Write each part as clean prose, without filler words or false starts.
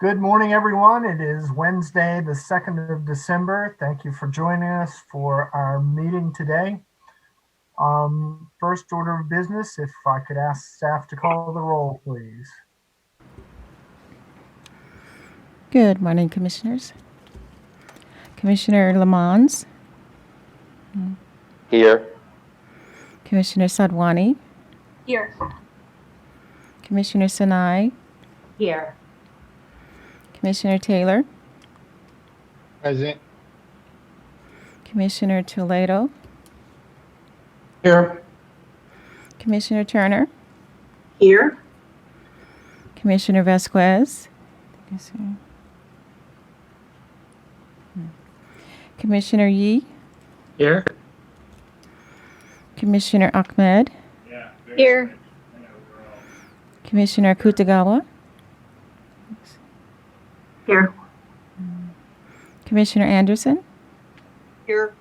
Good morning, everyone. It is Wednesday, the 2nd of December. Thank you for joining us for our meeting today. First order of business, if I could ask staff to call the roll, please. Good morning, Commissioners. Commissioner Lamons, Here. Commissioner Sadwani, Here. Commissioner Sinai, Here. Commissioner Taylor, Present. Commissioner Toledo, Here. Commissioner Turner, Here. Commissioner Vasquez, Commissioner Yee, Here. Commissioner Ahmed, Here. Commissioner Kutagawa, Here. Commissioner Anderson, Here.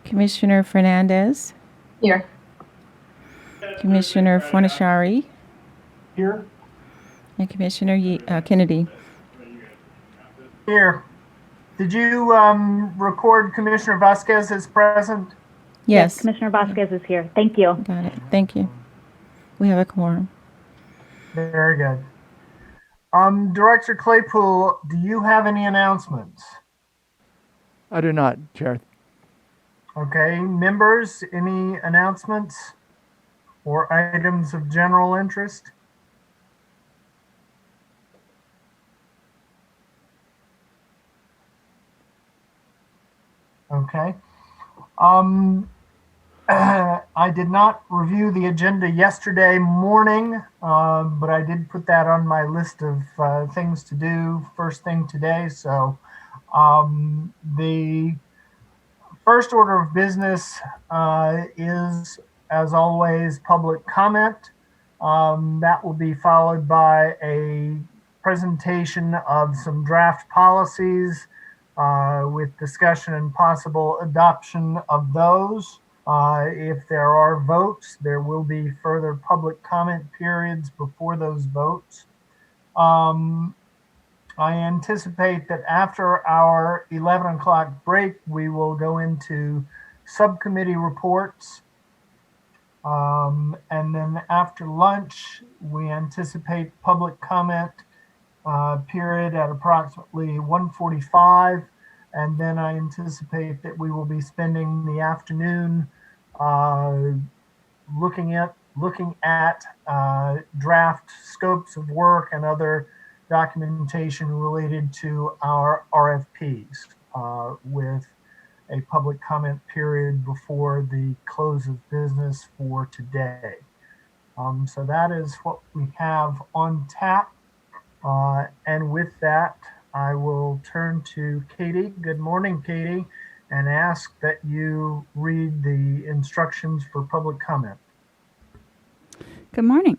Commissioner Fernandez, Here. Commissioner Fonashari, Here. and Commissioner Kennedy. Here. Did you record Commissioner Vasquez as present? Yes. Commissioner Vasquez is here. Thank you. Got it. Thank you. We have a quorum. Very good. Director Claypool, do you have any announcements? I do not, Chair. Okay, members, any announcements or items of general interest? Okay. I did not review the agenda yesterday morning, but I did put that on my list of things to do first thing today. So the first order of business is, as always, public comment. That will be followed by a presentation of some draft policies with discussion and possible adoption of those. If there are votes, there will be further public comment periods before those votes. I anticipate that after our 11 o'clock break, we will go into subcommittee reports. And then after lunch, we anticipate public comment period at approximately 1:45. And then I anticipate that we will be spending the afternoon looking at draft scopes of work and other documentation related to our RFPs with a public comment period before the close of business for today. So that is what we have on tap. And with that, I will turn to Katie. Good morning, Katie, and ask that you read the instructions for public comment. Good morning.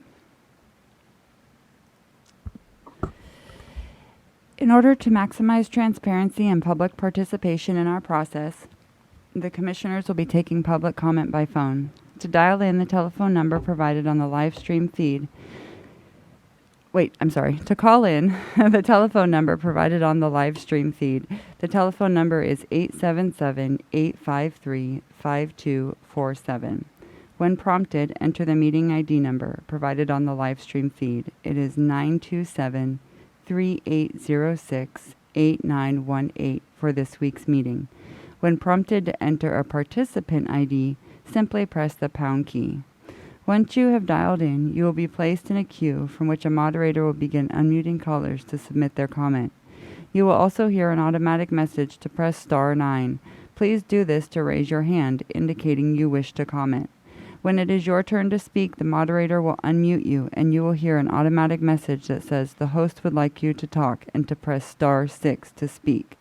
In order to maximize transparency and public participation in our process, the commissioners will be taking public comment by phone. To dial in, the telephone number provided on the live stream feed. To call in, the telephone number provided on the live stream feed. The telephone number is 877-853-5247. When prompted, enter the meeting ID number provided on the live stream feed. It is 927-3806-8918 for this week's meeting. When prompted to enter a participant ID, simply press the pound key. Once you have dialed in, you will be placed in a queue from which a moderator will begin unmuting callers to submit their comment. You will also hear an automatic message to press star 9. Please do this to raise your hand, indicating you wish to comment. When it is your turn to speak, the moderator will unmute you and you will hear an automatic message that says the host would like you to talk and to press star 6 to speak.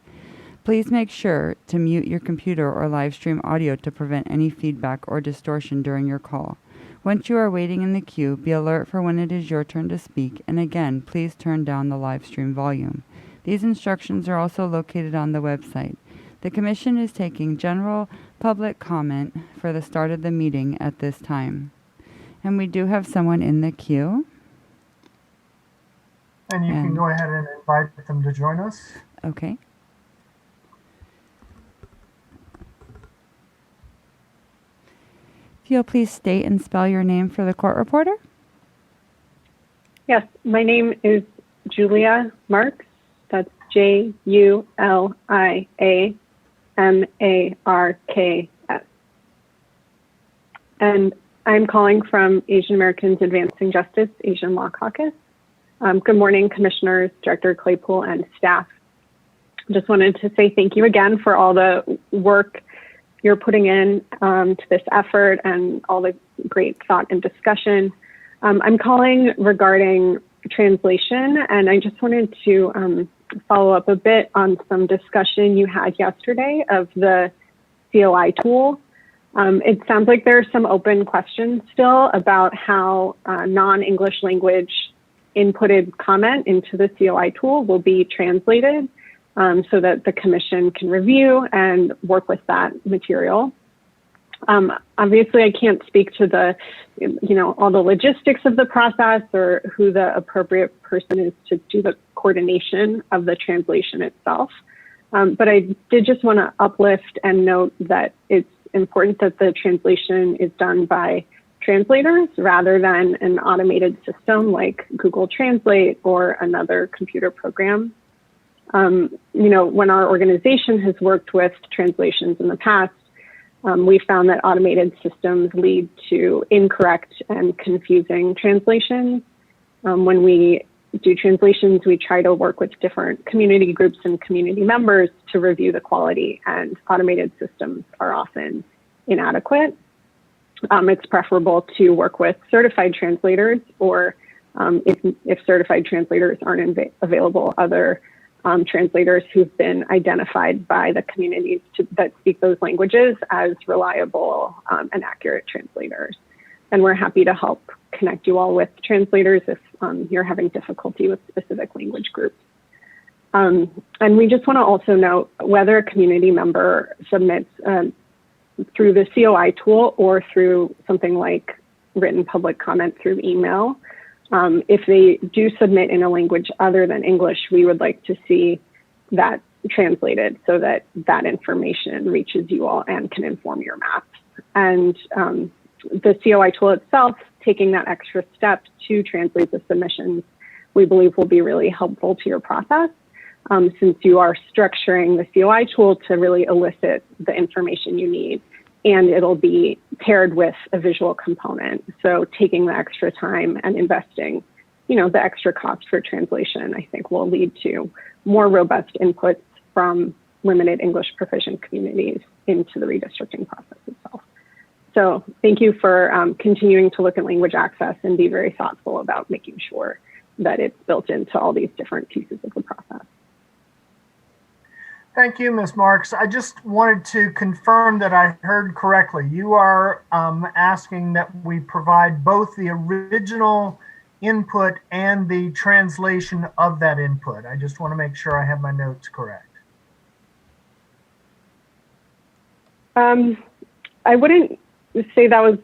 Please make sure to mute your computer or live stream audio to prevent any feedback or distortion during your call. Once you are waiting in the queue, be alert for when it is your turn to speak, and again, please turn down the live stream volume. These instructions are also located on the website. The Commission is taking general public comment for the start of the meeting at this time. And we do have someone in the queue. And you can And- go ahead and invite them to join us. Okay. If you'll please state and spell your name for the court reporter. Yes, my name is Julia Marks. That's JuliaMarks. And I'm calling from Asian Americans Advancing Justice, Asian Law Caucus. Good morning, commissioners, Director Claypool, and staff. Just wanted to say thank you again for all the work you're putting in to this effort and all the great thought and discussion. I'm calling regarding translation, and I just wanted to follow up a bit on some discussion you had yesterday of the COI tool. It sounds like there are some open questions still about how non-English language inputted comment into the COI tool will be translated so that the commission can review and work with that material. Obviously, I can't speak to the, all the logistics of the process or who the appropriate person is to do the coordination of the translation itself. But I did just want to uplift and note that it's important that the translation is done by translators rather than an automated system like Google Translate or another computer program. When our organization has worked with translations in the past, we found that automated systems lead to incorrect and confusing translations. When we do translations, we try to work with different community groups and community members to review the quality, and automated systems are often inadequate. It's preferable to work with certified translators, or if certified translators aren't available, other translators who've been identified by the communities that speak those languages as reliable and accurate translators. And we're happy to help connect you all with translators if you're having difficulty with specific language groups. And we just want to also note whether a community member submits through the COI tool or through something like written public comment through email. If they do submit in a language other than English, we would like to see that translated so that that information reaches you all and can inform your maps. And the COI tool itself, taking that extra step to translate the submissions, we believe will be really helpful to your process, since you are structuring the COI tool to really elicit the information you need, and it'll be paired with a visual component. So taking the extra time and investing, the extra cost for translation, I think will lead to more robust inputs from limited English proficient communities into the redistricting process itself. So thank you for continuing to look at language access and be very thoughtful about making sure that it's built into all these different pieces of the process. Thank you, Ms. Marks. I just wanted to confirm that I heard correctly. You are asking that we provide both the original input and the translation of that input. I just want to make sure I have my notes correct. I wouldn't say that was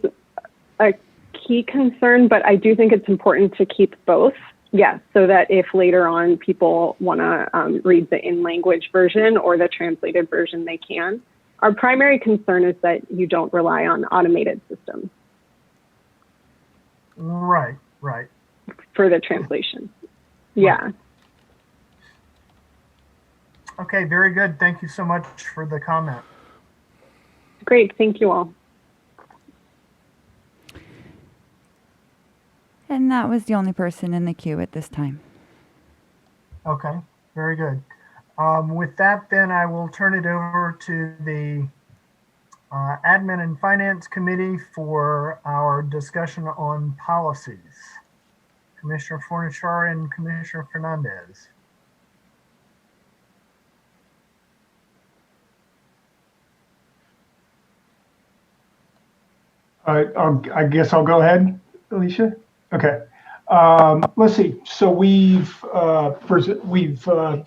a key concern, but I do think it's important to keep both. Yes, so that if later on people want to read the in-language version or the translated version, they can. Our primary concern is that you don't rely on automated systems. Right. For the translation. Yeah. Okay, very good. Thank you so much for the comment. Great, thank you all. And that was the only person in the queue at this time. Okay, very good. With that, then I will turn it over to the Admin and Finance Committee for our discussion on policies. Commissioner Fornachari and Commissioner Fernandez. I guess I'll go ahead, Alicia. Okay. Let's see. So we've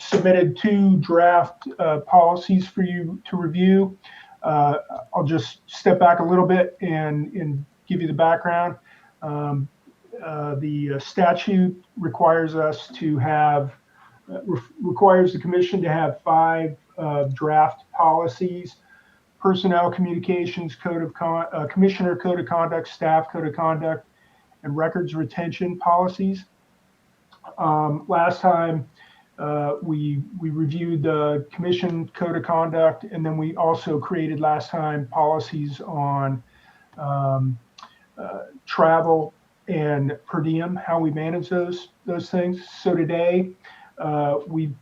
submitted 2 draft policies for you to review. I'll just step back a little bit and give you the background. the statute requires us to have, requires the commission to have 5 draft policies: personnel, communications, commissioner code of conduct, staff code of conduct, and records retention policies. Last time we reviewed the commission code of conduct, and then we also created last time policies on travel and per diem, how we manage those things. So today we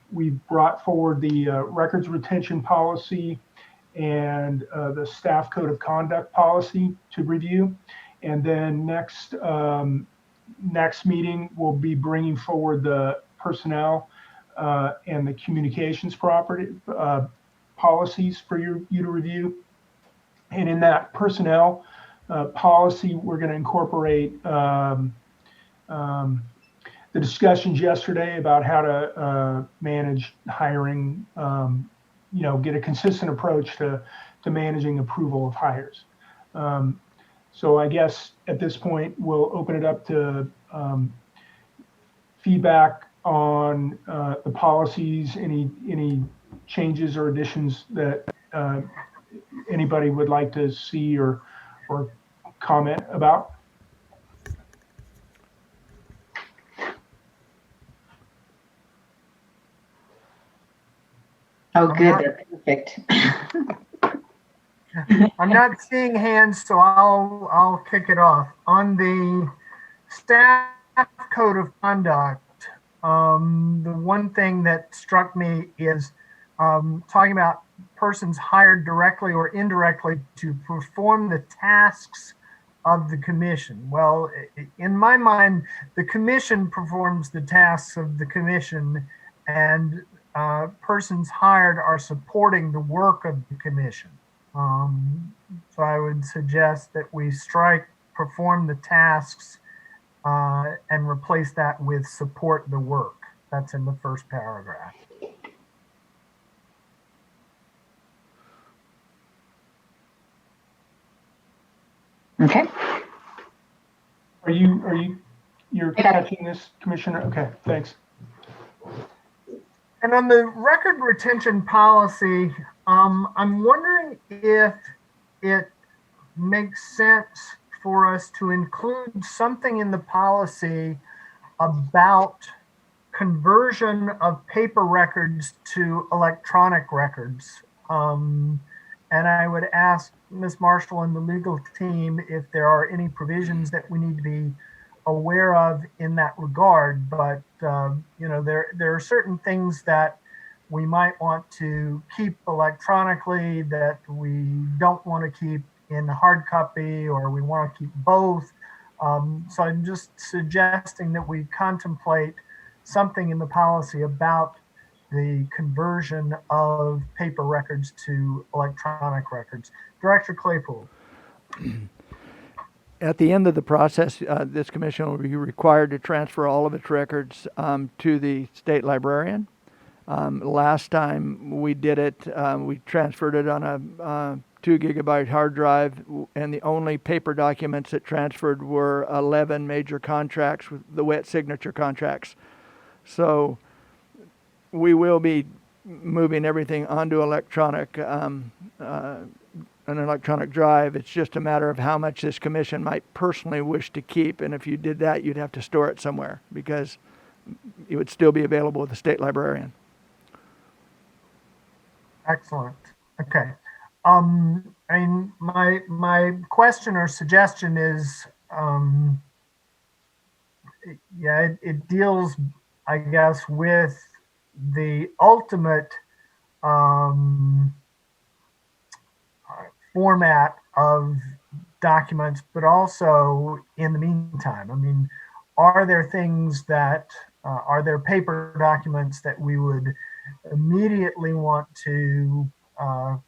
brought forward the records retention policy and the staff code of conduct policy to review. And then next meeting, we'll be bringing forward the personnel and the communications policies for you to review. And in that personnel policy, we're going to incorporate the discussions yesterday about how to manage hiring, get a consistent approach to managing approval of hires. So I guess at this point, we'll open it up to feedback on the policies, any changes or additions that anybody would like to see or comment about. Oh, good. That's perfect. I'm not seeing hands, so I'll kick it off. On the staff code of conduct, the one thing that struck me is talking about persons hired directly or indirectly to perform the tasks of the commission. Well, in my mind, the commission performs the tasks of the commission, and persons hired are supporting the work of the commission. So I would suggest that we strike perform the tasks and replace that with support the work. That's in the first paragraph. Okay. You're catching this, Commissioner? Okay, thanks. And on the record retention policy, I'm wondering if it makes sense for us to include something in the policy about conversion of paper records to electronic records. And I would ask Ms. Marshall and the legal team if there are any provisions that we need to be aware of in that regard. But there are certain things that we might want to keep electronically that we don't want to keep in hard copy, or we want to keep both. So I'm just suggesting that we contemplate something in the policy about the conversion of paper records to electronic records. Director Claypool. At the end of the process, this commission will be required to transfer all of its records to the state librarian. Last time we did it, we transferred it on a 2 gigabyte hard drive, and the only paper documents that transferred were 11 major contracts, with the wet signature contracts. So we will be moving everything onto an electronic drive. It's just a matter of how much this commission might personally wish to keep, and if you did that, you'd have to store it somewhere because it would still be available with the state librarian. Excellent. Okay. My question or suggestion is, it deals, I guess, with the ultimate format of documents, but also in the meantime. I mean, are there things that, are there paper documents that we would immediately want to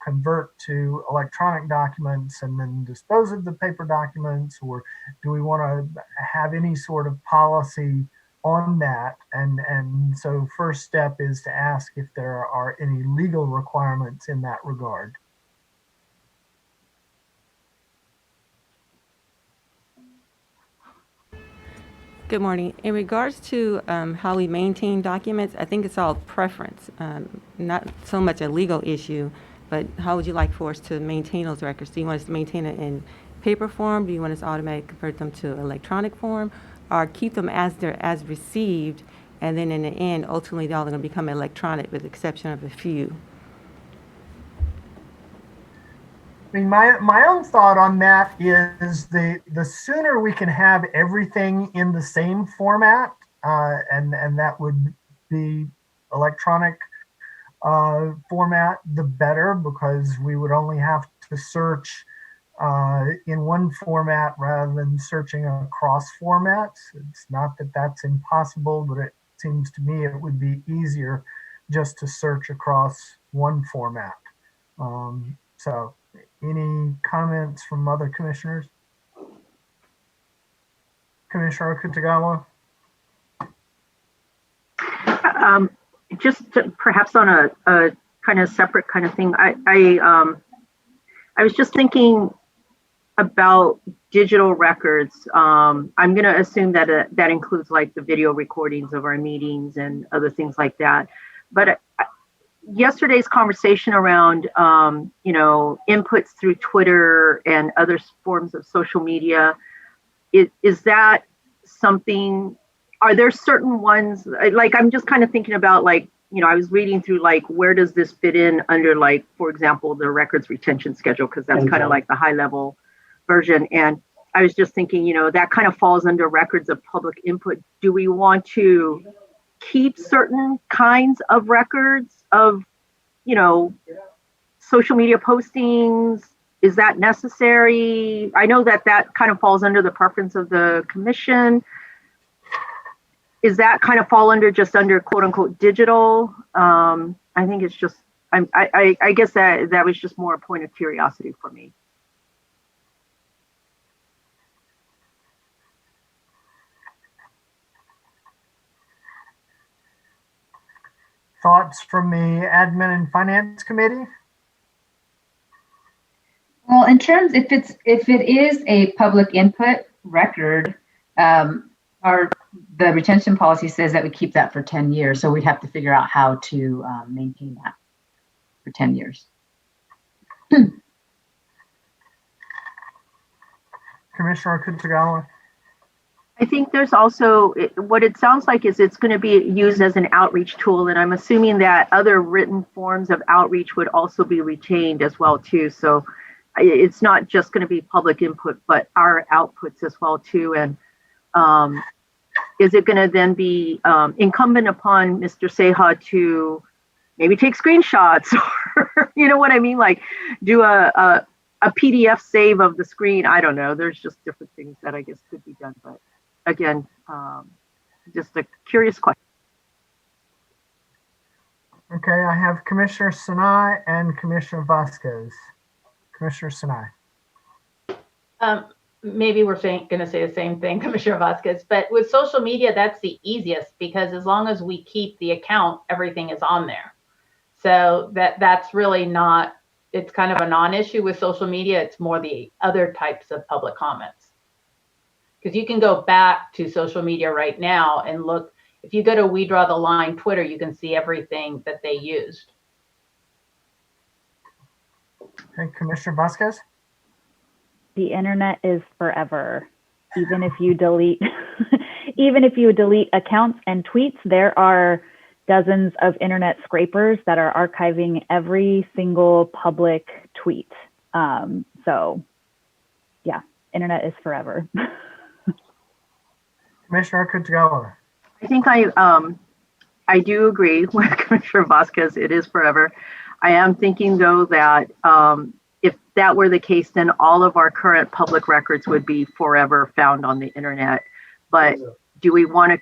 convert to electronic documents and then dispose of the paper documents, or do we want to have any sort of policy on that? And so first step is to ask if there are any legal requirements in that regard. Good morning. In regards to how we maintain documents, I think it's all preference, not so much a legal issue, but how would you like for us to maintain those records? Do you want us to maintain it in paper form? Do you want us to automatically convert them to electronic form? Or keep them as they're as received, and then in the end, ultimately, they're all going to become electronic with the exception of a few? I mean, my own thought on that is the sooner we can have everything in the same format, and that would be electronic format, the better, because we would only have to search in one format rather than searching across formats. It's not that that's impossible, but it seems to me it would be easier just to search across one format. So any comments from other commissioners? Commissioner Okutagawa? Just perhaps on a kind of separate kind of thing. I was just thinking about digital records. I'm going to assume that that includes like the video recordings of our meetings and other things like that. But yesterday's conversation around, inputs through Twitter and other forms of social media, is that something, are there certain ones, like I'm just kind of thinking about like, I was reading through like, where does this fit in under like, for example, the records retention schedule, because that's kind of like the high level version. And I was just thinking, that kind of falls under records of public input. Do we want to keep certain kinds of records of, social media postings? Is that necessary? I know that kind of falls under the preference of the commission. Is that kind of fall under just under quote unquote digital? I think it's just, I guess that was just more a point of curiosity for me. Thoughts from the Admin and Finance Committee? Well, in terms, if it is a public input record, the retention policy says that we keep that for 10 years. So we'd have to figure out how to maintain that for 10 years. Commissioner Okutagawa? I think there's also, what it sounds like is it's going to be used as an outreach tool, and I'm assuming that other written forms of outreach would also be retained as well too. So it's not just going to be public input, but our outputs as well too. And is it going to then be incumbent upon Mr. Seha to maybe take screenshots, or you know what I mean, like do a PDF save of the screen? I don't know. There's just different things that I guess could be done, but. Again, just a curious question. Okay, I have Commissioner Sinai and Commissioner Vasquez. Commissioner Sinai. Maybe we're going to say the same thing, Commissioner Vasquez, but with social media, that's the easiest, because as long as we keep the account, everything is on there. So that's really not, it's kind of a non-issue with social media. It's more the other types of public comments. Because you can go back to social media right now and look. If you go to We Draw the Line Twitter, you can see everything that they used. Okay, Commissioner Vasquez? The internet is forever. Even if you delete, even if you delete accounts and tweets, there are dozens of internet scrapers that are archiving every single public tweet. So, yeah, internet is forever. Commissioner Okutagawa. I think I do agree with Commissioner Vasquez. It is forever. I am thinking though that if that were the case, then all of our current public records would be forever found on the internet. But do we want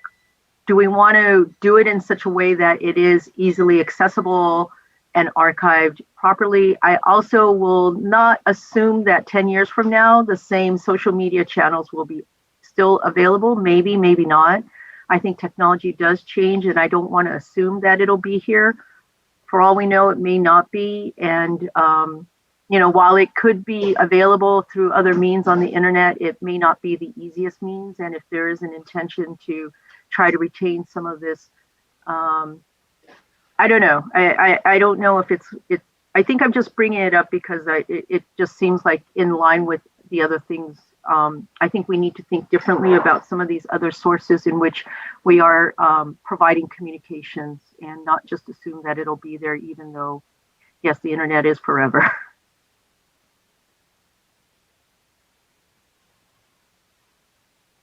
to do it in such a way that it is easily accessible and archived properly? I also will not assume that 10 years from now, the same social media channels will be still available. Maybe, maybe not. I think technology does change, and I don't want to assume that it'll be here. For all we know, it may not be. And while it could be available through other means on the internet, it may not be the easiest means. And if there is an intention to try to retain some of this, I don't know. I don't know if it's. I think I'm just bringing it up because it just seems like in line with the other things. I think we need to think differently about some of these other sources in which we are providing communications, and not just assume that it'll be there, even though, yes, the internet is forever.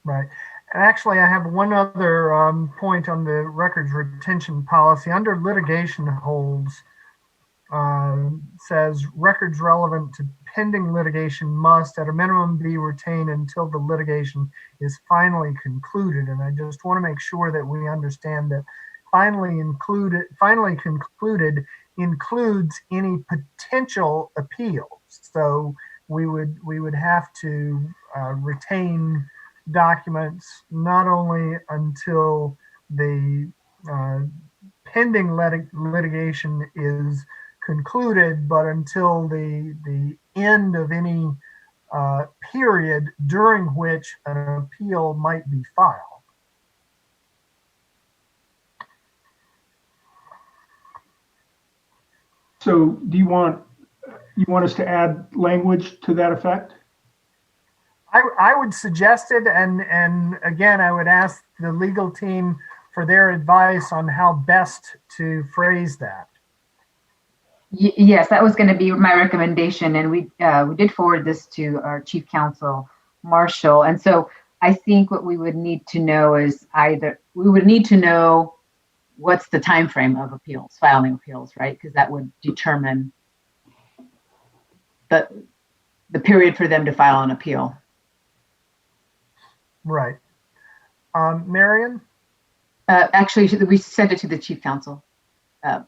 Right. And actually, I have one other point on the records retention policy. Under litigation holds, says records relevant to pending litigation must at a minimum be retained until the litigation is finally concluded. And I just want to make sure that we understand that finally concluded includes any potential appeals. So we would have to retain documents not only until the pending litigation is concluded, but until the end of any period during which an appeal might be filed. So do you want us to add language to that effect? I would suggest it, and again, I would ask the legal team for their advice on how best to phrase that. Yes, that was going to be my recommendation, and we did forward this to our chief counsel, Marshall. And so I think what we would need to know is we would need to know what's the time frame of appeals, filing appeals, right? Because that would determine the period for them to file an appeal. Right. Marion? Actually, we sent it to the chief counsel,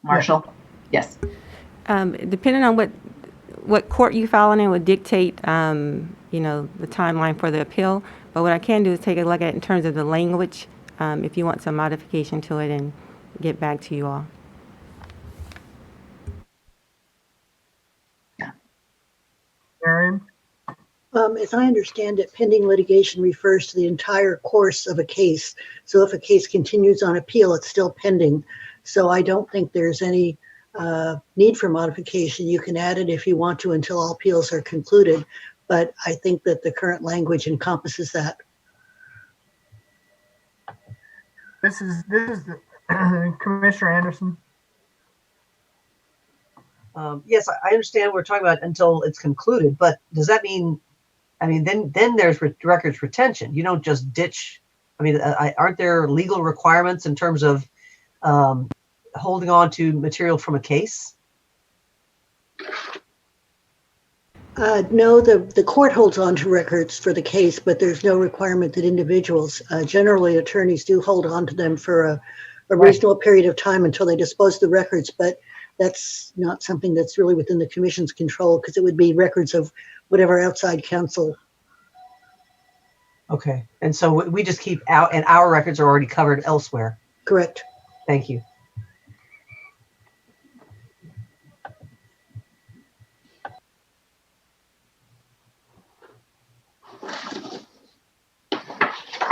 Marshall. Yes. Depending on what court you file in would dictate, the timeline for the appeal. But what I can do is take a look at it in terms of the language, if you want some modification to it, and get back to you all. Yeah. Marion? As I understand it, pending litigation refers to the entire course of a case. So if a case continues on appeal, it's still pending. So I don't think there's any need for modification. You can add it if you want to until all appeals are concluded. But I think that the current language encompasses that. This is the Commissioner Anderson. Yes, I understand we're talking about until it's concluded, but does that mean, then there's records retention. You don't just ditch. Aren't there legal requirements in terms of holding on to material from a case? No, the court holds on to records for the case, but there's no requirement that individuals, generally attorneys do hold on to them for a reasonable period of time until they dispose of the records, but that's not something that's really within the commission's control, because it would be records of whatever outside counsel. Okay, and so we just keep out, and our records are already covered elsewhere. Correct. Thank you.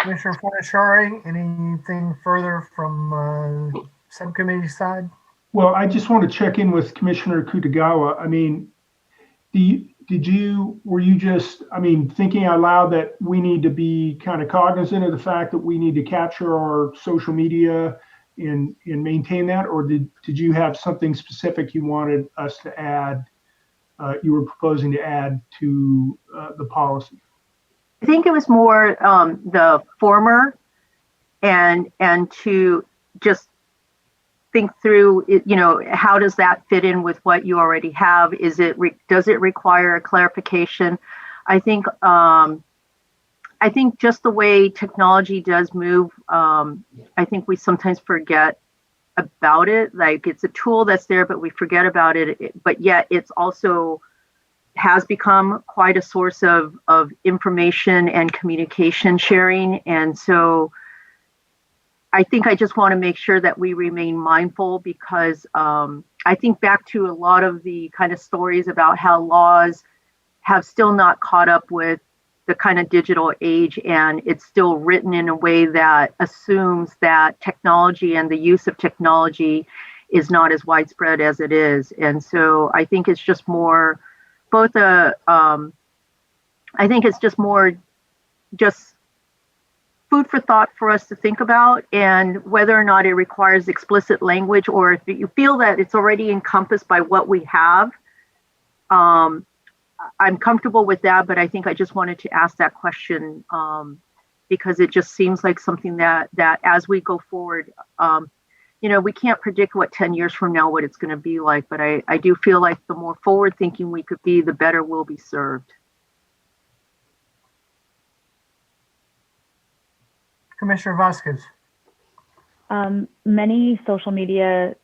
Commissioner Fornashari, anything further from subcommittee side? Well, I just want to check in with Commissioner Kutagawa. Were you just thinking out loud that we need to be kind of cognizant of the fact that we need to capture our social media and maintain that? Or did you have something specific you wanted us to add, you were proposing to add to the policy? I think it was more the former, and to just think through it, how does that fit in with what you already have? Does it require a clarification? I think just the way technology does move, I think we sometimes forget about it. Like, it's a tool that's there, but we forget about it. But yet it's also has become quite a source of information and communication sharing. And so I think I just want to make sure that we remain mindful, because I I think back to a lot of the kind of stories about how laws have still not caught up with the kind of digital age, and it's still written in a way that assumes that technology and the use of technology is not as widespread as it is. And so I think it's just more both I think it's just more just food for thought for us to think about, and whether or not it requires explicit language, or if you feel that it's already encompassed by what we have. I'm comfortable with that, but I think I just wanted to ask that question because it just seems like something that as we go forward, we can't predict what 10 years from now, what it's going to be like, but I do feel like the more forward thinking we could be, the better we'll be served. Commissioner Vasquez. Many social media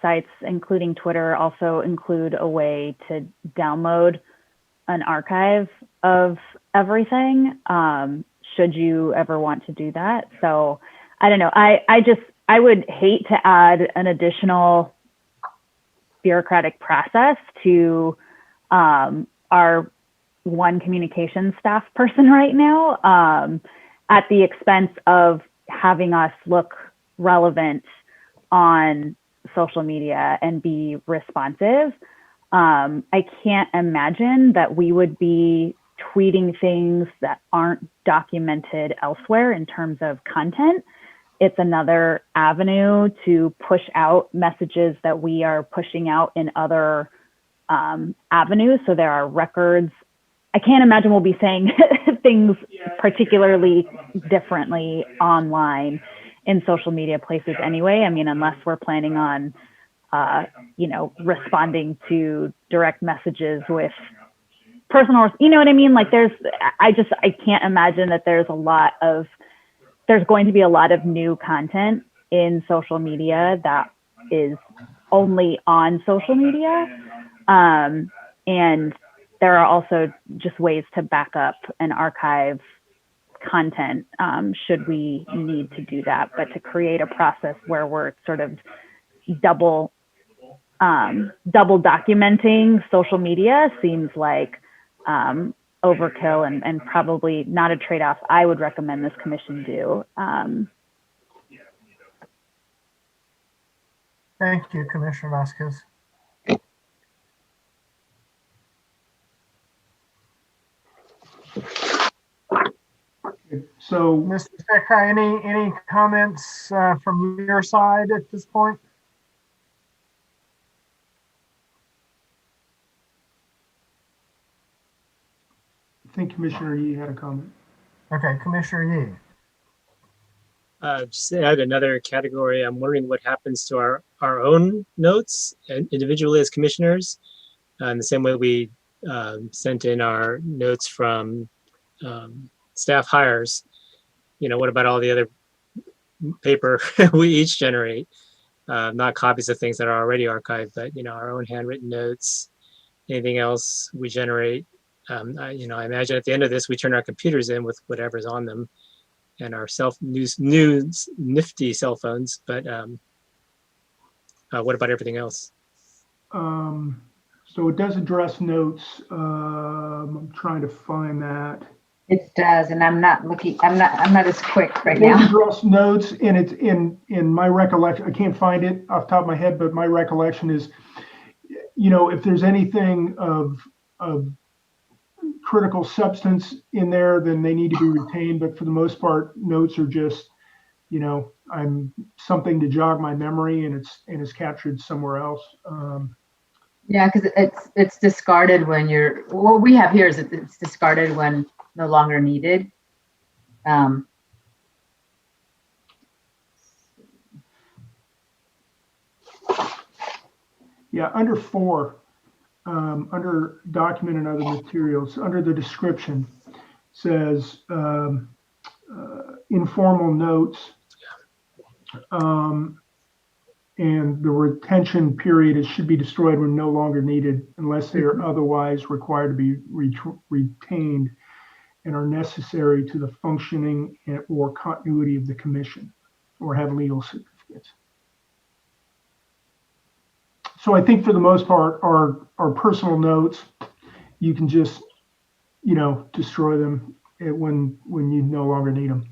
sites, including Twitter, also include a way to download an archive of everything, should you ever want to do that. So I don't know. I would hate to add an additional bureaucratic process to our one communications staff person right now, at the expense of having us look relevant on social media and be responsive. I can't imagine that we would be tweeting things that aren't documented elsewhere in terms of content. It's another avenue to push out messages that we are pushing out in other avenues. So there are records. I can't imagine we'll be saying things particularly differently online in social media places anyway. I mean, unless we're planning on responding to direct messages with personal, you know what I mean? Like I can't imagine that there's going to be a lot of new content in social media that is only on social media. And there are also just ways to back up and archive content should we need to do that. But to create a process where we're sort of double documenting social media seems like overkill and probably not a trade-off I would recommend this commission do. Thank you, Commissioner Vasquez. So, Mr. Sekai, any comments from your side at this point? I think Commissioner Yee had a comment. Okay, Commissioner Yee. Just to add another category, I'm wondering what happens to our own notes individually as commissioners. In the same way we sent in our notes from staff hires. What about all the other paper we each generate? Not copies of things that are already archived, but our own handwritten notes, anything else we generate. I imagine at the end of this, we turn our computers in with whatever's on them and our nifty cell phones. But what about everything else? So it does address notes. I'm trying to find that. It does, and I'm not as quick right now. It now. address notes, and it's in my recollection. I can't find it off the top of my head, but my recollection is, if there's anything of critical substance in there, then they need to be retained. But for the most part, notes are just, I'm something to jog my memory, and it's captured somewhere else. Yeah, because it's discarded when what we have here is it's discarded when no longer needed. Yeah, under 4, under document and other materials, under the description, says informal notes, and the retention period should be destroyed when no longer needed unless they are otherwise required to be retained and are necessary to the functioning or continuity of the commission or have legal significance. So I think for the most part, our personal notes, you can just, destroy them when you no longer need them.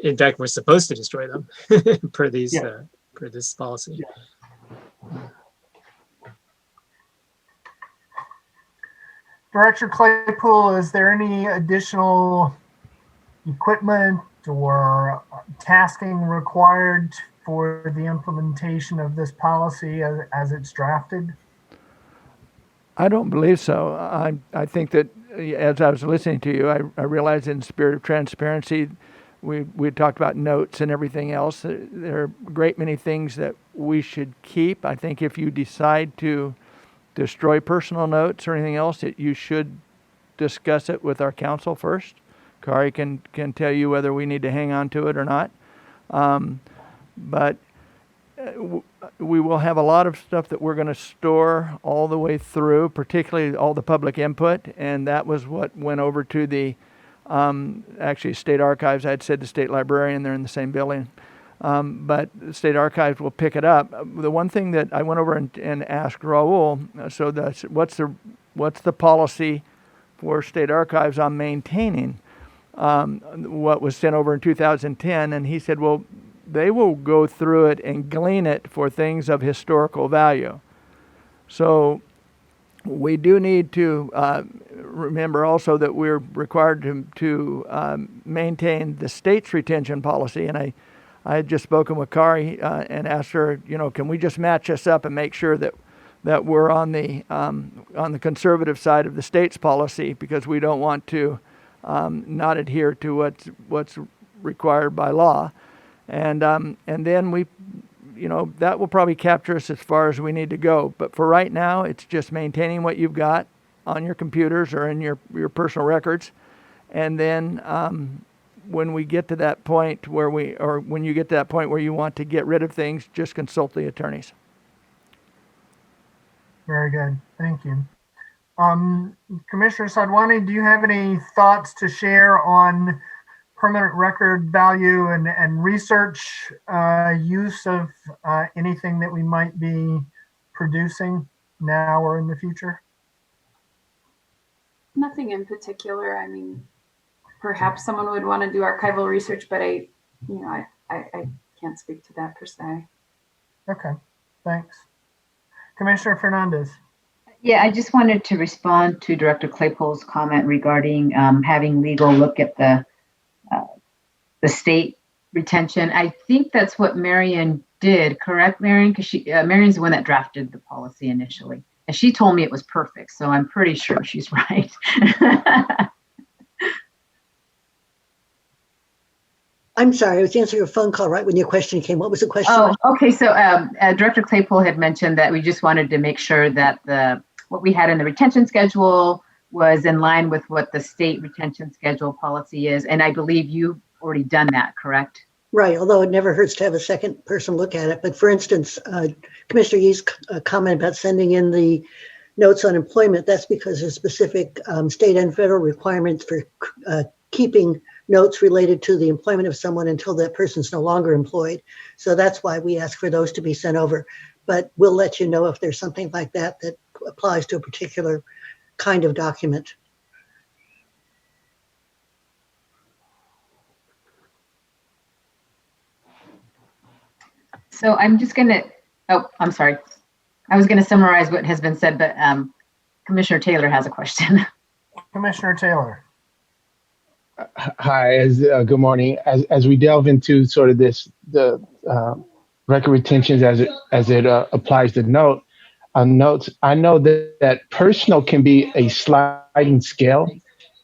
In fact, we're supposed to destroy them per these Yeah. per this policy. Yeah. Director Claypool, is there any additional equipment or tasking required for the implementation of this policy as it's drafted? I don't believe so. I think that as I was listening to you, I realized in the spirit of transparency, we talked about notes and everything else. There are a great many things that we should keep. I think if you decide to destroy personal notes or anything else, you should discuss it with our counsel first. Kari can tell you whether we need to hang on to it or not. But we will have a lot of stuff that we're going to store all the way through, particularly all the public input, and that was what went over to the actually state archives. I had said the state librarian, they're in the same building, but the state archives will pick it up. The one thing that I went over and asked Raul, so that's what's the policy for state archives on maintaining what was sent over in 2010, and he said, well, they will go through it and glean it for things of historical value. So we do need to remember also that we're required to maintain the state's retention policy. And I had just spoken with Kari and asked her, can we just match us up and make sure that we're on the conservative side of the state's policy, because we don't want to not adhere to what's required by law. And then we, that will probably capture us as far as we need to go. But for right now, it's just maintaining what you've got on your computers or in your personal records. And then when we get to that point when you get to that point where you want to get rid of things, just consult the attorneys. Very good. Thank you. Commissioner Sadwani, do you have any thoughts to share on permanent record value and research use of anything that we might be producing now or in the future? Nothing in particular. I mean, perhaps someone would want to do archival research, but I can't speak to that per se. Okay, thanks. Commissioner Fernandez. Yeah, I just wanted to respond to Director Claypool's comment regarding having legal look at the state retention. I think that's what Marion did, correct, Marion? Because Marion's the one that drafted the policy initially, and she told me it was perfect. So I'm pretty sure she's right. I'm sorry, I was answering a phone call right when your question came. What was the question? Oh, okay. So Director Claypool had mentioned that we just wanted to make sure that what we had in the retention schedule was in line with what the state retention schedule policy is. And I believe you've already done that, correct? Right, although it never hurts to have a second person look at it. But for instance, Commissioner Yee's comment about sending in the notes on employment, that's because there's specific state and federal requirements for keeping notes related to the employment of someone until that person's no longer employed. So that's why we ask for those to be sent over. But we'll let you know if there's something like that that applies to a particular kind of document. So I'm just going to, I'm sorry. I was going to summarize what has been said, but Commissioner Taylor has a question. Commissioner Taylor. Hi, good morning. As we delve into sort of the record retentions as it applies to notes, I know that personal can be a sliding scale.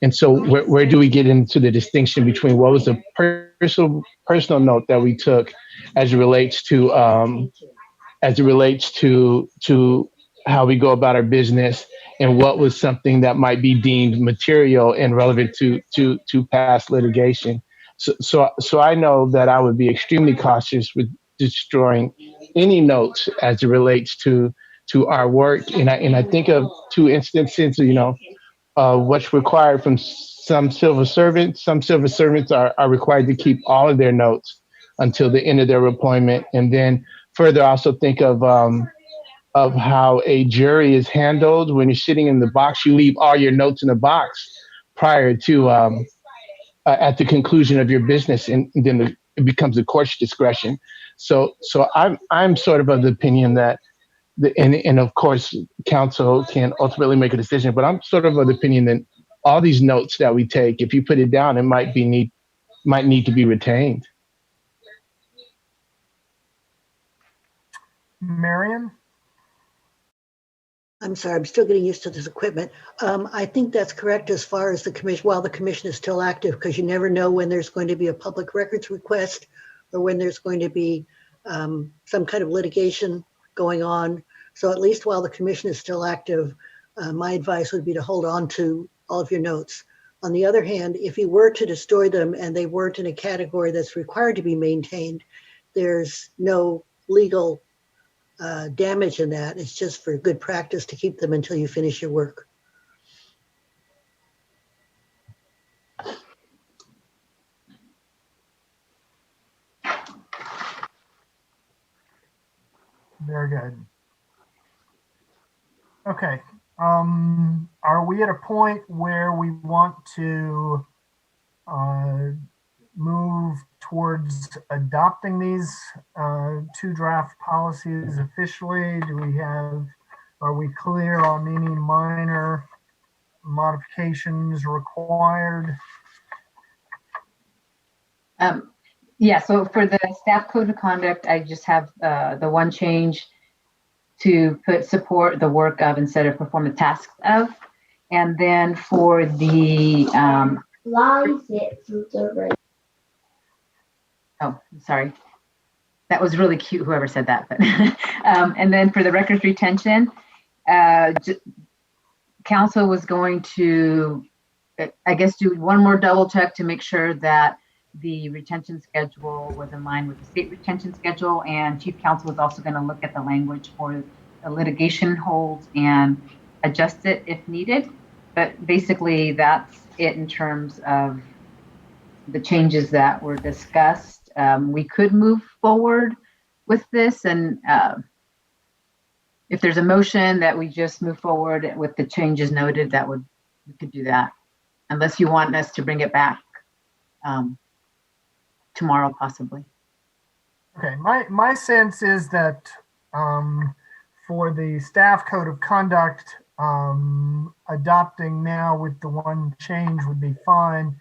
And so where do we get into the distinction between what was a personal note that we took as it relates to how we go about our business, and what was something that might be deemed material and relevant to past litigation. So I know that I would be extremely cautious with destroying any notes as it relates to our work. And I think of two instances, what's required from some civil servants. Some civil servants are required to keep all of their notes until the end of their employment. And then further, also think of of how a jury is handled. When you're sitting in the box, you leave all your notes in the box prior to at the conclusion of your business, and then it becomes the court's discretion. So I'm sort of the opinion that and of course council can ultimately make a decision, but I'm sort of the opinion that all these notes that we take, if you put it down, it might need to be retained. Marion? I'm sorry, I'm still getting used to this equipment. I think that's correct as far as the commission, while the commission is still active, because you never know when there's going to be a public records request or when there's going to be some kind of litigation going on. So at least while the commission is still active, my advice would be to hold on to all of your notes. On the other hand, if you were to destroy them and they weren't in a category that's required to be maintained, there's no legal damage in that. It's just for good practice to keep them until you finish your work. Very good. Okay. Are we at a point where we want to move towards adopting these two draft policies officially? Are we clear on any minor modifications required? Yeah, so for the staff code of conduct, I just have the one change to put support the work of instead of perform the tasks of. And then for the oh, sorry. That was really cute, whoever said that. But and then for the records retention, council was going to, I guess, do one more double check to make sure that the retention schedule was in line with the state retention schedule, and chief counsel was also going to look at the language for the litigation holds and adjust it if needed. But basically that's it in terms of the changes that were discussed. We could move forward with this, and if there's a motion that we just move forward with the changes noted, we could do that, unless you want us to bring it back tomorrow, possibly. Okay, my sense is that for the staff code of conduct, adopting now with the one change would be fine.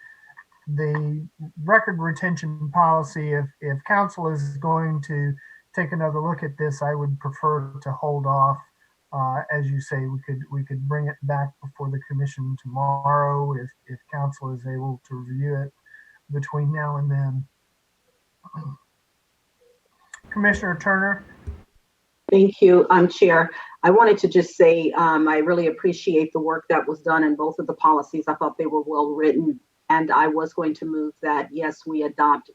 The record retention policy, if council is going to take another look at this, I would prefer to hold off. As you say, we could bring it back before the commission tomorrow if council is able to review it between now and then. Commissioner Turner. Thank you, Chair. I wanted to just say I really appreciate the work that was done in both of the policies. I thought they were well written, and I was going to move that, yes, we adopt,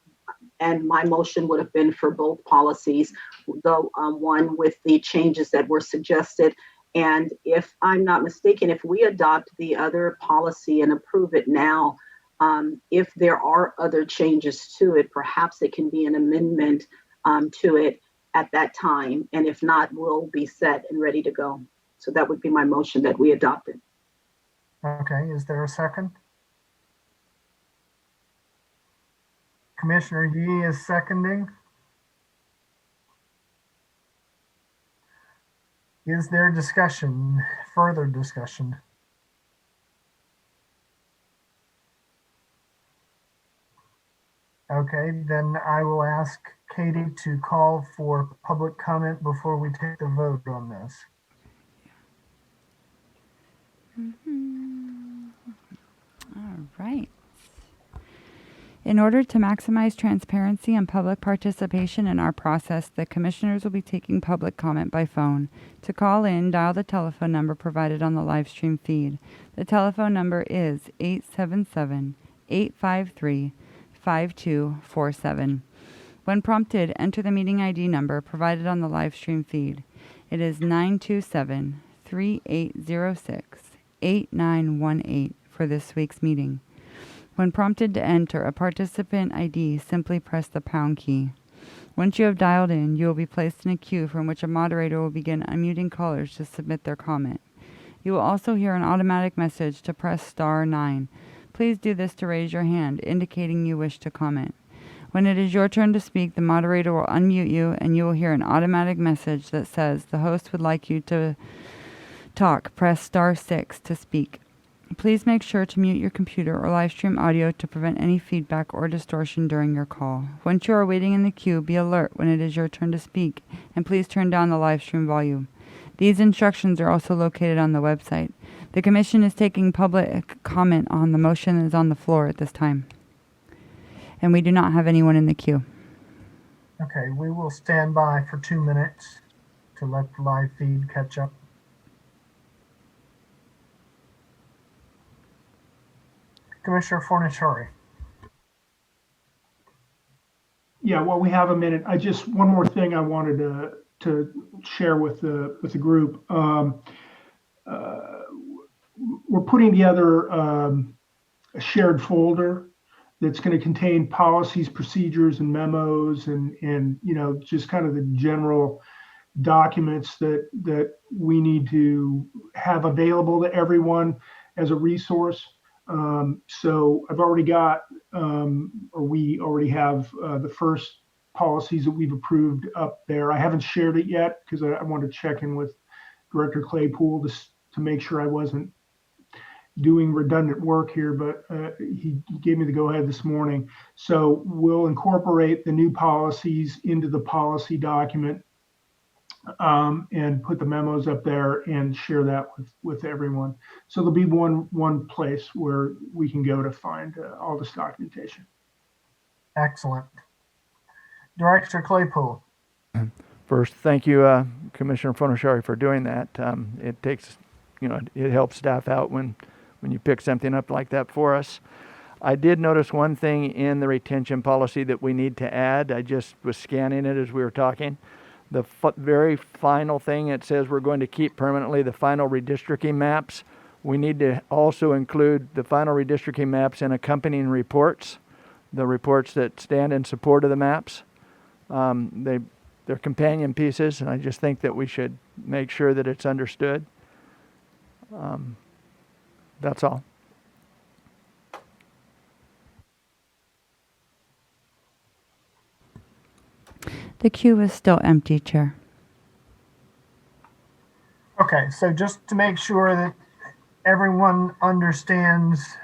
and my motion would have been for both policies, the one with the changes that were suggested. And if I'm not mistaken, if we adopt the other policy and approve it now, if there are other changes to it, perhaps it can be an amendment to it at that time. And if not, we'll be set and ready to go. So that would be my motion that we adopted. Okay, is there a second? Commissioner Yee is seconding. Is there discussion, further discussion? Okay, then I will ask Katie to call for public comment before we take the vote on this. All right. In order to maximize transparency and public participation in our process, the commissioners will be taking public comment by phone. To call in, dial the telephone number provided on the live stream feed. The telephone number is 877-853-5247. When prompted, enter the meeting ID number provided on the live stream feed. It is 927-3806-8918 for this week's meeting. When prompted to enter a participant ID, simply press the pound key. Once you have dialed in, you will be placed in a queue from which a moderator will begin unmuting callers to submit their comment. You will also hear an automatic message to press star 9. Please do this to raise your hand, indicating you wish to comment. When it is your turn to speak, the moderator will unmute you and you will hear an automatic message that says the host would like you to talk. Press star 6 to speak. Please make sure to mute your computer or live stream audio to prevent any feedback or distortion during your call. Once you are waiting in the queue, be alert when it is your turn to speak, and please turn down the live stream volume. These instructions are also located on the website. The Commission is taking public comment on the motion that is on the floor at this time. And we do not have anyone in the queue. Okay, we will stand by for 2 minutes to let the live feed catch up. Commissioner Fornaciari. Yeah, well, we have a minute. One more thing I wanted to share with the group. We're putting together a shared folder that's going to contain policies, procedures, and memos, and just kind of the general documents that we need to have available to everyone as a resource. So I've already got, or we already have the first policies that we've approved up there. I haven't shared it yet because I want to check in with Director Claypool to make sure I wasn't doing redundant work here, but he gave me the go-ahead this morning. So we'll incorporate the new policies into the policy document and put the memos up there and share that with everyone. So there'll be one place where we can go to find all this documentation. Excellent. Director Claypool. First, thank you, Commissioner Fornaciari, for doing that. It takes, it helps staff out when you pick something up like that for us. I did notice one thing in the retention policy that we need to add. I just was scanning it as we were talking. The very final thing, it says we're going to keep permanently the final redistricting maps. We need to also include the final redistricting maps in accompanying reports, the reports that stand in support of the maps. They're companion pieces, and I just think that we should make sure that it's understood. That's all. The queue is still empty, Chair. Okay, so just to make sure that everyone understands,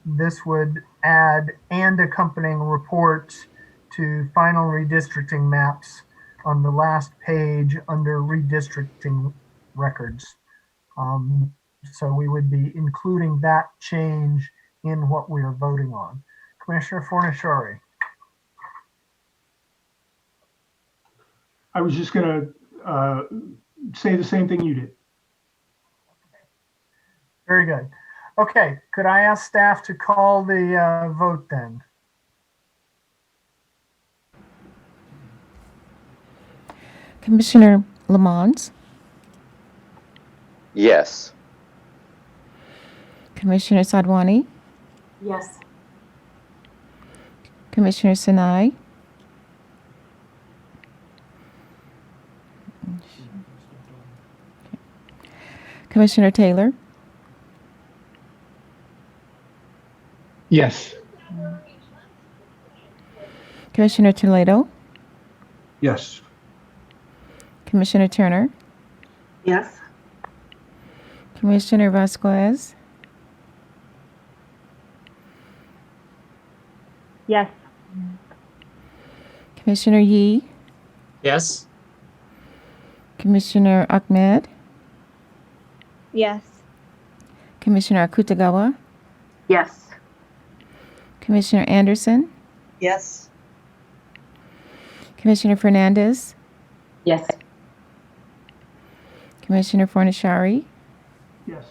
this would add and accompanying reports to final redistricting maps on the last page under redistricting records. So we would be including that change in what we are voting on. Commissioner Fornaciari. I was just going to say the same thing you did. Very good. Okay, could I ask staff to call the vote then? Commissioner Lamont, Yes. Commissioner Sadwani, Yes. Commissioner Sinai, Commissioner Taylor, Yes. Commissioner Toledo, Yes. Commissioner Turner, Yes. Commissioner Vasquez, Yes. Commissioner Yee, Yes. Commissioner Ahmed, Yes. Commissioner Akutagawa, Yes. Commissioner Anderson, Yes. Commissioner Fernandez, Yes. Commissioner Fornaciari, Yes.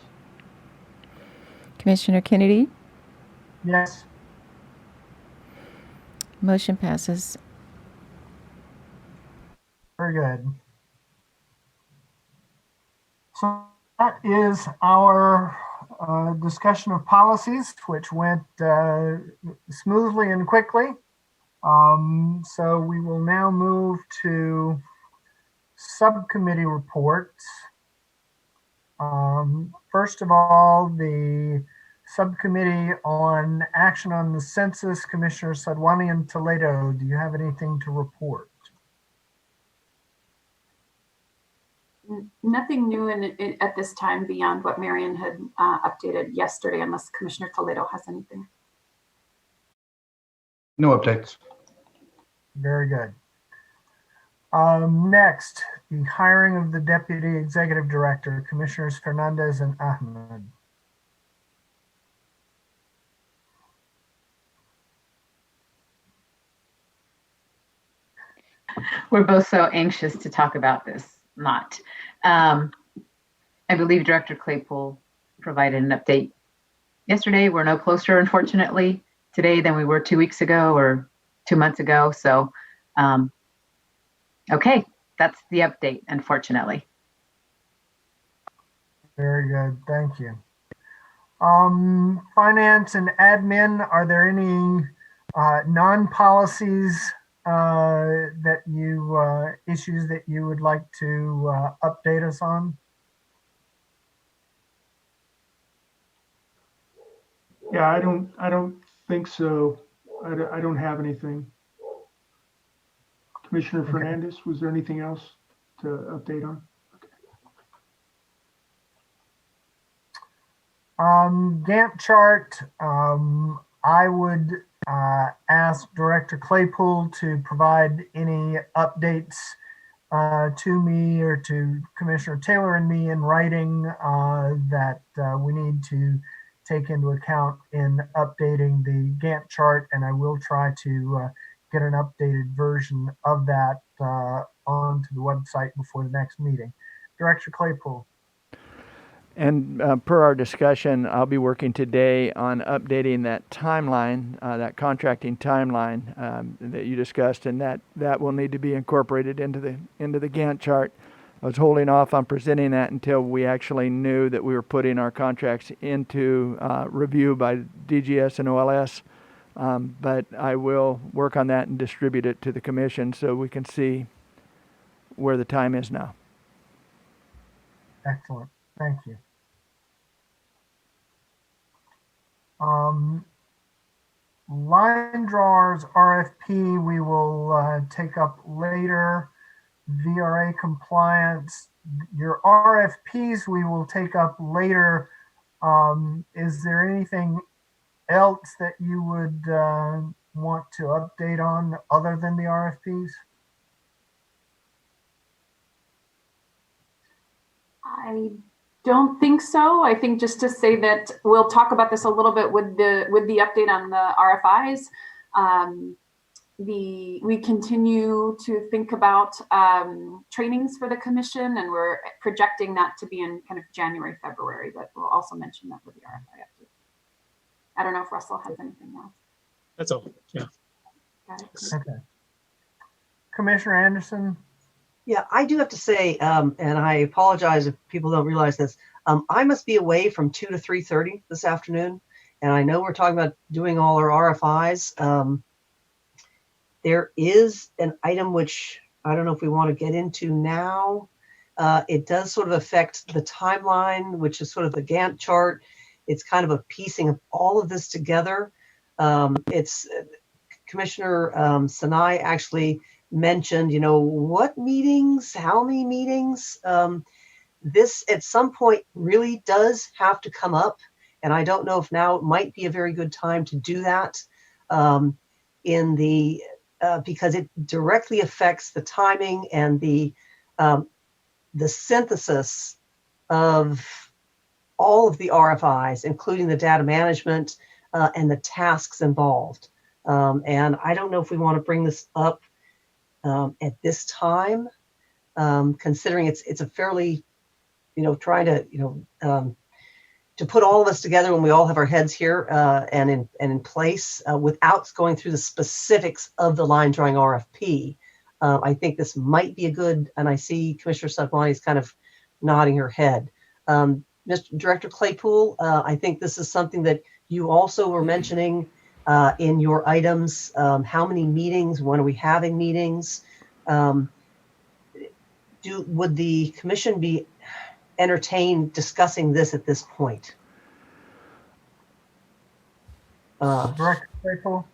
Commissioner Kennedy. Yes. Motion passes. Very good. So that is our discussion of policies, which went smoothly and quickly. So we will now move to subcommittee reports. First of all, the subcommittee on action on the census, Commissioner Sadwani and Toledo, do you have anything to report? Nothing new at this time beyond what Marion had updated yesterday, unless Commissioner Toledo has anything. No updates. Very good. Next, the hiring of the Deputy Executive Director, Commissioners Fernandez and Ahmed. We're both so anxious to talk about this. Not. I believe Director Claypool provided an update yesterday. We're no closer, unfortunately, today than we were 2 weeks ago or 2 months ago. So, okay, that's the update, unfortunately. Very good, thank you. Finance and admin, are there any non-policies that you issues that you would like to update us on? Yeah, I don't think so. I don't have anything. Commissioner Fernandez, was there anything else to update on? Gantt chart, I would ask Director Claypool to provide any updates to me or to Commissioner Taylor and me in writing that we need to take into account in updating the Gantt chart, and I will try to get an updated version of that onto the website before the next meeting. Director Claypool. And per our discussion, I'll be working today on updating that timeline, that contracting timeline that you discussed, and that will need to be incorporated into the Gantt chart. I was holding off on presenting that until we actually knew that we were putting our contracts into review by DGS and OLS. But I will work on that and distribute it to the commission so we can see where the time is now. Excellent. Thank you. Line drawers RFP we will take up later. VRA compliance, your RFPs we will take up later. Is there anything else that you would want to update on other than the RFPs? I don't think so. I think just to say that we'll talk about this a little bit with the update on the RFIs. We continue to think about trainings for the commission, and we're projecting that to be in kind of January, February, but we'll also mention that with the RFI update. I don't know if Russell has anything else. That's all. Yeah. Got it. Okay. Commissioner Anderson. Yeah, I do have to say, and I apologize if people don't realize this, I must be away from 2 to 3:30 this afternoon. And I know we're talking about doing all our RFIs. There is an item which I don't know if we want to get into now. It does sort of affect the timeline, which is sort of the Gantt chart. It's kind of a piecing of all of this together. It's Commissioner Sinai actually mentioned, what meetings, how many meetings. This at some point really does have to come up. And I don't know if now might be a very good time to do that because it directly affects the timing and the synthesis of all of the RFIs, including the data management and the tasks involved. And I don't know if we want to bring this up at this time, considering it's a fairly, trying to put all of us together when we all have our heads here and in place without going through the specifics of the line drawing RFP. I think this might be a good, and I see Commissioner Sadwani is kind of nodding her head. Mr. Director Claypool, I think this is something that you also were mentioning in your items? How many meetings? When are we having meetings? Would the commission be entertained discussing this at this point? Director Claypool?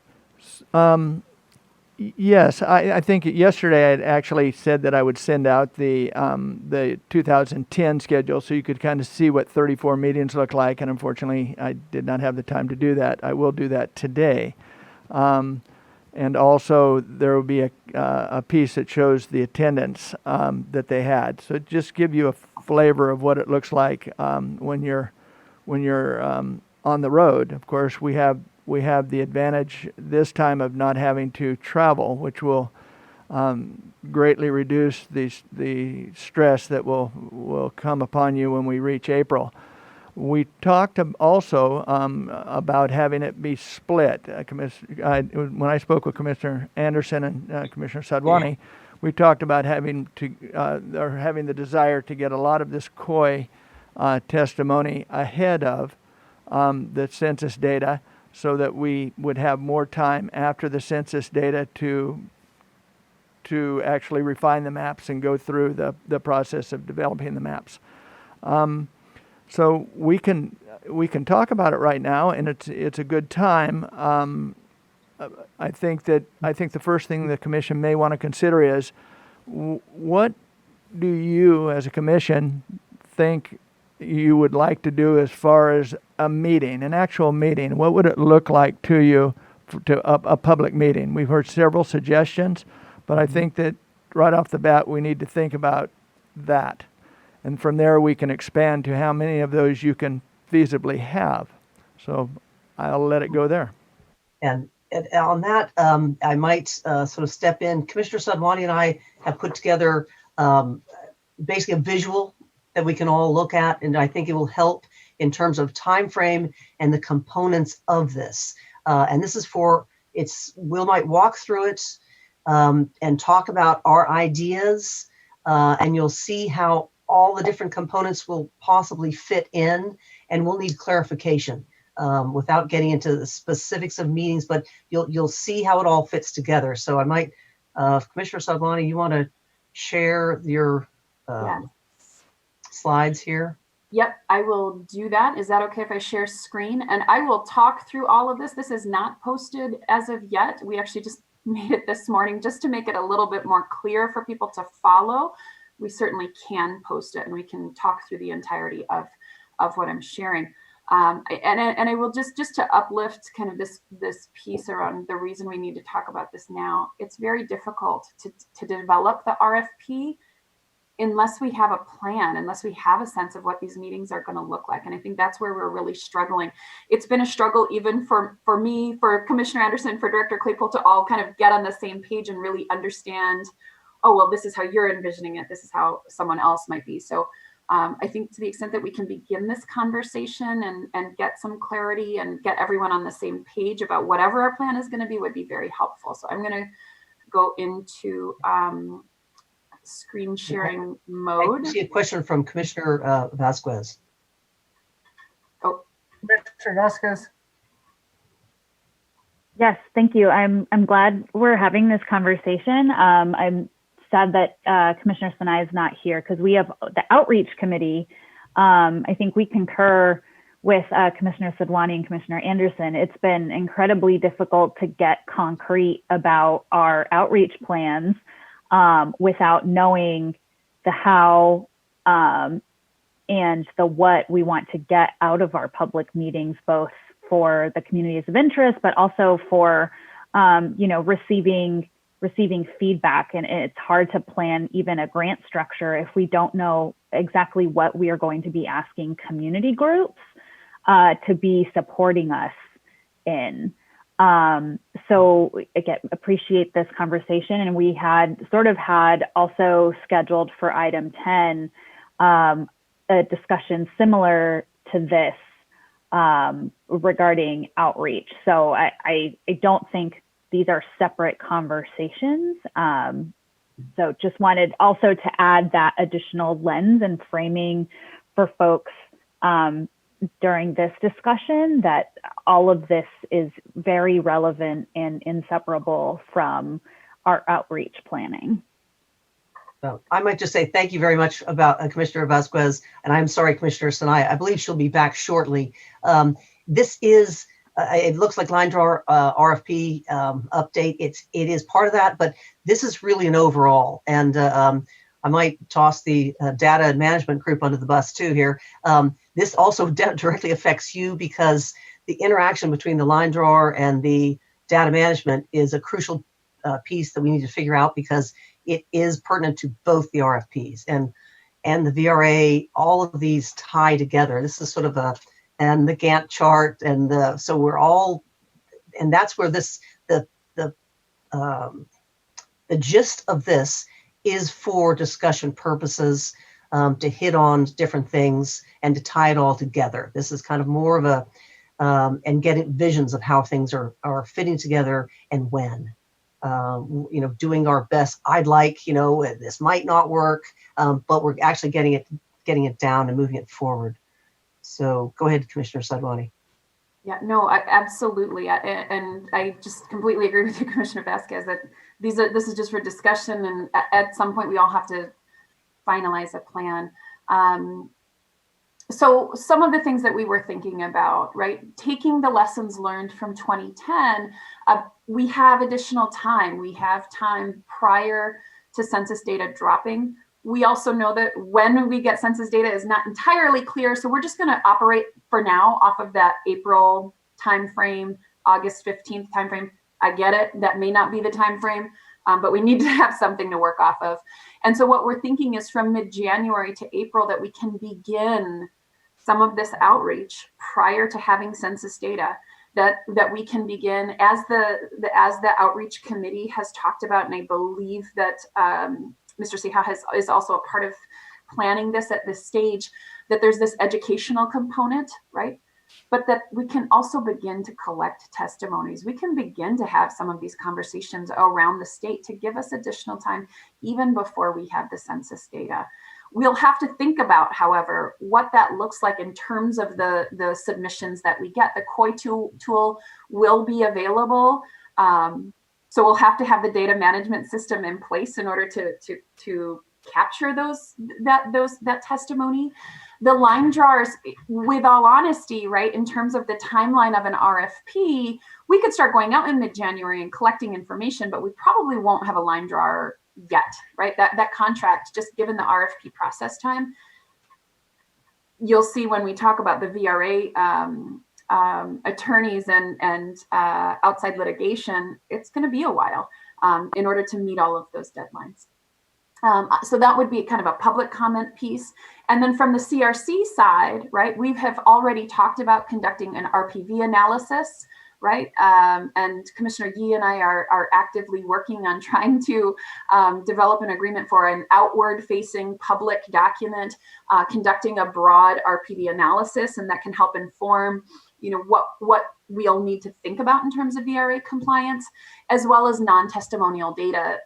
Yes, I think yesterday I had actually said that I would send out the 2010 schedule so you could kind of see what 34 meetings look like, and unfortunately I did not have the time to do that. I will do that today. And also there will be a piece that shows the attendance that they had. So just give you a flavor of what it looks like when you're on the road. Of course, we have the advantage this time of not having to travel, which will greatly reduce the stress that will come upon you when we reach April. We talked also about having it be split. When I spoke with Commissioner Anderson and Commissioner Sadwani, we talked about having the desire to get a lot of this COI testimony ahead of the census data, so that we would have more time after the census data to actually refine the maps and go through the process of developing the maps. So we can talk about it right now, and it's a good time. I think the first thing the commission may want to consider is, what do you as a commission think you would like to do as far as a meeting, an actual meeting? What would it look like to you to a public meeting? We've heard several suggestions, but I think that right off the bat we need to think about that. And from there we can expand to how many of those you can feasibly have. So I'll let it go there. And on that, I might sort of step in. Commissioner Sadwani and I have put together basically a visual that we can all look at, and I think it will help in terms of time frame and the components of this. And this is we might walk through it and talk about our ideas, and you'll see how all the different components will possibly fit in, and we'll need clarification without getting into the specifics of meetings, but you'll see how it all fits together. So I might, Commissioner Sadwani, you want to share your slides here? Yep, I will do that. Is that okay if I share screen? And I will talk through all of this. This is not posted as of yet. We actually just made it this morning just to make it a little bit more clear for people to follow. We certainly can post it, and we can talk through the entirety of what I'm sharing. And I will just to uplift kind of this piece around the reason we need to talk about this now. It's very difficult to develop the RFP unless we have a plan, unless we have a sense of what these meetings are going to look like. And I think that's where we're really struggling. It's been a struggle even for me, for Commissioner Anderson, for Director Claypool, to all kind of get on the same page and really understand, oh, well, this is how you're envisioning it. This is how someone else might be. So I think to the extent that we can begin this conversation and get some clarity and get everyone on the same page about whatever our plan is going to be would be very helpful. So I'm going to go into screen sharing mode. I see a question from Commissioner Vasquez. Oh, Commissioner Vasquez. Yes, thank you. I'm glad we're having this conversation. I'm sad that Commissioner Sinai is not here, because we have the outreach committee. I think we concur with Commissioner Sadwani and Commissioner Anderson. It's been incredibly difficult to get concrete about our outreach plans without knowing the how and the what we want to get out of our public meetings, both for the communities of interest, but also for receiving feedback. And it's hard to plan even a grant structure if we don't know exactly what we are going to be asking community groups to be supporting us in. So again, appreciate this conversation. And we had also scheduled for item 10, a discussion similar to this regarding outreach. So I don't think these are separate conversations. So just wanted also to add that additional lens and framing for folks during this discussion that all of this is very relevant and inseparable from our outreach planning. So I might just say thank you very much about Commissioner Vasquez, and I'm sorry, Commissioner Sanaya. I believe she'll be back shortly. This is, it looks like line draw RFP update. It is part of that, but this is really an overall. And I might toss the data and management group under the bus too here. This also directly affects you because the interaction between the line drawer and the data management is a crucial piece that we need to figure out because it is pertinent to both the RFPs and the VRA. All of these tie together. This is sort of and the Gantt chart, and so we're all, and that's where the gist of this is for discussion purposes, to hit on different things and to tie it all together. This is kind of more of a and getting visions of how things are fitting together and when. Doing our best. I'd like, this might not work, but we're actually getting it down and moving it forward. So go ahead, Commissioner Sadwani. Yeah, no, absolutely. And I just completely agree with you, Commissioner Vasquez, that this is just for discussion. And at some point we all have to finalize a plan. So some of the things that we were thinking about, right? Taking the lessons learned from 2010, we have additional time. We have time prior to census data dropping. We also know that when we get census data is not entirely clear. So we're just going to operate for now off of that April timeframe, August 15th timeframe. I get it. That may not be the timeframe, but we need to have something to work off of. And so what we're thinking is from mid-January to April that we can begin some of this outreach prior to having census data, that we can begin as the outreach committee has talked about, and I believe that Mr. Ceja is also a part of planning this at this stage, that there's this educational component, right? But that we can also begin to collect testimonies. We can begin to have some of these conversations around the state to give us additional time, even before we have the census data. We'll have to think about, however, what that looks like in terms of the submissions that we get. The COI tool will be available. So we'll have to have the data management system in place in order to capture that testimony. The line drawers, with all honesty, right, in terms of the timeline of an RFP, we could start going out in mid-January and collecting information, but we probably won't have a line drawer yet, right? That contract, just given the RFP process time, you'll see when we talk about the VRA attorneys and outside litigation, it's going to be a while in order to meet all of those deadlines. So that would be kind of a public comment piece. And then from the CRC side, right, we have already talked about conducting an RPV analysis, right? And Commissioner Yee and I are actively working on trying to develop an agreement for an outward-facing public document, conducting a broad RPV analysis, and that can help inform, what we'll need to think about in terms of VRA compliance, as well as non-testimonial data,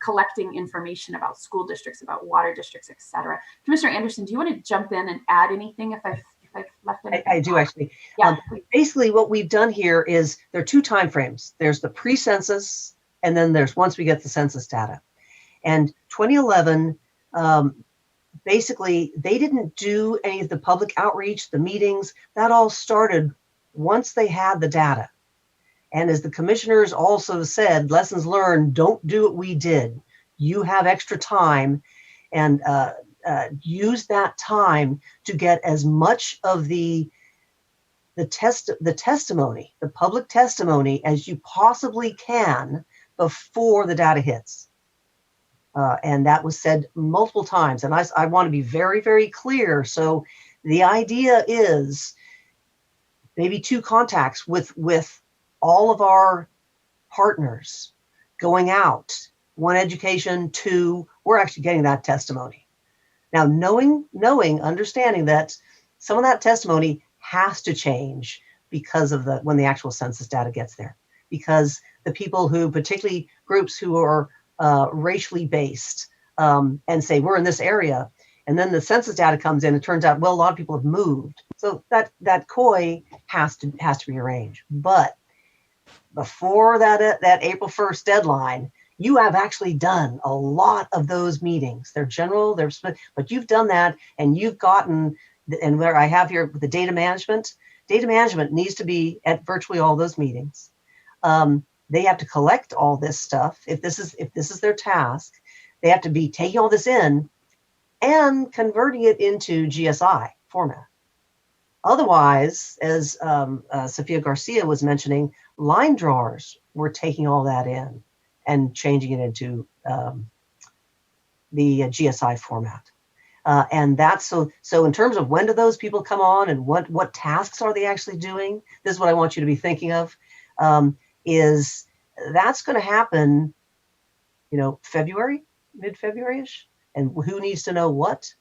collecting information about school districts, about water districts, et cetera. Commissioner Anderson, do you want to jump in and add anything if I've left anything? I do actually. Yeah. Basically, what we've done here is there are two time frames. There's the pre-census, and then there's once we get the census data. And 2011, basically, they didn't do any of the public outreach, the meetings. That all started once they had the data. And as the commissioners also said, lessons learned, don't do what we did. You have extra time, and use that time to get as much of the testimony, the public testimony, as you possibly can before the data hits. And that was said multiple times. And I want to be very, very clear. So the idea is maybe 2 contacts with all of our partners going out. 1, education. 2, we're actually getting that testimony. Now, understanding that some of that testimony has to change because of when the actual census data gets there, because the people who, particularly groups who are racially based, and say we're in this area, and then the census data comes in, it turns out, well, a lot of people have moved. So that COI has to be arranged. But before that April 1st deadline, you have actually done a lot of those meetings. They're general, but you've done that, and you've gotten, and where I have here the data management needs to be at virtually all those meetings. They have to collect all this stuff. If this is their task, they have to be taking all this in and converting it into GSI format. Otherwise, as Sophia Garcia was mentioning, line drawers were taking all that in and changing it into the GSI format. And that's so in terms of when do those people come on and what tasks are they actually doing? This is what I want you to be thinking of, is that's going to happen, February, mid-February-ish, and who needs to know what?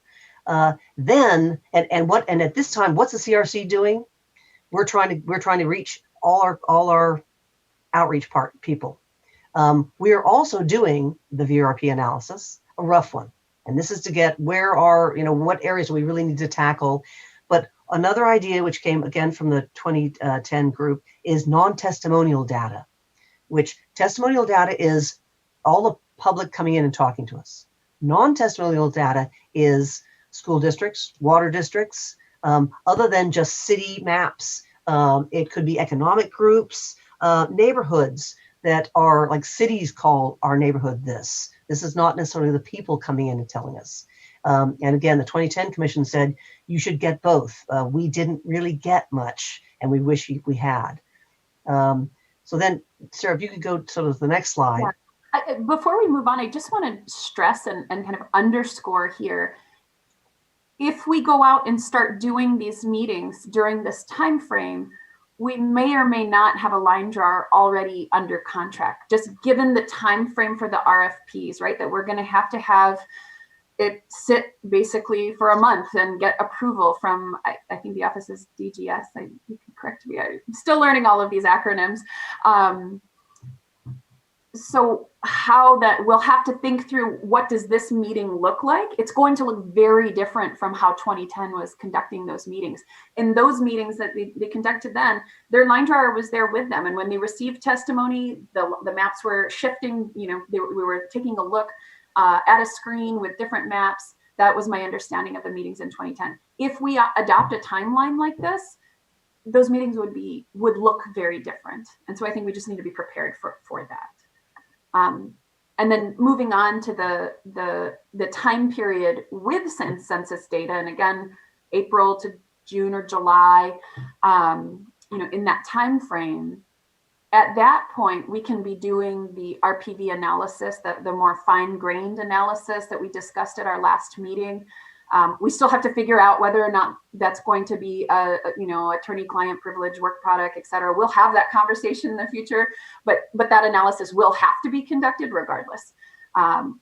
Then at this time, what's the CRC doing? We're trying to reach all our outreach people. We are also doing the VRP analysis, a rough one, and this is to get what areas we really need to tackle. But another idea which came again from the 2010 group is non-testimonial data, which testimonial data is all the public coming in and talking to us. Non-testimonial data is school districts, water districts, other than just city maps. It could be economic groups, neighborhoods that are like cities call our neighborhood this. This is not necessarily the people coming in and telling us. And again, the 2010 Commission said you should get both. We didn't really get much, and we wish we had. So then, Sarah, if you could go to sort of the next slide. Yeah. Before we move on, I just want to stress and kind of underscore here, if we go out and start doing these meetings during this time frame, we may or may not have a line drawer already under contract, just given the time frame for the RFPs, right? That we're going to have it sit basically for a month and get approval from, I think the office is DGS. You can correct me. I'm still learning all of these acronyms. So how that we'll have to think through, what does this meeting look like? It's going to look very different from how 2010 was conducting those meetings. In those meetings that they conducted then, their line drawer was there with them. And when they received testimony, the maps were shifting, we were taking a look at a screen with different maps. That was my understanding of the meetings in 2010. If we adopt a timeline like this, those meetings would look very different. And so I think we just need to be prepared for that. And then moving on to the time period with census data, and again, April to June or July, in that time frame, at that point, we can be doing the RPV analysis, the more fine-grained analysis that we discussed at our last meeting. We still have to figure out whether or not that's going to be attorney-client privilege, work product, et cetera. We'll have that conversation in the future, but that analysis will have to be conducted regardless.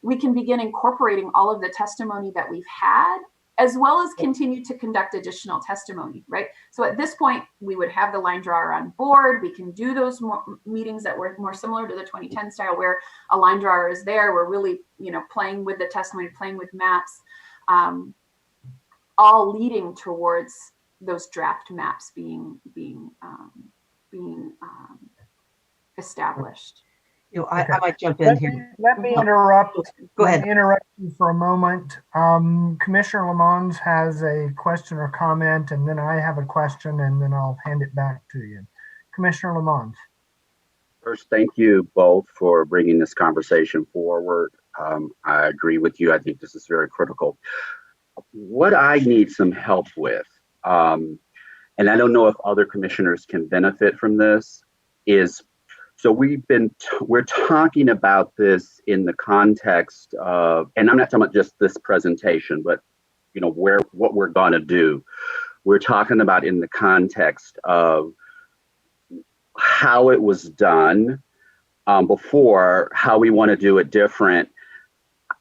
We can begin incorporating all of the testimony that we've had, as well as continue to conduct additional testimony, right? So at this point, we would have the line drawer on board. We can do those meetings that were more similar to the 2010 style, where a line drawer is there. We're really, playing with the testimony, playing with maps. All leading towards those draft maps being established. I might jump in here. Let me interrupt. Go ahead. Let me interrupt you for a moment. Commissioner Lamont has a question or comment, and then I have a question, and then I'll hand it back to you. Commissioner Lamont. First, thank you both for bringing this conversation forward. I agree with you. I think this is very critical. What I need some help with, and I don't know if other commissioners can benefit from this, is so we're talking about this in the context of, and I'm not talking about just this presentation, but what we're gonna do. We're talking about in the context of how it was done before, how we want to do it different.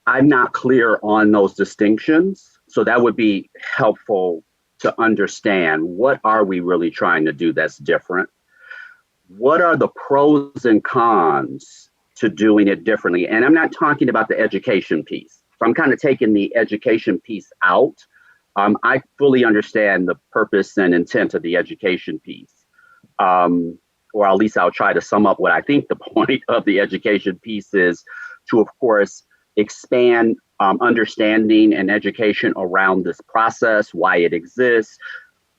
I'm not clear on those distinctions, so that would be helpful to understand. What are we really trying to do that's different? What are the pros and cons to doing it differently? And I'm not talking about the education piece. So I'm kind of taking the education piece out I fully understand the purpose and intent of the education piece. Or at least I'll try to sum up what I think the point of the education piece is, to, of course, expand understanding and education around this process, why it exists,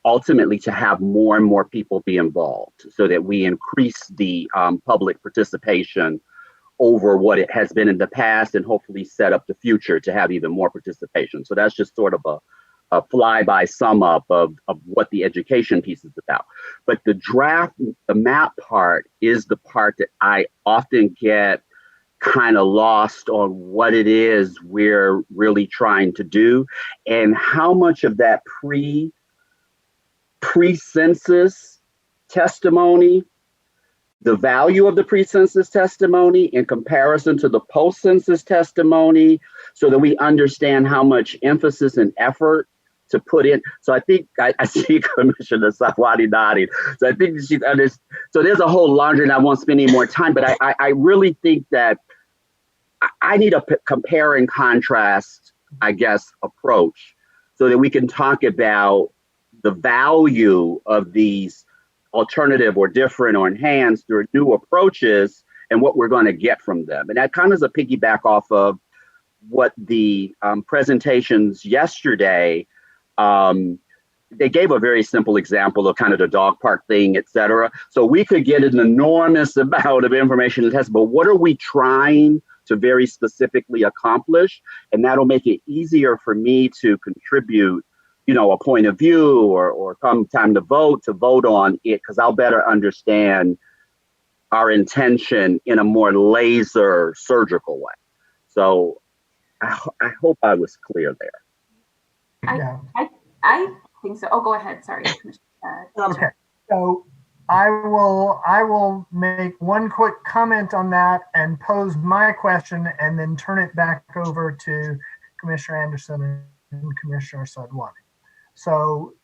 ultimately to have more and more people be involved so that we increase the public participation over what it has been in the past, and hopefully set up the future to have even more participation. So that's just sort of a flyby sum up of what the education piece is about. But the draft, the map part is the part that I often get kind of lost on what it is we're really trying to do, and how much of that pre-census testimony, the value of the pre-census testimony in comparison to the post-census testimony, so that we understand how much emphasis and effort to put in. So I think I see Commissioner Safwani nodding. So I think she's understood. So there's a whole laundry, and I won't spend any more time, but I really think that I need a compare and contrast, I guess, approach, so that we can talk about the value of these alternative or different or enhanced or new approaches and what we're going to get from them. And that kind of is a piggyback off of what the presentations yesterday, they gave a very simple example of kind of the dog park thing, et cetera. So we could get an enormous amount of information and test, but what are we trying to very specifically accomplish? And that'll make it easier for me to contribute, you know, a point of view, or come time to vote on it, because I'll better understand our intention in a more laser surgical way. So I hope I was clear there. I think so. Oh, go ahead. Sorry, Commissioner. Okay, so I will make one quick comment on that and pose my question, and then turn it back over to Commissioner Anderson and Commissioner Sadwani. So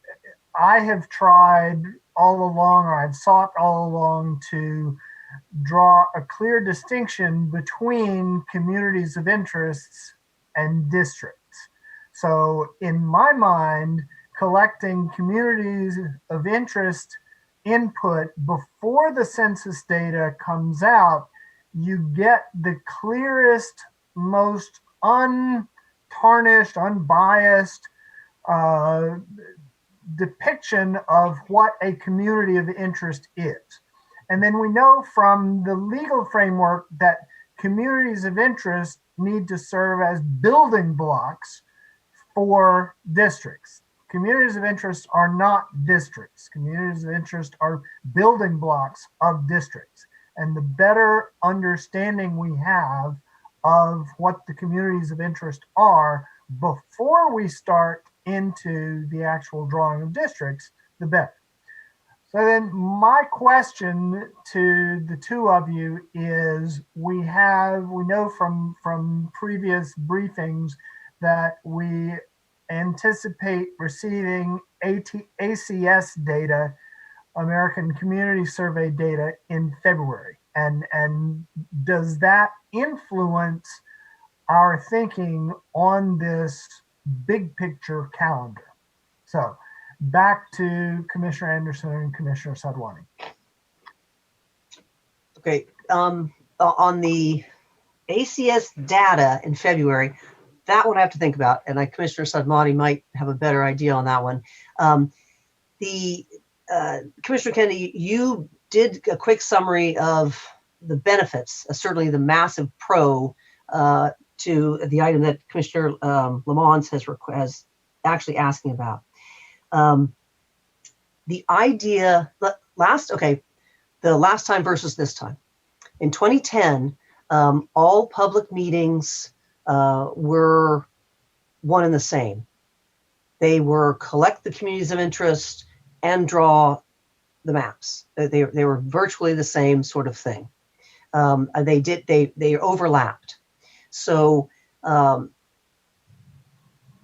I have tried all along, or I've sought all along, to draw a clear distinction between communities of interests and districts. So in my mind, collecting communities of interest input before the census data comes out, you get the clearest, most untarnished, unbiased depiction of what a community of interest is. And then we know from the legal framework that communities of interest need to serve as building blocks for districts. Communities of interest are not districts. Communities of interest are building blocks of districts. And the better understanding we have of what the communities of interest are before we start into the actual drawing of districts, the better. So then my question to the two of you is, we know from previous briefings that we anticipate receiving ACS data, American Community Survey data, in February. And does that influence our thinking on this big picture calendar? So back to Commissioner Anderson and Commissioner Sadwani. Okay, on the ACS data in February, that one I have to think about, and Commissioner Sadwani might have a better idea on that one. Commissioner Kennedy, you did a quick summary of the benefits, certainly the massive pro to the item that Commissioner Lamont has actually asking about. The idea, the last time versus this time. In 2010, all public meetings were one and the same. They were collect the communities of interest and draw the maps. They were virtually the same sort of thing. They overlapped. So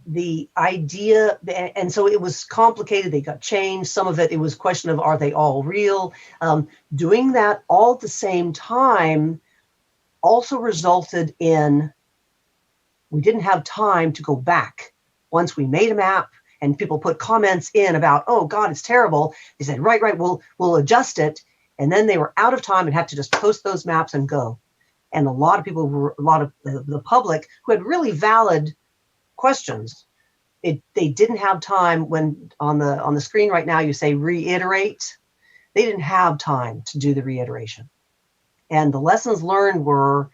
the idea, and so it was complicated. They got changed. Some of it was a question of, are they all real? Doing that all at the same time also resulted in, we didn't have time to go back once we made a map and people put comments in about, oh God, it's terrible. They said, right, we'll adjust it. And then they were out of time and had to just post those maps and go. And a lot of people a lot of the public who had really valid questions, they didn't have time. When on the screen right now you say reiterate, they didn't have time to do the reiteration. And the lessons learned were,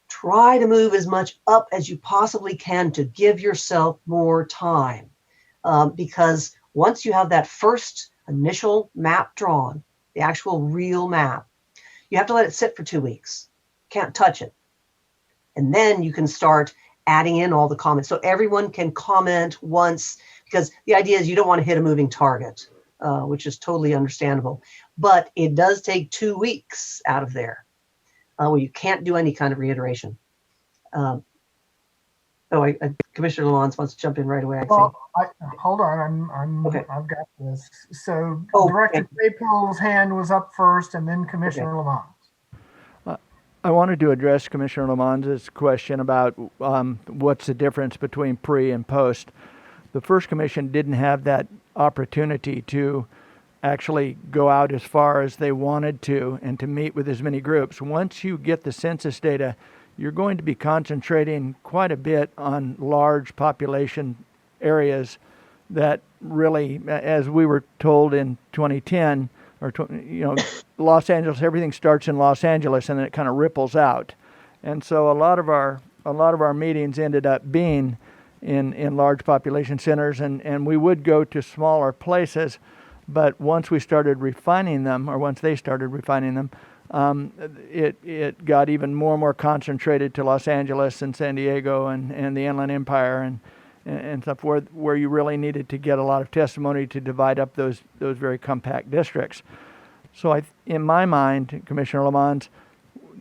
try to move as much up as you possibly can to give yourself more time. Because once you have that first initial map drawn, the actual real map, you have to let it sit for 2 weeks. Can't touch it. And then you can start adding in all the comments. So everyone can comment once, because the idea is you don't want to hit a moving target, which is totally understandable. But it does take 2 weeks out of there where you can't do any kind of reiteration. Commissioner Lalonde wants to jump in right away. Hold on, okay. I've got this. So Oh, Director Claypool's hand was up first, and then Commissioner Lalonde. I wanted to address Commissioner Lamonde's question about what's the difference between pre and post. The first commission didn't have that opportunity to actually go out as far as they wanted to and to meet with as many groups. Once you get the census data, you're going to be concentrating quite a bit on large population areas that really, as we were told in 2010, Los Angeles, everything starts in Los Angeles and then it kind of ripples out. And so a lot of our meetings ended up being in large population centers, and we would go to smaller places, but once they started refining them, it got even more and more concentrated to Los Angeles and San Diego and the Inland Empire and stuff where you really needed to get a lot of testimony to divide up those very compact districts. So in my mind, Commissioner Lamont,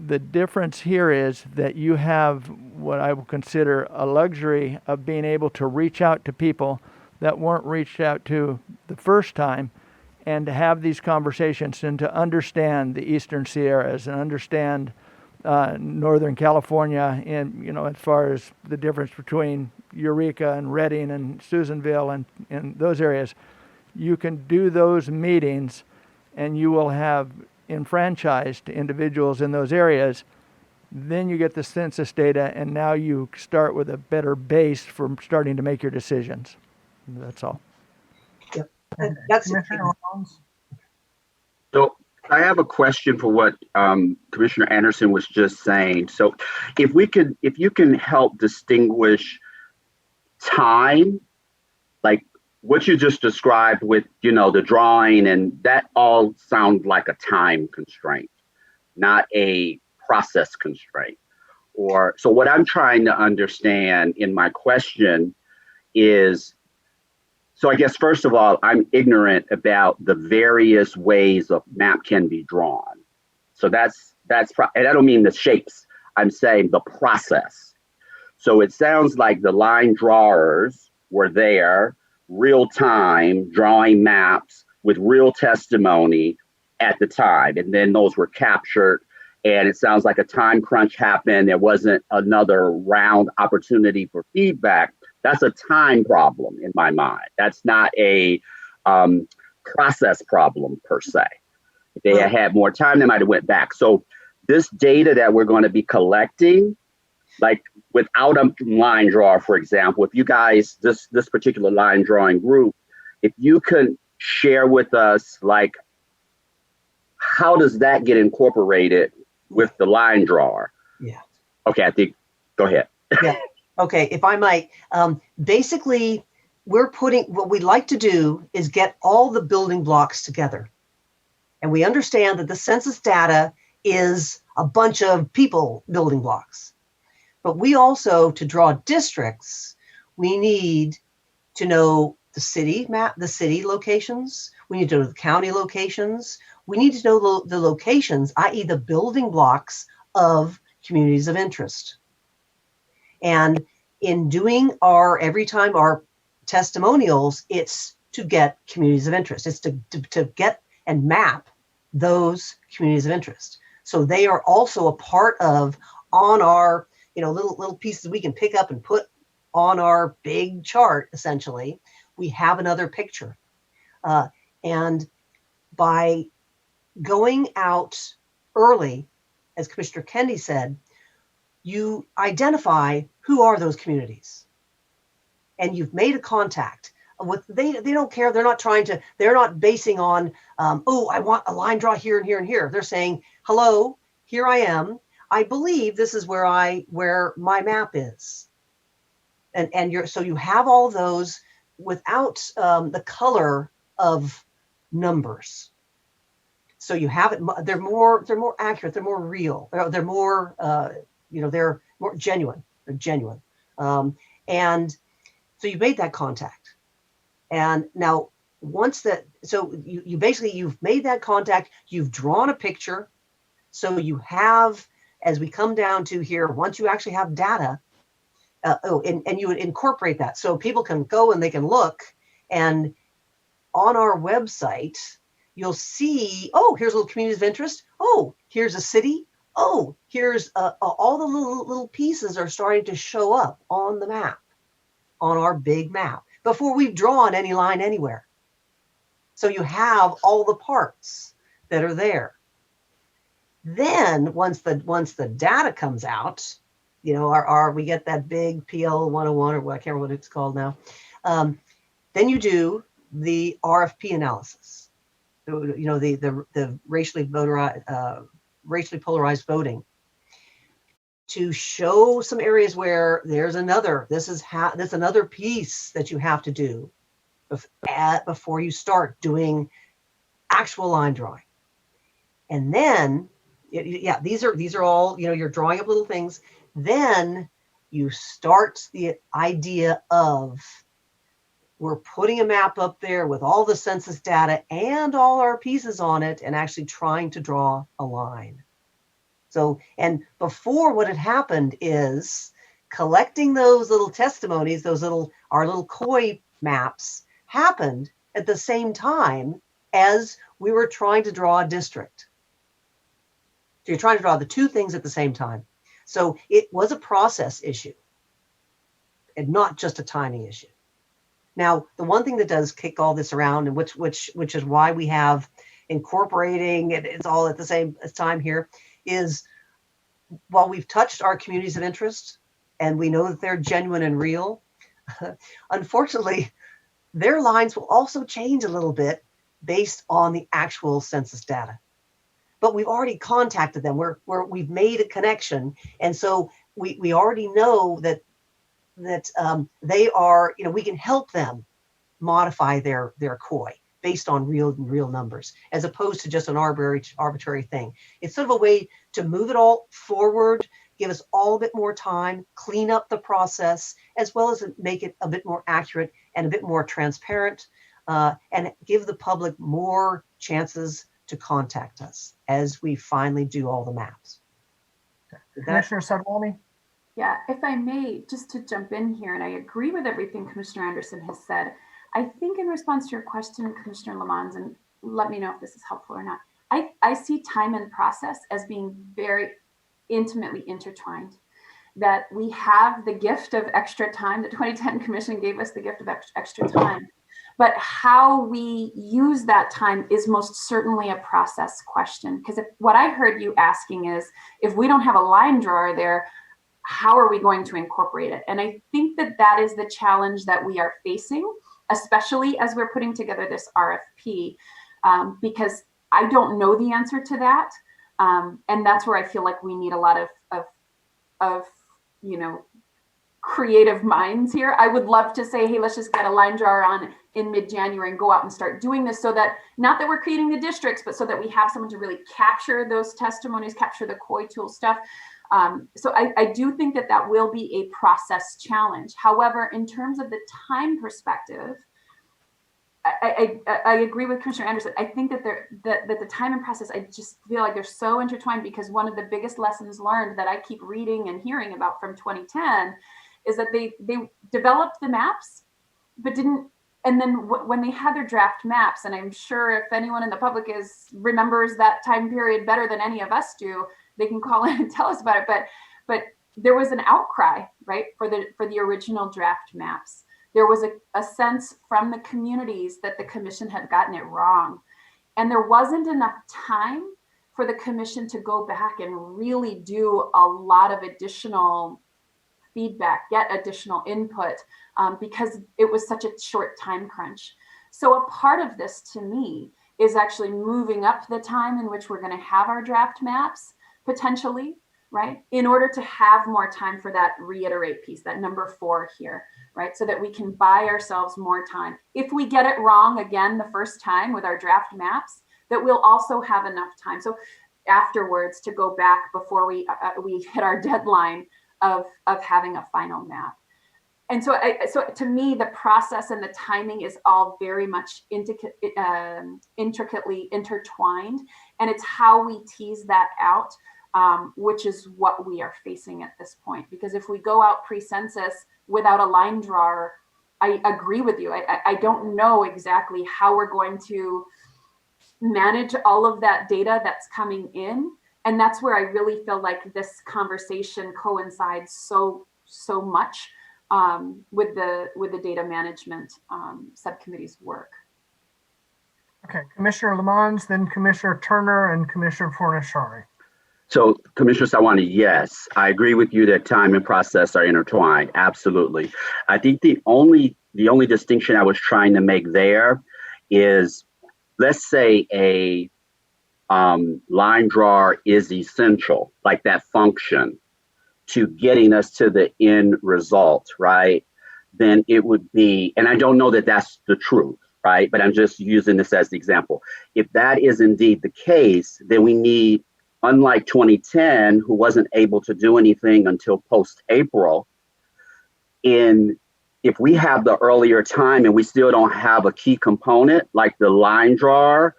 the difference here is that you have what I would consider a luxury of being able to reach out to people that weren't reached out to the first time, and to have these conversations and to understand the Eastern Sierras and understand Northern California, and as far as the difference between Eureka and Redding and Susanville and those areas. You can do those meetings and you will have enfranchised individuals in those areas. Then you get the census data, and now you start with a better base for starting to make your decisions. That's all. Yep. That's So I have a question for what Commissioner Anderson was just saying. So if you can help distinguish time, like what you just described with, the drawing, and that all sounds like a time constraint, not a process constraint. So what I'm trying to understand in my question is, so I guess, first of all, I'm ignorant about the various ways a map can be drawn. So and I don't mean the shapes, I'm saying the process. So it sounds like the line drawers were there, real time, drawing maps with real testimony at the time. And then those were captured. And it sounds like a time crunch happened. There wasn't another round opportunity for feedback. That's a time problem in my mind. That's not a process problem per se. If they had had more time, they might have went back. So this data that we're going to be collecting, like without a line drawer, for example, if you guys, this particular line drawing group, if you can share with us, like, how does that get incorporated with the line drawer? Yeah. Okay, I think, go ahead. Yeah. Okay, if I might, basically, what we'd like to do is get all the building blocks together. And we understand that the census data is a bunch of people building blocks. But we also, to draw districts, we need to know the city map, the city locations. We need to know the county locations. We need to know the locations, i.e. the building blocks of communities of interest. And in doing every time our testimonials, it's to get communities of interest. It's to get and map those communities of interest. So they are also a part of, on our, little pieces we can pick up and put on our big chart, essentially. we have another picture. And by going out early, as Commissioner Kennedy said, you identify who are those communities, and you've made a contact. With they don't care. They're not basing on, oh, I want a line draw here and here and here. They're saying, hello, here I am. I believe this is where my map is. And so you have all those without the color of numbers. So you have it. They're more accurate. They're more real. They're more they're more genuine. They're genuine. And so you made that contact. And now once that, so you basically, you've made that contact, you've drawn a picture. So you have, as we come down to here, once you actually have data, and you would incorporate that. So people can go and they can look, and on our website, you'll see, oh, here's little communities of interest. Oh, here's a city. Oh, here's all the little pieces are starting to show up on the map, on our big map, before we've drawn any line anywhere. So you have all the parts that are there. Then once the data comes out, we get that big PL 101, or I can't remember what it's called now. Then you do the RFP analysis. The racially polarized voting, to show some areas where there's another piece that you have to do before you start doing actual line drawing. And then, these are all, you're drawing up little things. Then you start the idea of, we're putting a map up there with all the census data and all our pieces on it, and actually trying to draw a line. So, and before, what had happened is collecting those little testimonies, our little COI maps happened at the same time as we were trying to draw a district. So you're trying to draw the two things at the same time. So it was a process issue and not just a timing issue. Now, the one thing that does kick all this around, and which is why we have incorporating it's all at the same time here, is while we've touched our communities of interest and we know that they're genuine and real, unfortunately, their lines will also change a little bit based on the actual census data. But we've already contacted them. We've made a connection, and so we already know that they are, we can help them modify their COI based on real numbers, as opposed to just an arbitrary thing. It's sort of a way to move it all forward, give us all a bit more time, clean up the process, as well as make it a bit more accurate and a bit more transparent, and give the public more chances to contact us as we finally do all the maps. Commissioner Sadwani? Yeah, if I may, just to jump in here, and I agree with everything Commissioner Anderson has said. I think in response to your question, Commissioner Lamons, and let me know if this is helpful or not, I see time and process as being very intimately intertwined. That we have the gift of extra time. The 2010 Commission gave us the gift of extra time. But how we use that time is most certainly a process question. Because what I heard you asking is, if we don't have a line drawer there, how are we going to incorporate it? And I think that is the challenge that we are facing, especially as we're putting together this RFP, because I don't know the answer to that. And that's where I feel like we need a lot of creative minds here. I would love to say, hey, let's just get a line drawer on in mid-January and go out and start doing this, so that, not that we're creating the districts, but so that we have someone to really capture those testimonies, capture the COI tool stuff. So I do think that will be a process challenge. However, in terms of the time perspective, I agree with Commissioner Anderson. I think that the time and process, I just feel like they're so intertwined, because one of the biggest lessons learned that I keep reading and hearing about from 2010 is that they developed the maps, but didn't. And then when they had their draft maps, and I'm sure if anyone in the public remembers that time period better than any of us do, they can call in and tell us about it. But there was an outcry, right, for the original draft maps. there was a sense from the communities that the commission had gotten it wrong. And there wasn't enough time for the commission to go back and really do a lot of additional feedback, get additional input, because it was such a short time crunch. So a part of this to me is actually moving up the time in which we're going to have our draft maps potentially, right? In order to have more time for that reiterate piece, that number 4 here, right? So that we can buy ourselves more time. If we get it wrong again the first time with our draft maps, that we'll also have enough time. So afterwards to go back before we hit our deadline of having a final map. And so to me, the process and the timing is all very much intricately intertwined. And it's how we tease that out, which is what we are facing at this point. Because if we go out pre-census without a line drawer, I agree with you. I don't know exactly how we're going to manage all of that data that's coming in. And that's where I really feel like this conversation coincides so much with the data management subcommittee's work. Okay, Commissioner Lamons, then Commissioner Turner, and Commissioner Fornashari. So, Commissioner Sawani, yes, I agree with you that time and process are intertwined. Absolutely. I think the only distinction I was trying to make there is, let's say a line drawer is essential, like that function, to getting us to the end result, right? Then it would be, and I don't know that that's the truth, right? But I'm just using this as the example. If that is indeed the case, then we need, unlike 2010, who wasn't able to do anything until post-April, if we have the earlier time and we still don't have a key component like the line drawer,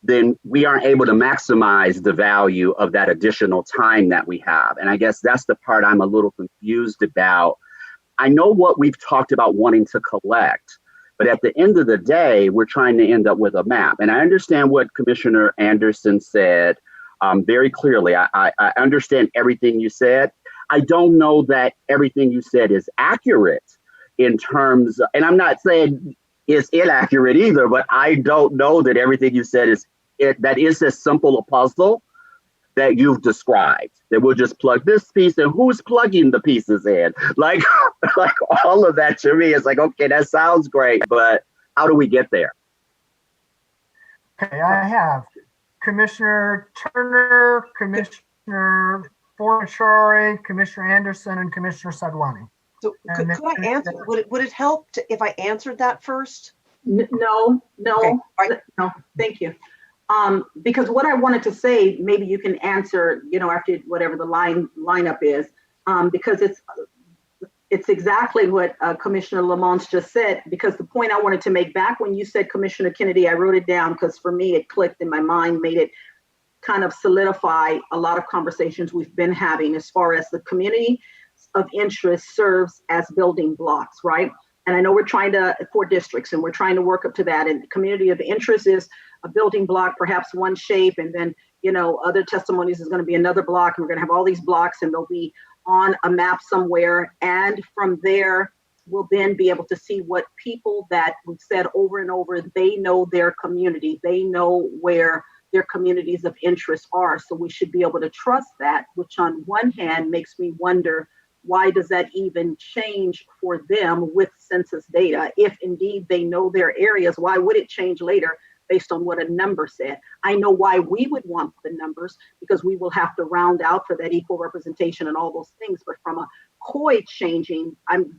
then we aren't able to maximize the value of that additional time that we have. And I guess that's the part I'm a little confused about. I know what we've talked about wanting to collect, but at the end of the day, we're trying to end up with a map. And I understand what Commissioner Anderson said very clearly. I understand everything you said. I don't know that everything you said is accurate in terms of, and I'm not saying it's inaccurate either, but I don't know that everything you said that is as simple a puzzle that you've described, that we'll just plug this piece and who's plugging the pieces in. Like all of that to me is like, okay, that sounds great, but how do we get there? Okay, I have Commissioner Turner, Commissioner Fornashari, Commissioner Anderson, and Commissioner Sadwani. So could I answer? Would it help if I answered that first? No, Okay. Right. no, thank you. Because what I wanted to say, maybe you can answer, after whatever the lineup is, because it's exactly what Commissioner Lamont just said, because the point I wanted to make back when you said, Commissioner Kennedy, I wrote it down because for me, it clicked in my mind, made it kind of solidify a lot of conversations we've been having as far as the community of interest serves as building blocks, right? And I know we're trying to, for districts, and we're trying to work up to that. And community of interest is a building block, perhaps one shape, and then, other testimonies is going to be another block. And we're going to have all these blocks and they'll be on a map somewhere. And from there, we'll then be able to see what people that we've said over and over, they know their community. They know where their communities of interest are. So we should be able to trust that, which on one hand makes me wonder, why does that even change for them with census data? If indeed they know their areas, why would it change later based on what a number said? I know why we would want the numbers, because we will have to round out for that equal representation and all those things. But from a COI changing, I'm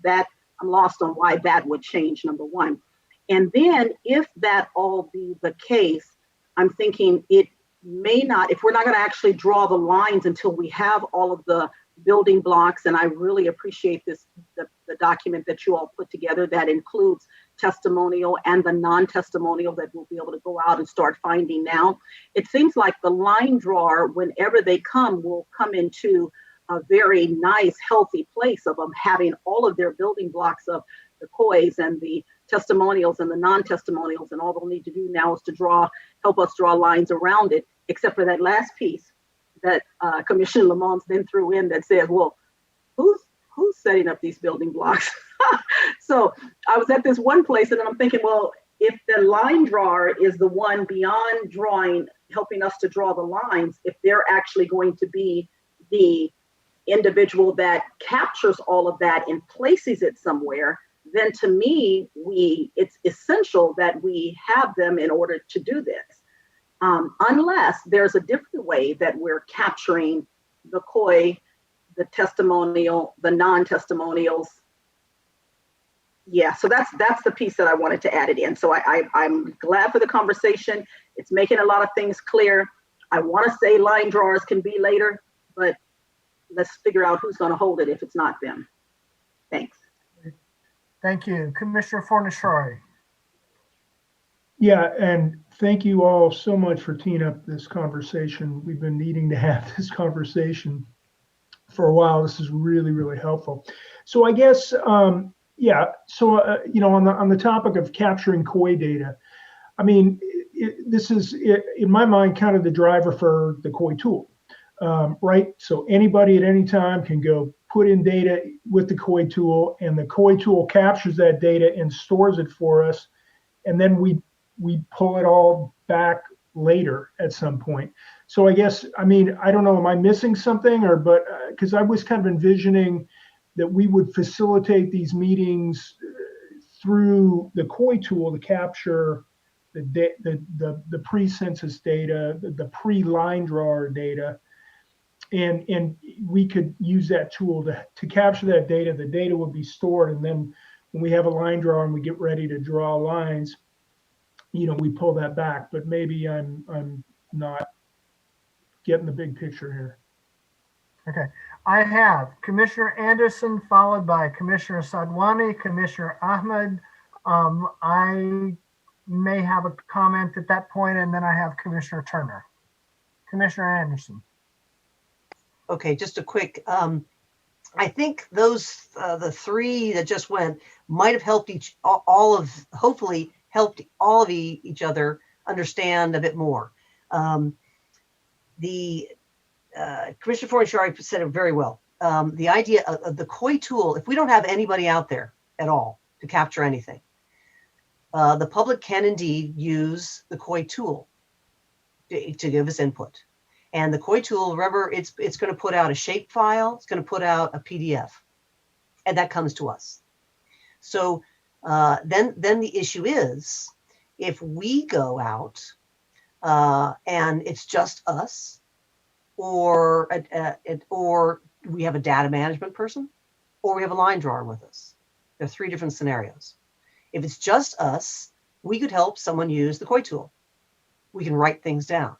lost on why that would change, number one. And then if that all be the case, I'm thinking it may not, if we're not going to actually draw the lines until we have all of the building blocks, and I really appreciate the document that you all put together that includes testimonial and the non-testimonial that we'll be able to go out and start finding now. It seems like the line drawer, whenever they come, will come into a very nice, healthy place of them having all of their building blocks of the COIs and the testimonials and the non-testimonials, and all they'll need to do now is to help us draw lines around it, except for that last piece that Commissioner Lamont then threw in that says, well, who's setting up these building blocks? So I was at this one place and I'm thinking, well, if the line drawer is the one beyond drawing, helping us to draw the lines, if they're actually going to be the individual that captures all of that and places it somewhere, then to me, it's essential that we have them in order to do this. Unless there's a different way that we're capturing the COI, the testimonial, the non-testimonials. Yeah, so that's the piece that I wanted to add it in. So I'm glad for the conversation. It's making a lot of things clear. I want to say line drawers can be later, but let's figure out who's going to hold it if it's not them. Thanks. Thank you. Commissioner Fornashari. Yeah, and thank you all so much for teeing up this conversation. We've been needing to have this conversation for a while. This is really, really helpful. So I guess, yeah, so, on the topic of capturing COI data, I mean, this is, in my mind, kind of the driver for the COI tool, right? So anybody at any time can go put in data with the COI tool, and the COI tool captures that data and stores it for us. And then we pull it all back later at some point. So I guess, I mean, I don't know, am I missing something, but because I was kind of envisioning that we would facilitate these meetings through the COI tool to capture the pre-census data, the pre-line drawer data, and we could use that tool to capture that data. The data would be stored, and then when we have a line drawer and we get ready to draw lines, we pull that back. But maybe I'm not getting the big picture here. Okay, I have Commissioner Anderson followed by Commissioner Sadwani, Commissioner Ahmed. I may have a comment at that point, and then I have Commissioner Turner. Commissioner Anderson. Okay, just a quick, I think those, the three that just went might have helped hopefully helped all of each other understand a bit more. Commissioner Fornashari said it very well. The idea of the COI tool, if we don't have anybody out there at all to capture anything, the public can indeed use the COI tool to give us input. And the COI tool, remember, it's going to put out a shape file, it's going to put out a PDF, and that comes to us. So then the issue is, if we go out and it's just us, or we have a data management person, or we have a line drawer with us. There are three different scenarios. If it's just us, we could help someone use the COI tool. We can write things down.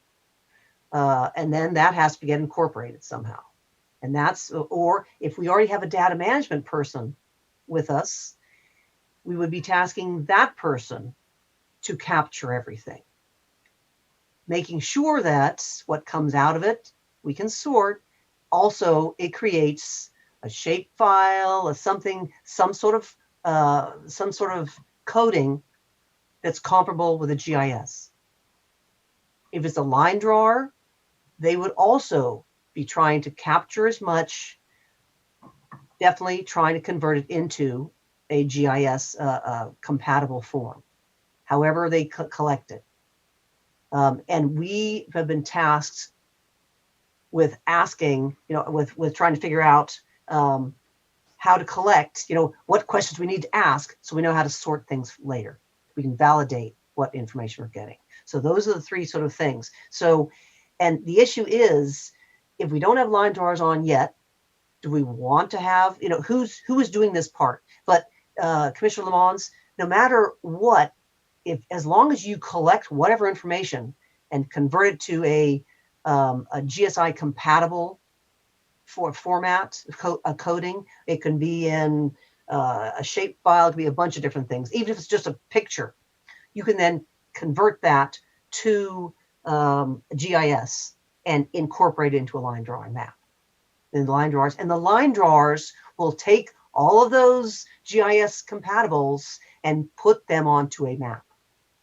And then that has to get incorporated somehow. And or if we already have a data management person with us, we would be tasking that person to capture everything, making sure that what comes out of it, we can sort. Also, it creates a shape file, some sort of coding that's comparable with a GIS. If it's a line drawer, they would also be trying to capture as much, definitely trying to convert it into a GIS compatible form, however they collect it. And we have been tasked with asking, with trying to figure out how to collect, what questions we need to ask so we know how to sort things later. We can validate what information we're getting. So those are the three sort of things. So, and the issue is, if we don't have line drawers on yet, do we want to have, who is doing this part? But Commissioner Lamons, no matter what, as long as you collect whatever information and convert it to a GSI compatible format, a coding, it can be in a shape file, it can be a bunch of different things. Even if it's just a picture, you can then convert that to GIS and incorporate it into a line drawing map. And the line drawers will take all of those GIS compatibles and put them onto a map.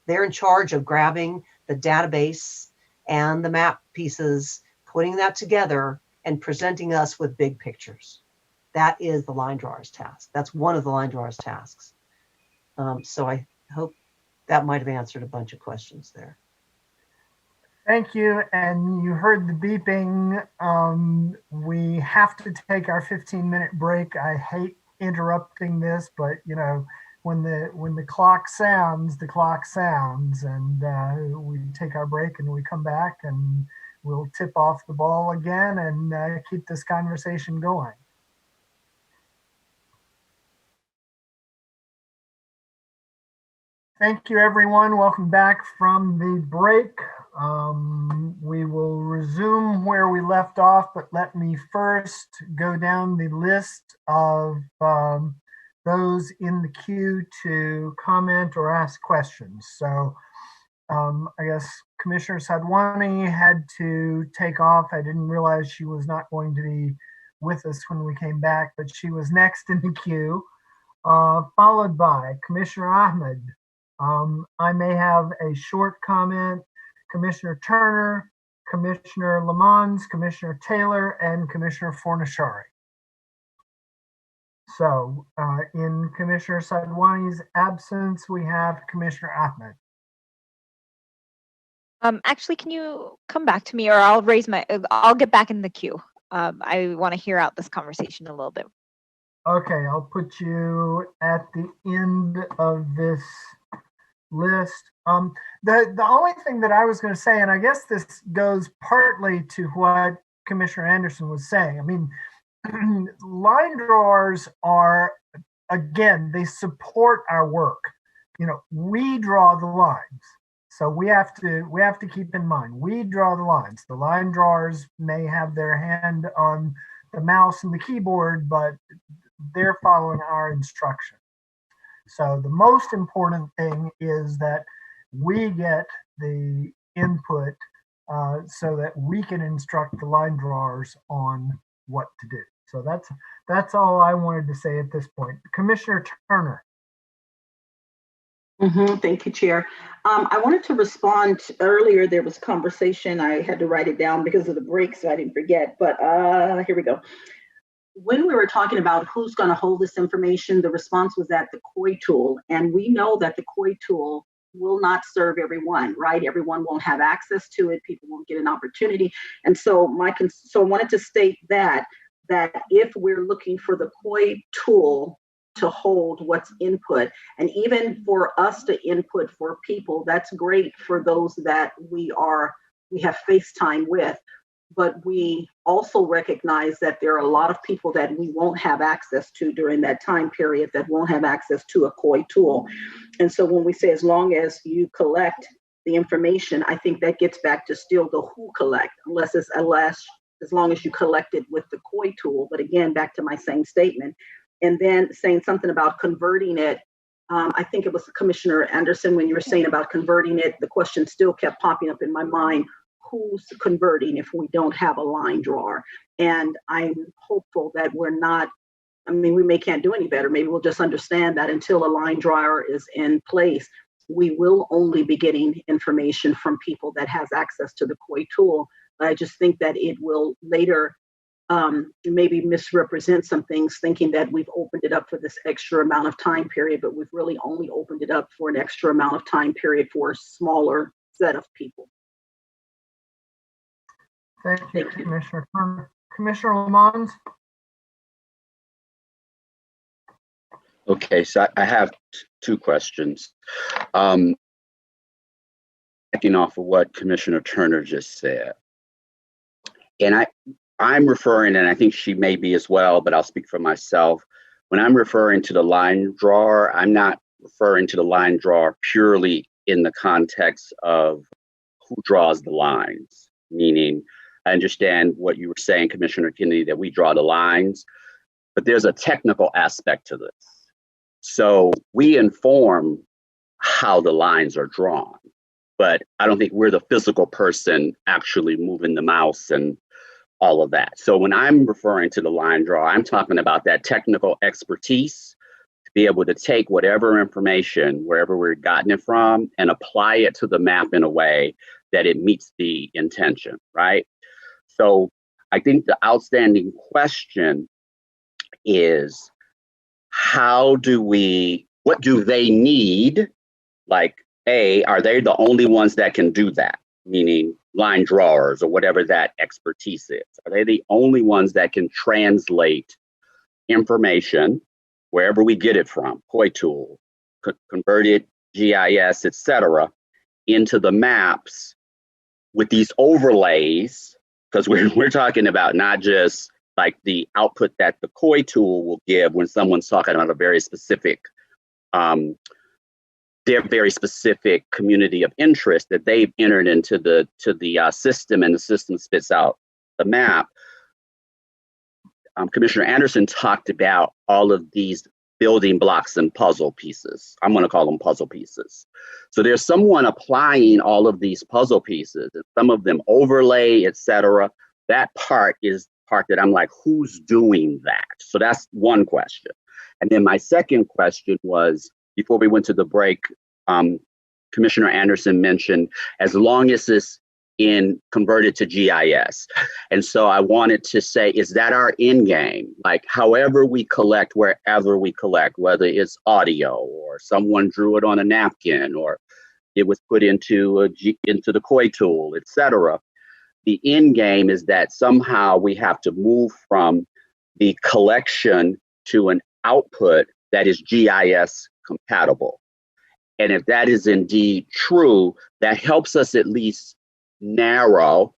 They're in charge of grabbing the database and the map pieces, putting that together and presenting us with big pictures. that is the line drawer's task. That's one of the line drawer's tasks. So I hope that might have answered a bunch of questions there. Thank you. And you heard the beeping. We have to take our 15-minute break. I hate interrupting this, but you know, when the clock sounds, the clock sounds, and we take our break and we come back and we'll tip off the ball again and keep this conversation going. Thank you, everyone. Welcome back from the break. We will resume where we left off, but let me first go down the list of those in the queue to comment or ask questions. So I guess Commissioner Sadwani had to take off. I didn't realize she was not going to be with us when we came back, but she was next in the queue, followed by Commissioner Ahmed. I may have a short comment, Commissioner Turner, Commissioner Lamons, Commissioner Taylor, and Commissioner Fornashari. So in Commissioner Sadwani's absence, we have Commissioner Ahmed. Actually, can you come back to me, or I'll get back in the queue. I want to hear out this conversation a little bit. Okay, I'll put you at the end of this list. The only thing that I was going to say, and I guess this goes partly to what Commissioner Anderson was saying. I mean, line drawers are, again, they support our work. You know, we draw the lines. So we have to keep in mind, we draw the lines. The line drawers may have their hand on the mouse and the keyboard, but they're following our instructions. So the most important thing is that we get the input so that we can instruct the line drawers on what to do. So that's all I wanted to say at this point. Commissioner Turner. Thank you, Chair. I wanted to respond. Earlier, there was conversation. I had to write it down because of the break, so I didn't forget. But here we go. When we were talking about who's going to hold this information, the response was that the COI tool. And we know that the COI tool will not serve everyone, right? Everyone won't have access to it. People won't get an opportunity. And so I wanted to state that if we're looking for the COI tool to hold what's input, and even for us to input for people, that's great for those that we have FaceTime with. But we also recognize that there are a lot of people that we won't have access to during that time period, that won't have access to a COI tool. And so when we say as long as you collect the information, I think that gets back to still the who collect, as long as you collect it with the COI tool. But again, back to my same statement. And then saying something about converting it. I think it was Commissioner Anderson, when you were saying about converting it, the question still kept popping up in my mind. Who's converting if we don't have a line drawer? And I'm hopeful that we're not, we can't do any better. Maybe we'll just understand that until a line drawer is in place, we will only be getting information from people that has access to the COI tool. But I just think that it will later maybe misrepresent some things, thinking that we've opened it up for this extra amount of time period, but we've really only opened it up for an extra amount of time period for a smaller set of people. Thank you, Commissioner Turner. Commissioner Lamons. Okay, so I have two questions. Backing off of what Commissioner Turner just said, and I'm referring, and I think she may be as well, but I'll speak for myself. When I'm referring to the line drawer, I'm not referring to the line drawer purely in the context of who draws the lines, meaning I understand what you were saying, Commissioner Kennedy, that we draw the lines, but there's a technical aspect to this. So we inform how the lines are drawn, but I don't think we're the physical person actually moving the mouse and all of that. So when I'm referring to the line draw, I'm talking about that technical expertise to be able to take whatever information, wherever we've gotten it from, and apply it to the map in a way that it meets the intention, right? So I think the outstanding question is what do they need? Like, are they the only ones that can do that? Meaning line drawers or whatever that expertise is. Are they the only ones that can translate information wherever we get it from, POI tool, converted GIS, etc., into the maps with these overlays? Because we're talking about not just like the output that the COI tool will give when someone's talking about a very specific, their very specific community of interest that they've entered into the system, and the system spits out the map. Commissioner Anderson talked about all of these building blocks and puzzle pieces. I'm going to call them puzzle pieces. So there's someone applying all of these puzzle pieces, and some of them overlay, etc. That part is the part that I'm like, who's doing that? So that's one question. And then my second question was, before we went to the break, Commissioner Anderson mentioned as long as it's converted to GIS. And so I wanted to say, is that our end game? Like, however we collect, wherever we collect, whether it's audio or someone drew it on a napkin or it was put into the COI tool, etc. The end game is that somehow we have to move from the collection to an output that is GIS compatible. And if that is indeed true, that helps us at least narrow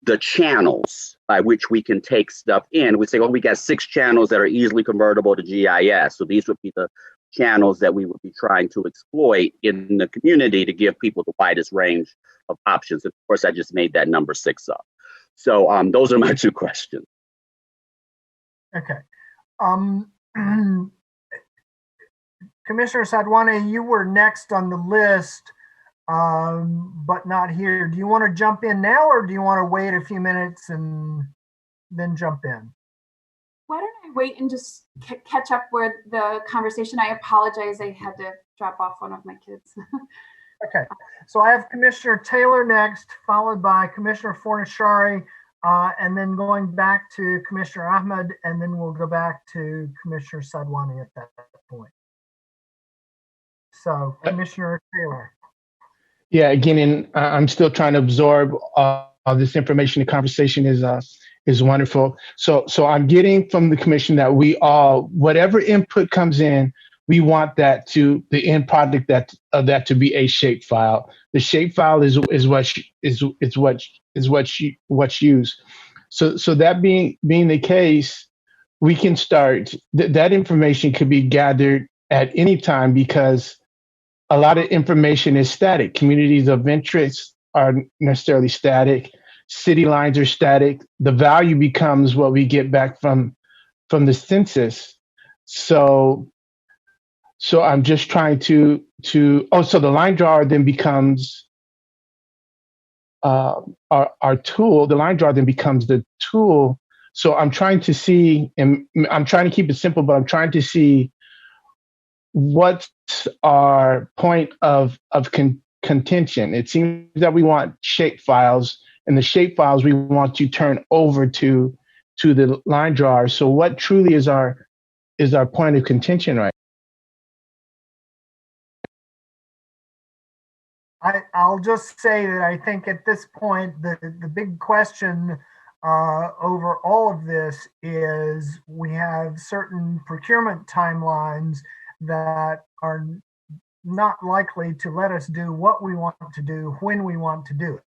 the channels by which we can take stuff in. We say, well, we got 6 channels that are easily convertible to GIS. So these would be the channels that we would be trying to exploit in the community to give people the widest range of options. Of course, I just made that number 6 up. So those are my 2 questions. Okay. Commissioner Sadwani, you were next on the list, but not here. Do you want to jump in now, or do you want to wait a few minutes and then jump in? Why don't I wait and just catch up with the conversation? I apologize. I had to drop off one of my kids. Okay. So I have Commissioner Taylor next, followed by Commissioner Fornashari, and then going back to Commissioner Ahmed, and then we'll go back to Commissioner Sadwani at that point. So, Commissioner Taylor. Yeah, again, and I'm still trying to absorb all this information. The conversation is wonderful. So I'm getting from the commission that we all, whatever input comes in, we want that to the end product that to be a shape file. The shape file is what's used. So that being the case, we can start. That information could be gathered at any time, because a lot of information is static. Communities of interest are necessarily static. City lines are static. The value becomes what we get back from the census. So I'm just trying so the line drawer then becomes our tool. The line drawer then becomes the tool. So I'm trying to see, and I'm trying to keep it simple, but I'm trying to see what's our point of contention. It seems that we want shape files, and the shape files we want to turn over to the line drawer. So what truly is our point of contention, right? I'll just say that I think at this point, the big question over all of this is we have certain procurement timelines that are not likely to let us do what we want to do when we want to do it.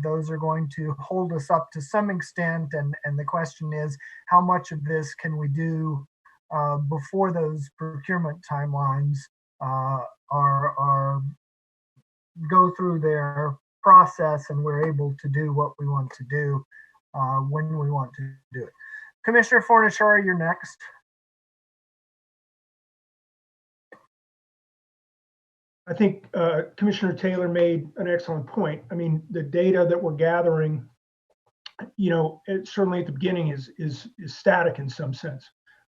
Those are going to hold us up to some extent, and the question is, how much of this can we do before those procurement timelines are go through their process and we're able to do what we want to do when we want to do it. Commissioner Fornashari, you're next. I think Commissioner Taylor made an excellent point. I mean, the data that we're gathering, certainly at the beginning is static in some sense,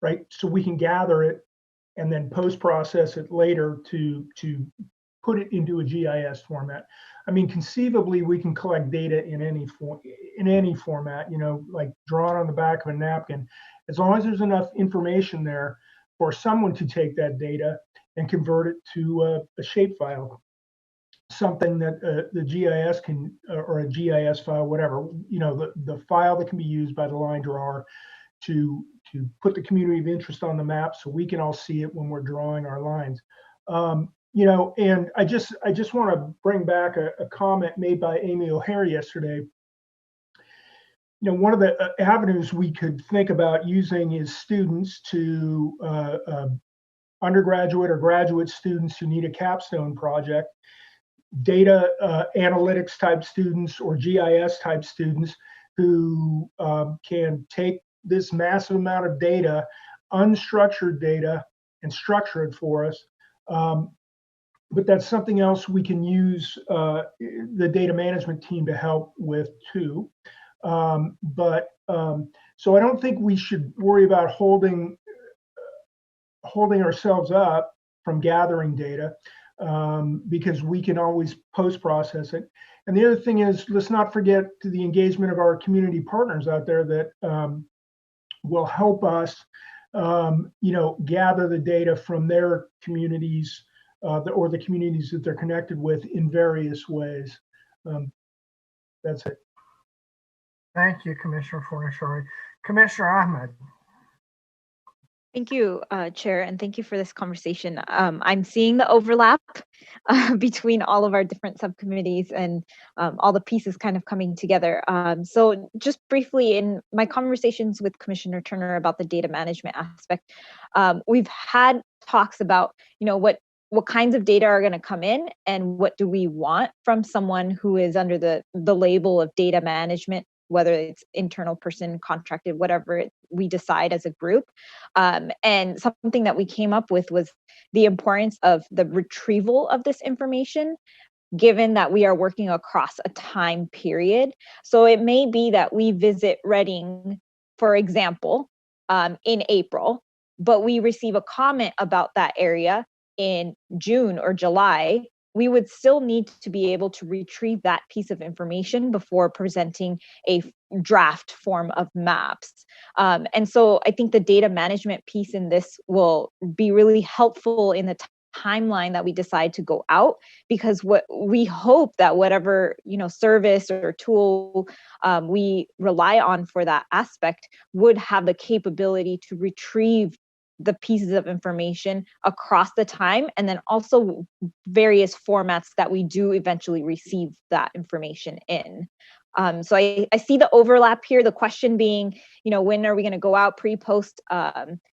right? So we can gather it and then post-process it later to put it into a GIS format. I mean, conceivably, we can collect data in any format, like drawn on the back of a napkin. as long as there's enough information there for someone to take that data and convert it to a shapefile, something that the GIS can, or a GIS file, whatever, the file that can be used by the line drawer to put the community of interest on the map so we can all see it when we're drawing our lines. And I just want to bring back a comment made by Amy O'Hare yesterday. One of the avenues we could think about using is students to undergraduate or graduate students who need a capstone project, data analytics type students or GIS type students who can take this massive amount of data, unstructured data, and structure it for us. But that's something else we can use the data management team to help with too. So I don't think we should worry about holding ourselves up from gathering data because we can always post-process it. And the other thing is, let's not forget the engagement of our community partners out there that will help us, gather the data from their communities or the communities that they're connected with in various ways. That's it. Thank you, Commissioner Fornashari. Commissioner Ahmed. Thank you, Chair, and thank you for this conversation. I'm seeing the overlap between all of our different subcommittees and all the pieces kind of coming together. So just briefly, in my conversations with Commissioner Turner about the data management aspect, we've had talks about, what kinds of data are going to come in and what do we want from someone who is under the label of data management, whether it's internal person, contracted, whatever we decide as a group. And something that we came up with was the importance of the retrieval of this information, given that we are working across a time period. So it may be that we visit Reading, for example, in April, but we receive a comment about that area in June or July. We would still need to be able to retrieve that piece of information before presenting a draft form of maps. And so I think the data management piece in this will be really helpful in the timeline that we decide to go out, because what we hope that whatever service or tool we rely on for that aspect would have the capability to retrieve the pieces of information across the time, and then also various formats that we do eventually receive that information in. So I see the overlap here. The question being, when are we going to go out pre-post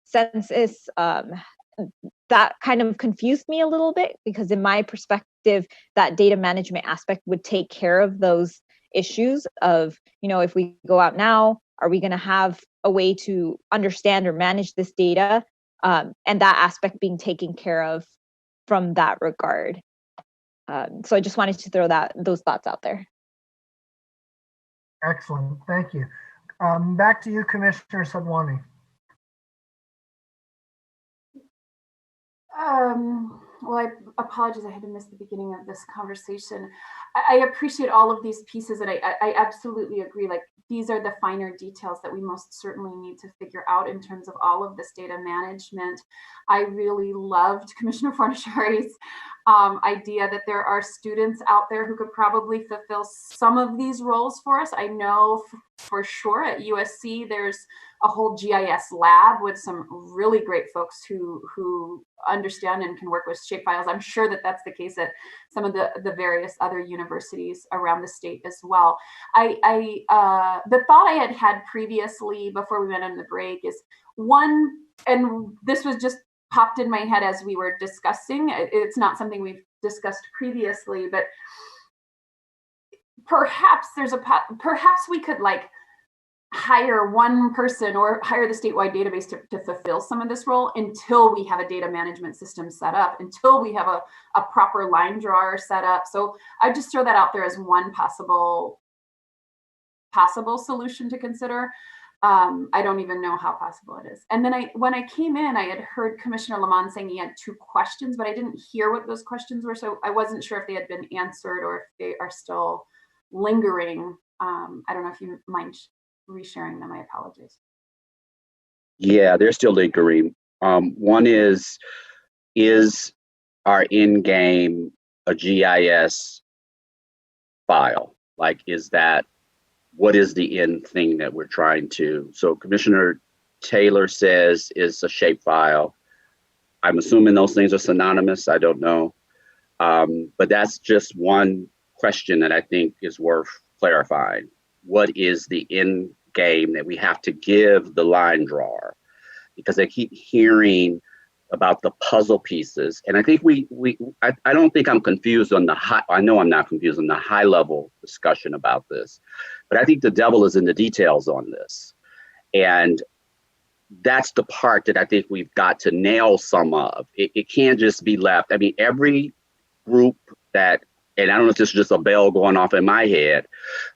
census? That kind of confused me a little bit, because in my perspective, that data management aspect would take care of those issues of, if we go out now, are we going to have a way to understand or manage this data, and that aspect being taken care of from that regard. So I just wanted to throw those thoughts out there. Excellent, thank you. Back to you, Commissioner Sadwani. Well, I apologize, I had to miss the beginning of this conversation. I appreciate all of these pieces, and I absolutely agree. Like, these are the finer details that we most certainly need to figure out in terms of all of this data management. I really loved Commissioner Fornashari's idea that there are students out there who could probably fulfill some of these roles for us. I know for sure at USC, there's a whole GIS lab with some really great folks who understand and can work with shapefiles. I'm sure that that's the case at some of the various other universities around the state as well. The thought I had previously before we went on the break is one, and this was just popped in my head as we were discussing. It's not something we've discussed previously, but perhaps perhaps we could hire one person or hire the statewide database to fulfill some of this role until we have a data management system set up, until we have a proper line drawer set up. So I just throw that out there as one possible solution to consider. I don't even know how possible it is. And then when I came in, I had heard Commissioner Lamont saying he had 2 questions, but I didn't hear what those questions were. So I wasn't sure if they had been answered or if they are still lingering. I don't know if you mind resharing them. I apologize. Yeah, they're still lingering. One is our in-game a GIS file? Like, what is the end thing that we're trying to? So Commissioner Taylor says is a shapefile. I'm assuming those things are synonymous. I don't know. But that's just one question that I think is worth clarifying. What is the end game that we have to give the line drawer? Because I keep hearing about the puzzle pieces. And I think I don't think I'm confused on the high, I know I'm not confused on the high level discussion about this, but I think the devil is in the details on this. And that's the part that I think we've got to nail some of. It can't just be left. I mean, every group that, and I don't know if this is just a bell going off in my head,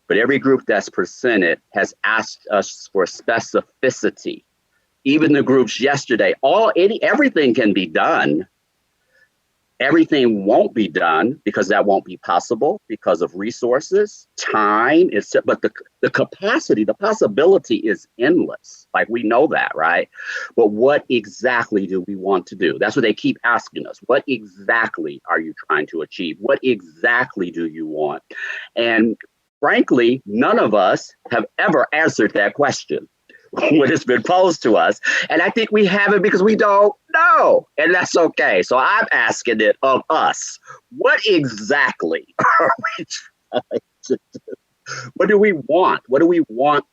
but every group that's presented has asked us for specificity. Even the groups yesterday, everything can be done. Everything won't be done because that won't be possible because of resources, time, but the capacity, the possibility is endless. Like, we know that, right? But what exactly do we want to do? That's what they keep asking us. What exactly are you trying to achieve? What exactly do you want? And frankly, none of us have ever answered that question when it's been posed to us. And I think we haven't because we don't know. And that's okay. So I'm asking it of us. What exactly are we trying to do? What do we want? What do we want?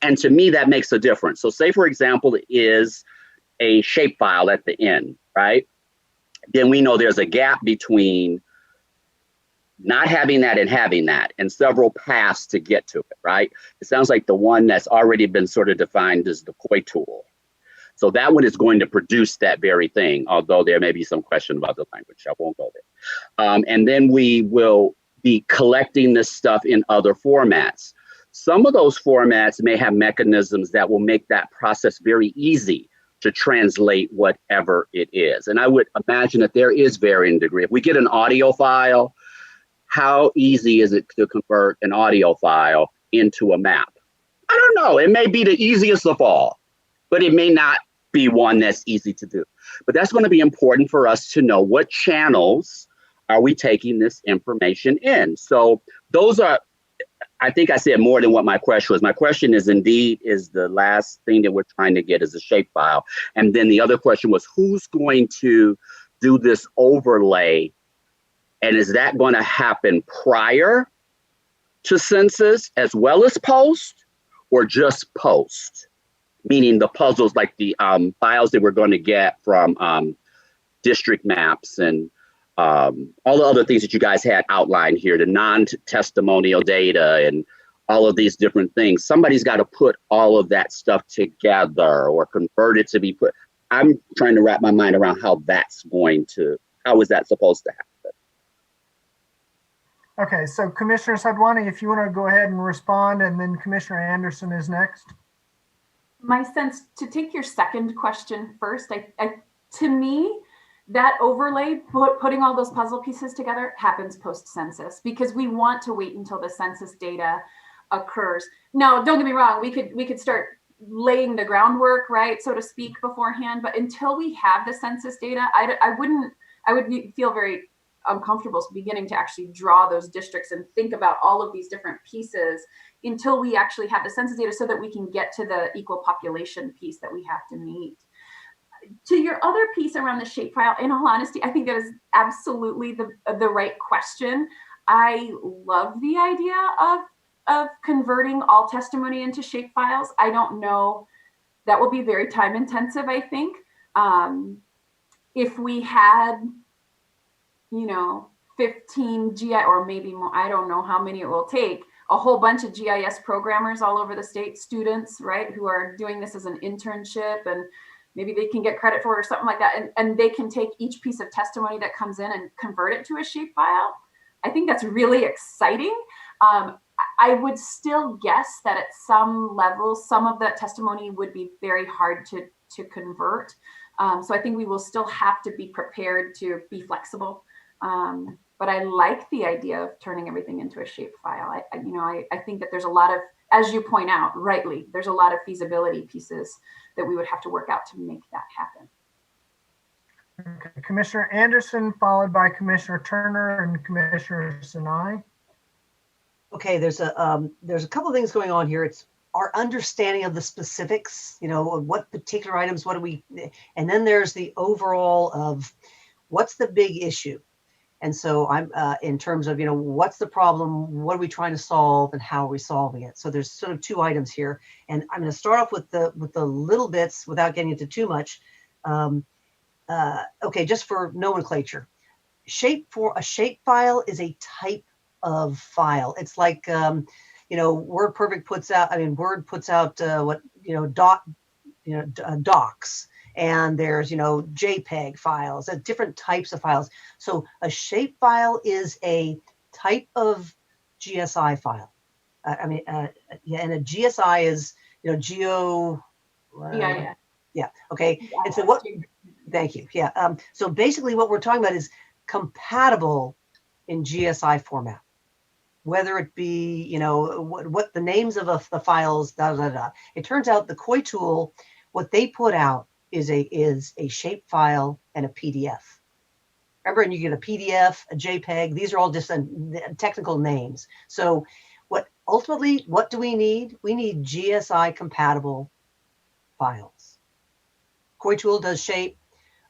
And to me, that makes a difference. So say, for example, is a shapefile at the end, right? Then we know there's a gap between not having that and having that, and several paths to get to it, right? It sounds like the one that's already been sort of defined as the COI tool. So that one is going to produce that very thing, although there may be some question about the language. I won't go there. And then we will be collecting this stuff in other formats. Some of those formats may have mechanisms that will make that process very easy to translate whatever it is. And I would imagine that there is varying degree. If we get an audio file, how easy is it to convert an audio file into a map? I don't know. It may be the easiest of all, but it may not be one that's easy to do. But that's going to be important for us to know what channels are we taking this information in. So those are, I think I said more than what my question was. My question is the last thing that we're trying to get is a shapefile. And then the other question was, who's going to do this overlay? And is that going to happen prior to census as well as post, or just post? Meaning the puzzles, like the files that we're going to get from district maps and all the other things that you guys had outlined here, the non-testimonial data and all of these different things. Somebody's got to put all of that stuff together or convert it to be put. I'm trying to wrap my mind around how is that supposed to happen? Okay, so Commissioner Sadwani, if you want to go ahead and respond, and then Commissioner Anderson is next. My sense, to take your second question first, to me, that overlay, putting all those puzzle pieces together, happens post-census, because we want to wait until the census data occurs. Now, don't get me wrong, we could start laying the groundwork, right, so to speak, beforehand, but until we have the census data, I would feel very uncomfortable beginning to actually draw those districts and think about all of these different pieces until we actually have the census data so that we can get to the equal population piece that we have to meet. To your other piece around the shapefile, in all honesty, I think that is absolutely the right question. I love the idea of converting all testimony into shapefiles. I don't know, that will be very time intensive, I think. If we had 15 GI, or maybe more, I don't know how many it will take, a whole bunch of GIS programmers all over the state, students, right, who are doing this as an internship, and maybe they can get credit for it or something like that. And they can take each piece of testimony that comes in and convert it to a shapefile. I think that's really exciting. I would still guess that at some level, some of that testimony would be very hard to convert. So I think we will still have to be prepared to be flexible. But I like the idea of turning everything into a shapefile. I think that there's a lot of, as you point out rightly, there's a lot of feasibility pieces that we would have to work out to make that happen. Okay. Commissioner Anderson, followed by Commissioner Turner and Commissioner Sinai. Okay, there's a couple of things going on here. It's our understanding of the specifics, of what particular items, and then there's the overall of what's the big issue. And so I'm in terms of, what's the problem, what are we trying to solve, and how are we solving it? So there's sort of two items here, and I'm going to start off with the little bits without getting into too much. Okay, just for nomenclature, a shape file is a type of file. It's like Word puts out docs, and there's JPEG files, different types of files. So a shape file is a type of GSI file. And a GSI is geo. Yeah. Okay. And so what? Thank you. Yeah. So basically, what we're talking about is compatible in GSI format, whether it be what the names of the files. It turns out the Koi tool, what they put out is a shape file and a PDF. Remember, and you get a PDF, a JPEG. These are all just technical names. So what do we need? We need GSI compatible files. Koi tool does shape.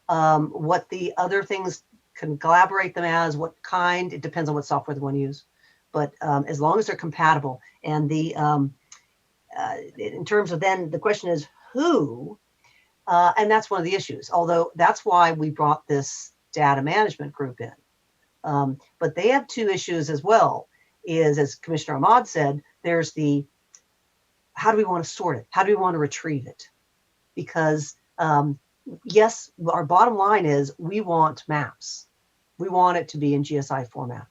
What the other things can collaborate them as, what kind, it depends on what software they want to use. But as long as they're compatible, and in terms of then the question is who, and that's one of the issues. Although that's why we brought this data management group in. But they have two issues as well. Is, as Commissioner Ahmad said, there's how do we want to sort it? How do we want to retrieve it? Because yes, our bottom line is we want maps. We want it to be in GSI format.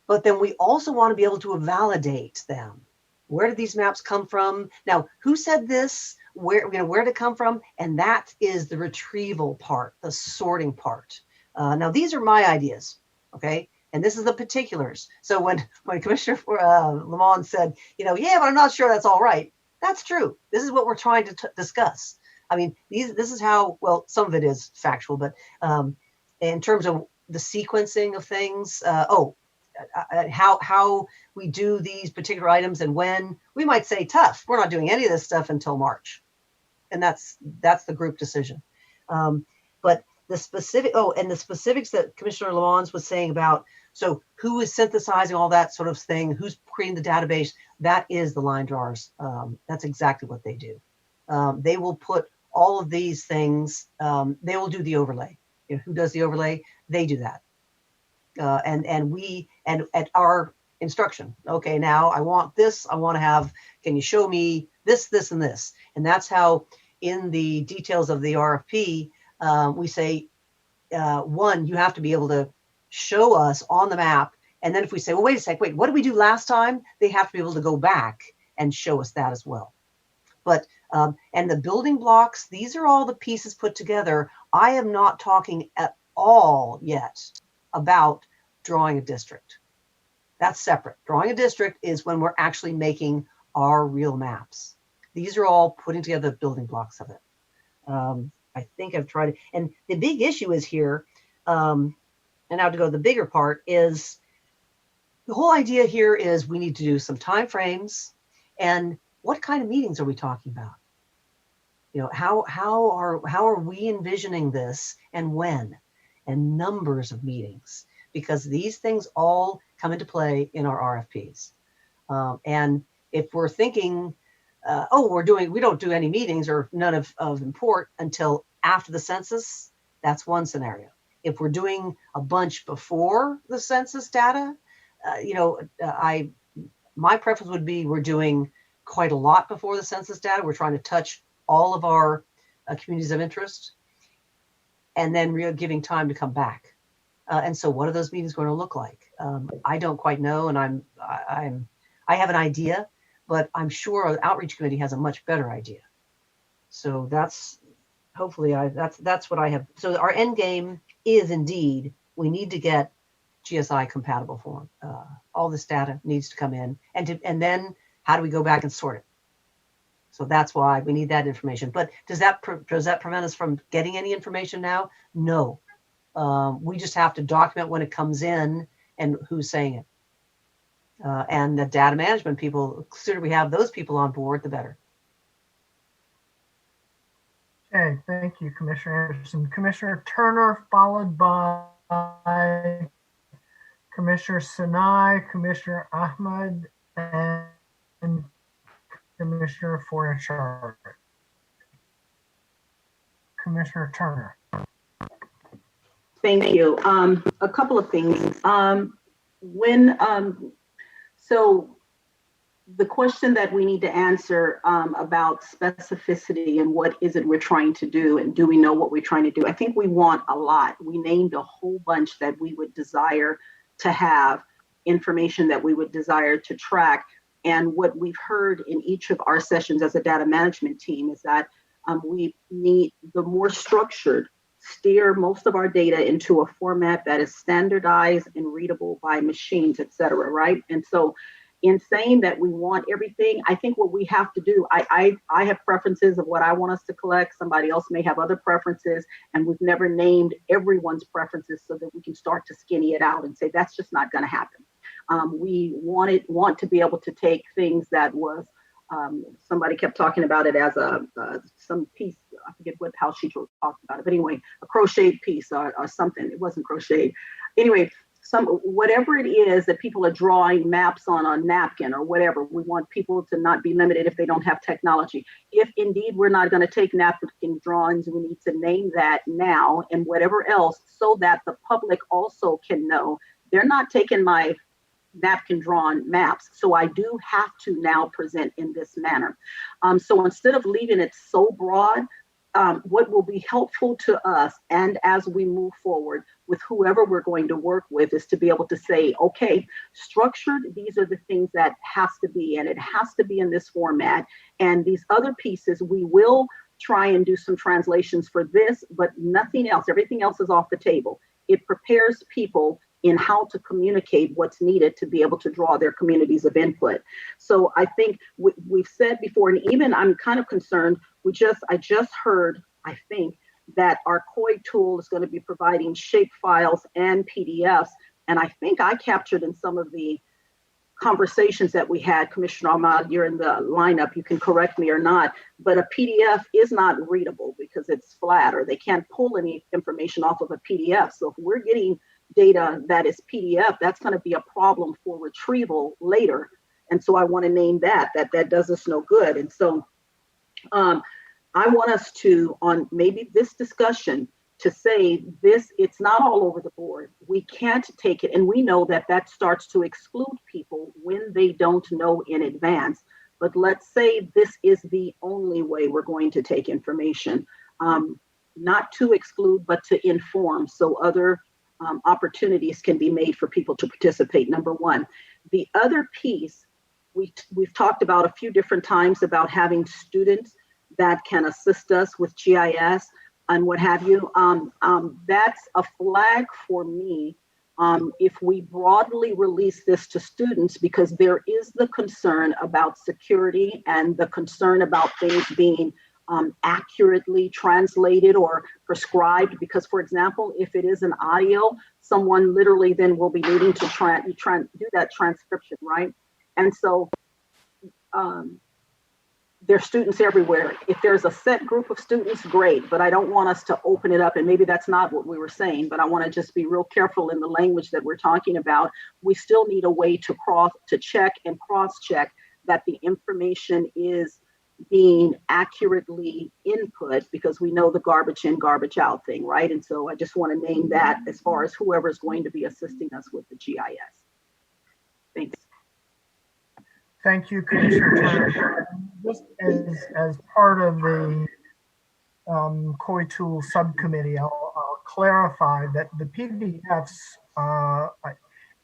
But then we also want to be able to validate them. Where did these maps come from? Now, who said this? Where did it come from? And that is the retrieval part, the sorting part. Now, these are my ideas, okay? And this is the particulars. So when Commissioner Lamont said, yeah, but I'm not sure that's all right. That's true. This is what we're trying to discuss. I mean, this is how, well, some of it is factual, but in terms of the sequencing of things, how we do these particular items and when, we might say tough. We're not doing any of this stuff until March. And that's the group decision. But the specifics that Commissioner Lamont was saying about, so who is synthesizing all that sort of thing, who's creating the database, that is the line drawers. That's exactly what they do. They will put all of these things, they will do the overlay. Who does the overlay? They do that. And at our instruction, okay, now I want this, I want to have, can you show me this, this, and this? And that's how in the details of the RFP, we say, one, you have to be able to show us on the map. And then if we say, well, wait a sec, what did we do last time? They have to be able to go back and show us that as well. But, and the building blocks, these are all the pieces put together. I am not talking at all yet about drawing a district. That's separate. Drawing a district is when we're actually making our real maps. These are all putting together the building blocks of it. I think I've tried it. And the big issue is here, and now to go to the bigger part, is the whole idea here is we need to do some time frames, and what kind of meetings are we talking about? How are we envisioning this, and when, and numbers of meetings, because these things all come into play in our RFPs. And if we're thinking, we don't do any meetings or none of import until after the census, that's one scenario. If we're doing a bunch before the census data, my preference would be we're doing quite a lot before the census data. We're trying to touch all of our communities of interest, and then really giving time to come back. And so what are those meetings going to look like? I don't quite know, and I have an idea, but I'm sure the outreach committee has a much better idea. So that's hopefully that's what I have. So our end game is indeed we need to get GSI compatible form. All this data needs to come in, and then how do we go back and sort it? So that's why we need that information. But does that prevent us from getting any information now? No. We just have to document when it comes in and who's saying it. And the data management people, the sooner we have those people on board, the better. Okay, thank you, Commissioner Anderson. Commissioner Turner, followed by Commissioner Sinai, Commissioner Ahmed, and Commissioner Fornashari. Commissioner Turner. Thank you. A couple of things. So the question that we need to answer about specificity and what is it we're trying to do, and do we know what we're trying to do? I think we want a lot. We named a whole bunch that we would desire to have, information that we would desire to track. And what we've heard in each of our sessions as a data management team is that we need the more structured, steer most of our data into a format that is standardized and readable by machines, et cetera, right? And so in saying that we want everything, I think what we have to do, I have preferences of what I want us to collect. Somebody else may have other preferences, and we've never named everyone's preferences so that we can start to skinny it out and say, that's just not gonna happen. We want to be able to take things that was, somebody kept talking about it as some piece, I forget how she talked about it, but anyway, a crocheted piece or something. It wasn't crocheted. Anyway, whatever it is that people are drawing maps on a napkin or whatever, we want people to not be limited if they don't have technology. If indeed we're not going to take napkin drawings, we need to name that now and whatever else, so that the public also can know they're not taking my napkin drawn maps. So I do have to now present in this manner. So instead of leaving it so broad, what will be helpful to us, and as we move forward with whoever we're going to work with, is to be able to say, okay, structured, these are the things that has to be, and it has to be in this format. And these other pieces, we will try and do some translations for this, but nothing else. Everything else is off the table. It prepares people in how to communicate what's needed to be able to draw their communities of input. So I think we've said before, and even I'm kind of concerned, I just heard, I think, that our COI tool is going to be providing shape files and PDFs. And I think I captured in some of the conversations that we had, Commissioner Ahmad, you're in the lineup, you can correct me or not, but a PDF is not readable because it's flat, or they can't pull any information off of a PDF. So if we're getting data that is PDF, that's going to be a problem for retrieval later. And so I want to name that does us no good. And so I want us to, on maybe this discussion, to say this, it's not all over the board. We can't take it. And we know that starts to exclude people when they don't know in advance. But let's say this is the only way we're going to take information, not to exclude, but to inform, so other opportunities can be made for people to participate, number one. The other piece, we've talked about a few different times about having students that can assist us with GIS and what have you. That's a flag for me if we broadly release this to students, because there is the concern about security and the concern about things being accurately translated or prescribed. Because, for example, if it is an audio, someone literally then will be needing to do that transcription, right? And so there's students everywhere. If there's a set group of students, great, but I don't want us to open it up, and maybe that's not what we were saying, but I want to just be real careful in the language that we're talking about. We still need a way to check and cross-check that the information is being accurately input, because we know the garbage in, garbage out thing, right? And so I just want to name that as far as whoever's going to be assisting us with the GIS. Thanks. Thank you, Commissioner Turner. Just as part of the COI tool subcommittee, I'll clarify that the PDFs,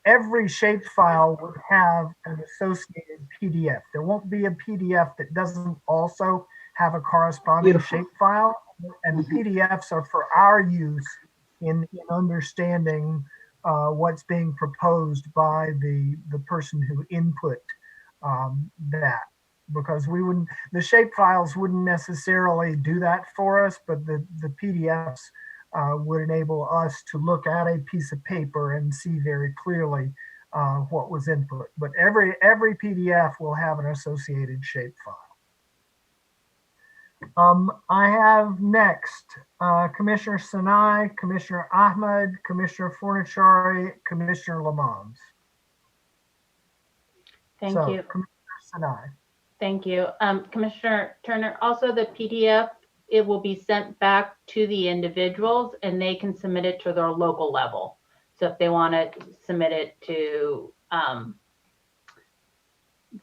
every shapefile would have an associated PDF. There won't be a PDF that doesn't also have a corresponding shapefile, and the PDFs are for our use in understanding what's being proposed by the person who input that. because the shape files wouldn't necessarily do that for us, but the PDFs would enable us to look at a piece of paper and see very clearly what was input. But every PDF will have an associated shape file. I have next Commissioner Sinai, Commissioner Ahmed, Commissioner Fornachari, Commissioner Lamont. Thank you. Commissioner Sinai. Thank you. Commissioner Turner, also the PDF, it will be sent back to the individuals and they can submit it to their local level. So if they want to submit it to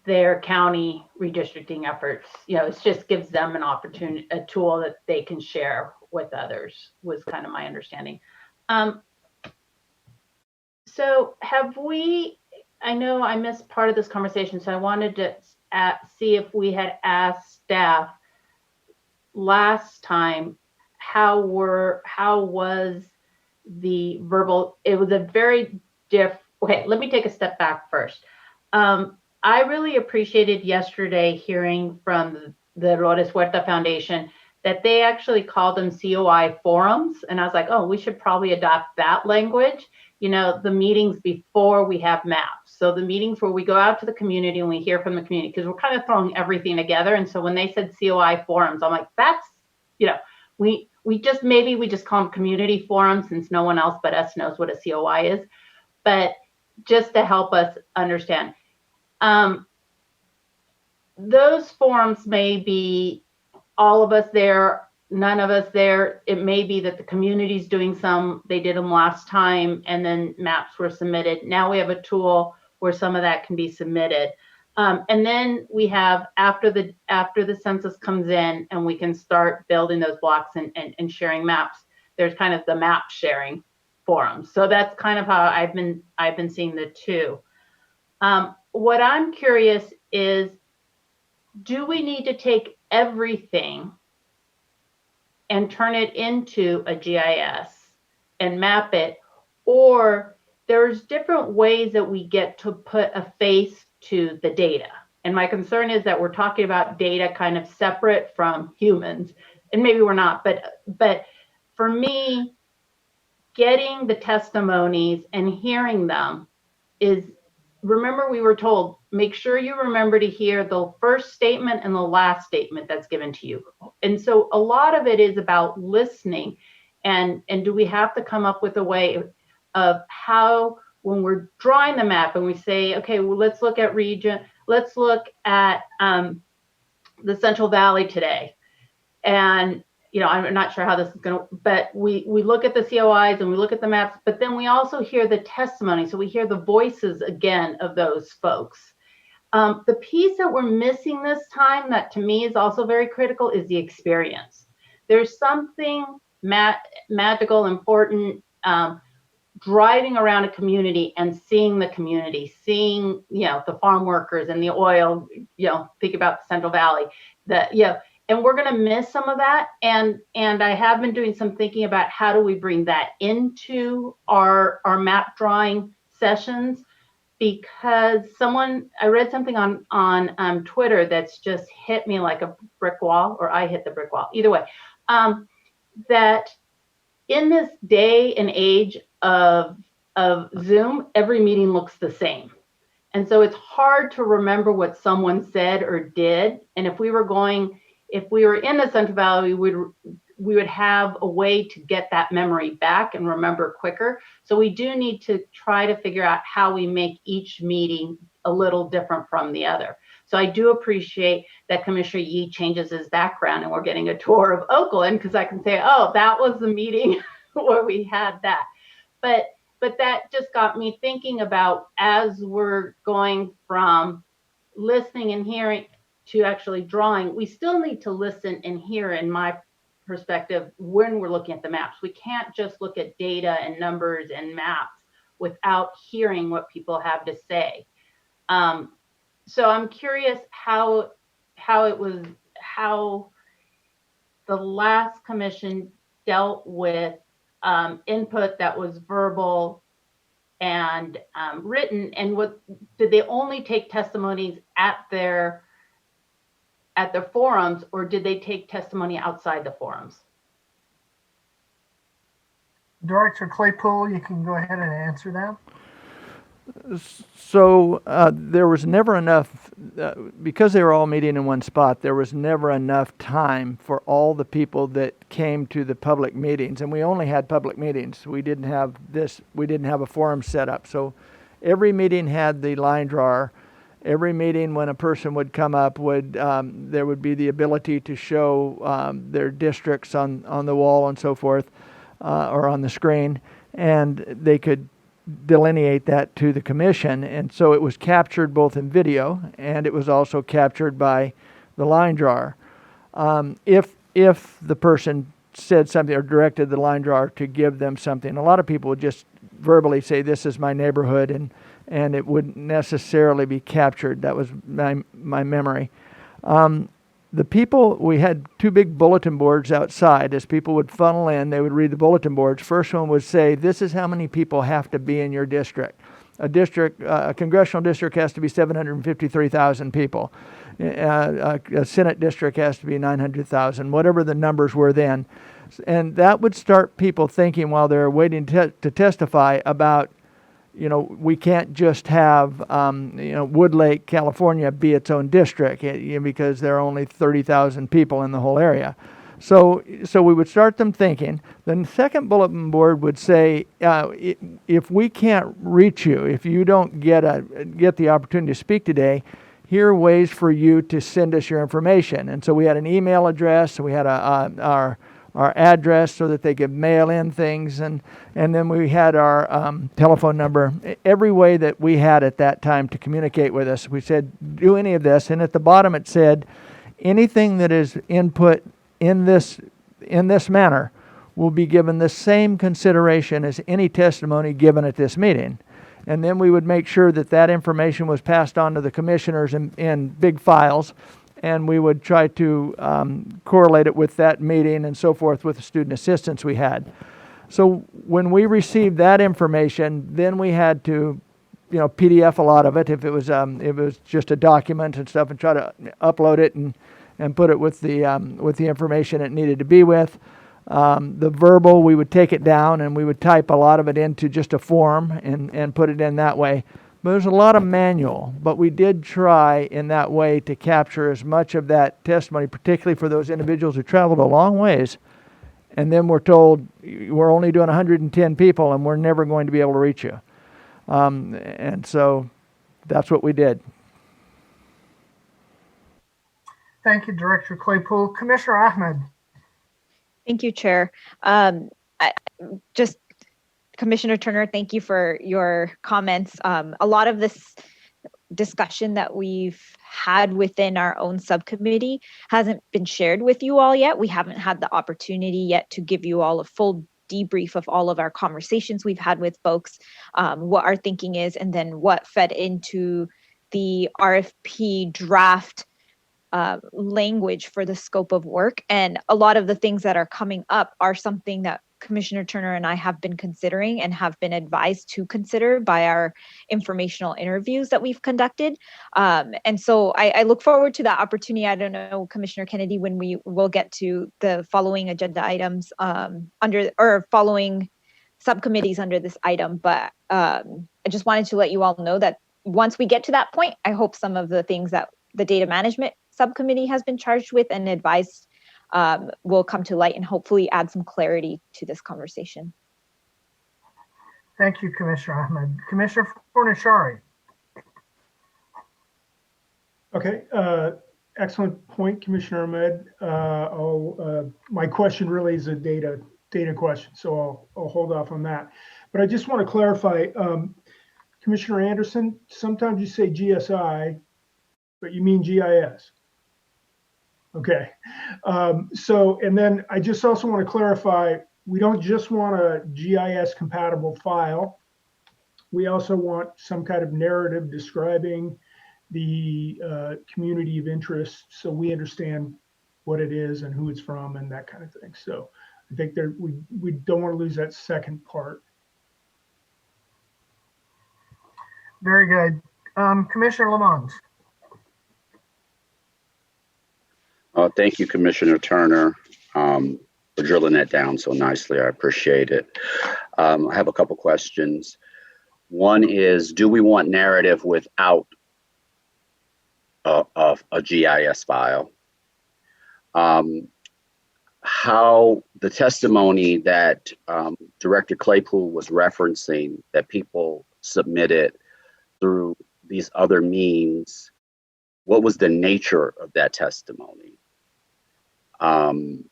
their county redistricting efforts, it just gives them an opportunity, a tool that they can share with others, was kind of my understanding. So I know I missed part of this conversation, so I wanted to see if we had asked staff last time how was the verbal. It was a very okay, let me take a step back first. I really appreciated yesterday hearing from the Rhodes Huerta Foundation that they actually called them COI forums, and I was like, oh, we should probably adopt that language. The meetings before we have maps. So the meetings where we go out to the community and we hear from the community, because we're kind of throwing everything together. And so when they said COI forums, I'm like, that's, we just call them community forums, since no one else but us knows what a COI is. But just to help us understand, those forums may be all of us there, none of us there. It may be that the community's doing some, they did them last time, and then maps were submitted. Now we have a tool where some of that can be submitted. And then we have, after the census comes in and we can start building those blocks and sharing maps, there's kind of the map sharing forums. So that's kind of how I've been seeing the two. What I'm curious is, do we need to take everything and turn it into a GIS and map it, or there's different ways that we get to put a face to the data? And my concern is that we're talking about data kind of separate from humans, and maybe we're not, but for me, getting the testimonies and hearing them is, remember we were told, make sure you remember to hear the first statement and the last statement that's given to you. And so a lot of it is about listening, and do we have to come up with a way of how, when we're drawing the map and we say, okay, well, let's look at region, let's look at the Central Valley today. And I'm not sure how this is going to, but we look at the COIs and we look at the maps, but then we also hear the testimony. So we hear the voices again of those folks. The piece that we're missing this time that to me is also very critical is the experience. There's something magical, important, driving around a community and seeing the community, seeing, the farm workers and the oil, think about the Central Valley, and we're going to miss some of that. And I have been doing some thinking about how do we bring that into our map drawing sessions, because I read something on Twitter that's just hit me like a brick wall, or I hit the brick wall, either way, that in this day and age of Zoom, every meeting looks the same. And so it's hard to remember what someone said or did. And if we were in the Central Valley, we would have a way to get that memory back and remember quicker. So we do need to try to figure out how we make each meeting a little different from the other. So I do appreciate that Commissioner Yee changes his background and we're getting a tour of Oakland, because I can say, oh, that was the meeting where we had that. But that just got me thinking about, as we're going from listening and hearing to actually drawing, we still need to listen and hear, in my perspective, when we're looking at the maps. We can't just look at data and numbers and maps without hearing what people have to say. So I'm curious how the last commission dealt with input that was verbal and written, and what did they only take testimonies at their at the forums, or did they take testimony outside the forums? Director Claypool, you can go ahead and answer that. So there was never enough, because they were all meeting in one spot, there was never enough time for all the people that came to the public meetings. And we only had public meetings. We didn't have a forum set up. So every meeting had the line drawer. Every meeting when a person would come up there would be the ability to show their districts on the wall and so forth, or on the screen. And they could delineate that to the commission, and so it was captured both in video and it was also captured by the line drawer. If the person said something or directed the line drawer to give them something, a lot of people would just verbally say, "This is my neighborhood," and it wouldn't necessarily be captured. That was my memory. The people, we had two big bulletin boards outside. As people would funnel in, they would read the bulletin boards. First one would say, "This is how many people have to be in your district." A congressional district has to be 753,000 people. A Senate district has to be 900,000, whatever the numbers were then. And that would start people thinking while they're waiting to testify about, we can't just have, Wood Lake, California be its own district because there are only 30,000 people in the whole area. So we would start them thinking. Then the second bulletin board would say, if we can't reach you, if you don't get the opportunity to speak today, here are ways for you to send us your information. And so we had an email address, we had our address so that they could mail in things, and then we had our telephone number. Every way that we had at that time to communicate with us, we said, do any of this. And at the bottom it said, anything that is input in this manner will be given the same consideration as any testimony given at this meeting. And then we would make sure that information was passed on to the commissioners in big files, and we would try to correlate it with that meeting and so forth with the student assistants we had. So when we received that information, then we had to, PDF a lot of it if it was just a document and stuff, and try to upload it and put it with the information it needed to be with. The verbal, we would take it down and we would type a lot of it into just a form and put it in that way. But there's a lot of manual, but we did try in that way to capture as much of that testimony, particularly for those individuals who traveled a long ways. And then we're told, we're only doing 110 people and we're never going to be able to reach you. And so that's what we did. Thank you, Director Claypool. Commissioner Ahmed. Thank you, Chair. Commissioner Turner, thank you for your comments. A lot of this discussion that we've had within our own subcommittee hasn't been shared with you all yet. We haven't had the opportunity yet to give you all a full debrief of all of our conversations we've had with folks, what our thinking is, and then what fed into the RFP draft language for the scope of work. And a lot of the things that are coming up are something that Commissioner Turner and I have been considering and have been advised to consider by our informational interviews that we've conducted. And so I look forward to that opportunity. I don't know, Commissioner Kennedy, when we will get to the following agenda items following subcommittees under this item. But I just wanted to let you all know that once we get to that point, I hope some of the things that the data management subcommittee has been charged with and advised will come to light and hopefully add some clarity to this conversation. Thank you, Commissioner Ahmed. Commissioner Fornashari. Okay, excellent point, Commissioner Ahmed. My question really is a data question, so I'll hold off on that. But I just want to clarify, Commissioner Anderson, sometimes you say GSI, but you mean GIS. Okay. And then I just also want to clarify, we don't just want a GIS compatible file. We also want some kind of narrative describing the community of interest so we understand what it is and who it's from and that kind of thing. So I think we don't want to lose that second part. Very good. Commissioner Lamont. Thank you, Commissioner Turner, for drilling that down so nicely. I appreciate it. I have a couple questions. One is, do we want narrative without a GIS file? How the testimony that Director Claypool was referencing that people submitted through these other means, what was the nature of that testimony? And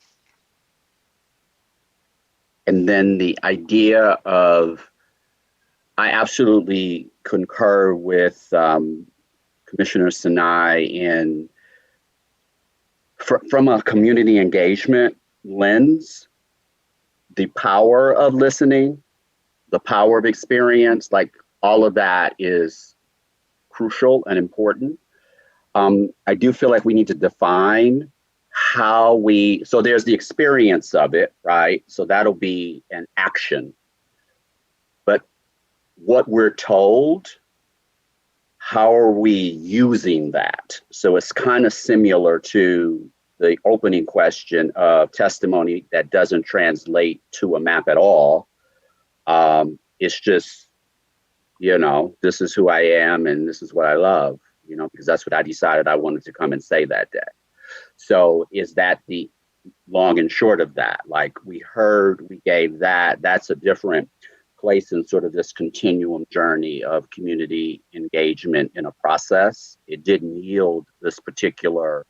then the idea of, I absolutely concur with Commissioner Sinai in from a community engagement lens, the power of listening, the power of experience, like all of that is crucial and important. I do feel like we need to define how so there's the experience of it, right? So that'll be an action. But what we're told, how are we using that? So it's kind of similar to the opening question of testimony that doesn't translate to a map at all. It's just, this is who I am and this is what I love, because that's what I decided I wanted to come and say that day. So is that the long and short of that? Like we heard, we gave that, that's a different place in sort of this continuum journey of community engagement in a process. It didn't yield this particular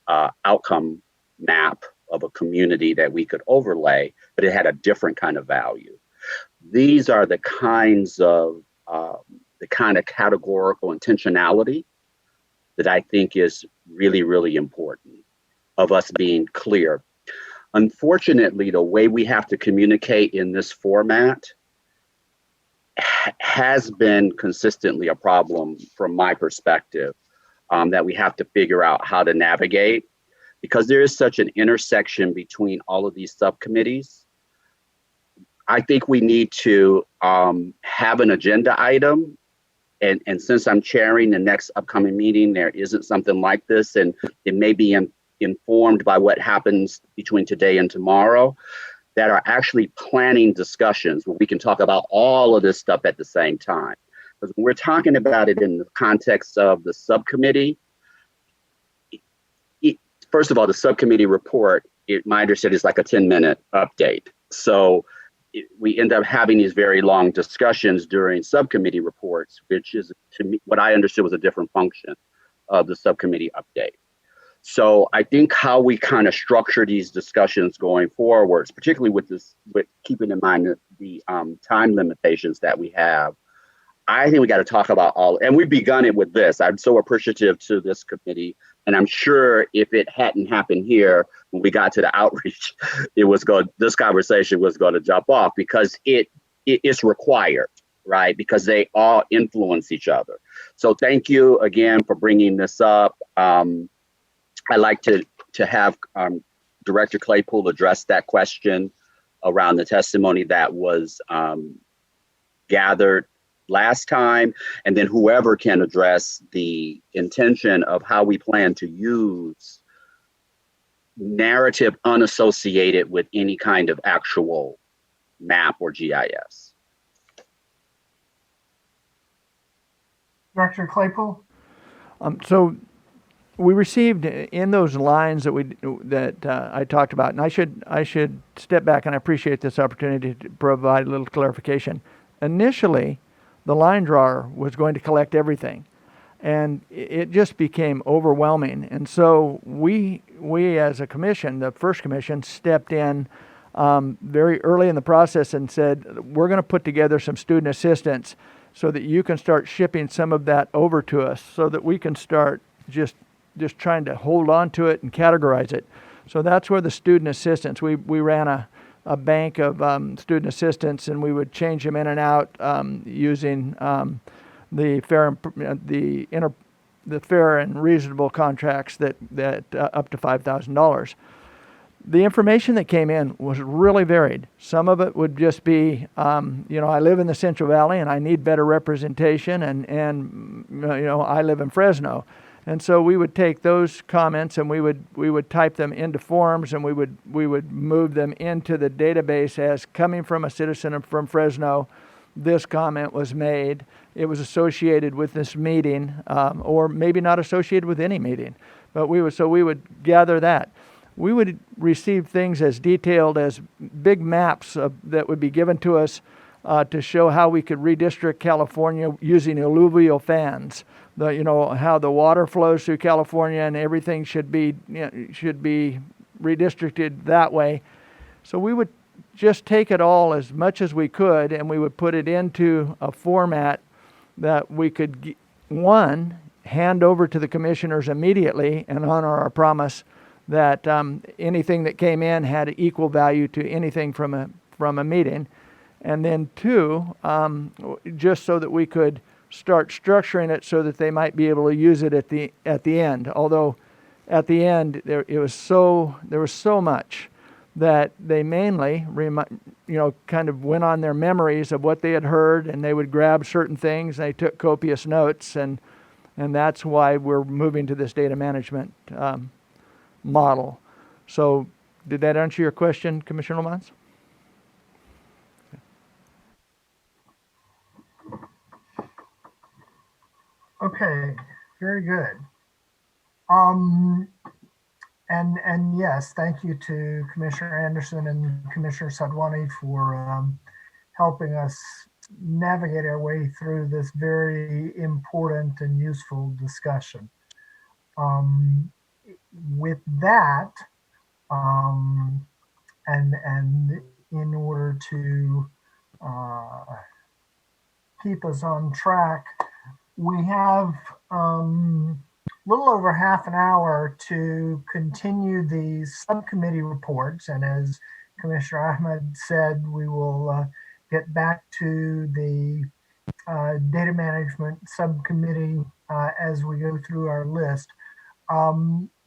outcome map of a community that we could overlay, but it had a different kind of value. These are the kinds of categorical intentionality that I think is really, really important of us being clear. Unfortunately, the way we have to communicate in this format has been consistently a problem from my perspective, that we have to figure out how to navigate, because there is such an intersection between all of these subcommittees. I think we need to have an agenda item. And since I'm chairing the next upcoming meeting, there isn't something like this, and it may be informed by what happens between today and tomorrow, that are actually planning discussions where we can talk about all of this stuff at the same time. Because when we're talking about it in the context of the subcommittee, first of all, the subcommittee report, my understanding is like a 10-minute update. So we end up having these very long discussions during subcommittee reports, which is, to me, what I understood was a different function of the subcommittee update. So I think how we kind of structure these discussions going forwards, particularly with keeping in mind the time limitations that we have, I think we got to talk about and we've begun it with this. I'm so appreciative to this committee, and I'm sure if it hadn't happened here when we got to the outreach, this conversation was going to jump off, because it's required, right? Because they all influence each other. So thank you again for bringing this up. I'd like to have Director Claypool address that question around the testimony that was gathered last time, and then whoever can address the intention of how we plan to use narrative unassociated with any kind of actual map or GIS. Director Claypool? So we received in those lines that I talked about, and I should step back, and I appreciate this opportunity to provide a little clarification. Initially, the line drawer was going to collect everything, and it just became overwhelming. And so we as a commission, the first commission, stepped in very early in the process and said, we're going to put together some student assistance so that you can start shipping some of that over to us, so that we can start just trying to hold on to it and categorize it. So that's where the student assistance, we ran a bank of student assistants, and we would change them in and out using the fair and reasonable contracts that up to $5,000. The information that came in was really varied. Some of it would just be, I live in the Central Valley and I need better representation, and I live in Fresno. And so we would take those comments and we would type them into forms, and we would move them into the database as coming from a citizen from Fresno. This comment was made. It was associated with this meeting, or maybe not associated with any meeting. But we would gather that. We would receive things as detailed as big maps that would be given to us to show how we could redistrict California using alluvial fans. How the water flows through California and everything should be redistricted that way. So we would just take it all as much as we could, and we would put it into a format that we could, one, hand over to the commissioners immediately and honor our promise that anything that came in had equal value to anything from a meeting. And then two, just so that we could start structuring it so that they might be able to use it at the end. Although at the end there was so much that they mainly kind of went on their memories of what they had heard, and they would grab certain things. They took copious notes, and that's why we're moving to this data management model. So did that answer your question, Commissioner Lamont? Okay, very good. And yes, thank you to Commissioner Anderson and Commissioner Sadwani for helping us navigate our way through this very important and useful discussion. With that, and in order to keep us on track, we have a little over half an hour to continue these subcommittee reports. And as Commissioner Ahmed said, we will get back to the data management subcommittee as we go through our list.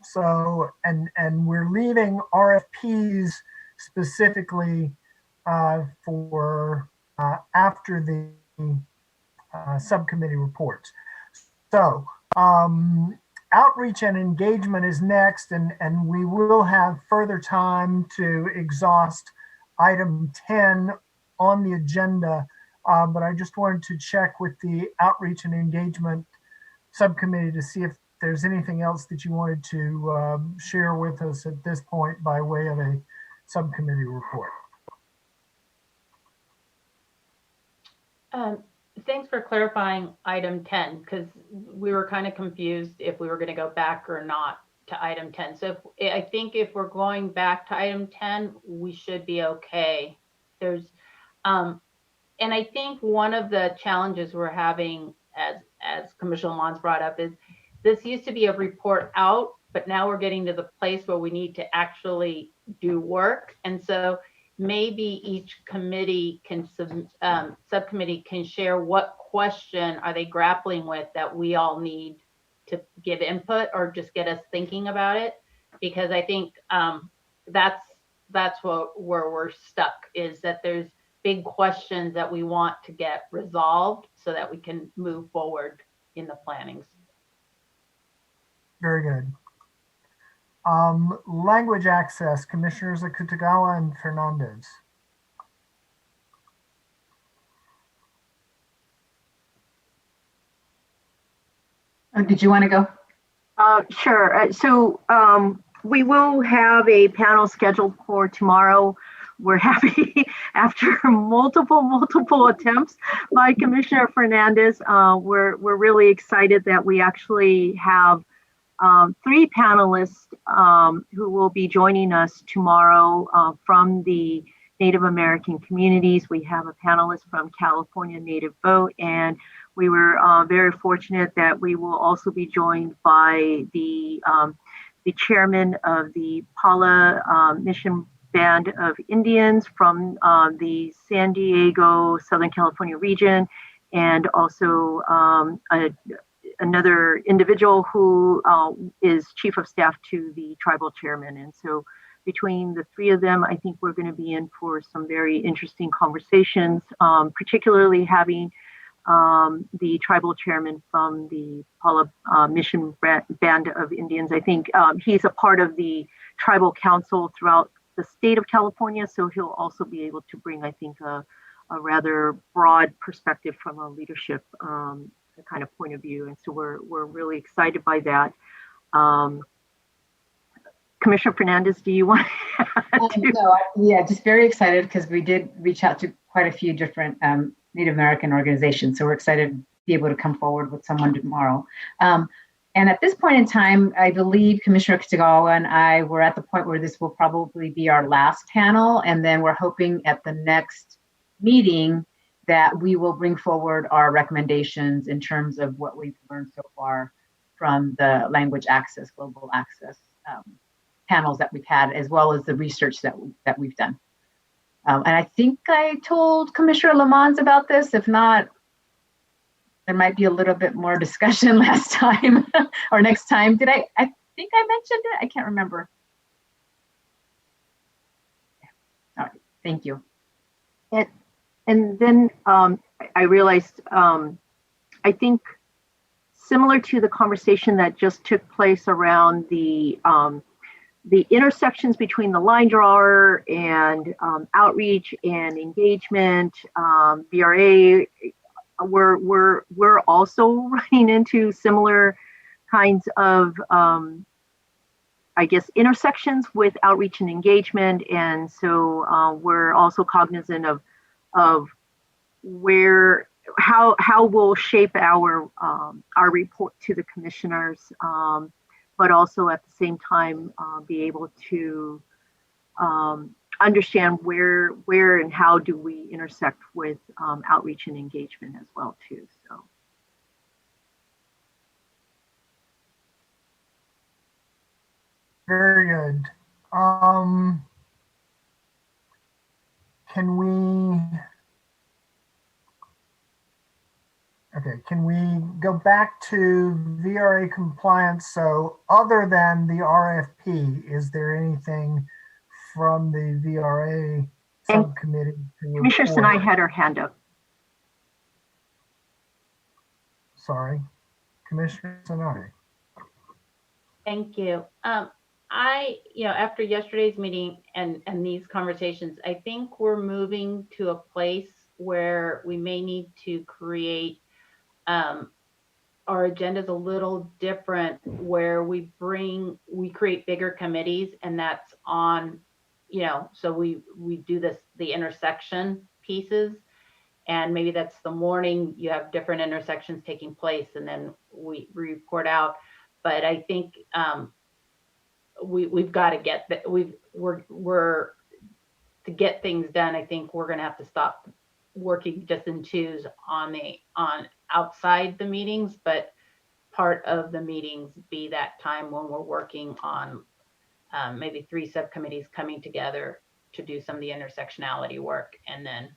So we're leaving RFPs specifically for after the subcommittee reports. So outreach and engagement is next, and we will have further time to exhaust item 10 on the agenda. But I just wanted to check with the outreach and engagement subcommittee to see if there's anything else that you wanted to share with us at this point by way of a subcommittee report. Thanks for clarifying item 10, because we were kind of confused if we were going to go back or not to item 10. So I think if we're going back to item 10, we should be okay. And I think one of the challenges we're having, as Commissioner Mons brought up, is this used to be a report out, but now we're getting to the place where we need to actually do work. And so maybe each committee can subcommittee can share what question are they grappling with that we all need to give input or just get us thinking about it, because I think that's where we're stuck, is that there's big questions that we want to get resolved so that we can move forward in the plannings. Very good. Language access, Commissioners Akutagawa and Fernandez. Did you want to go? Sure. So we will have a panel scheduled for tomorrow. We're happy after multiple attempts by Commissioner Fernandez. We're really excited that we actually have 3 panelists who will be joining us tomorrow from the Native American communities. We have a panelist from California Native Vote, and we were very fortunate that we will also be joined by the chairman of the Pala Mission Band of Indians from the San Diego, Southern California region, and also another individual who is chief of staff to the tribal chairman. And so between the 3 of them, I think we're going to be in for some very interesting conversations, particularly having the tribal chairman from the Paula Mission Band of Indians. I think he's a part of the tribal council throughout the state of California, so he'll also be able to bring, I think, a rather broad perspective from a leadership kind of point of view. And so we're really excited by that. Commissioner Fernandez, do you want yeah, just very excited because we did reach out to quite a few different Native American organizations. So we're excited to be able to come forward with someone tomorrow. And at this point in time, I believe Commissioner Kitagawa and I were at the point where this will probably be our last panel. And then we're hoping at the next meeting that we will bring forward our recommendations in terms of what we've learned so far from the language access, global access panels that we've had, as well as the research that we've done. And I think I told Commissioner Lamont about this. If not, there might be a little bit more discussion last time or next time. Did I think I mentioned it? I can't remember. All right, thank you. And then I realized, I think similar to the conversation that just took place around the intersections between the line drawer and outreach and engagement, VRA, we're also running into similar kinds of, I guess, intersections with outreach and engagement. And so we're also cognizant of how we'll shape our report to the commissioners, but also at the same time be able to understand where and how do we intersect with outreach and engagement as well too. So. Very good. Can we go back to VRA compliance? So other than the RFP, is there anything from the VRA subcommittee to Commissioner report? Sinai had her hand up. Sorry, Commissioner Sinai. Thank you. After yesterday's meeting and these conversations, I think we're moving to a place where we may need to create our agendas a little different, where we create bigger committees, and that's on, so we do the intersection pieces, and maybe that's the morning you have different intersections taking place, and then we report out. But I think we've got to get that. We're to get things done. I think we're going to have to stop working just in twos on outside the meetings, but part of the meetings be that time when we're working on maybe 3 subcommittees coming together to do some of the intersectionality work, and then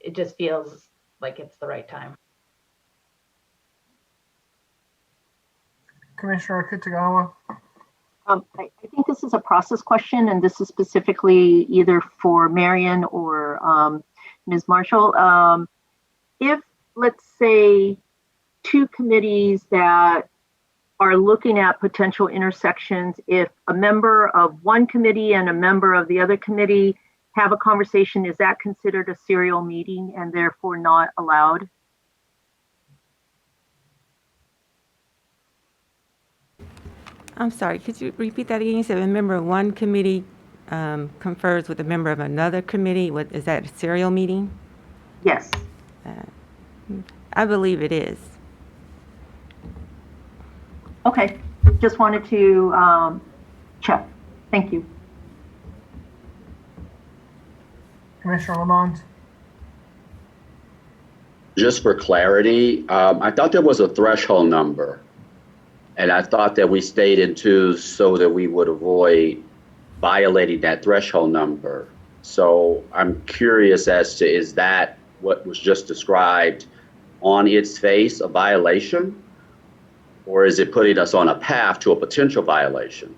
it just feels like it's the right time. Commissioner Kitagawa. I think this is a process question, and this is specifically either for Marion or Ms. Marshall. If, let's say, 2 committees that are looking at potential intersections, if a member of one committee and a member of the other committee have a conversation, is that considered a serial meeting and therefore not allowed? I'm sorry, could you repeat that again? You said a member of one committee confers with a member of another committee. Is that a serial meeting? Yes. I believe it is. Okay, just wanted to check. Thank you. Commissioner Lamont. Just for clarity, I thought there was a threshold number, and I thought that we stayed in 2s so that we would avoid violating that threshold number. So I'm curious as to, is that what was just described on its face a violation, or is it putting us on a path to a potential violation?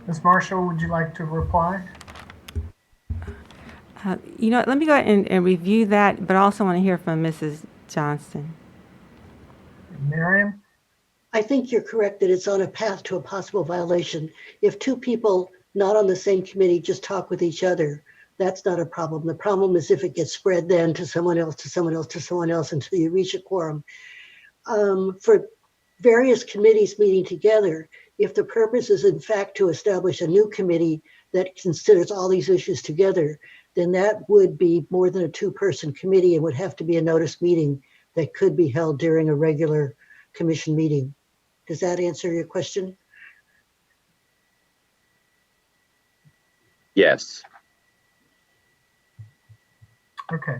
Ms. Marshall, would you like to reply? You know, let me go ahead and review that, but I also want to hear from Mrs. Johnston. Marion? I think you're correct that it's on a path to a possible violation. If two people not on the same committee just talk with each other, that's not a problem. The problem is if it gets spread then to someone else, to someone else, to someone else until you reach a quorum. For various committees meeting together, if the purpose is in fact to establish a new committee that considers all these issues together, then that would be more than a two-person committee and would have to be a notice meeting that could be held during a regular commission meeting. Does that answer your question? Yes. Okay.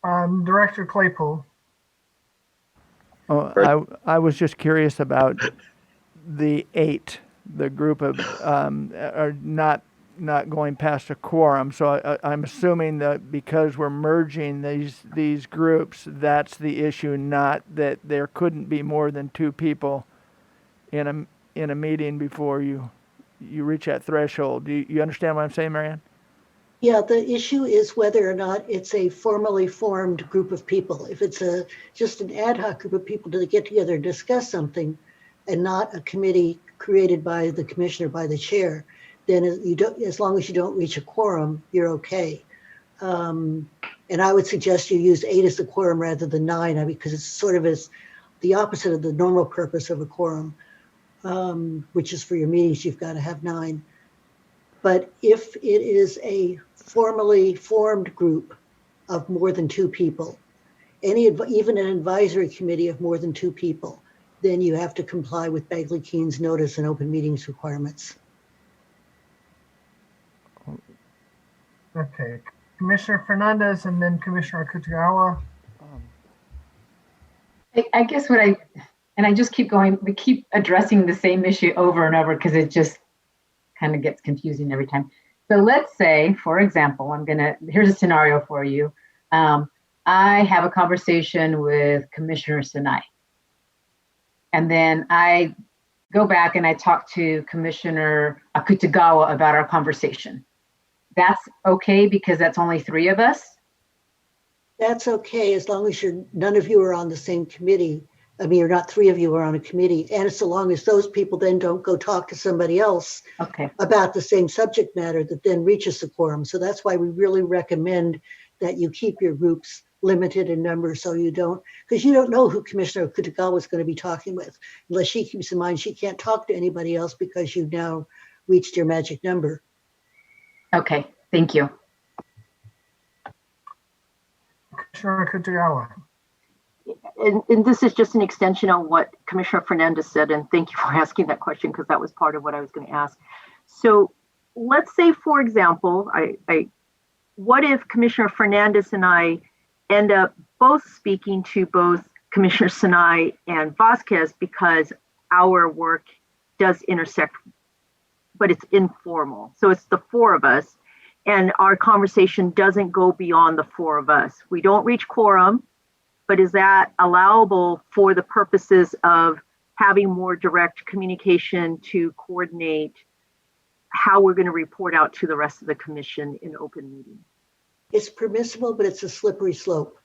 Director Claypool. Oh, I was just curious about the 8, the group of are not going past a quorum. So I'm assuming that because we're merging these groups, that's the issue, not that there couldn't be more than 2 people in a meeting before you reach that threshold. Do you understand what I'm saying, Marianne? Yeah, the issue is whether or not it's a formally formed group of people. If it's just an ad hoc group of people to get together and discuss something and not a committee created by the commissioner, by the chair, then as long as you don't reach a quorum, you're okay. And I would suggest you use 8 as the quorum rather than 9, because it's sort of the opposite of the normal purpose of a quorum, which is for your meetings, you've got to have 9. But if it is a formally formed group of more than 2 people, even an advisory committee of more than 2 people, then you have to comply with Bagley-Keene's notice and open meetings requirements. Okay. Commissioner Fernandez and then Commissioner Akutagawa. I guess I just keep going, we keep addressing the same issue over and over because it just kind of gets confusing every time. So let's say, for example, here's a scenario for you. I have a conversation with Commissioner Sinai. And then I go back and I talk to Commissioner Akutagawa about our conversation. That's okay because that's only 3 of us? That's okay as long as none of you are on the same committee. I mean, you're not 3 of you are on a committee, and so long as those people then don't go talk to somebody else about the same subject matter that then reaches the quorum. So that's why we really recommend that you keep your groups limited in number so you don't, because you don't know who Commissioner Akutagawa is going to be talking with, unless she keeps in mind she can't talk to anybody else because you've now reached your magic number. Okay, thank you. Commissioner Akutagawa. And this is just an extension on what Commissioner Fernandez said, and thank you for asking that question because that was part of what I was going to ask. So let's say, for example, what if Commissioner Fernandez and I end up both speaking to both Commissioner Sinai and Vasquez because our work does intersect, but it's informal. So it's the 4 of us, and our conversation doesn't go beyond the 4 of us. We don't reach quorum. But is that allowable for the purposes of having more direct communication to coordinate how we're going to report out to the rest of the commission in open meeting? It's permissible, but it's a slippery slope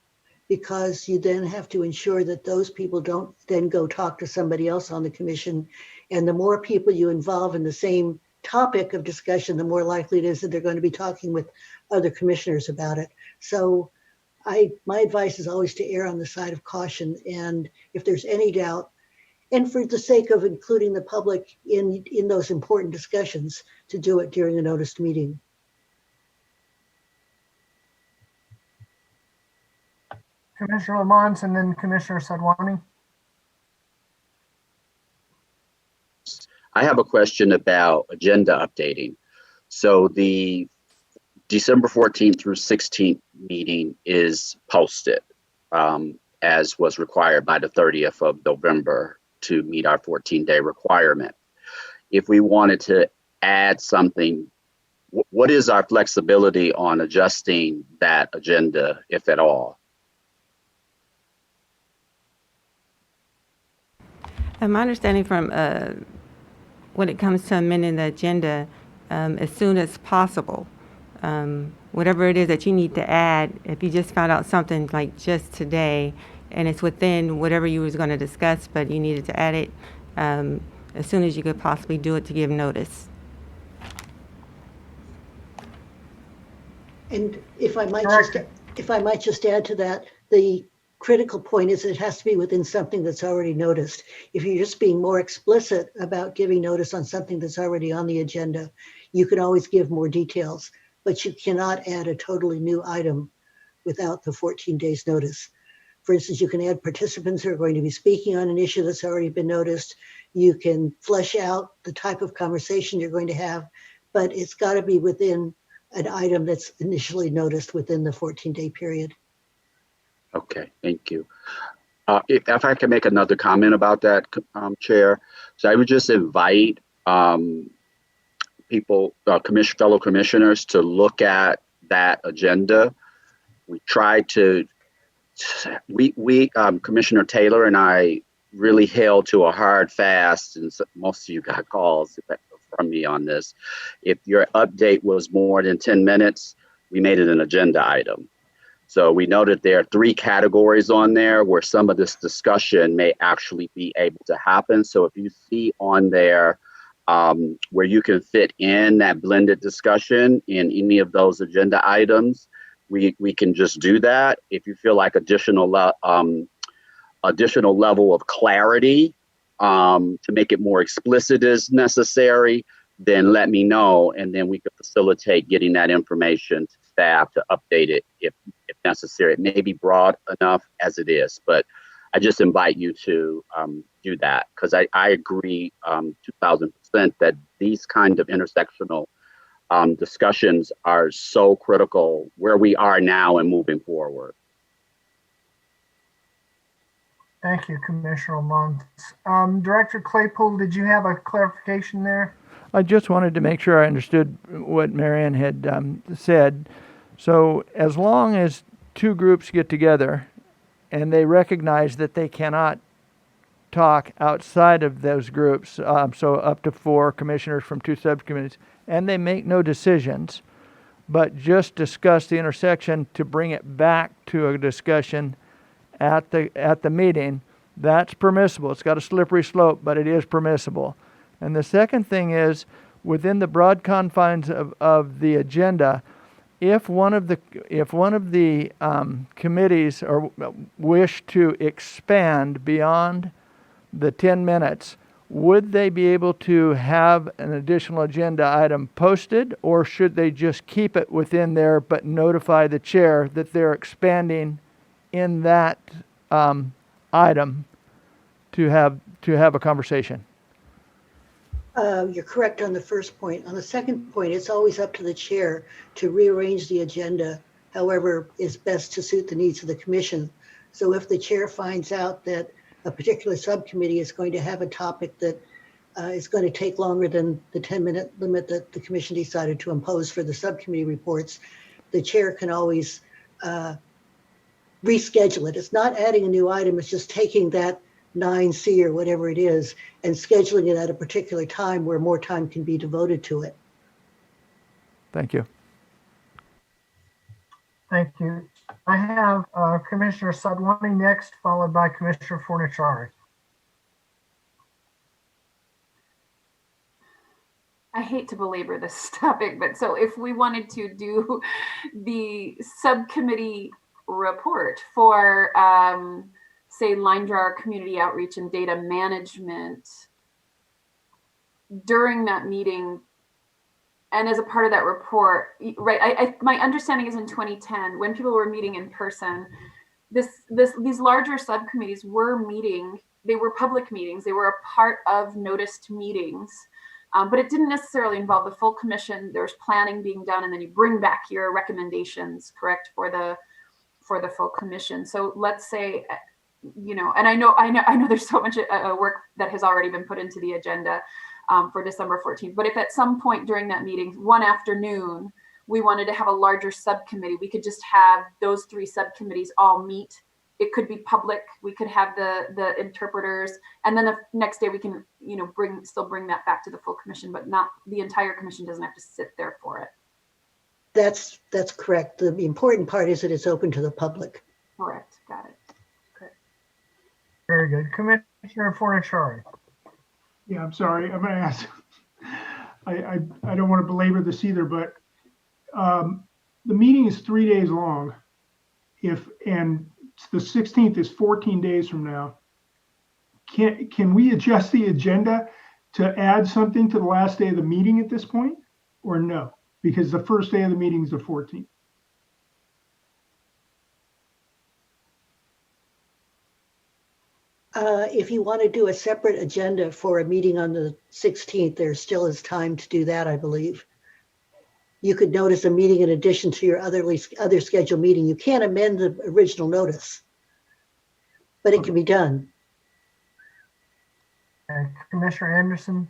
because you then have to ensure that those people don't then go talk to somebody else on the commission. And the more people you involve in the same topic of discussion, the more likely it is that they're going to be talking with other commissioners about it. So my advice is always to err on the side of caution. And if there's any doubt, and for the sake of including the public in those important discussions, to do it during a noticed meeting. Commissioner Lamont and then Commissioner Sadwani. I have a question about agenda updating. So the December 14th through 16th meeting is posted as was required by the 30th of November to meet our 14-day requirement. If we wanted to add something, what is our flexibility on adjusting that agenda, if at all? My understanding from when it comes to amending the agenda, as soon as possible. whatever it is that you need to add, if you just found out something like just today and it's within whatever you was going to discuss, but you needed to add it as soon as you could possibly do it to give notice. And if I might just add to that, the critical point is it has to be within something that's already noticed. If you're just being more explicit about giving notice on something that's already on the agenda, you can always give more details, but you cannot add a totally new item without the 14 days notice. For instance, you can add participants who are going to be speaking on an issue that's already been noticed. You can flesh out the type of conversation you're going to have, but it's got to be within an item that's initially noticed within the 14-day period. Okay, thank you. If I can make another comment about that, Chair. So I would just invite people, fellow commissioners, to look at that agenda. We tried to, Commissioner Taylor and I really held to a hard fast, and so most of you got calls from me on this. If your update was more than 10 minutes, we made it an agenda item. So we know that there are 3 categories on there where some of this discussion may actually be able to happen. So if you see on there where you can fit in that blended discussion in any of those agenda items, we can just do that. If you feel like additional level of clarity to make it more explicit is necessary, then let me know, and then we could facilitate getting that information to staff to update it if necessary. It may be broad enough as it is, but I just invite you to do that, because I agree 2000% that these kind of intersectional discussions are so critical where we are now and moving forward. Thank you, Commissioner Muntz. Director Claypool, did you have a clarification there? I just wanted to make sure I understood what Marianne had said. So as long as 2 groups get together and they recognize that they cannot talk outside of those groups, so up to 4 commissioners from 2 subcommittees, and they make no decisions, but just discuss the intersection to bring it back to a discussion at the meeting, that's permissible. It's got a slippery slope, but it is permissible. And the second thing is, within the broad confines of the agenda, if one of the committees or wish to expand beyond the 10 minutes, would they be able to have an additional agenda item posted, or should they just keep it within there but notify the chair that they're expanding in that item to have a conversation? You're correct on the first point. On the second point, it's always up to the chair to rearrange the agenda however is best to suit the needs of the commission. So if the chair finds out that a particular subcommittee is going to have a topic that is going to take longer than the 10-minute limit that the commission decided to impose for the subcommittee reports, the chair can always reschedule it. It's not adding a new item, it's just taking that 9C or whatever it is and scheduling it at a particular time where more time can be devoted to it. Thank you. Thank you. I have Commissioner Sadwani next, followed by Commissioner Fornachari. I hate to belabor this topic, but so if we wanted to do the subcommittee report for say line drawer, community outreach, and data management during that meeting, and as a part of that report, right? My understanding is in 2010, when people were meeting in person, these larger subcommittees were meeting. They were public meetings. They were a part of noticed meetings, but it didn't necessarily involve the full commission. There's planning being done, and then you bring back your recommendations, correct, for the full commission. So let's say, and I know there's so much work that has already been put into the agenda for December 14th. But if at some point during that meeting, one afternoon, we wanted to have a larger subcommittee, we could just have those 3 subcommittees all meet. It could be public. We could have the interpreters, and then the next day we can, still bring that back to the full commission, but not the entire commission doesn't have to sit there for it. That's correct. The important part is that it's open to the public. Correct. Got it. Correct. Very good. Commissioner Fornashari. Yeah, I'm sorry. I'm going to ask. I don't want to belabor this either, but the meeting is 3 days long. And the 16th is 14 days from now. Can we adjust the agenda to add something to the last day of the meeting at this point, or no? Because the first day of the meeting is the 14th. If you want to do a separate agenda for a meeting on the 16th, there still is time to do that, I believe. You could notice a meeting in addition to your other scheduled meeting. You can't amend the original notice, but it can be done. Commissioner Anderson.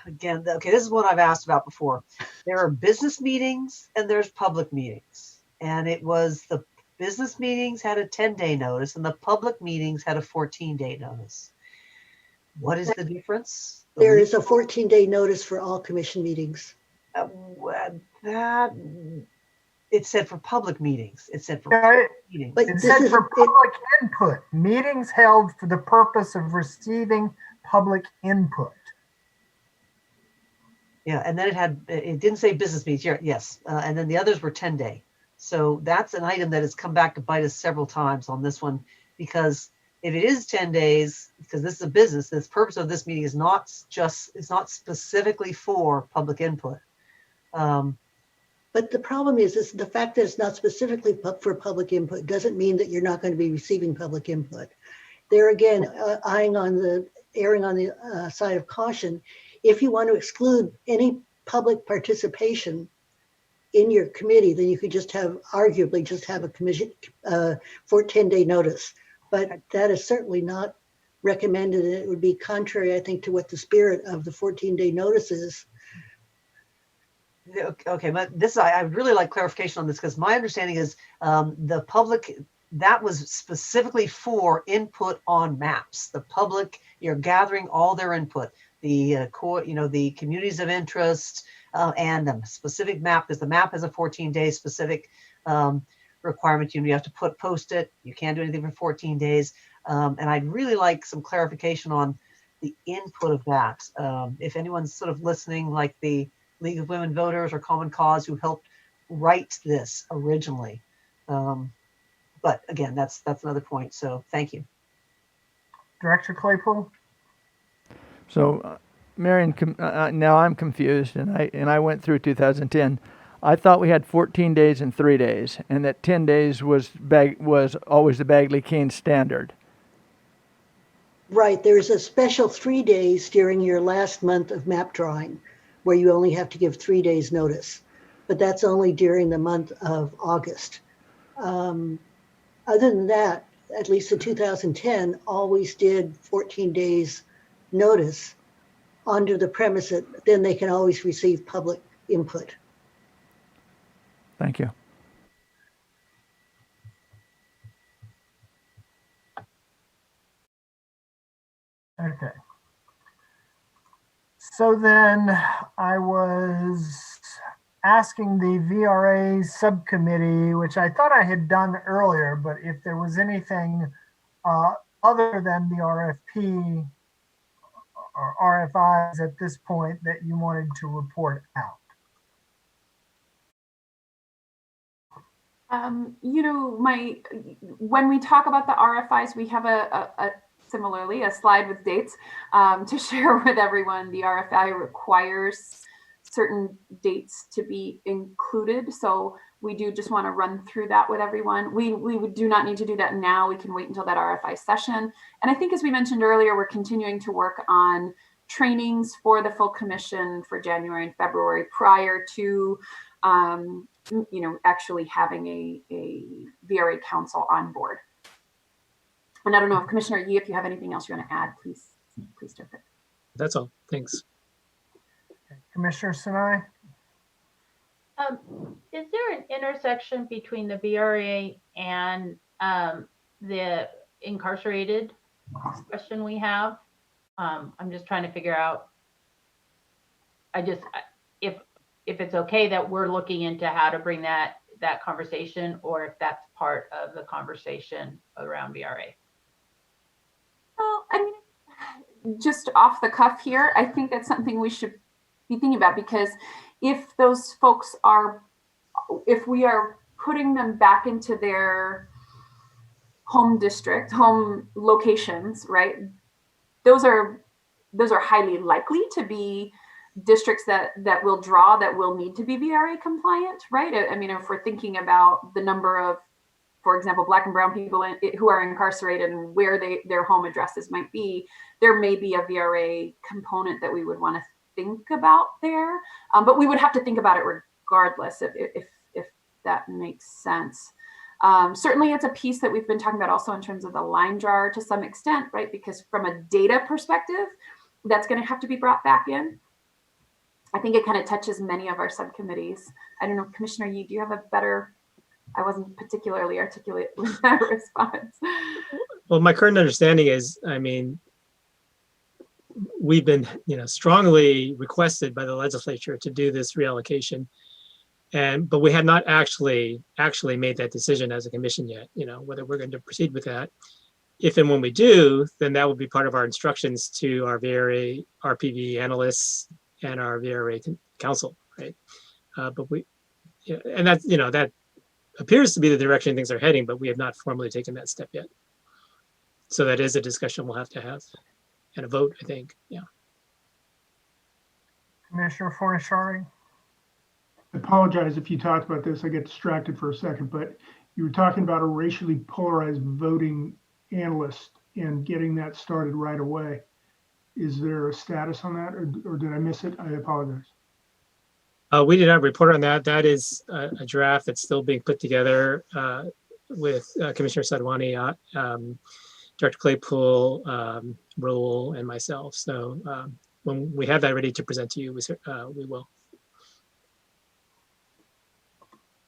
Again, okay, this is what I've asked about before. There are business meetings and there's public meetings. And it was the business meetings had a 10-day notice and the public meetings had a 14-day notice. What is the difference? There is a 14-day notice for all commission meetings. That it said for public meetings. It said for public meetings. But it said for public input. Meetings held for the purpose of receiving public input. Yeah, and then it didn't say business meetings. Yes, and then the others were 10-day. So that's an item that has come back to bite us several times on this one, because if it is 10 days, because this is a business, the purpose of this meeting is not specifically for public input. But the problem is the fact that it's not specifically for public input doesn't mean that you're not going to be receiving public input. There again, erring on the side of caution. If you want to exclude any public participation in your committee, then you could arguably just have a commission for 10-day notice. But that is certainly not recommended. And it would be contrary, I think, to what the spirit of the 14-day notice is. Okay, but I would really like clarification on this, because my understanding is the public, that was specifically for input on maps. The public, you're gathering all their input, the the communities of interest, and the specific map, because the map has a 14-day specific requirement. You have to post it. You can't do anything for 14 days. And I'd really like some clarification on the input of that. If anyone's sort of listening, like the League of Women Voters or Common Cause, who helped write this originally. But again, that's another point. So thank you. Director Claypool. So, Marion, now I'm confused, and I went through 2010. I thought we had 14 days and 3 days, and that 10 days was always the Bagley-Keene standard. Right. There's a special 3 days during your last month of map drawing, where you only have to give 3 days notice, but that's only during the month of August. Other than that, at least the 2010 always did 14 days notice under the premise that then they can always receive public input. Thank you. Okay. So then I was asking the VRA subcommittee, which I thought I had done earlier, but if there was anything other than the RFP or RFIs at this point that you wanted to report out. When we talk about the RFIs, we have similarly a slide with dates to share with everyone. The RFI requires certain dates to be included. So we do just want to run through that with everyone. We do not need to do that now. We can wait until that RFI session. And I think, as we mentioned earlier, we're continuing to work on trainings for the full commission for January and February prior to actually having a VRA council on board. And I don't know if Commissioner Yee, if you have anything else you want to add, please jump in. That's all. Thanks. Commissioner Sinai? Is there an intersection between the VRA and the incarcerated question we have? I'm just trying to figure out. If it's okay that we're looking into how to bring that conversation, or if that's part of the conversation around VRA. Well, I mean, just off the cuff here, I think that's something we should be thinking about, because if those folks if we are putting them back into their home district, home locations, right? Those are highly likely to be districts that will need to be VRA compliant, right? I mean, if we're thinking about the number of, for example, Black and brown people who are incarcerated and where their home addresses might be, there may be a VRA component that we would want to think about there. But we would have to think about it regardless, if that makes sense. Certainly it's a piece that we've been talking about also in terms of the line jar to some extent, right? Because from a data perspective, that's going to have to be brought back in. I think it kind of touches many of our subcommittees. I don't know, Commissioner Yee, do you have a better, I wasn't particularly articulate with that response. Well, my current understanding is, I mean, we've been, strongly requested by the legislature to do this reallocation. But we have not actually made that decision as a commission yet, whether we're going to proceed with that. If and when we do, then that will be part of our instructions to our VRA RPV analysts and our VRA council, right? But and that's, that appears to be the direction things are heading, but we have not formally taken that step yet. So that is a discussion we'll have to have, and a vote, I think, yeah. Commissioner Fornashari? I apologize if you talked about this. I get distracted for a second, but you were talking about a racially polarized voting analyst and getting that started right away. Is there a status on that, or did I miss it? I apologize. We did not report on that. That is a draft that's still being put together with Commissioner Sadwani, Dr. Claypool, Raul, and myself. So when we have that ready to present to you, we will.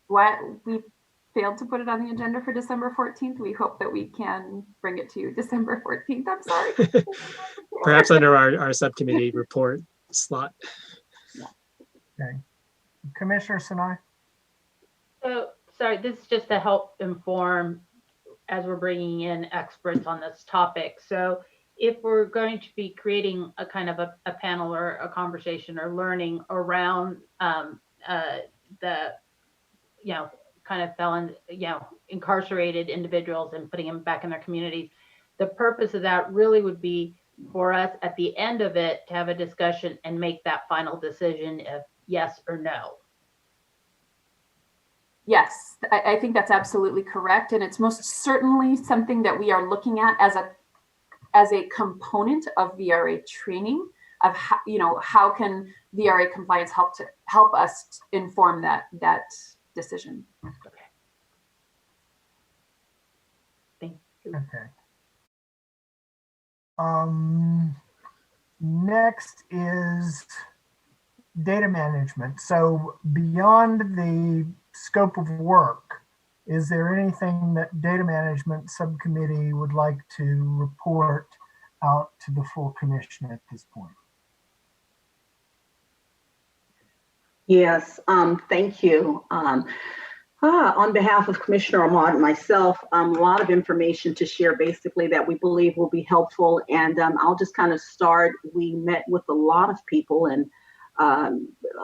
What we failed to put it on the agenda for December 14th. We hope that we can bring it to you December 14th. I'm sorry. Perhaps under our subcommittee report slot. Okay. Commissioner Sinai? So, sorry, this is just to help inform as we're bringing in experts on this topic. So if we're going to be creating a kind of a panel or a conversation or learning around the kind of felon, incarcerated individuals and putting them back in their communities, the purpose of that really would be for us at the end of it to have a discussion and make that final decision of yes or no. Yes, I think that's absolutely correct. And it's most certainly something that we are looking at as a component of VRA training of how can VRA compliance help us inform that decision. Okay. Thank you. Okay. Next is data management. So beyond the scope of work, is there anything that data management subcommittee would like to report out to the full commission at this point? Yes, thank you. On behalf of Commissioner Ahmad and myself, a lot of information to share basically that we believe will be helpful. And I'll just kind of start. We met with a lot of people and a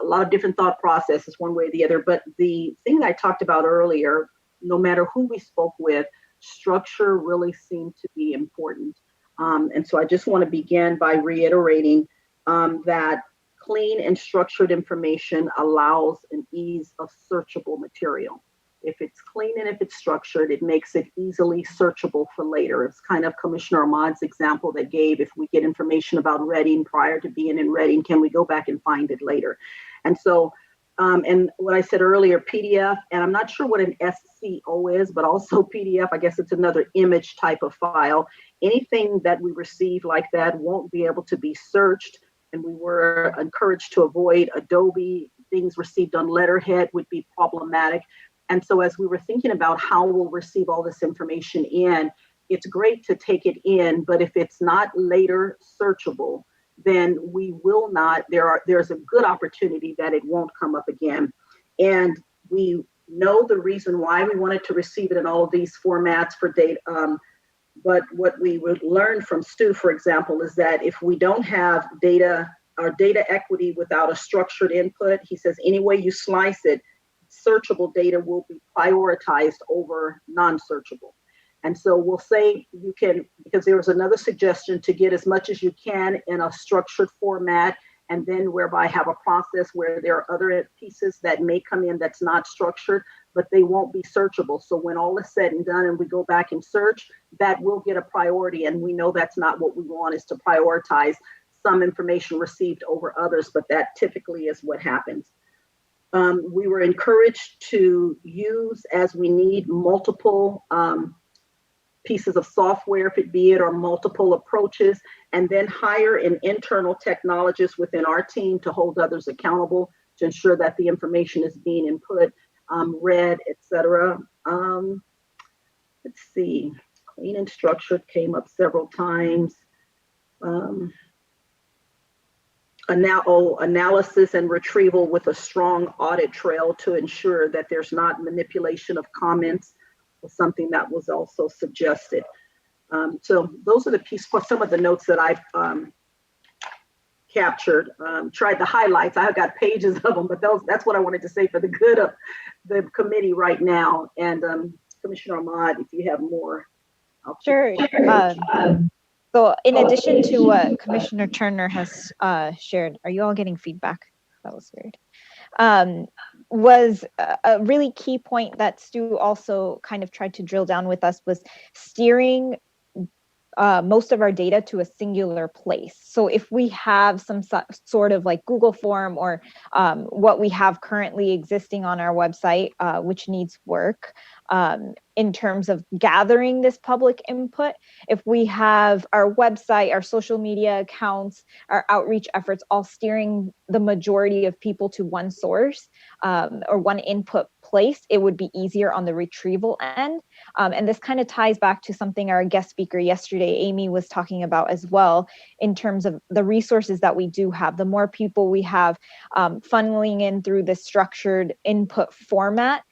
lot of different thought processes one way or the other. But the thing that I talked about earlier, no matter who we spoke with, structure really seemed to be important. And so I just want to begin by reiterating that clean and structured information allows an ease of searchable material. If it's clean and if it's structured, it makes it easily searchable for later. It's kind of Commissioner Ahmad's example that gave, if we get information about Reading prior to being in Reading, can we go back and find it later? And so, and what I said earlier, PDF, and I'm not sure what an SCO is, but also PDF, I guess it's another image type of file. Anything that we receive like that won't be able to be searched. And we were encouraged to avoid Adobe. Things received on letterhead would be problematic. And so as we were thinking about how we'll receive all this information in, it's great to take it in, but if it's not later searchable, then we will not, there's a good opportunity that it won't come up again. And we know the reason why we wanted to receive it in all of these formats for data. But what we would learn from Stu, for example, is that if we don't have data or data equity without a structured input, he says any way you slice it, searchable data will be prioritized over non-searchable. And so we'll say you can, because there was another suggestion to get as much as you can in a structured format, and then whereby have a process where there are other pieces that may come in that's not structured, but they won't be searchable. So when all is said and done and we go back and search, that will get a priority. And we know that's not what we want, is to prioritize some information received over others, but that typically is what happens. We were encouraged to use, as we need, multiple pieces of software, if it be it, or multiple approaches, and then hire an internal technologist within our team to hold others accountable to ensure that the information is being input, read, etc. Let's see, clean and structured came up several times. Analysis and retrieval with a strong audit trail to ensure that there's not manipulation of comments, was something that was also suggested. So those are the some of the notes that I've captured. Tried the highlights. I've got pages of them, but that's what I wanted to say for the good of the committee right now. And Commissioner Ahmad, if you have more. Sure. So in addition to what Commissioner Turner has shared, are you all getting feedback? That was weird. Was a really key point that Stu also kind of tried to drill down with us was steering most of our data to a singular place. So if we have some sort of like Google form or what we have currently existing on our website, which needs work in terms of gathering this public input, if we have our website, our social media accounts, our outreach efforts all steering the majority of people to one source or one input place, it would be easier on the retrieval end. And this kind of ties back to something our guest speaker yesterday, Amy, was talking about as well, in terms of the resources that we do have. The more people we have funneling in through this structured input format,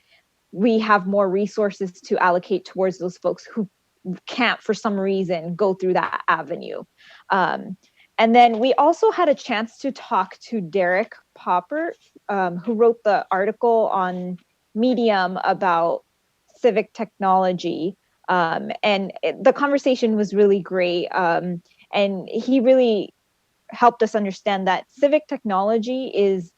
we have more resources to allocate towards those folks who can't, for some reason, go through that avenue. And then we also had a chance to talk to Derek Popper, who wrote the article on Medium about civic technology. And the conversation was really great. And he really helped us understand that civic technology is,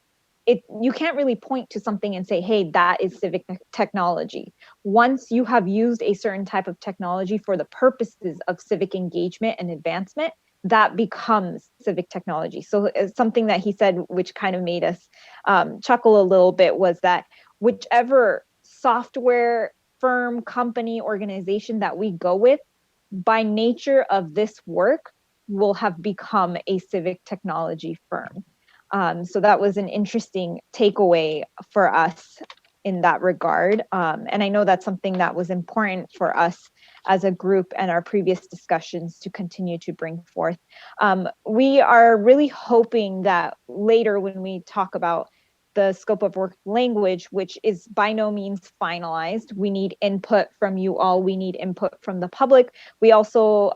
you can't really point to something and say, hey, that is civic technology. Once you have used a certain type of technology for the purposes of civic engagement and advancement, that becomes civic technology. So something that he said, which kind of made us chuckle a little bit, was that whichever software firm, company, organization that we go with, by nature of this work, will have become a civic technology firm. So that was an interesting takeaway for us in that regard. And I know that's something that was important for us as a group and our previous discussions to continue to bring forth. We are really hoping that later when we talk about the scope of work language, which is by no means finalized, we need input from you all, we need input from the public. We also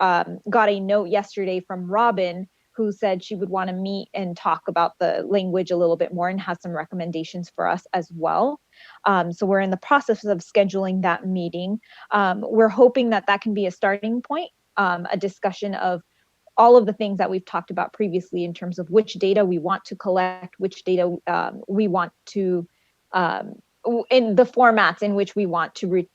got a note yesterday from Robin, who said she would want to meet and talk about the language a little bit more and has some recommendations for us as well. So we're in the process of scheduling that meeting. We're hoping that that can be a starting point, a discussion of all of the things that we've talked about previously in terms of which data we want to collect, which data we want to, in the formats in which we want to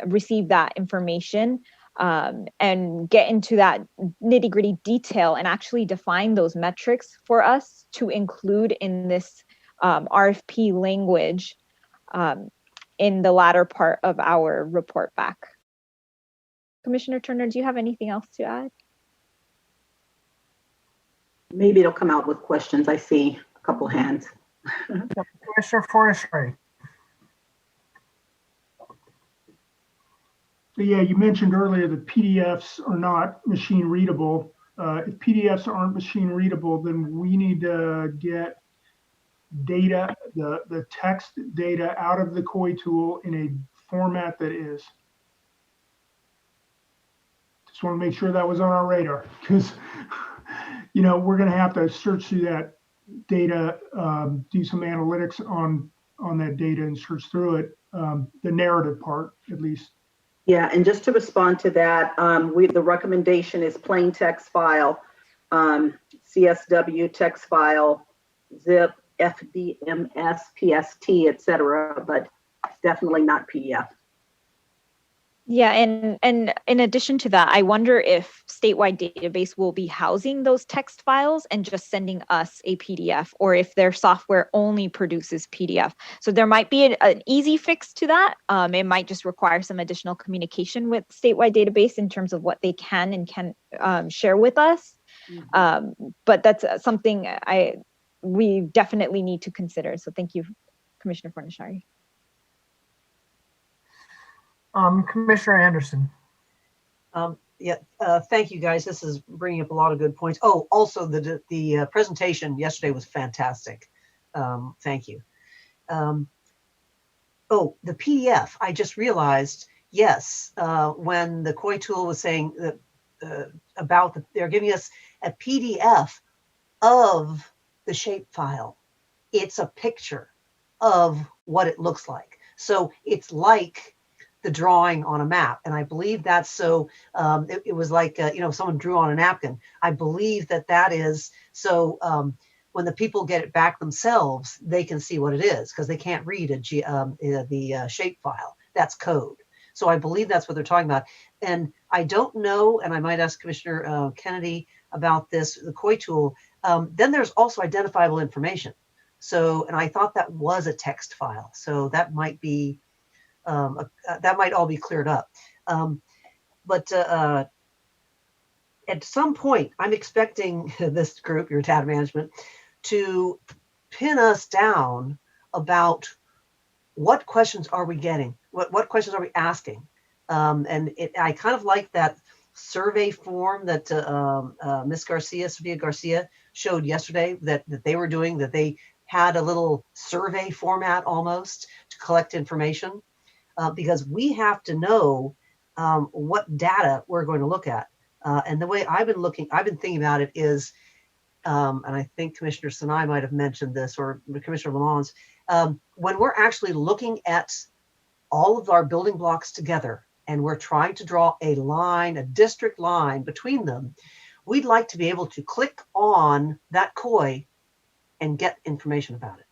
receive that information, and get into that nitty-gritty detail and actually define those metrics for us to include in this RFP language in the latter part of our report back. Commissioner Turner, do you have anything else to add? Maybe it'll come out with questions. I see a couple hands. Commissioner Forestry. So yeah, you mentioned earlier that PDFs are not machine readable. if PDFs aren't machine readable, then we need to get data, the text data out of the COI tool in a format that is. Just want to make sure that was on our radar, because we're going to have to search through that data, do some analytics on that data and search through it, the narrative part at least. Yeah, and just to respond to that, the recommendation is plain text file, CSW text file, zip, FDMS, PST, etc., but definitely not PDF. Yeah, and in addition to that, I wonder if statewide database will be housing those text files and just sending us a PDF, or if their software only produces PDF. So there might be an easy fix to that. It might just require some additional communication with statewide database in terms of what they can and can share with us. But that's something we definitely need to consider. So thank you, Commissioner Fornishari. Commissioner Anderson. Thank you guys. This is bringing up a lot of good points. Oh, also the presentation yesterday was fantastic. Thank you. Oh, the PDF. I just realized, yes, when the COI tool was saying that they're giving us a PDF of the shapefile. It's a picture of what it looks like. So it's like the drawing on a map. And I believe that's so, it was like, someone drew on a napkin. I believe that is so when the people get it back themselves, they can see what it is because they can't read the shape file. That's code. So I believe that's what they're talking about. And I don't know, and I might ask Commissioner Kennedy about this, the COI tool. Then there's also identifiable information. So, and I thought that was a text file. So that might be, that might all be cleared up. But at some point, I'm expecting this group, your data management, to pin us down about what questions are we getting? What questions are we asking? I kind of like that survey form that Miss Sophia Garcia showed yesterday that they were doing, that they had a little survey format almost to collect information. Because we have to know what data we're going to look at. And the way I've been thinking about it is, and I think Commissioner Sinai might have mentioned this, or Commissioner Lamont, when we're actually looking at all of our building blocks together and we're trying to draw a line, a district line between them, we'd like to be able to click on that COI and get information about it.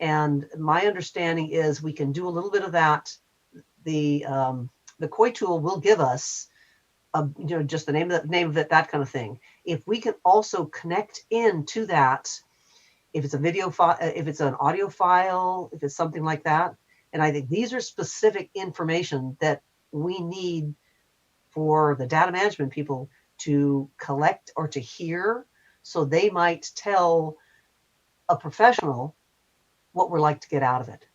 And my understanding is we can do a little bit of that. The COI tool will give us, just the name of it, that kind of thing. If we can also connect into that, if it's a video file, if it's an audio file, if it's something like that. And I think these are specific information that we need for the data management people to collect or to hear, so they might tell a professional what we're like to get out of it.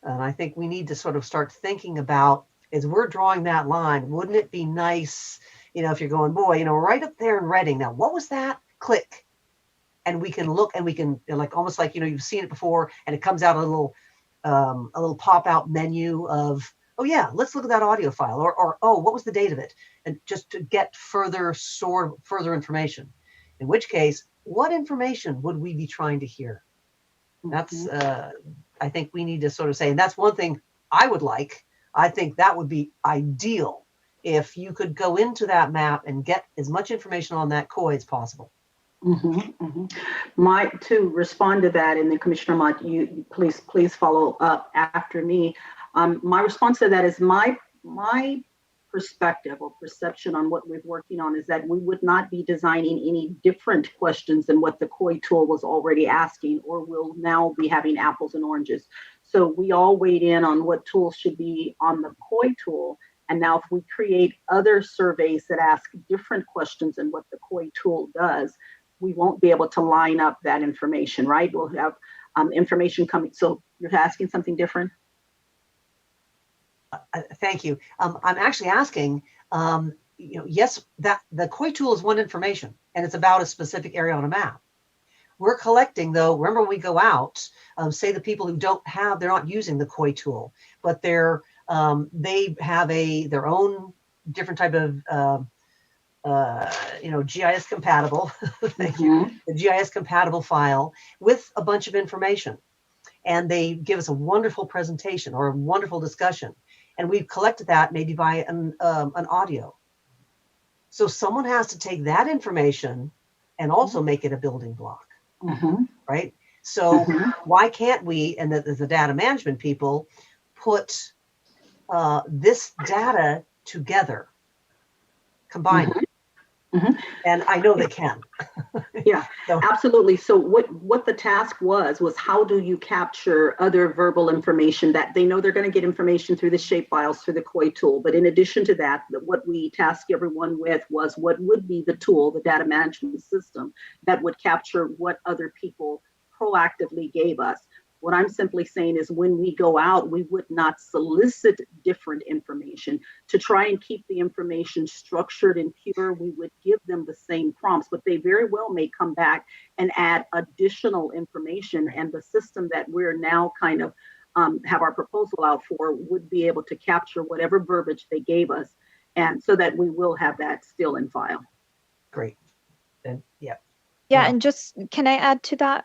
And I think we need to sort of start thinking about, as we're drawing that line, wouldn't it be nice, if you're going, boy, right up there in Reading, now what was that? Click. And we can look, and we can, like, almost like, you've seen it before, and it comes out a little pop-out menu of, oh yeah, let's look at that audio file, or oh, what was the date of it? And just to get further information. In which case, what information would we be trying to hear? That's, I think we need to sort of say, and that's one thing I would like. I think that would be ideal if you could go into that map and get as much information on that COI as possible. To respond to that, and then Commissioner Mott, you please follow up after me. My response to that is my perspective or perception on what we're working on is that we would not be designing any different questions than what the COI tool was already asking, or will now be having apples and oranges. So we all weighed in on what tools should be on the COI tool. And now if we create other surveys that ask different questions than what the COI tool does, we won't be able to line up that information, right? We'll have information coming. So you're asking something different? Thank you. I'm actually asking yes, that the COI tool is one information and it's about a specific area on a map. We're collecting though, remember when we go out, say the people who they're not using the COI tool, but they have their own different type of GIS compatible, thank you, the GIS compatible file with a bunch of information. And they give us a wonderful presentation or a wonderful discussion. And we've collected that maybe by an audio. So someone has to take that information and also make it a building block, right? So why can't we, and the data management people, put this data together, combine it? And I know they can. Yeah, absolutely. So what the task was how do you capture other verbal information that they know they're going to get information through the shapefiles through the COI tool. But in addition to that, what we tasked everyone with was what would be the tool, the data management system that would capture what other people proactively gave us. What I'm simply saying is when we go out, we would not solicit different information. To try and keep the information structured and pure, we would give them the same prompts, but they very well may come back and add additional information. And the system that we're now kind of have our proposal out for would be able to capture whatever verbiage they gave us, and so that we will have that still in file. Great. And Yeah, and just can I add to that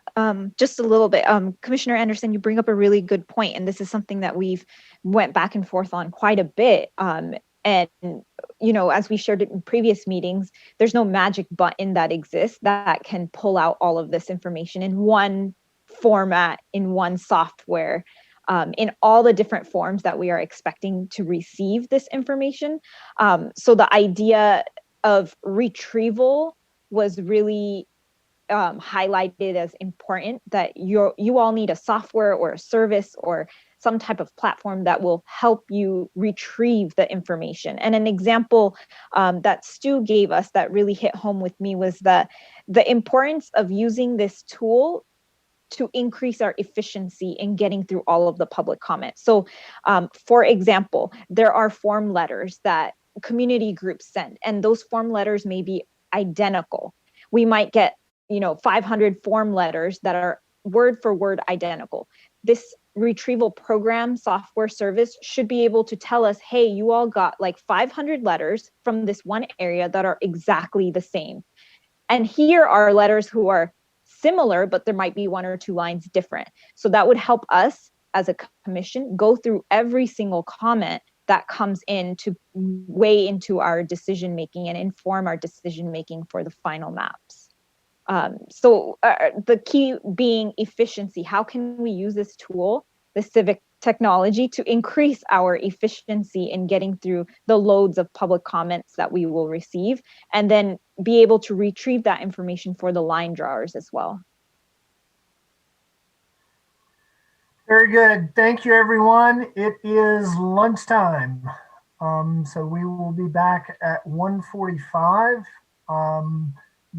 just a little bit? Commissioner Anderson, you bring up a really good point, and this is something that we've went back and forth on quite a bit. And as we shared it in previous meetings, there's no magic button that exists that can pull out all of this information in one format, in one software, in all the different forms that we are expecting to receive this information. So the idea of retrieval was really highlighted as important, that you all need a software or a service or some type of platform that will help you retrieve the information. And an example that Stu gave us that really hit home with me was the importance of using this tool to increase our efficiency in getting through all of the public comments. So for example, there are form letters that community groups send, and those form letters may be identical. We might get 500 form letters that are word for word identical. This retrieval program software service should be able to tell us, hey, you all got like 500 letters from this one area that are exactly the same. And here are letters who are similar, but there might be one or two lines different. So that would help us as a commission go through every single comment that comes in to weigh into our decision making and inform our decision making for the final maps. So the key being efficiency. How can we use this tool, the civic technology, to increase our efficiency in getting through the loads of public comments that we will receive, and then be able to retrieve that information for the line drawers as well? Very good. Thank you, everyone. It is lunchtime. So we will be back at 1:45.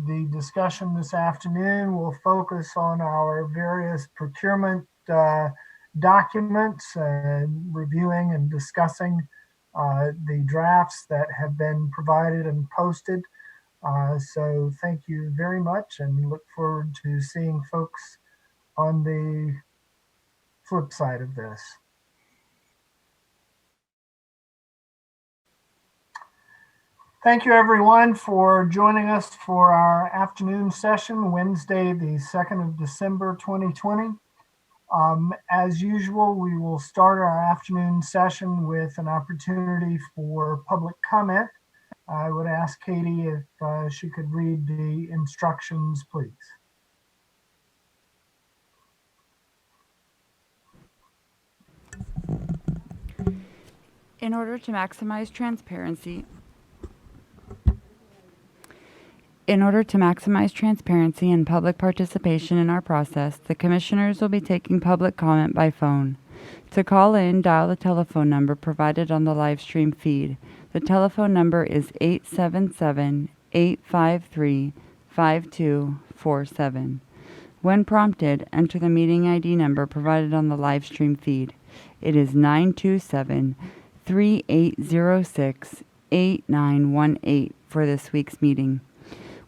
The discussion this afternoon will focus on our various procurement documents and reviewing and discussing the drafts that have been provided and posted. So thank you very much, and look forward to seeing folks on the flip side of this. Thank you, everyone, for joining us for our afternoon session, Wednesday, the 2nd of December, 2020. As usual, we will start our afternoon session with an opportunity for public comment. I would ask Katie if she could read the instructions, please. In order to maximize transparency and public participation in our process, the commissioners will be taking public comment by phone. To call in, dial the telephone number provided on the live stream feed. The telephone number is 877-853-5247. When prompted, enter the meeting ID number provided on the live stream feed. It is 927-3806 8918 for this week's meeting.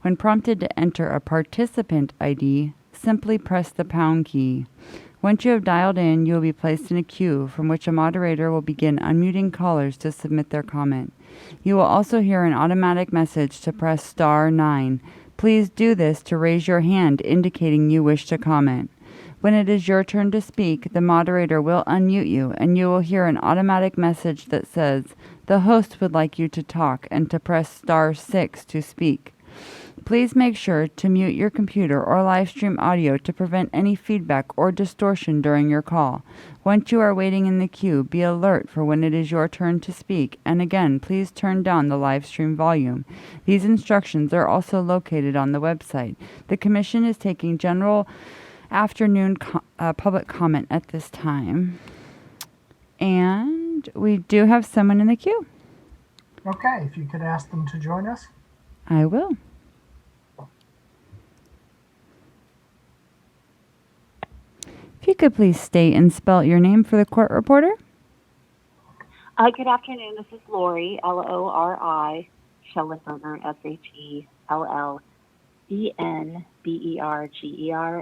When prompted to enter a participant ID, simply press the pound key. Once you have dialed in, you will be placed in a queue from which a moderator will begin unmuting callers to submit their comment. You will also hear an automatic message to press star 9. Please do this to raise your hand indicating you wish to comment. When it is your turn to speak, the moderator will unmute you and you will hear an automatic message that says, "The host would like you to talk," and to press star 6 to speak. Please make sure to mute your computer or live stream audio to prevent any feedback or distortion during your call. Once you are waiting in the queue, be alert for when it is your turn to speak, and again, please turn down the live stream volume. These instructions are also located on the website. The Commission is taking general afternoon public comment at this time. And we do have someone in the queue. Okay, if you could ask them to join us. I will. If you could please state and spell your name for the court reporter. Good afternoon. This is Lori, Lori, Schellenberger, Schellenberger,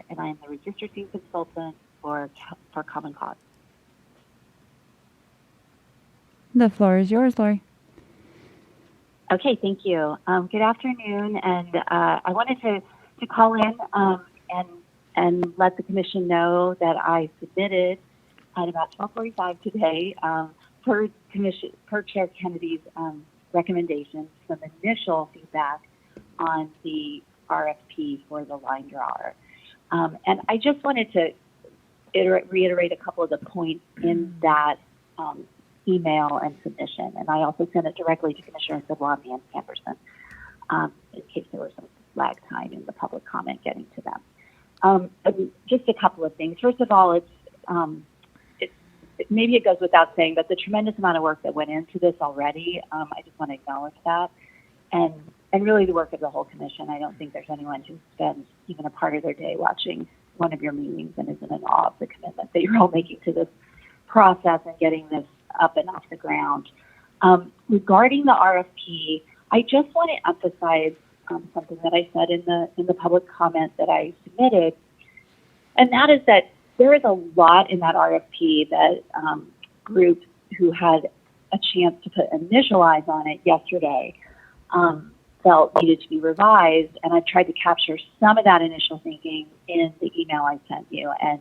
and I am the redistricting consultant for Common Cause. The floor is yours, Lori. Okay, thank you. Good afternoon, and I wanted to call in and let the commission know that I submitted at about 12:45 today, per Chair Kennedy's recommendations, some initial feedback on the RFP for the line drawer. And I just wanted to reiterate a couple of the points in that email and submission. And I also sent it directly to Commissioner Zablocki and Anderson in case there was some lag time in the public comment getting to them. Just a couple of things. First of all, maybe it goes without saying, but the tremendous amount of work that went into this already, I just want to acknowledge that. And really the work of the whole commission. I don't think there's anyone who spends even a part of their day watching one of your meetings and isn't in awe of the commitment that you're all making to this process and getting this up and off the ground. Regarding the RFP, I just want to emphasize something that I said in the public comment that I submitted, and that is that there is a lot in that RFP that groups who had a chance to put initial eyes on it yesterday felt needed to be revised, and I've tried to capture some of that initial thinking in the email I sent you, and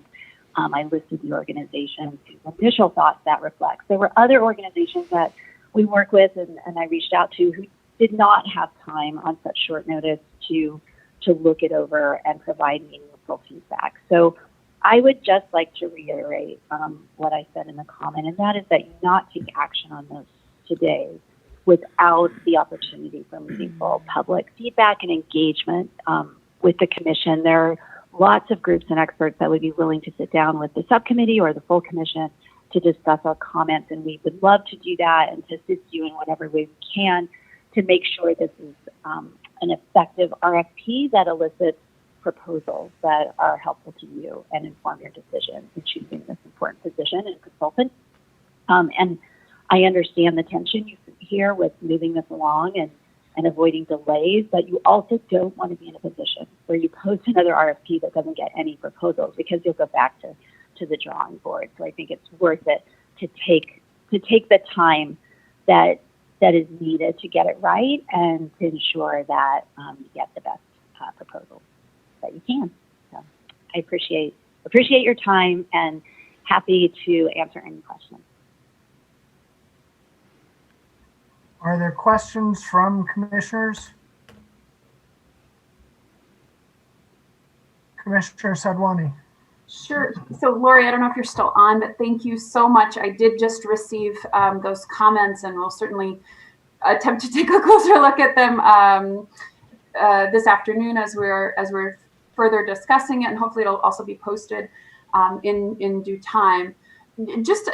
I listed the organizations whose initial thoughts that reflects. There were other organizations that we work with and I reached out to who did not have time on such short notice to look it over and provide meaningful feedback. So I would just like to reiterate what I said in the comment, and that is that you not take action on this today without the opportunity for meaningful public feedback and engagement with the commission. There are lots of groups and experts that would be willing to sit down with the subcommittee or the full commission to discuss our comments, and we would love to do that and to assist you in whatever way we can to make sure this is an effective RFP that elicits proposals that are helpful to you and inform your decision in choosing this important position and consultant. And I understand the tension you hear with moving this along and avoiding delays, but you also don't want to be in a position where you post another RFP that doesn't get any proposals, because you'll go back to the drawing board. So I think it's worth it to take the time that is needed to get it right and to ensure that you get the best proposals that you can. So I appreciate your time and happy to answer any questions. Are there questions from commissioners? Commissioner Sadwani. Sure. So Lori, I don't know if you're still on, but thank you so much. I did just receive those comments, and we'll certainly attempt to take a closer look at them this afternoon as we're further discussing it, and hopefully it'll also be posted in due time. Just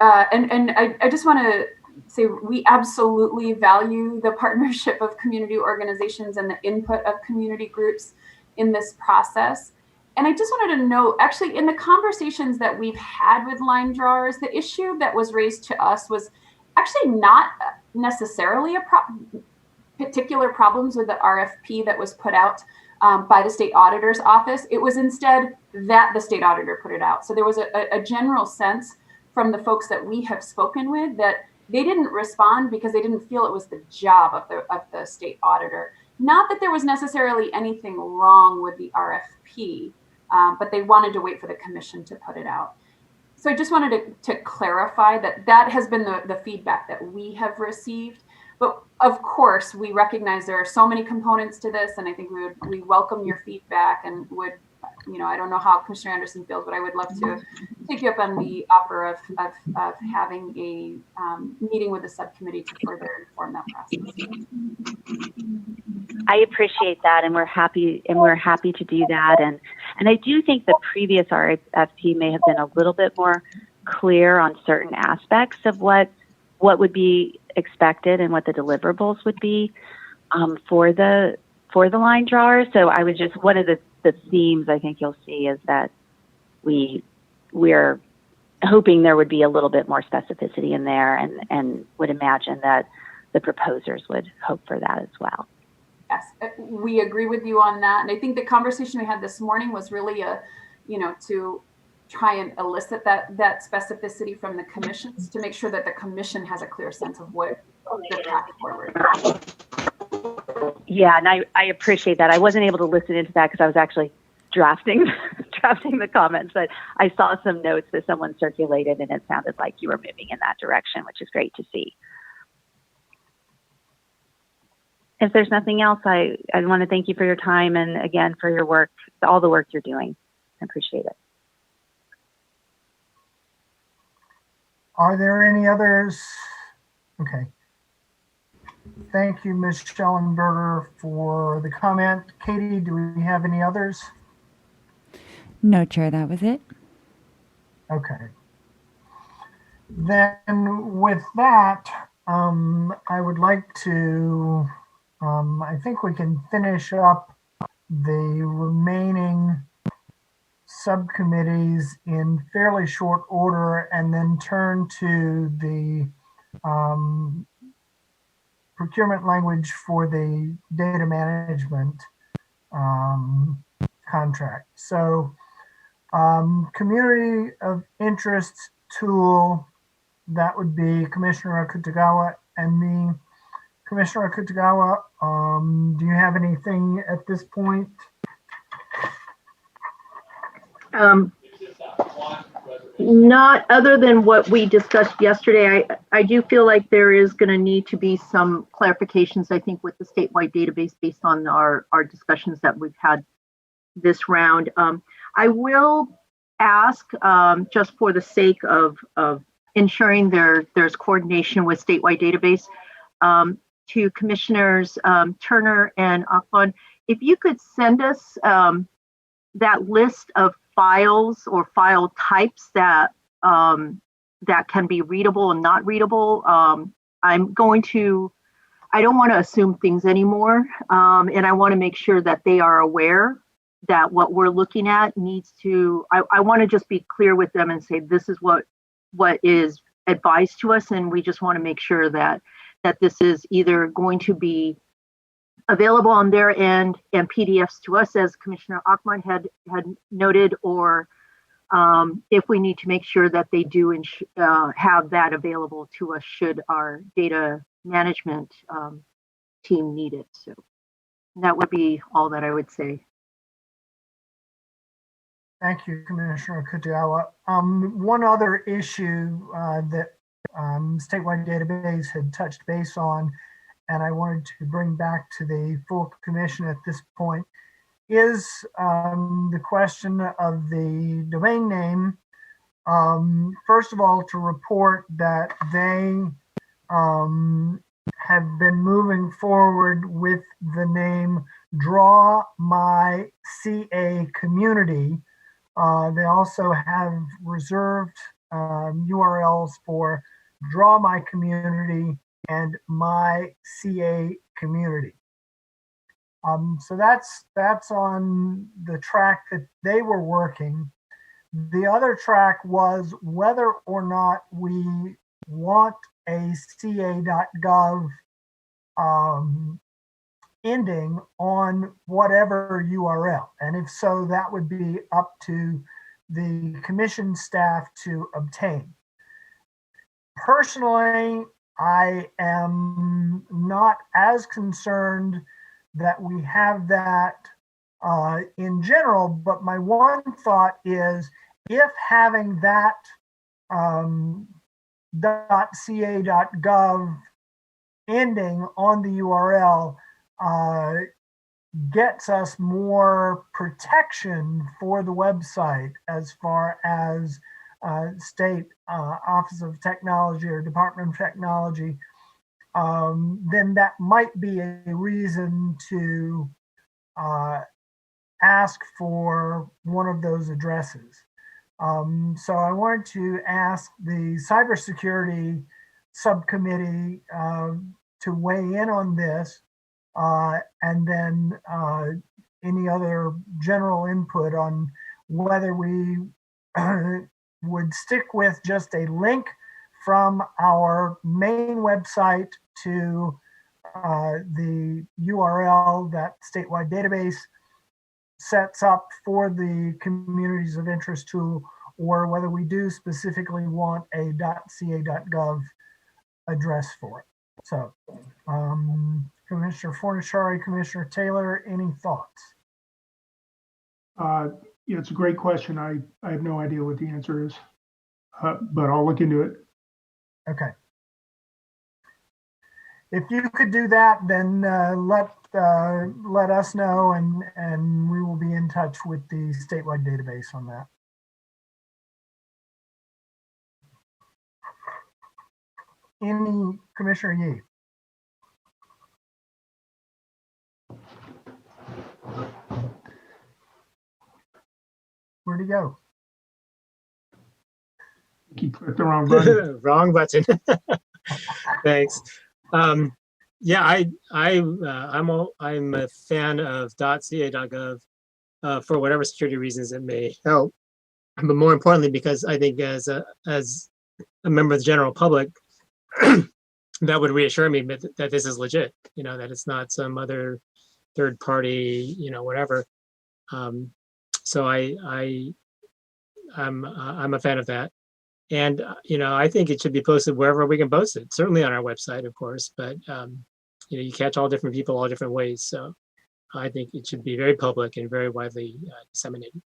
and I just want to say we absolutely value the partnership of community organizations and the input of community groups in this process. And I just wanted to note, actually, in the conversations that we've had with line drawers, the issue that was raised to us was actually not necessarily particular problems with the RFP that was put out by the state auditor's office. It was instead that the state auditor put it out. So there was a general sense from the folks that we have spoken with that they didn't respond because they didn't feel it was the job of the state auditor. Not that there was necessarily anything wrong with the RFP, but they wanted to wait for the commission to put it out. So I just wanted to clarify that has been the feedback that we have received. But of course, we recognize there are so many components to this, and I think we welcome your feedback and would, I don't know how Commissioner Anderson feels, but I would love to take you up on the offer of having a meeting with the subcommittee to further inform that process. I appreciate that, and we're happy to do that. And I do think the previous RFP may have been a little bit more clear on certain aspects of what would be expected and what the deliverables would be for the line drawers. So I was just, one of the themes I think you'll see is that we're hoping there would be a little bit more specificity in there, and would imagine that the proposers would hope for that as well. Yes, we agree with you on that. And I think the conversation we had this morning was really to try and elicit that specificity from the commissions to make sure that the commission has a clear sense of what the path forward. Yeah, and I appreciate that. I wasn't able to listen into that because I was actually drafting the comments, but I saw some notes that someone circulated, and it sounded like you were moving in that direction, which is great to see. If there's nothing else, I want to thank you for your time and again for your work, all the work you're doing. I appreciate it. Are there any others? Okay. Thank you, Ms. Schellenberger, for the comment. Katie, do we have any others? No, Chair, that was it. Okay. Then with that, I would like to, I think we can finish up the remaining subcommittees in fairly short order and then turn to the procurement language for the data management contract. So community of interest tool, that would be Commissioner Akutagawa and me. Commissioner Akutagawa, do you have anything at this point? Not other than what we discussed yesterday. I do feel like there is going to need to be some clarifications, I think, with the statewide database based on our discussions that we've had this round. I will ask, just for the sake of ensuring there's coordination with statewide database, to Commissioners Turner and Akpan, if you could send us that list of files or file types that can be readable and not readable. I don't want to assume things anymore, and I want to make sure that they are aware that what we're looking at needs to, I want to just be clear with them and say, this is what is advised to us, and we just want to make sure that this is either going to be available on their end and PDFs to us, as Commissioner Akman had noted, or if we need to make sure that they do have that available to us should our data management team need it. So that would be all that I would say. Thank you, Commissioner Akutagawa. One other issue that statewide database had touched base on, and I wanted to bring back to the full commission at this point, is the question of the domain name. First of all, to report that they have been moving forward with the name Draw My CA Community. They also have reserved URLs for Draw My Community and My CA Community. So that's on the track that they were working. The other track was whether or not we want a ca.gov ending on whatever URL. And if so, that would be up to the commission staff to obtain. Personally, I am not as concerned that we have that in general, but my one thought is if having that .ca.gov ending on the URL gets us more protection for the website as far as state Office of Technology or Department of Technology, then that might be a reason to ask for one of those addresses. So I wanted to ask the cybersecurity subcommittee to weigh in on this, and then any other general input on whether we would stick with just a link from our main website to the URL that statewide database sets up for the communities of interest tool, or whether we do specifically want a .ca.gov address for it. So, Commissioner Fornashari, Commissioner Taylor, any thoughts? Yeah, it's a great question. I have no idea what the answer is, but I'll look into it. Okay. If you could do that, then let us know, and we will be in touch with the statewide database on that. Any Commissioner Yee? Where'd he go? You clicked the wrong button. Wrong button. Thanks. Yeah, I'm a fan of .ca.gov for whatever security reasons it may help, but more importantly, because I think as a member of the general public, that would reassure me that this is legit. You know, that it's not some other third party, you know, whatever. So I'm a fan of that. And, you know, I think it should be posted wherever we can post it, certainly on our website, of course, but, you know, you catch all different people all different ways. So I think it should be very public and very widely disseminated.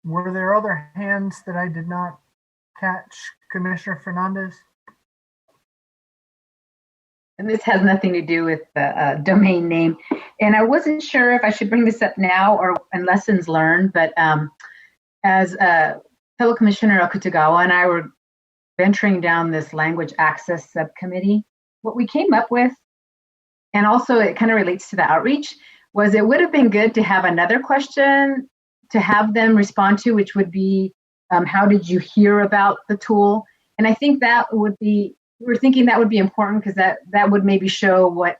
Were there other hands that I did not catch? Commissioner Fernandez? And this has nothing to do with the domain name. And I wasn't sure if I should bring this up now or in lessons learned, but as fellow Commissioner Okutagawa and I were venturing down this language access subcommittee, what we came up with, and also it kind of relates to the outreach, was it would have been good to have another question to have them respond to, which would be, how did you hear about the tool? And I think that would be, we were thinking that would be important because that would maybe show what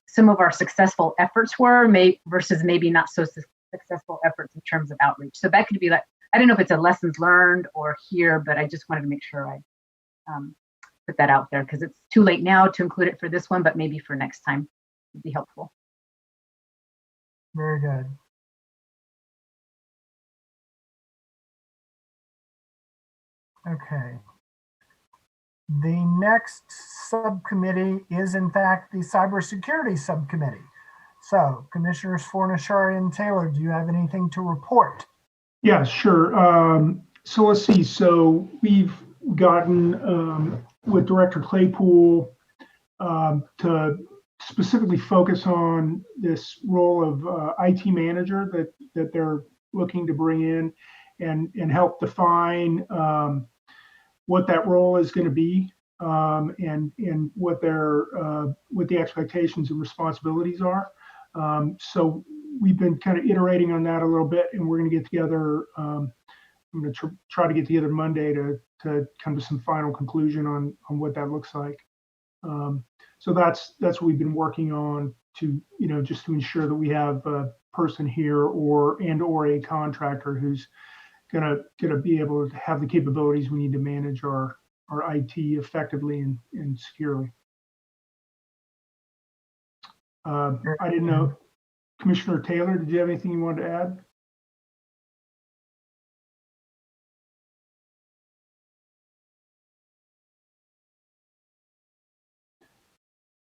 some of our successful efforts were, versus maybe not so successful efforts in terms of outreach. So that could be like, I don't know if it's a lessons learned or here, but I just wanted to make sure I put that out there because it's too late now to include it for this one, but maybe for next time would be helpful. Very good. Okay. The next subcommittee is in fact the cybersecurity subcommittee. So Commissioners Fornashari and Taylor, do you have anything to report? Yeah, sure. So let's see. So we've gotten with Director Claypool to specifically focus on this role of IT manager that they're looking to bring in and help define what that role is going to be and what the expectations and responsibilities are. So we've been kind of iterating on that a little bit, and we're going to get together. I'm going to try to get together Monday to come to some final conclusion on what that looks like. So that's what we've been working on to, just to ensure that we have a person here or a contractor who's gonna be able to have the capabilities we need to manage our IT effectively and securely. I didn't know, Commissioner Taylor, did you have anything you wanted to add?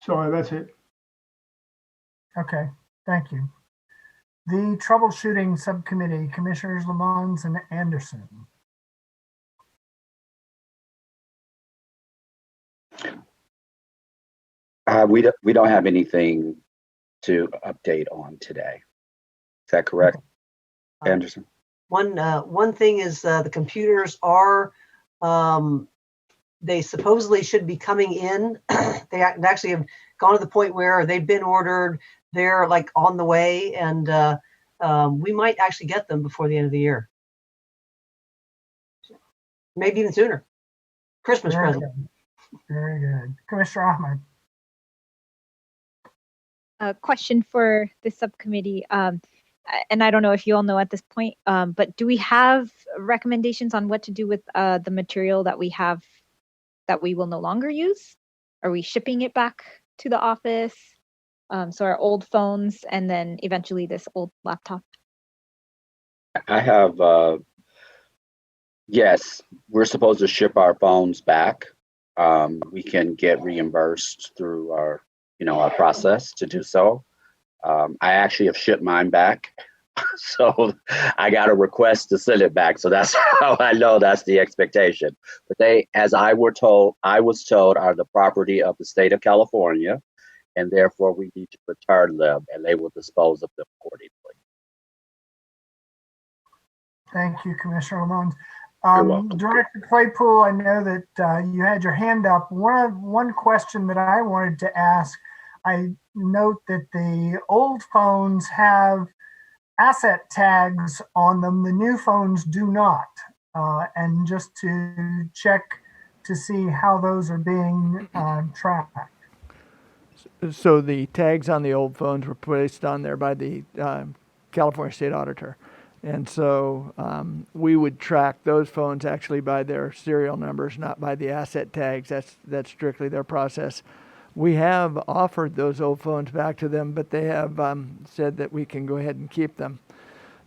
So that's it. Okay, thank you. The Troubleshooting Subcommittee, Commissioners Lamons and Anderson. We don't have anything to update on today. Is that correct, Anderson? One thing is the computers are they supposedly should be coming in. They actually have gone to the point where they've been ordered. They're like on the way, and we might actually get them before the end of the year. Maybe even sooner. Christmas Very present. good. Very good. Commissioner Ahmed. A question for the subcommittee. And I don't know if you all know at this point, but do we have recommendations on what to do with the material that we have that we will no longer use? Are we shipping it back to the office? So our old phones and then eventually this old laptop? I have, yes, we're supposed to ship our phones back. We can get reimbursed through our process to do so. I actually have shipped mine back. So I got a request to send it back. So that's how I know that's the expectation. But they, as I was told, are the property of the state of California, and therefore we need to return them, and they will dispose of them accordingly. Thank you, Commissioner Lamons. You're welcome. Director Claypool, I know that you had your hand up. One question that I wanted to ask, I note that the old phones have asset tags on them. The new phones do not. And just to check to see how those are being tracked. So the tags on the old phones were placed on there by the California State Auditor. And so we would track those phones actually by their serial numbers, not by the asset tags. That's strictly their process. We have offered those old phones back to them, but they have said that we can go ahead and keep them.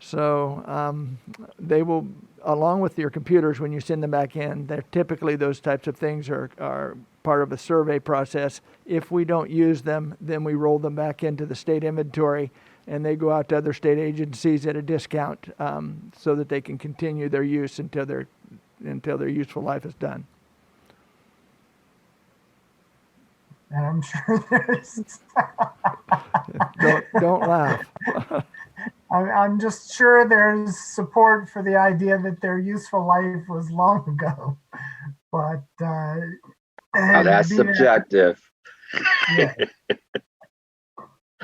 So they will, along with your computers, when you send them back in, they're typically those types of things are part of a survey process. If we don't use them, then we roll them back into the state inventory, and they go out to other state agencies at a discount so that they can continue their use until their useful life is done. And I'm sure there's don't laugh. I'm just sure there's support for the idea that their useful life was long ago. But now that's subjective. Yeah.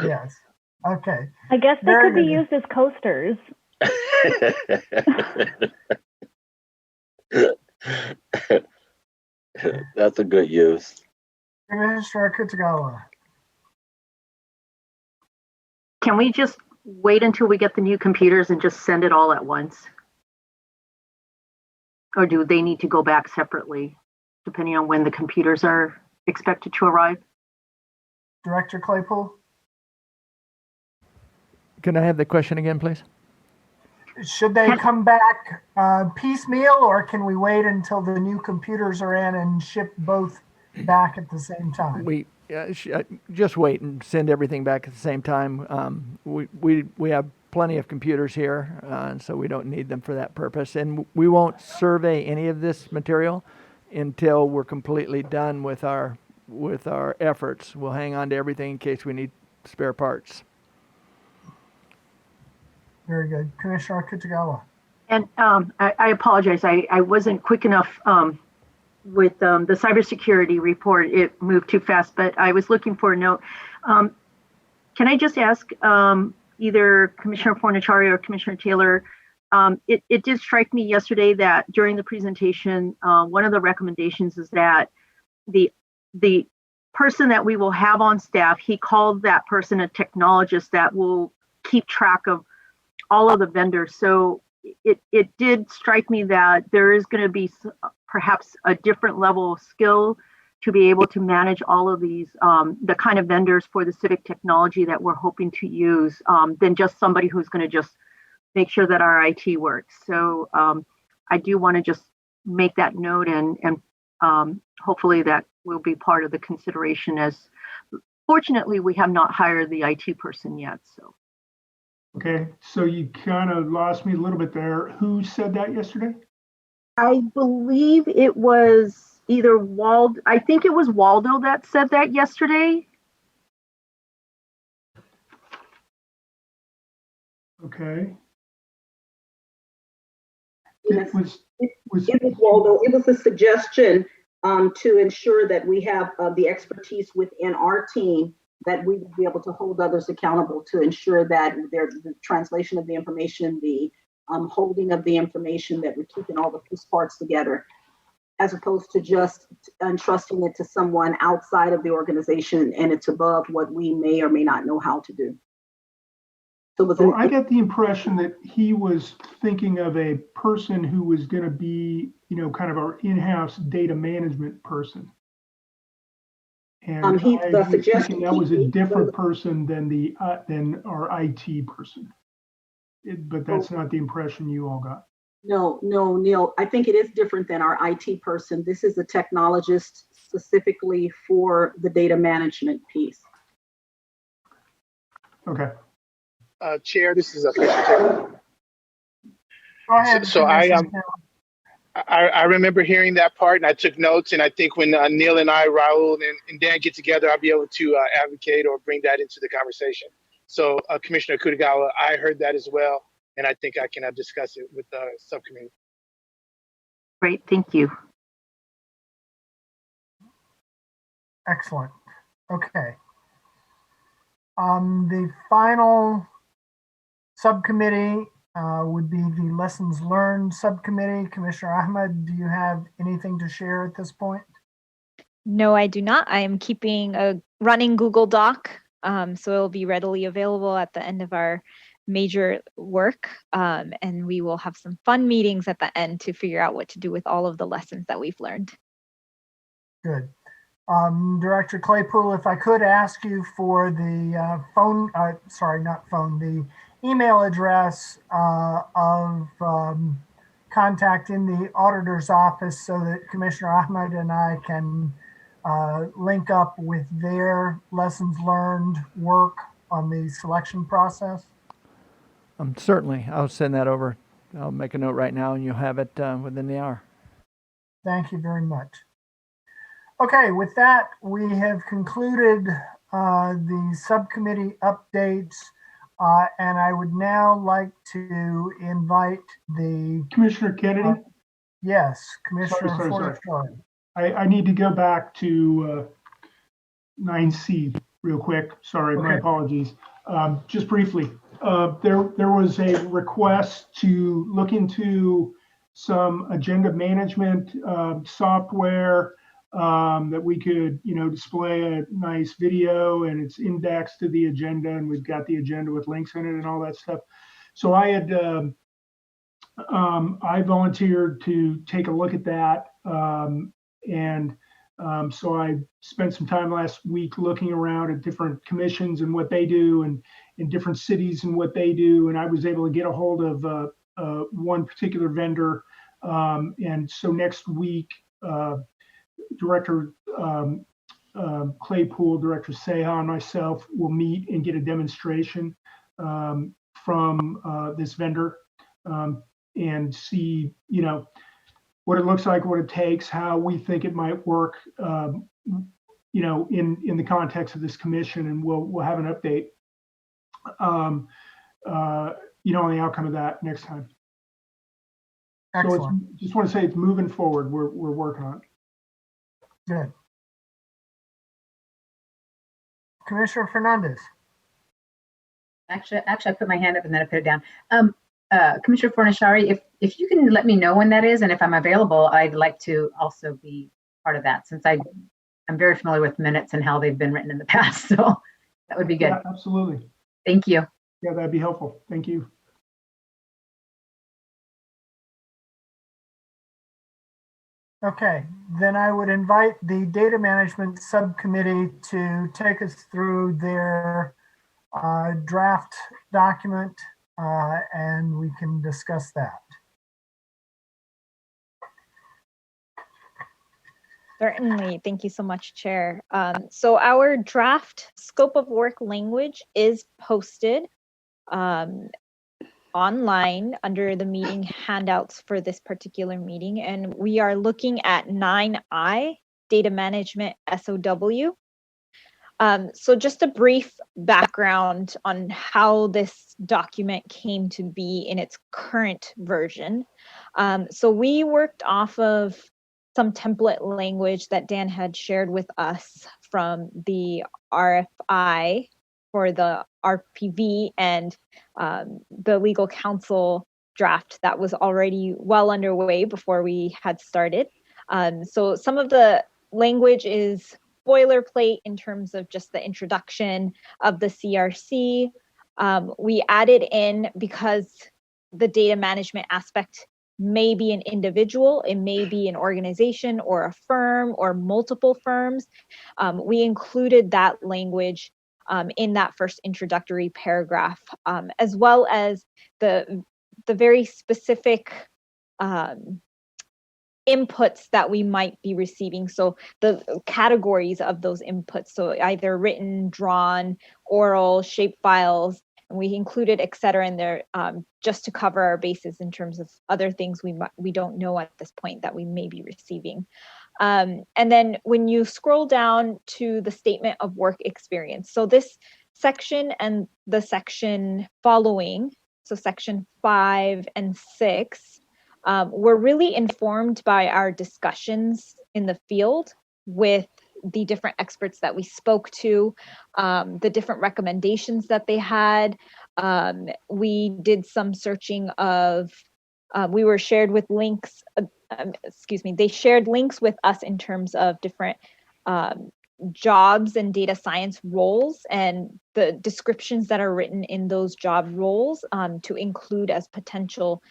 Yes. Okay. I guess they could be used as coasters. That's a good use. Commissioner Kitagawa. Can we just wait until we get the new computers and just send it all at once? Or do they need to go back separately, depending on when the computers are expected to arrive? Director Claypool? Can I have the question again, please? Should they come back piecemeal, or can we wait until the new computers are in and ship both back at the same time? We just wait and send everything back at the same time. We have plenty of computers here, so we don't need them for that purpose. And we won't survey any of this material until we're completely done with our efforts. We'll hang on to everything in case we need spare parts. Very good. Commissioner Kitagawa. And I apologize, I wasn't quick enough with the cybersecurity report. It moved too fast, but I was looking for a note. Can I just ask either Commissioner Fornaciari or Commissioner Taylor, it did strike me yesterday that during the presentation, one of the recommendations is that the person that we will have on staff, he called that person a technologist that will keep track of all of the vendors. So it did strike me that there is going to be perhaps a different level of skill to be able to manage all of these, the kind of vendors for the civic technology that we're hoping to use, than just somebody who's going to just make sure that our IT works. So I do want to just make that note, and hopefully that will be part of the consideration, as fortunately we have not hired the IT person yet. So. Okay, so you kind of lost me a little bit there. Who said that yesterday? I believe it was either I think it was Waldo that said that yesterday. Okay. Yes. It was Waldo. It was a suggestion to ensure that we have the expertise within our team, that we would be able to hold others accountable to ensure that the translation of the information, the holding of the information, that we're keeping all the piece parts together, as opposed to just entrusting it to someone outside of the organization and it's above what we may or may not know how to do. So I get the impression that he was thinking of a person who was going to be, kind of our in-house data management person. And I was thinking that was a different person than our IT person. But that's not the impression you all got. No, Neil, I think it is different than our IT person. This is a technologist specifically for the data management piece. Okay. Chair, this is Commissioner. Go ahead. So I remember hearing that part, and I took notes. And I think when Neil and I, Raul, and Dan get together, I'll be able to advocate or bring that into the conversation. So Commissioner Kutagawa, I heard that as well, and I think I can discuss it with the subcommittee. Great, thank you. Excellent. Okay. The final subcommittee would be the Lessons Learned subcommittee. Commissioner Ahmed, do you have anything to share at this point? No, I do not. I am keeping a running Google Doc, so it'll be readily available at the end of our major work, and we will have some fun meetings at the end to figure out what to do with all of the lessons that we've learned. Good. Director Claypool, if I could ask you for the the email address of contact in the auditor's office so that Commissioner Ahmed and I can link up with their lessons learned work on the selection process. Certainly, I'll send that over. I'll make a note right now, and you'll have it within the hour. Thank you very much. Okay, with that, we have concluded the subcommittee updates, and I would now like to invite the Commissioner Kennedy. Yes, Commissioner. Sorry. I need to go back to 9C real quick. Sorry, okay. My apologies. Just briefly, there was a request to look into some agenda management software that we could, display a nice video and it's indexed to the agenda, and we've got the agenda with links in it and all that stuff. So I had I volunteered to take a look at that, so I spent some time last week looking around at different commissions and what they do, and in different cities and what they do, and I was able to get a hold of one particular vendor, and so next week, Director Claypool, Director Seha, and myself will meet and get a demonstration from this vendor, and see, what it looks like, what it takes, how we think it might work, in the context of this commission, and we'll have an update, on the outcome of that next time. Excellent. So just want to say it's moving forward. We're working on it. Good. Commissioner Fernandez. Actually, I put my hand up and then I put it down. Commissioner Fornashari, if you can let me know when that is, and if I'm available, I'd like to also be part of that, since I'm very familiar with minutes and how they've been written in the past. So that would be good. Yeah, absolutely. Thank you. Yeah, that'd be helpful. Thank you. Okay, then I would invite the data management subcommittee to take us through their draft document and we can discuss that. Certainly. Thank you so much, Chair. So our draft scope of work language is posted online under the meeting handouts for this particular meeting, and we are looking at 9I, Data Management SOW. So just a brief background on how this document came to be in its current version. So we worked off of some template language that Dan had shared with us from the RFI for the RPV and the legal counsel draft that was already well underway before we had started. So some of the language is boilerplate in terms of just the introduction of the CRC. We added in, because the data management aspect may be an individual, it may be an organization or a firm or multiple firms. We included that language in that first introductory paragraph, as well as the very specific inputs that we might be receiving. So the categories of those inputs, so either written, drawn, oral, shape files, and we included et cetera in there just to cover our bases in terms of other things we don't know at this point that we may be receiving. And then when you scroll down to the statement of work experience, so this section and the section following, so section 5 and 6, were really informed by our discussions in the field with the different experts that we spoke to, the different recommendations that they had. We did some searching of, we were shared with links, they shared links with us in terms of different jobs and data science roles and the descriptions that are written in those job roles to include as potential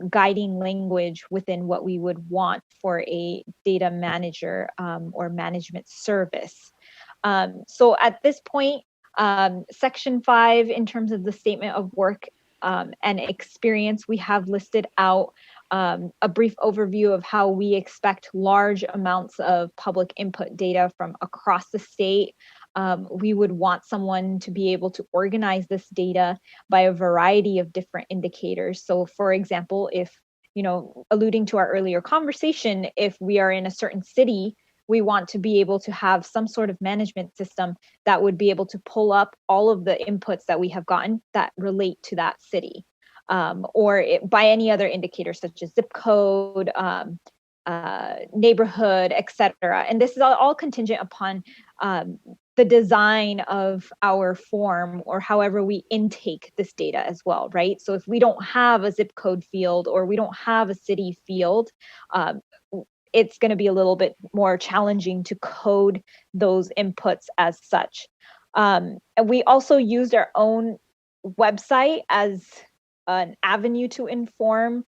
guiding language within what we would want for a data manager or management service. So at this point, section 5, in terms of the statement of work and experience, we have listed out a brief overview of how we expect large amounts of public input data from across the state. We would want someone to be able to organize this data by a variety of different indicators. So for example, if, alluding to our earlier conversation, if we are in a certain city, we want to be able to have some sort of management system that would be able to pull up all of the inputs that we have gotten that relate to that city. Or by any other indicator such as zip code, neighborhood, etc. And this is all contingent upon the design of our form or however we intake this data as well, right? So if we don't have a zip code field or we don't have a city field, it's going to be a little bit more challenging to code those inputs as such. And we also used our own website as an avenue to inform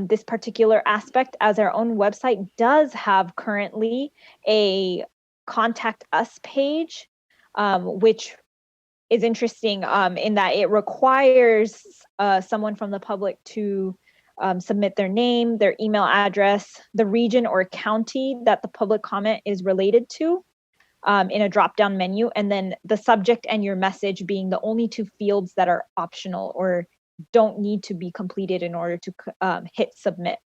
this particular aspect, as our own website does have currently a contact us page, which is interesting in that it requires someone from the public to submit their name, their email address, the region or county that the public comment is related to in a drop-down menu, and then the subject and your message being the only two fields that are optional or don't need to be completed in order to hit submit.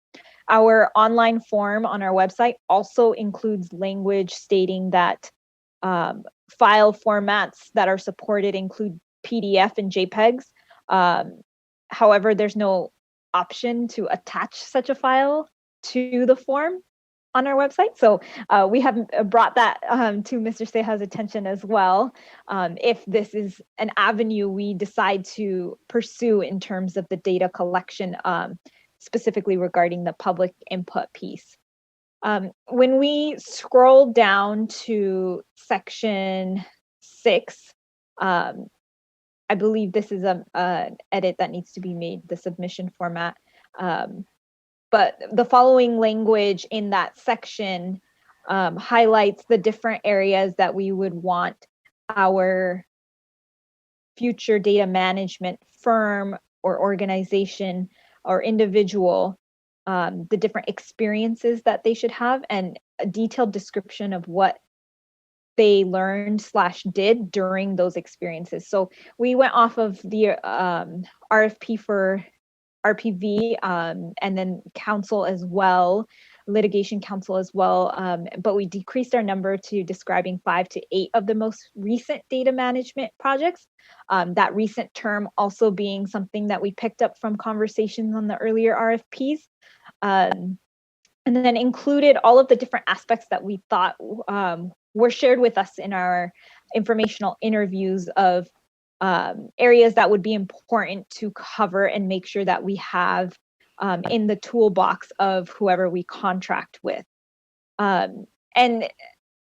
Our online form on our website also includes language stating that file formats that are supported include PDF and JPEGs. However, there's no option to attach such a file to the form on our website. So we have brought that to Mr. Ceja's attention as well, if this is an avenue we decide to pursue in terms of the data collection, specifically regarding the public input piece. When we scroll down to section 6, I believe this is an edit that needs to be made, the submission format. but the following language in that section highlights the different areas that we would want our future data management firm or organization or individual, the different experiences that they should have, and a detailed description of what they learned / did during those experiences. So we went off of the RFP for RPV and then council as well, litigation counsel as well, but we decreased our number to describing 5 to 8 of the most recent data management projects. That recent term also being something that we picked up from conversations on the earlier RFPs. And then included all of the different aspects that we thought were shared with us in our informational interviews of areas that would be important to cover and make sure that we have in the toolbox of whoever we contract with. And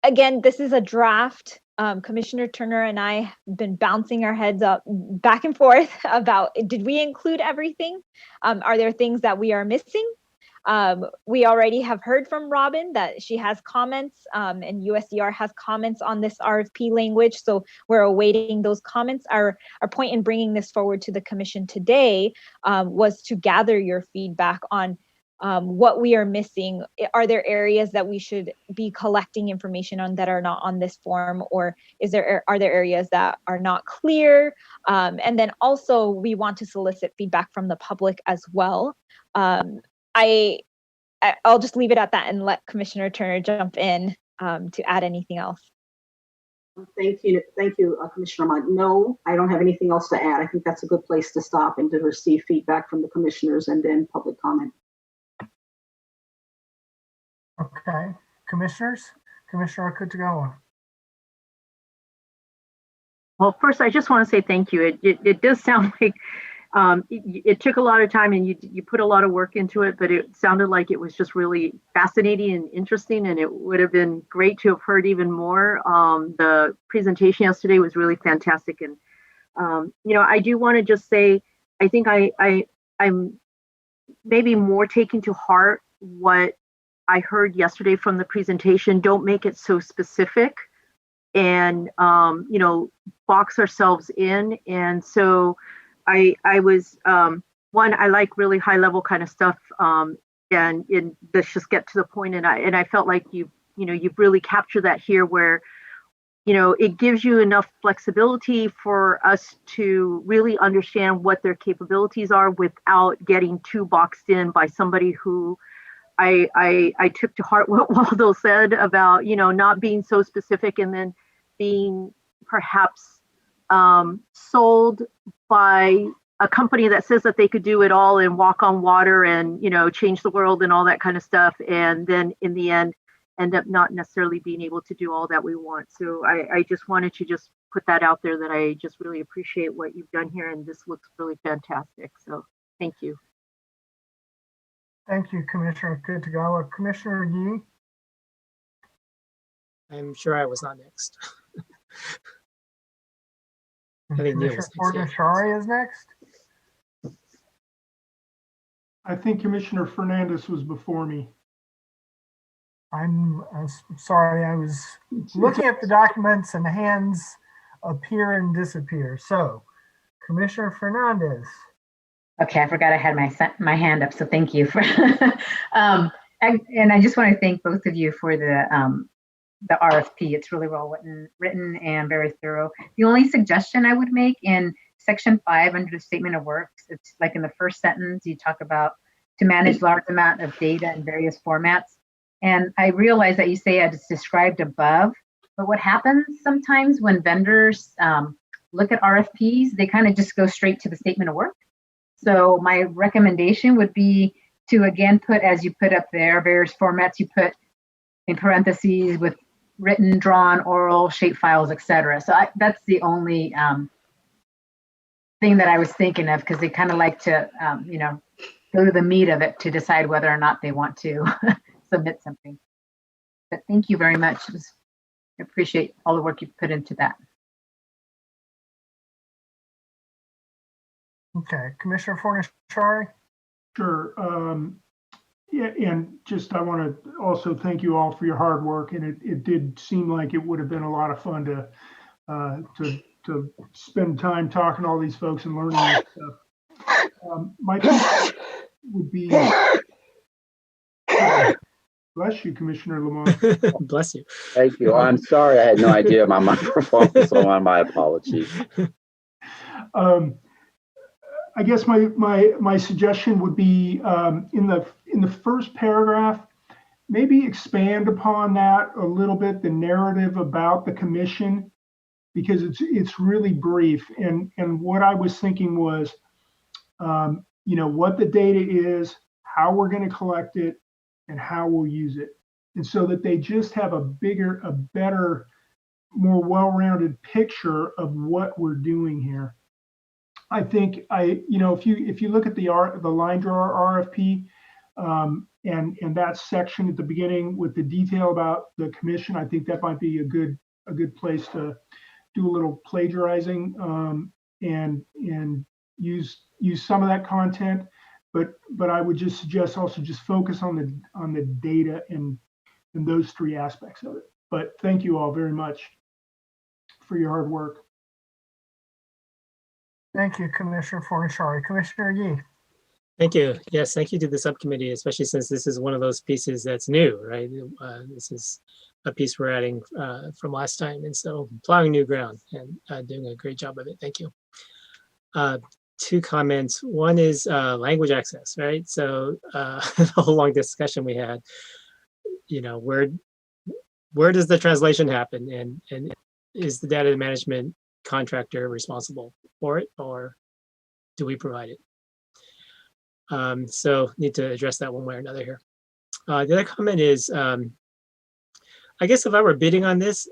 again, this is a draft. Commissioner Turner and I have been bouncing our heads up back and forth about, did we include everything? Are there things that we are missing? We already have heard from Robin that she has comments, and USDR has comments on this RFP language. So we're awaiting those comments. Our point in bringing this forward to the commission today was to gather your feedback on what we are missing. Are there areas that we should be collecting information on that are not on this form, or are there areas that are not clear? And then also we want to solicit feedback from the public as well. I'll just leave it at that and let Commissioner Turner jump in to add anything else. Thank you, Commissioner Ahmad. No, I don't have anything else to add. I think that's a good place to stop and to receive feedback from the commissioners and then public comment. Okay, commissioners, Commissioner Akutagawa. Well, first, I just want to say thank you. It does sound like it took a lot of time and you put a lot of work into it, but it sounded like it was just really fascinating and interesting, and it would have been great to have heard even more. The presentation yesterday was really fantastic. And, I do want to just say, I think I'm maybe more taking to heart what I heard yesterday from the presentation. Don't make it so specific and, box ourselves in. And so I was, I like really high level kind of stuff. And let's just get to the point. And I felt like you've really captured that here where, it gives you enough flexibility for us to really understand what their capabilities are without getting too boxed in by somebody who I took to heart what Waldo said about, not being so specific and then being perhaps sold by a company that says that they could do it all and walk on water and, change the world and all that kind of stuff. And then in the end up not necessarily being able to do all that we want. So I just wanted to just put that out there, that I just really appreciate what you've done here. And this looks really fantastic. So thank you. Thank you, Commissioner Akutagawa. Commissioner Yee? I'm sure I was not next. I think Neil was Commissioner Fornashari is next. I think Commissioner Fernandez was before me. I'm sorry, I was looking at the documents and hands appear and disappear. So, Commissioner Fernandez. Okay, I forgot I had my hand up, so thank you for. And I just want to thank both of you for the RFP. It's really well written and very thorough. The only suggestion I would make in section 5 under the statement of works, it's like in the first sentence, you talk about to manage large amount of data in various formats. And I realize that you say as described above, but what happens sometimes when vendors look at RFPs, they kind of just go straight to the statement of work. So my recommendation would be to, again, put, as you put up there, various formats, you put in parentheses with written, drawn, oral, shape files, etc. So that's the only thing that I was thinking of, because they kind of like to, go to the meat of it to decide whether or not they want to submit something. But thank you very much. I appreciate all the work you've put into that. Okay, Commissioner Fornashari? Sure. Yeah, and just I want to also thank you all for your hard work, and it did seem like it would have been a lot of fun to spend time talking to all these folks and learning this stuff. My piece would be, bless you, Commissioner Lamont. Bless you. Thank you. I'm sorry. I had no idea my microphone was on. My apologies. I guess my suggestion would be in the first paragraph, maybe expand upon that a little bit, the narrative about the commission, because it's really brief. And what I was thinking was, what the data is, how we're going to collect it, and how we'll use it, and so that they just have a better, more well-rounded picture of what we're doing here. I think if you look at the line drawer RFP and that section at the beginning with the detail about the commission, I think that might be a good place to do a little plagiarizing and use some of that content. But I would just suggest also just focus on the data and those three aspects of it. But thank you all very much for your hard work. Thank you, Commissioner Fornashari. Commissioner Yee. Thank you. Yes, thank you to the subcommittee, especially since this is one of those pieces that's new, right? This is a piece we're adding from last time, and so plowing new ground and doing a great job of it. Thank you. Two comments. One is language access, right? So the whole long discussion we had, where does the translation happen, and is the data management contractor responsible for it, or do we provide it? So need to address that one way or another here. The other comment is, I guess if I were bidding on this,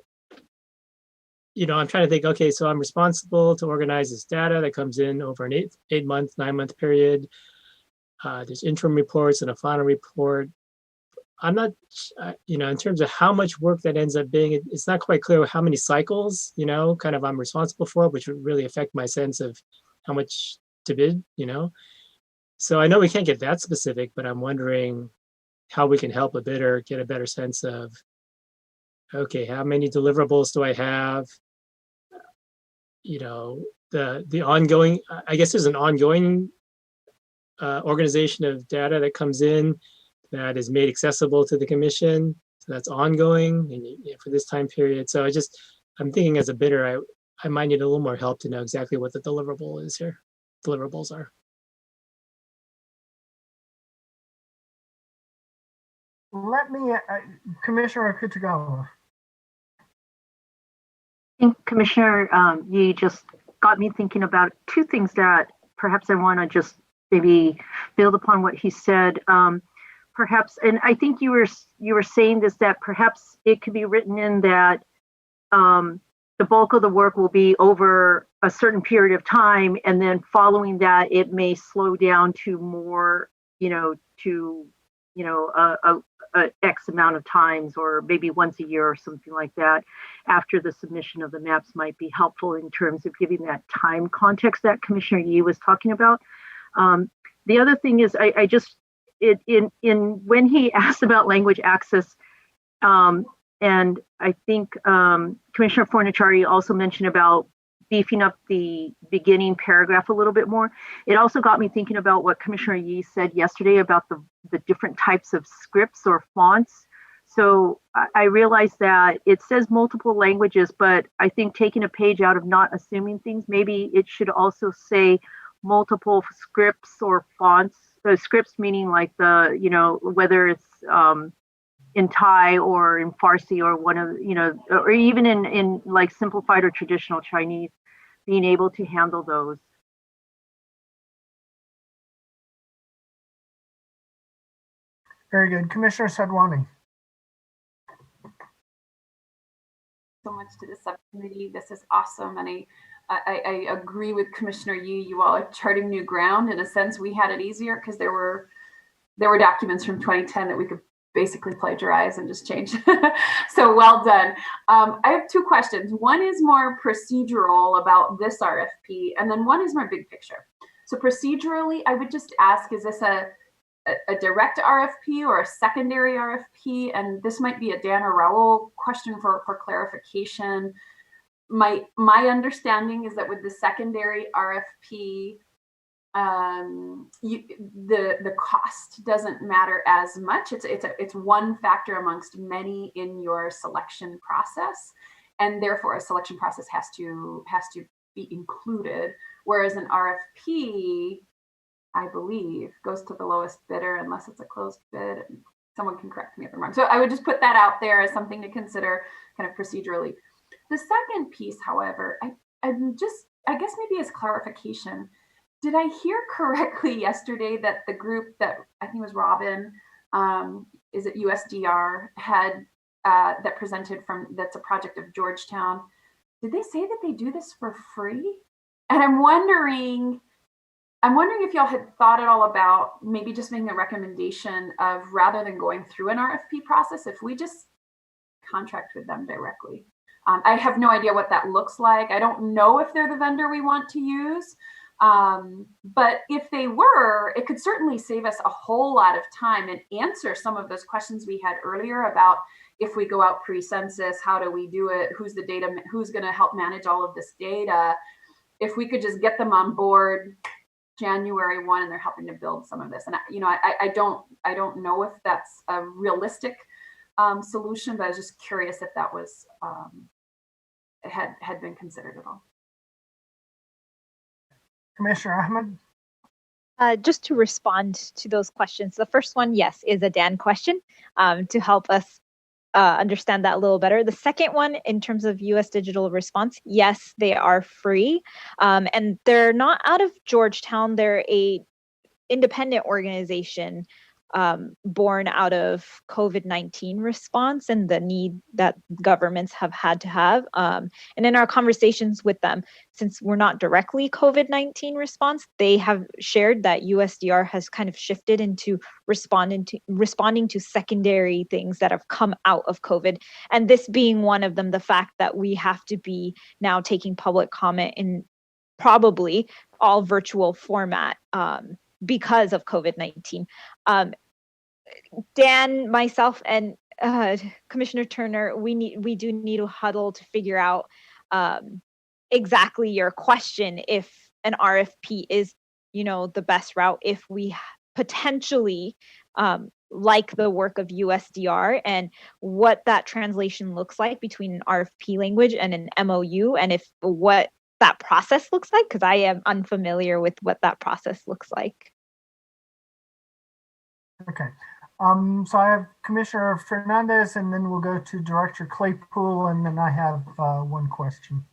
I'm trying to think, okay, so I'm responsible to organize this data that comes in over an 8-month, 9-month period. There's interim reports and a final report. I'm not, in terms of how much work that ends up being, it's not quite clear how many cycles, kind of I'm responsible for, which would really affect my sense of how much to bid, So I know we can't get that specific, but I'm wondering how we can help a bidder get a better sense of, okay, how many deliverables do I have? The ongoing, I guess there's an ongoing organization of data that comes in that is made accessible to the commission. So that's ongoing and for this time period. So I'm thinking as a bidder, I might need a little more help to know exactly what the deliverables are. Let me, Commissioner Akutagawa. I think Commissioner, you just got me thinking about two things that perhaps I want to just maybe build upon what he said. Perhaps, and I think you were saying this, that perhaps it could be written in that the bulk of the work will be over a certain period of time, and then following that, it may slow down to more, a X amount of times, or maybe once a year or something like that, after the submission of the maps might be helpful in terms of giving that time context that Commissioner Yee was talking about. The other thing is, when he asked about language access, and I think Commissioner Fornachari also mentioned about beefing up the beginning paragraph a little bit more. It also got me thinking about what Commissioner Yee said yesterday about the different types of scripts or fonts. So I realized that it says multiple languages, but I think taking a page out of not assuming things, maybe it should also say multiple scripts or fonts. Scripts meaning like whether it's in Thai or in Farsi or one of, or even in like simplified or traditional Chinese, being able to handle those. Very good. Commissioner Sadwani. So much to the subcommittee. This is awesome. And I agree with Commissioner Yee. You all are charting new ground. In a sense, we had it easier because there were documents from 2010 that we could basically plagiarize and just change. So well done. I have two questions. One is more procedural about this RFP, and then one is more big picture. So procedurally, I would just ask, is this a direct RFP or a secondary RFP? And this might be a Dan or Raul question for clarification. My understanding is that with the secondary RFP, the cost doesn't matter as much. It's one factor amongst many in your selection process, and therefore a selection process has to be included. Whereas an RFP, I believe, goes to the lowest bidder unless it's a closed bid. Someone can correct me if I'm wrong. So I would just put that out there as something to consider kind of procedurally. The second piece, however, I guess maybe as clarification, did I hear correctly yesterday that the group that I think was Robin, is it USDR, had that presented that's a project of Georgetown? Did they say that they do this for free? And I'm wondering if y'all had thought at all about maybe just making a recommendation of, rather than going through an RFP process, if we just contract with them directly. I have no idea what that looks like. I don't know if they're the vendor we want to use. But if they were, it could certainly save us a whole lot of time and answer some of those questions we had earlier about, if we go out pre-census, how do we do it? Who's going to help manage all of this data? If we could just get them on board January 1 and they're helping to build some of this. And I don't know if that's a realistic solution, but I was just curious if that was had been considered at all. Commissioner Ahmed? Just to respond to those questions, the first one, yes, is a Dan question to help us understand that a little better. The second one, in terms of U.S. digital response, yes, they are free, and they're not out of Georgetown. They're a independent organization born out of COVID-19 response and the need that governments have had to have. And in our conversations with them, since we're not directly COVID-19 response, they have shared that USDR has kind of shifted into responding to secondary things that have come out of COVID. And this being one of them, the fact that we have to be now taking public comment in probably all virtual format because of COVID-19. Dan, myself, and Commissioner Turner, we do need to huddle to figure out exactly your question. If an RFP is, the best route, if we potentially like the work of USDR, and what that translation looks like between an RFP language and an MOU, and if what that process looks like, because I am unfamiliar with what that process looks like. Okay. So I have Commissioner Fernandez, and then we'll go to Director Claypool, and then I have one question.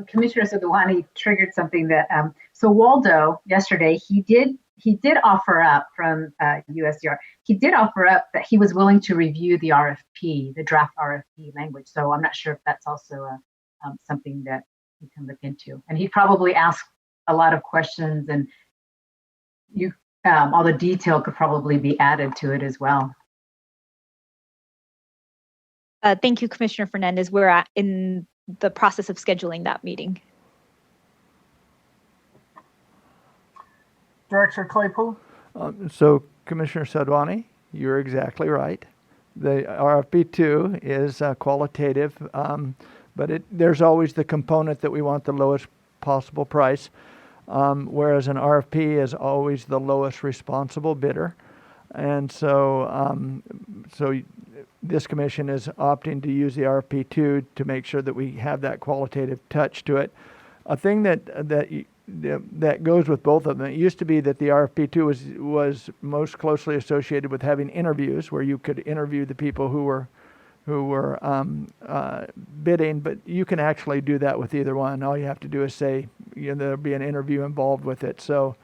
Commissioner Sadowani triggered something that, so Waldo yesterday, he did offer up from USDR, he did offer up that he was willing to review the RFP, the draft RFP language. So I'm not sure if that's also something that we can look into. And he probably asked a lot of questions, and all the detail could probably be added to it as well. Thank you, Commissioner Fernandez. We're in the process of scheduling that meeting. Director Claypool? So, Commissioner Sadowani, you're exactly right. The RFP2 is qualitative, but there's always the component that we want the lowest possible price. Whereas an RFP is always the lowest responsible bidder. And so this commission is opting to use the RFP2 to make sure that we have that qualitative touch to it. A thing that goes with both of them, it used to be that the RFP2 was most closely associated with having interviews, where you could interview the people who were bidding, but you can actually do that with either one. All you have to do is say, there'll be an interview involved with it. So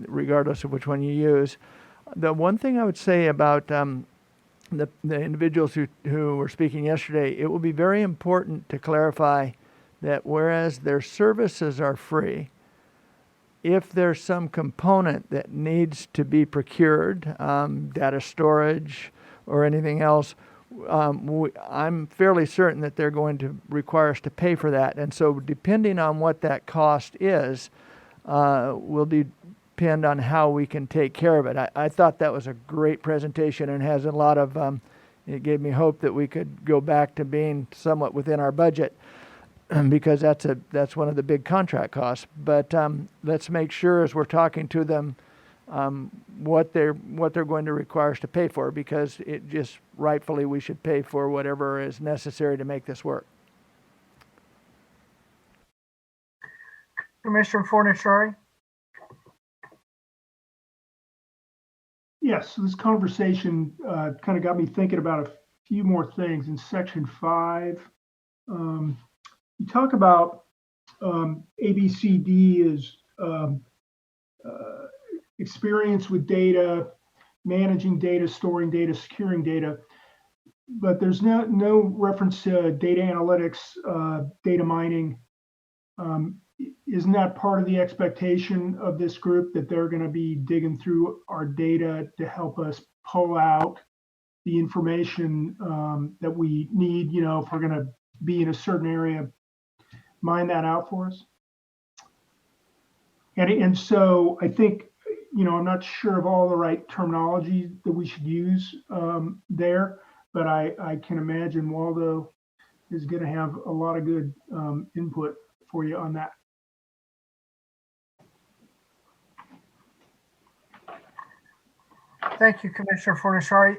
regardless of which one you use. The one thing I would say about the individuals who were speaking yesterday, it will be very important to clarify that whereas their services are free, if there's some component that needs to be procured, data storage or anything else, I'm fairly certain that they're going to require us to pay for that. And so depending on what that cost is, will depend on how we can take care of it. I thought that was a great presentation and has a lot of, it gave me hope that we could go back to being somewhat within our budget because that's one of the big contract costs. But let's make sure as we're talking to them what they're going to require us to pay for, because it just rightfully we should pay for whatever is necessary to make this work. Commissioner Fornashari? Yes, so this conversation kind of got me thinking about a few more things. In section 5, you talk about ABCD is experience with data, managing data, storing data, securing data, but there's no reference to data analytics, data mining. Isn't that part of the expectation of this group, that they're going to be digging through our data to help us pull out the information that we need, if we're going to be in a certain area, mine that out for us? And so I think, I'm not sure of all the right terminology that we should use there, but I can imagine Waldo is going to have a lot of good input for you on that. Thank you, Commissioner Fornashari.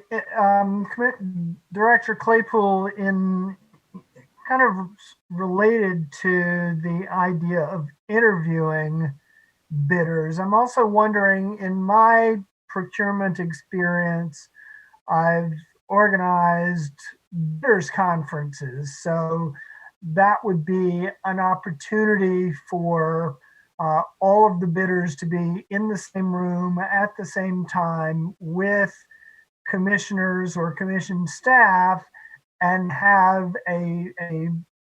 Director Claypool, in kind of related to the idea of interviewing bidders, I'm also wondering, in my procurement experience, I've organized bidders conferences. So that would be an opportunity for all of the bidders to be in the same room at the same time with commissioners or commission staff and have a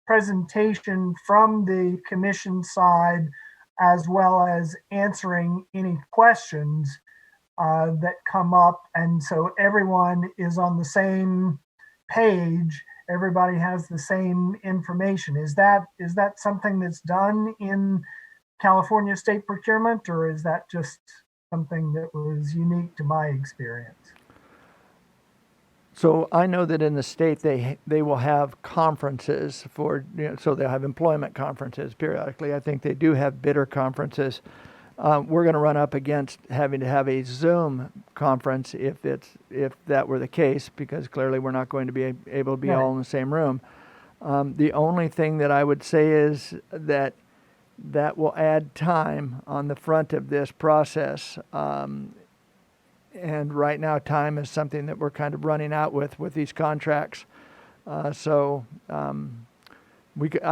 presentation from the commission side, as well as answering any questions that come up. And so everyone is on the same page. Everybody has the same information. Is that something that's done in California state procurement, or is that just something that was unique to my experience? So I know that in the state they will have conferences for, so they'll have employment conferences periodically. I think they do have bidder conferences. We're going to run up against having to have a Zoom conference if that were the case, because clearly we're not going to be able to be all in the same room. The only thing that I would say is that will add time on the front of this process. And right now, time is something that we're kind of running out with these contracts. I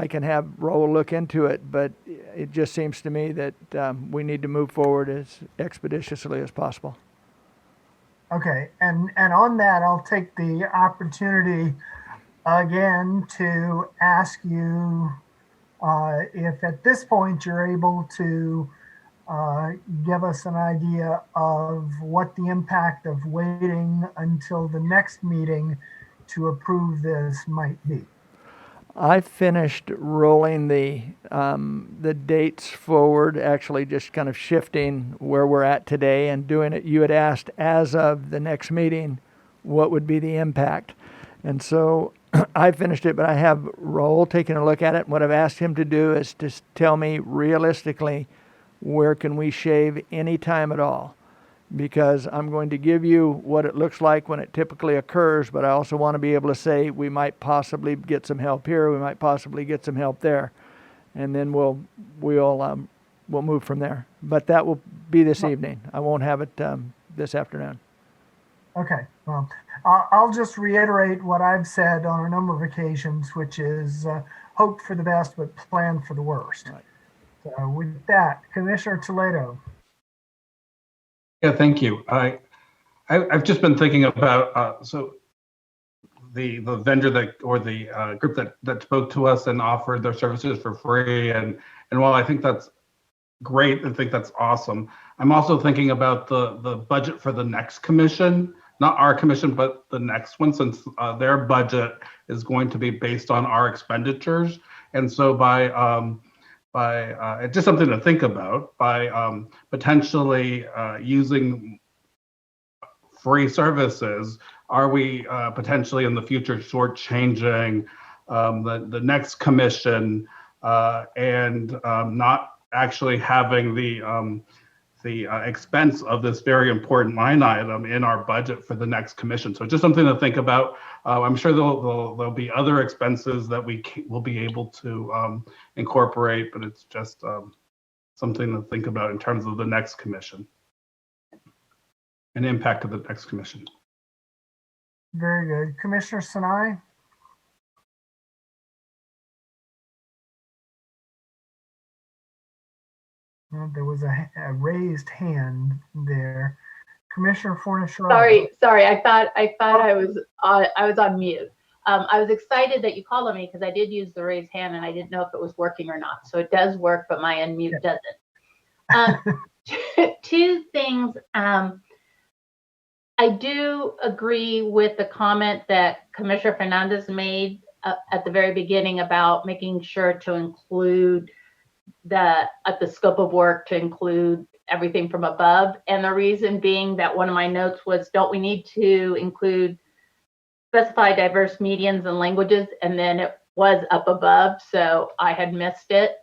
can have Raul look into it, but it just seems to me that we need to move forward as expeditiously as possible. Okay, and on that, I'll take the opportunity again to ask you if at this point you're able to give us an idea of what the impact of waiting until the next meeting to approve this might be. I finished rolling the dates forward, actually just kind of shifting where we're at today and doing it. You had asked, as of the next meeting, what would be the impact? And so I finished it, but I have Raul taking a look at it. And what I've asked him to do is to tell me realistically, where can we shave any time at all? Because I'm going to give you what it looks like when it typically occurs, but I also want to be able to say we might possibly get some help here, we might possibly get some help there, and then we'll move from there. But that will be this evening. I won't have it this afternoon. Okay, well, I'll just reiterate what I've said on a number of occasions, which is hope for the best, but plan for the worst. Right. So with that, Commissioner Toledo. Yeah, thank you. I've just been thinking about so the vendor the group that spoke to us and offered their services for free, and while I think that's great, I think that's awesome, I'm also thinking about the budget for the next commission, not our commission, but the next one, since their budget is going to be based on our expenditures, and so by it's just something to think about by potentially using free services. Are we potentially in the future shortchanging the next commission and not actually having the expense of this very important line item in our budget for the next commission? So just something to think about. I'm sure there'll be other expenses that we will be able to incorporate, but it's just something to think about in terms of the next commission and impact of the next commission. Very good. Commissioner Sinai? Well, there was a raised hand there. Commissioner Fornaciari. Sorry. I thought I was on mute. I was excited that you called on me because I did use the raised hand and I didn't know if it was working or not. So it does work, but my unmute doesn't. Two things. I do agree with the comment that Commissioner Fernandez made at the very beginning about making sure to include the scope of work to include everything from above. And the reason being that one of my notes was, don't we need to include specify diverse mediums and languages? And then it was up above, so I had missed it.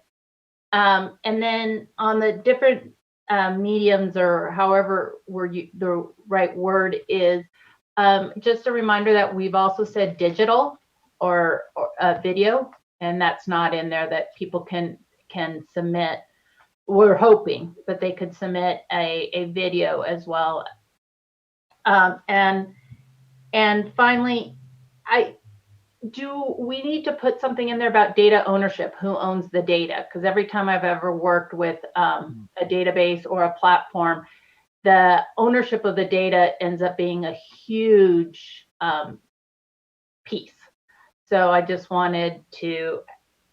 And then on the different mediums, or however the right word is, just a reminder that we've also said digital or video, and that's not in there, that people can submit. We're hoping that they could submit a video as well. And finally, we need to put something in there about data ownership, who owns the data? Because every time I've ever worked with a database or a platform, the ownership of the data ends up being a huge piece. So I just wanted to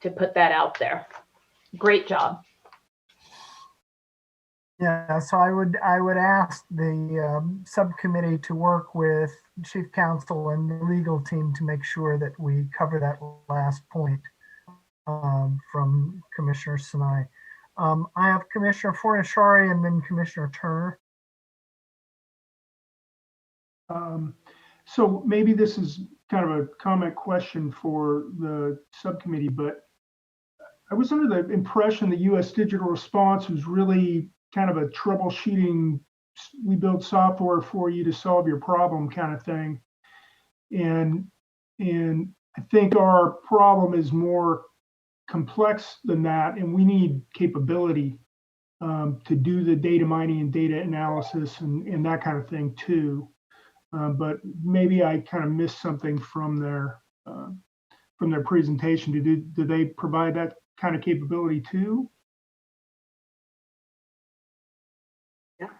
put that out there. Great job. Yeah, so I would ask the subcommittee to work with Chief Counsel and the legal team to make sure that we cover that last point from Commissioner Sinai. I have Commissioner Fornaciari and then Commissioner Turner. So maybe this is kind of a comment question for the subcommittee, but I was under the impression that U.S. Digital Response was really kind of a troubleshooting, we build software for you to solve your problem kind of thing. And I think our problem is more complex than that, and we need capability to do the data mining and data analysis and that kind of thing too. But maybe I kind of missed something from their presentation. Do they provide that kind of capability too? Yeah.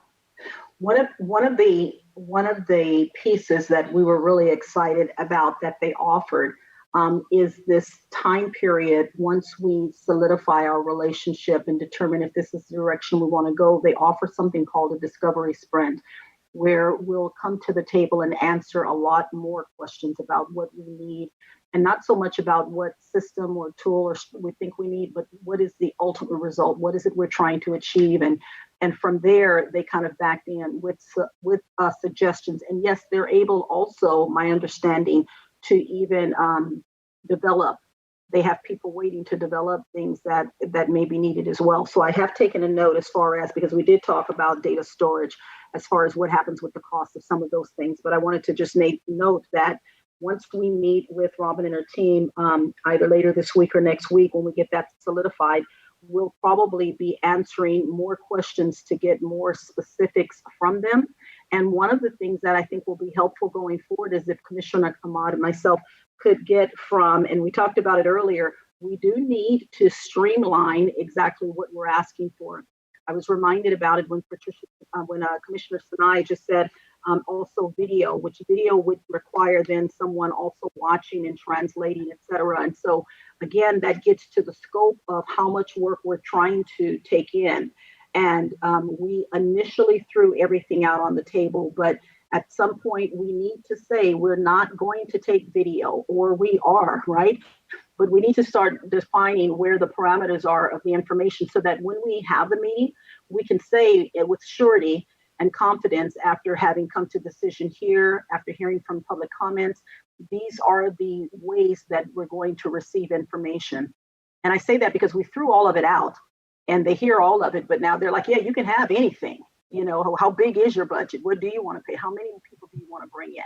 One of the pieces that we were really excited about that they offered is this time period. Once we solidify our relationship and determine if this is the direction we want to go, they offer something called a discovery sprint, where we'll come to the table and answer a lot more questions about what we need, and not so much about what system or tool or we think we need, but what is the ultimate result? What is it we're trying to achieve? And from there, they kind of back in with suggestions. And yes, they're able also, my understanding, to even develop. They have people waiting to develop things that may be needed as well. So I have taken a note as far as, because we did talk about data storage, as far as what happens with the cost of some of those things. But I wanted to just note that once we meet with Robin and her team, either later this week or next week, when we get that solidified, we'll probably be answering more questions to get more specifics from them. And one of the things that I think will be helpful going forward is if Commissioner Ahmad and myself could get from, and we talked about it earlier, we do need to streamline exactly what we're asking for. I was reminded about it when Commissioner Sinai just said also video, which video would require then someone also watching and translating, et cetera. And so again, that gets to the scope of how much work we're trying to take in. And we initially threw everything out on the table, but at some point we need to say we're not going to take video, or we are, right? but we need to start defining where the parameters are of the information so that when we have the meeting, we can say it with surety and confidence after having come to decision here, after hearing from public comments, these are the ways that we're going to receive information. And I say that because we threw all of it out and they hear all of it, but now they're like, yeah, you can have anything. You know, how big is your budget? What do you want to pay? How many people do you want to bring in?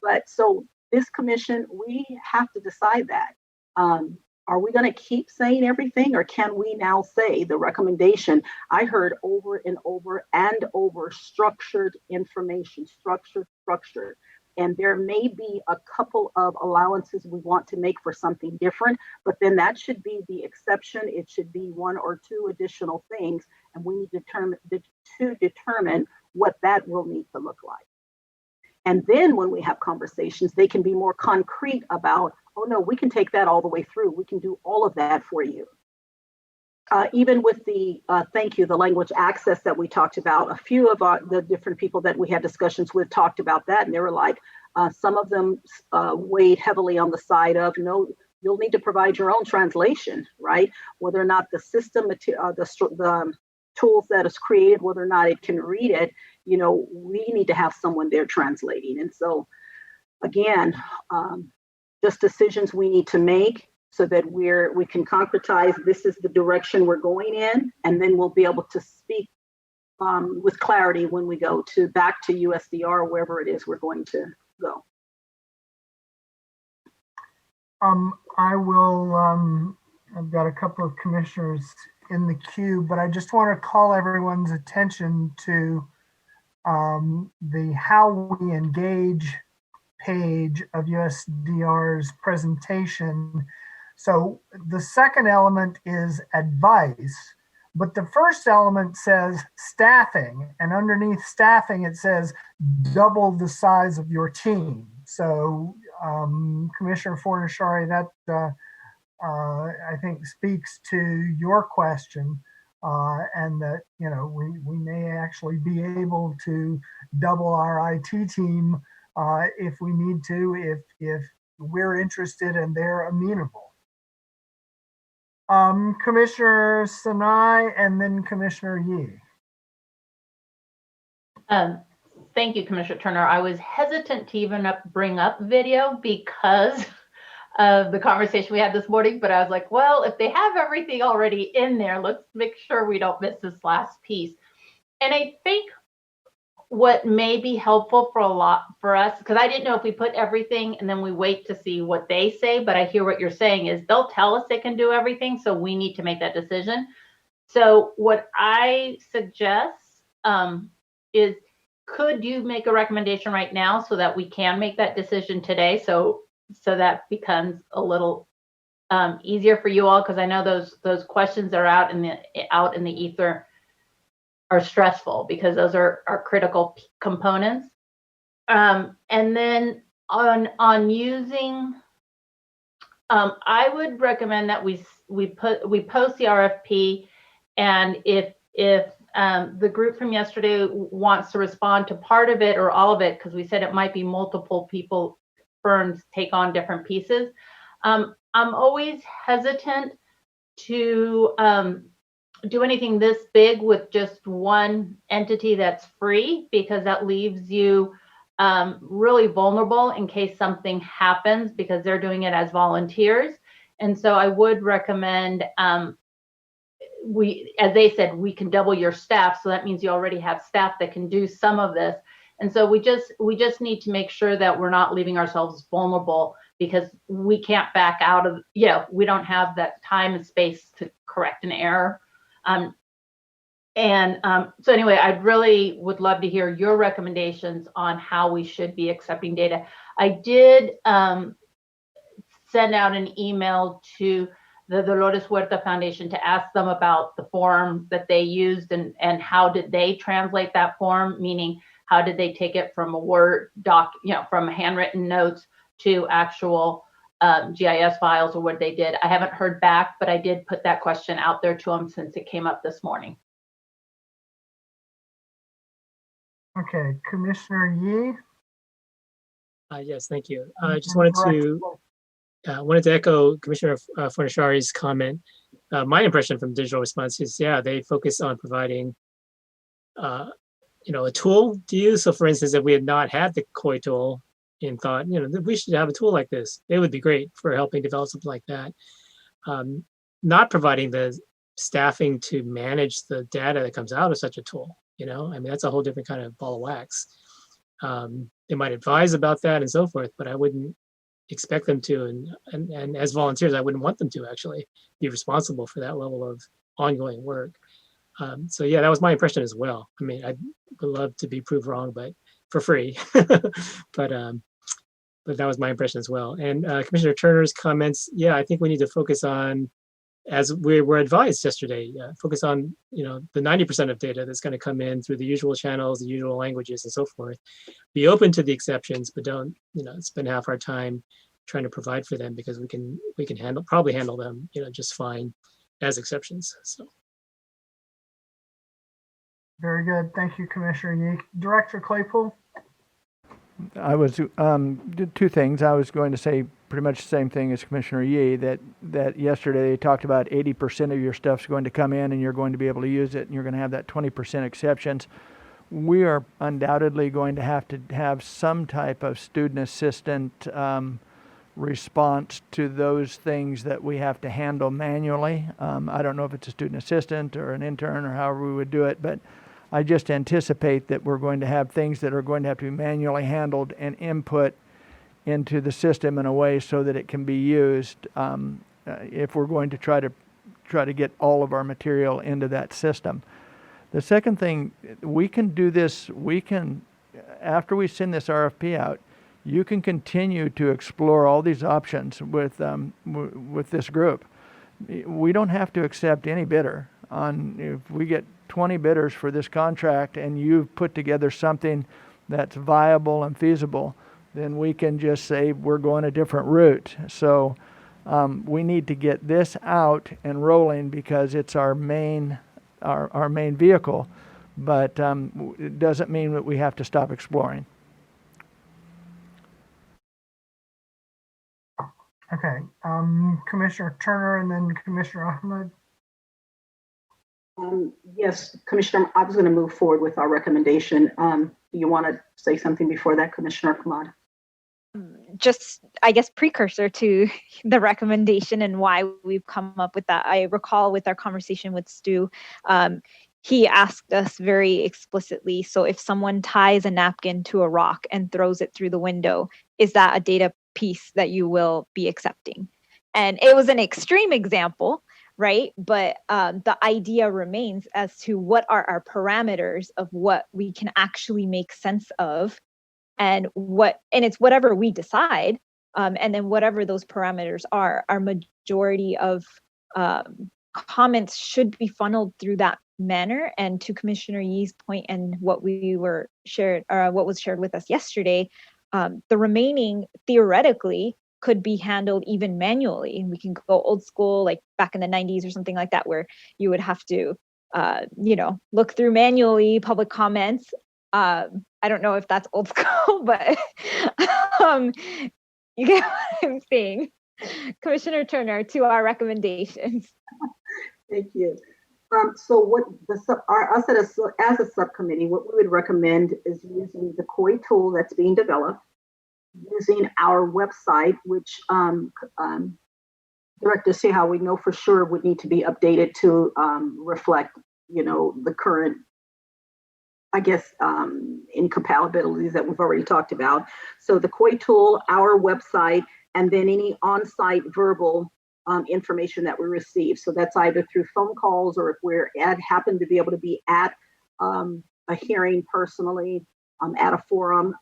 But so this commission, we have to decide that. Are we going to keep saying everything, or can we now say the recommendation? I heard over and over and over structured information, structured. And there may be a couple of allowances we want to make for something different, but then that should be the exception. It should be one or two additional things, and we need to determine what that will need to look like. And then when we have conversations, they can be more concrete about, oh no, we can take that all the way through. We can do all of that for you. Even with the, thank you, the language access that we talked about, a few of the different people that we had discussions with talked about that. And they were like, some of them weighed heavily on the side of, no, you'll need to provide your own translation, right? Whether or not the system, the tools that is created, whether or not it can read it, you know, we need to have someone there translating. And so again, just decisions we need to make so that we can concretize this is the direction we're going in, and then we'll be able to speak with clarity when we go back to USDR, wherever it is we're going to go. I will, I've got a couple of commissioners in the queue, but I just want to call everyone's attention to the how we engage page of USDR's presentation. So the second element is advice, but the first element says staffing, and underneath staffing it says double the size of your team. So Commissioner Fornashari, that I think speaks to your question, and that, you know, we may actually be able to double our IT team if we need to, if we're interested and they're amenable. Commissioner Sinai and then Commissioner Yee. Thank you, Commissioner Turner. I was hesitant to even bring up video because of the conversation we had this morning, but I was like, well, if they have everything already in there, let's make sure we don't miss this last piece. And I think what may be helpful for us, because I didn't know if we put everything and then we wait to see what they say, but I hear what you're saying is they'll tell us they can do everything, so we need to make that decision. So what I suggest is, could you make a recommendation right now so that we can make that decision today, so that becomes a little easier for you all, because I know those questions that are out in the ether are stressful, because those are critical components. And then on using, I would recommend that we post the RFP, and if the group from yesterday wants to respond to part of it or all of it, because we said it might be multiple firms take on different pieces. I'm always hesitant to do anything this big with just one entity that's free, because that leaves you really vulnerable in case something happens, because they're doing it as volunteers. And so I would recommend, as they said, we can double your staff. So that means you already have staff that can do some of this. And so we just need to make sure that we're not leaving ourselves vulnerable, because we can't back out of, we don't have that time and space to correct an error. So anyway, I really would love to hear your recommendations on how we should be accepting data. I did send out an email to the Dolores Huerta Foundation to ask them about the form that they used, and how did they translate that form, meaning how did they take it from a Word doc, from handwritten notes to actual GIS files, or what they did. I haven't heard back, but I did put that question out there to them since it came up this morning. Okay, Commissioner Yee. Yes, thank you. I just wanted to I wanted to echo Commissioner Fornashari's comment. My impression from digital response is, yeah, they focus on providing, a tool to use. So for instance, if we had not had the COI tool and thought, we should have a tool like this, it would be great for helping develop something like that. Not providing the staffing to manage the data that comes out of such a tool, that's a whole different kind of ball of wax. They might advise about that and so forth, but I wouldn't expect them to, and as volunteers, I wouldn't want them to actually be responsible for that level of ongoing work. So yeah, that was my impression as well. I mean, I would love to be proved wrong, but for free. but that was my impression as well. And Commissioner Turner's comments, yeah, I think we need to focus on, as we were advised yesterday, focus on the 90% of data that's going to come in through the usual channels, the usual languages, and so forth. Be open to the exceptions, but don't spend half our time trying to provide for them, because we can probably handle them just fine as exceptions. So. Very good. Thank you, Commissioner Yee. Director Claypool? I was did two things. I was going to say pretty much the same thing as Commissioner Yee, that yesterday they talked about 80% of your stuff's going to come in and you're going to be able to use it, and you're going to have that 20% exceptions. We are undoubtedly going to have some type of student assistant response to those things that we have to handle manually. I don't know if it's a student assistant or an intern or however we would do it, but I just anticipate that we're going to have things that are going to have to be manually handled and input into the system in a way so that it can be used if we're going to try to get all of our material into that system. The second thing, we can do this, after we send this RFP out, you can continue to explore all these options with this group. We don't have to accept any bidder. If we get 20 bidders for this contract and you've put together something that's viable and feasible, then we can just say we're going a different route. So we need to get this out and rolling because it's our main vehicle, but it doesn't mean that we have to stop exploring. Okay, Commissioner Turner and then Commissioner Ahmed. Yes, Commissioner, I was going to move forward with our recommendation. Do you want to say something before that, Commissioner Ahmed? Just, I guess, precursor to the recommendation and why we've come up with that. I recall with our conversation with Stu, he asked us very explicitly, so if someone ties a napkin to a rock and throws it through the window, is that a data piece that you will be accepting? And it was an extreme example, right? But the idea remains as to what are our parameters of what we can actually make sense of, and it's whatever we decide, and then whatever those parameters are, our majority of comments should be funneled through that manner. And to Commissioner Yee's point and what was shared with us yesterday, the remaining theoretically could be handled even manually. We can go old school, like back in the 90s or something like that, where you would have to, look through manually public comments. I don't know if that's old school, but you get what I'm saying. Commissioner Turner, to our recommendations. Thank you. So what as a subcommittee, what we would recommend is using the COI tool that's being developed, using our website, which Director Seha, we know for sure would need to be updated to reflect, the current, I guess, incompatibilities that we've already talked about. So the COI tool, our website, and then any on-site verbal information that we receive. So that's either through phone calls or if we're happen to be able to be at a hearing personally, at a forum,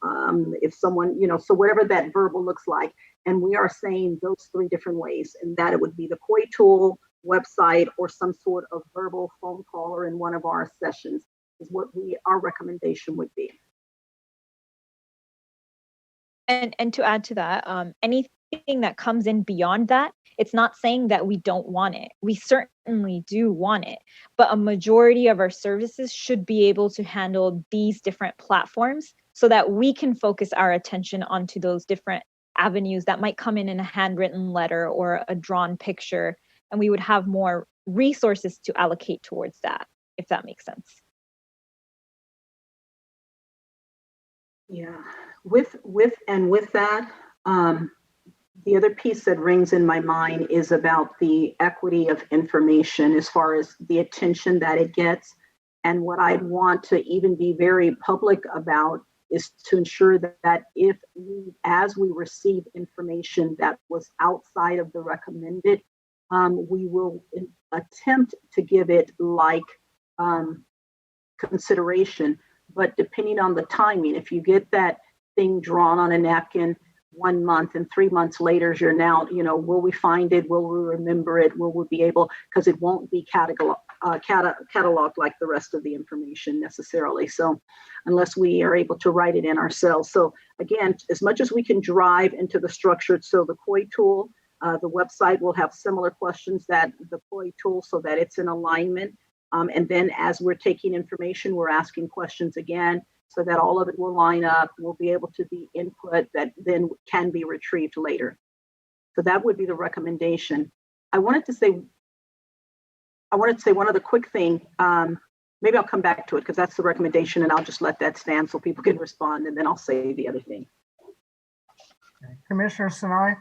if someone, so whatever that verbal looks like. And we are saying those three different ways, and that it would be the COI tool, website, or some sort of verbal phone call or in one of our sessions is what our recommendation would be. And to add to that, anything that comes in beyond that, it's not saying that we don't want it. We certainly do want it, but a majority of our services should be able to handle these different platforms so that we can focus our attention onto those different avenues that might come in a handwritten letter or a drawn picture, and we would have more resources to allocate towards that, if that makes sense. Yeah, with that, the other piece that rings in my mind is about the equity of information as far as the attention that it gets. And what I'd want to even be very public about is to ensure that if as we receive information that was outside of the recommended, we will attempt to give it like consideration. But depending on the timing, if you get that thing drawn on a napkin 1 month and 3 months later, you're now, will we find it? Will we remember it? Will we be able, because it won't be cataloged like the rest of the information necessarily. So unless we are able to write it in ourselves. So again, as much as we can drive into the structured, so the COI tool, the website will have similar questions that the COI tool so that it's in alignment. And then as we're taking information, we're asking questions again, so that all of it will line up, will be able to be input that then can be retrieved later. So that would be the recommendation. I wanted to say one other quick thing. Maybe I'll come back to it because that's the recommendation, and I'll just let that stand so people can respond, and then I'll say the other thing. Okay. Commissioner Sinai.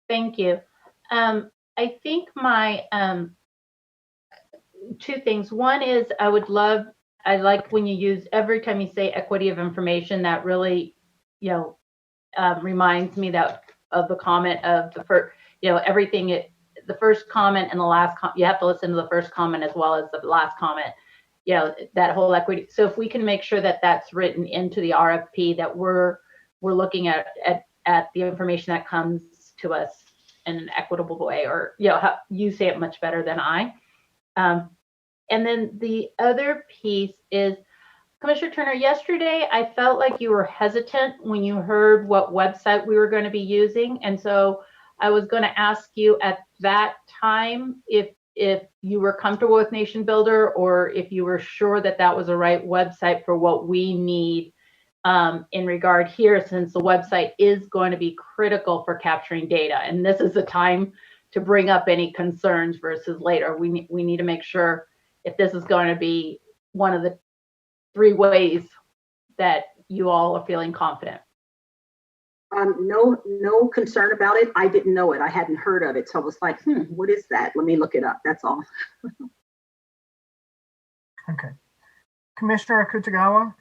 Thank you. I think my two things. One is I like when you use, every time you say equity of information, that really, reminds me of the comment of the first, everything, the first comment and the last, you have to listen to the first comment as well as the last comment, that whole equity. So if we can make sure that that's written into the RFP, that we're looking at the information that comes to us in an equitable way, or how you say it much better than I. And then the other piece is, Commissioner Turner, yesterday I felt like you were hesitant when you heard what website we were going to be using, and so I was going to ask you at that time if you were comfortable with Nation Builder, or if you were sure that that was the right website for what we need in regard here, since the website is going to be critical for capturing data. And this is the time to bring up any concerns versus later. We need to make sure if this is going to be one of the 3 ways that you all are feeling confident. No concern about it. I didn't know it. I hadn't heard of it. So I was like, what is that? Let me look it up. That's all. Okay. Commissioner Akutagawa.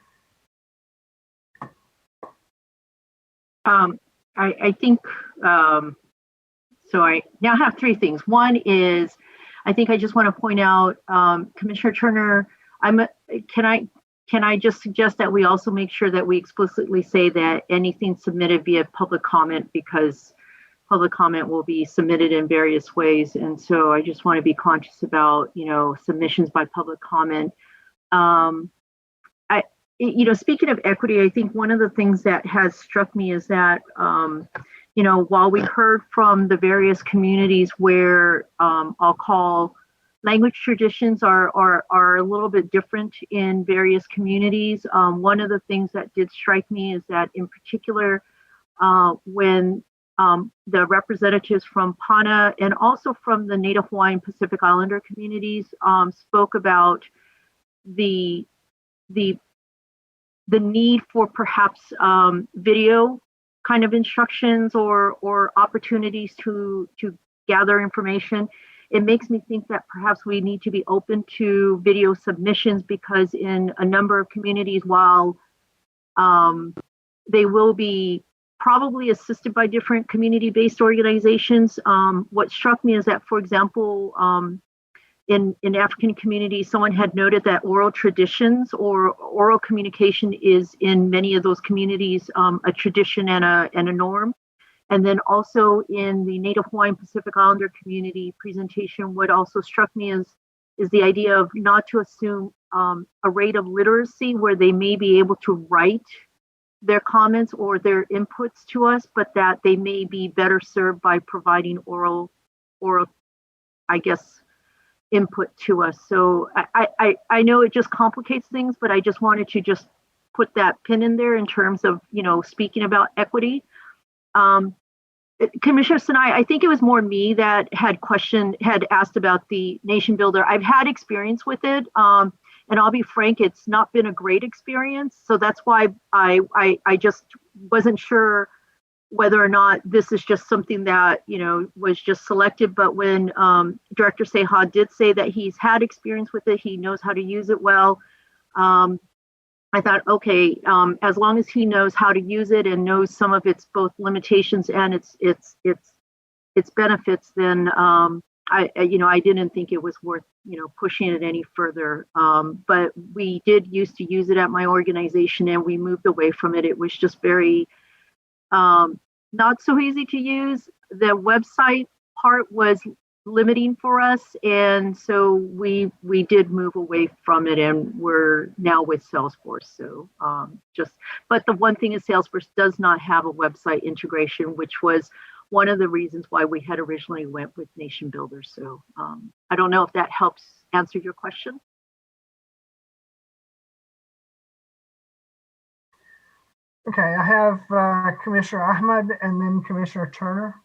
I think, so I now have 3 things. One is, I think I just want to point out, Commissioner Turner, can I just suggest that we also make sure that we explicitly say that anything submitted via public comment, because public comment will be submitted in various ways. And so I just want to be conscious about, submissions by public comment. Speaking of equity, I think one of the things that has struck me is that, while we heard from the various communities where I'll call language traditions are a little bit different in various communities. One of the things that did strike me is that in particular, when the representatives from Pana and also from the Native Hawaiian Pacific Islander communities spoke about the need for perhaps video kind of instructions or opportunities to gather information. It makes me think that perhaps we need to be open to video submissions, because in a number of communities, while they will be probably assisted by different community-based organizations, what struck me is that, for example, in African communities, someone had noted that oral traditions or oral communication is in many of those communities a tradition and a norm. And then also in the Native Hawaiian Pacific Islander community presentation, what also struck me is the idea of not to assume a rate of literacy where they may be able to write their comments or their inputs to us, but that they may be better served by providing oral, I guess, input to us. So I know it just complicates things, but I just wanted to just put that pin in there in terms of, speaking about equity. Commissioner Sinai, I think it was more me that had asked about the Nation Builder. I've had experience with it. And I'll be frank, it's not been a great experience. So that's why I just wasn't sure whether or not this is just something that, was just selected. But when Director Seha did say that he's had experience with it, he knows how to use it well. I thought, okay, as long as he knows how to use it and knows some of its both limitations and its benefits, then I didn't think it was worth pushing it any further. But we did used to use it at my organization, and we moved away from it. It was just very not so easy to use. The website part was limiting for us, and so we did move away from it, and we're now with Salesforce. So but the one thing is Salesforce does not have a website integration, which was one of the reasons why we had originally went with Nation Builder. So I don't know if that helps answer your question. Okay, I have Commissioner Ahmed and then Commissioner Turner.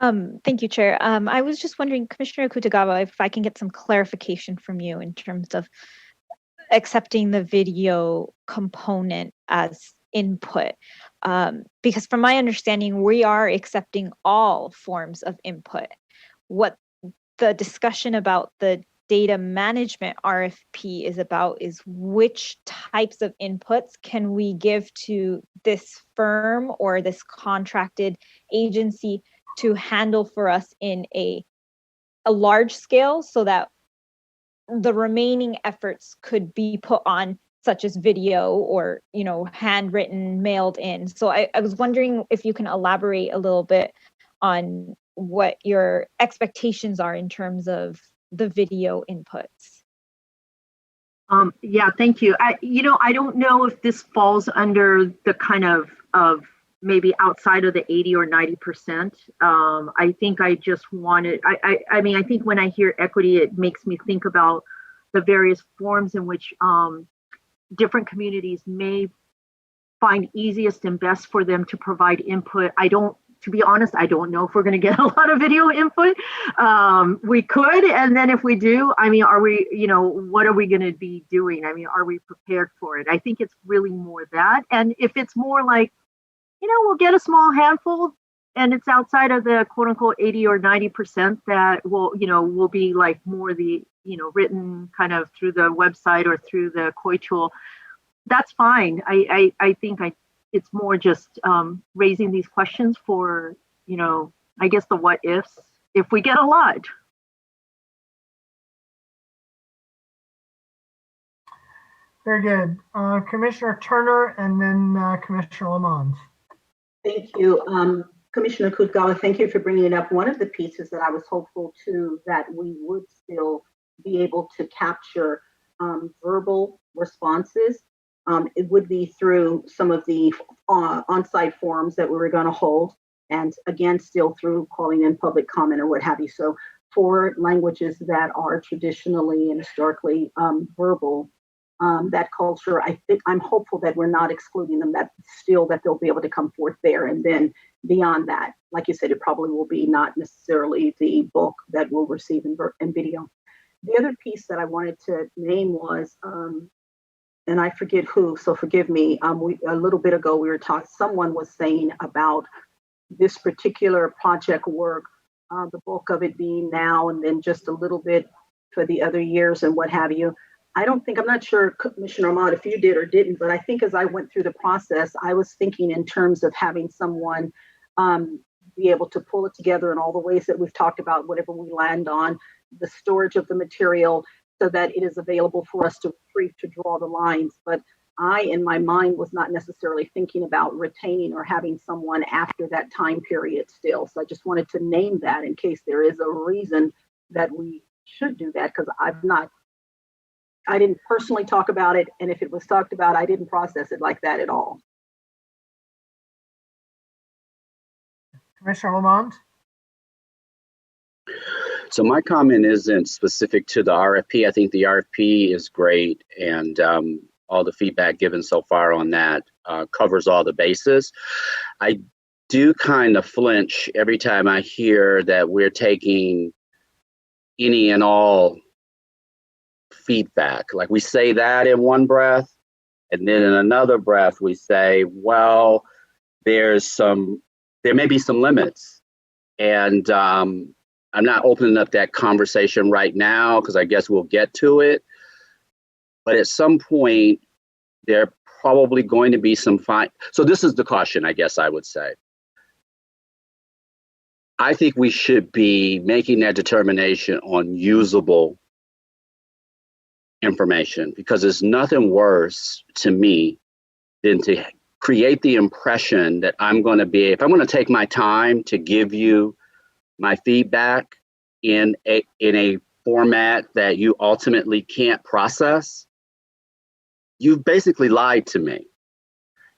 Thank you, Chair. I was just wondering, Commissioner Kutagawa, if I can get some clarification from you in terms of accepting the video component as input. Because from my understanding, we are accepting all forms of input. What the discussion about the data management RFP is about is which types of inputs can we give to this firm or this contracted agency to handle for us in a large scale, so that the remaining efforts could be put on, such as video or handwritten, mailed in. So I was wondering if you can elaborate a little bit on what your expectations are in terms of the video inputs. Yeah, thank you. I don't know if this falls under the kind of maybe outside of the 80 or 90%. I think I just wanted, I mean, I think when I hear equity, it makes me think about the various forms in which different communities may find easiest and best for them to provide input. To be honest, I don't know if we're going to get a lot of video input. We could, and then if we do, I mean, are we, what are we going to be doing? I mean, are we prepared for it? I think it's really more that. And if it's more like, we'll get a small handful and it's outside of the quote unquote 80 or 90% that will be like more the, written kind of through the website or through the COI tool. That's fine. I think it's more just raising these questions for, I guess the what ifs, if we get a lot. Very good. Commissioner Turner and then Commissioner Lamont. Thank you. Commissioner Kutgawa, thank you for bringing it up. One of the pieces that I was hopeful too that we would still be able to capture verbal responses. It would be through some of the on-site forums that we were going to hold, and again, still through calling in public comment or what have you. So for languages that are traditionally and historically verbal, that culture, I'm hopeful that we're not excluding them, that they'll be able to come forth there. And then beyond that, like you said, it probably will be not necessarily the bulk that we'll receive in video. The other piece that I wanted to name was, and I forget who, so forgive me, a little bit ago we were talking, someone was saying about this particular project work, the bulk of it being now and then just a little bit for the other years and what have you. I'm not sure, Commissioner Ahmad, if you did or didn't, but I think as I went through the process, I was thinking in terms of having someone be able to pull it together in all the ways that we've talked about, whatever we land on, the storage of the material so that it is available for us to draw the lines. But I, in my mind, was not necessarily thinking about retaining or having someone after that time period still. So I just wanted to name that in case there is a reason that we should do that, because I didn't personally talk about it, and if it was talked about, I didn't process it like that at all. Commissioner Lamont? So my comment isn't specific to the RFP. I think the RFP is great, and all the feedback given so far on that covers all the bases. I do kind of flinch every time I hear that we're taking any and all feedback. Like we say that in one breath, and then in another breath we say, well, there may be some limits. And I'm not opening up that conversation right now because I guess we'll get to it. But at some point, there are probably going to be some fine. So this is the caution, I guess I would say. I think we should be making that determination on usable information, because there's nothing worse to me than to create the impression that I'm going to be, if I'm going to take my time to give you my feedback in a format that you ultimately can't process, you've basically lied to me.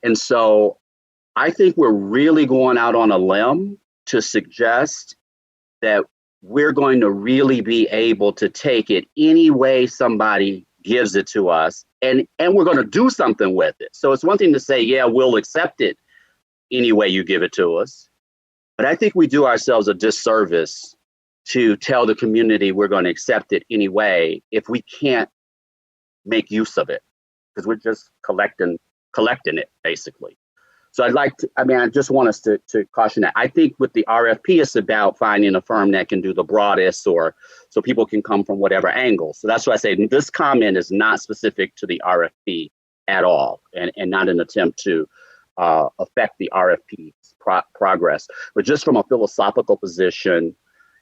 And so I think we're really going out on a limb to suggest that we're going to really be able to take it any way somebody gives it to us, and we're going to do something with it. So it's one thing to say, yeah, we'll accept it any way you give it to us. But I think we do ourselves a disservice to tell the community we're going to accept it anyway if we can't make use of it, because we're just collecting it, basically. So I just want us to caution that. I think with the RFP, it's about finding a firm that can do the broadest, or so people can come from whatever angle. So that's why I say this comment is not specific to the RFP at all, and not an attempt to affect the RFP's progress. But just from a philosophical position,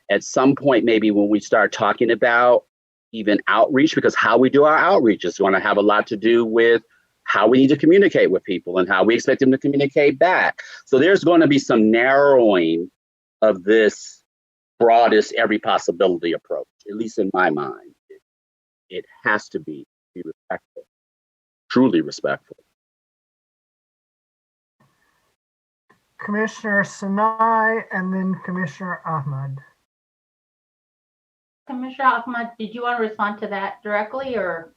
at some point, maybe when we start talking about even outreach, because how we do our outreach is going to have a lot to do with how we need to communicate with people and how we expect them to communicate back. So there's going to be some narrowing of this broadest every possibility approach, at least in my mind. It has to be respectful, truly respectful. Commissioner Sinai and then Commissioner Ahmad. Commissioner Ahmad, did you want to respond to that directly, or?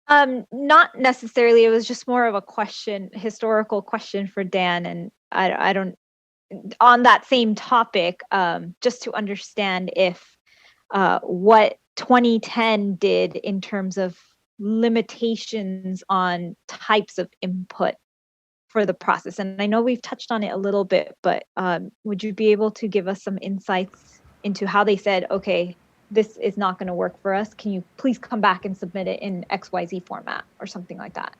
Not necessarily. It was just more of a question, historical question for Dan, and I don't, on that same topic, just to understand if what 2010 did in terms of limitations on types of input for the process. And I know we've touched on it a little bit, but would you be able to give us some insights into how they said, okay, this is not going to work for us. Can you please come back and submit it in XYZ format or something like that?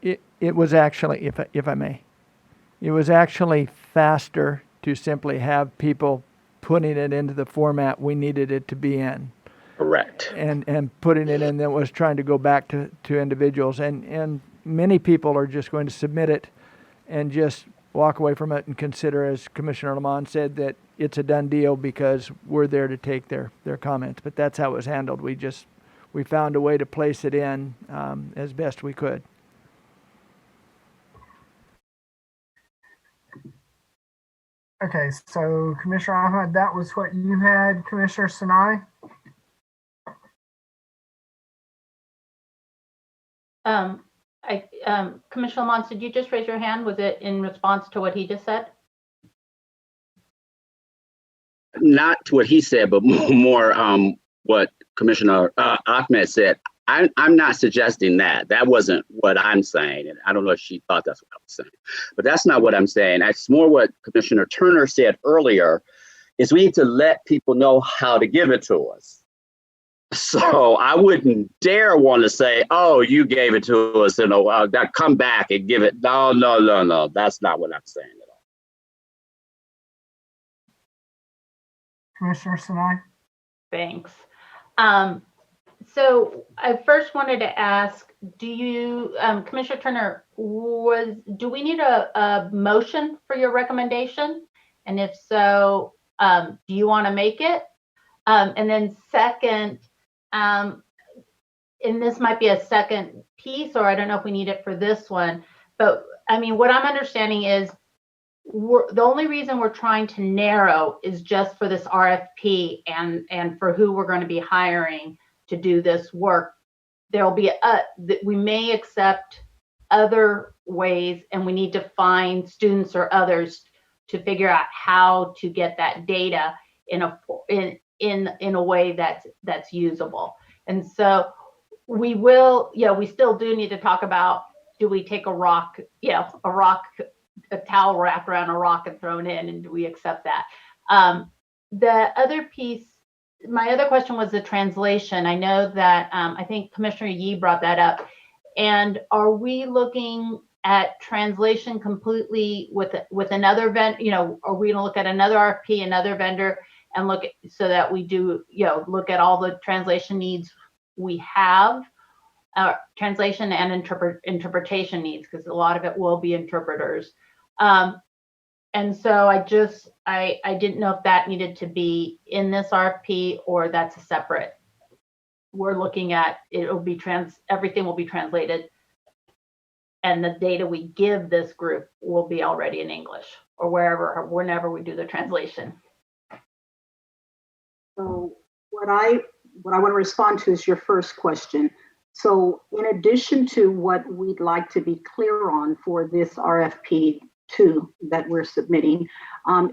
It was actually, if I may, it was actually faster to simply have people putting it into the format we needed it to be in. Correct. And putting it in that was trying to go back to individuals. And many people are just going to submit it and just walk away from it and consider, as Commissioner Lamont said, that it's a done deal because we're there to take their comments. But that's how it was handled. We found a way to place it in as best we could. Okay, so Commissioner Ahmad, that was what you had. Commissioner Sinai? Commissioner Lamont, did you just raise your hand? Was it in response to what he just said? Not to what he said, but more what Commissioner Ahmed said. I'm not suggesting that. That wasn't what I'm saying. And I don't know if she thought that's what I was saying. But that's not what I'm saying. It's more what Commissioner Turner said earlier, is we need to let people know how to give it to us. So I wouldn't dare want to say, oh, you gave it to us, come back and give it. No. That's not what I'm saying at all. Commissioner Sinai? Thanks. So I first wanted to ask, do you, Commissioner Turner, do we need a motion for your recommendation? And if so, do you want to make it? And then second, and this might be a second piece, or I don't know if we need it for this one, but I mean, what I'm understanding is the only reason we're trying to narrow is just for this RFP and for who we're going to be hiring. to do this work, there'll be we may accept other ways, and we need to find students or others to figure out how to get that data in a way that's usable. And so we still do need to talk about, do we take a rock, a towel wrapped around a rock and thrown in, and do we accept that? The other piece, my other question was the translation. I know that I think Commissioner Yee brought that up. And are we looking at translation completely with another vendor? Are we going to look at another RFP, another vendor, and look at, so that we do, look at all the translation needs we have, translation and interpretation needs, because a lot of it will be interpreters. And so I didn't know if that needed to be in this RFP or that's a separate. We're looking at, everything will be translated, and the data we give this group will be already in English, or whenever we do the translation. So what I want to respond to is your first question. So in addition to what we'd like to be clear on for this RFP 2 that we're submitting,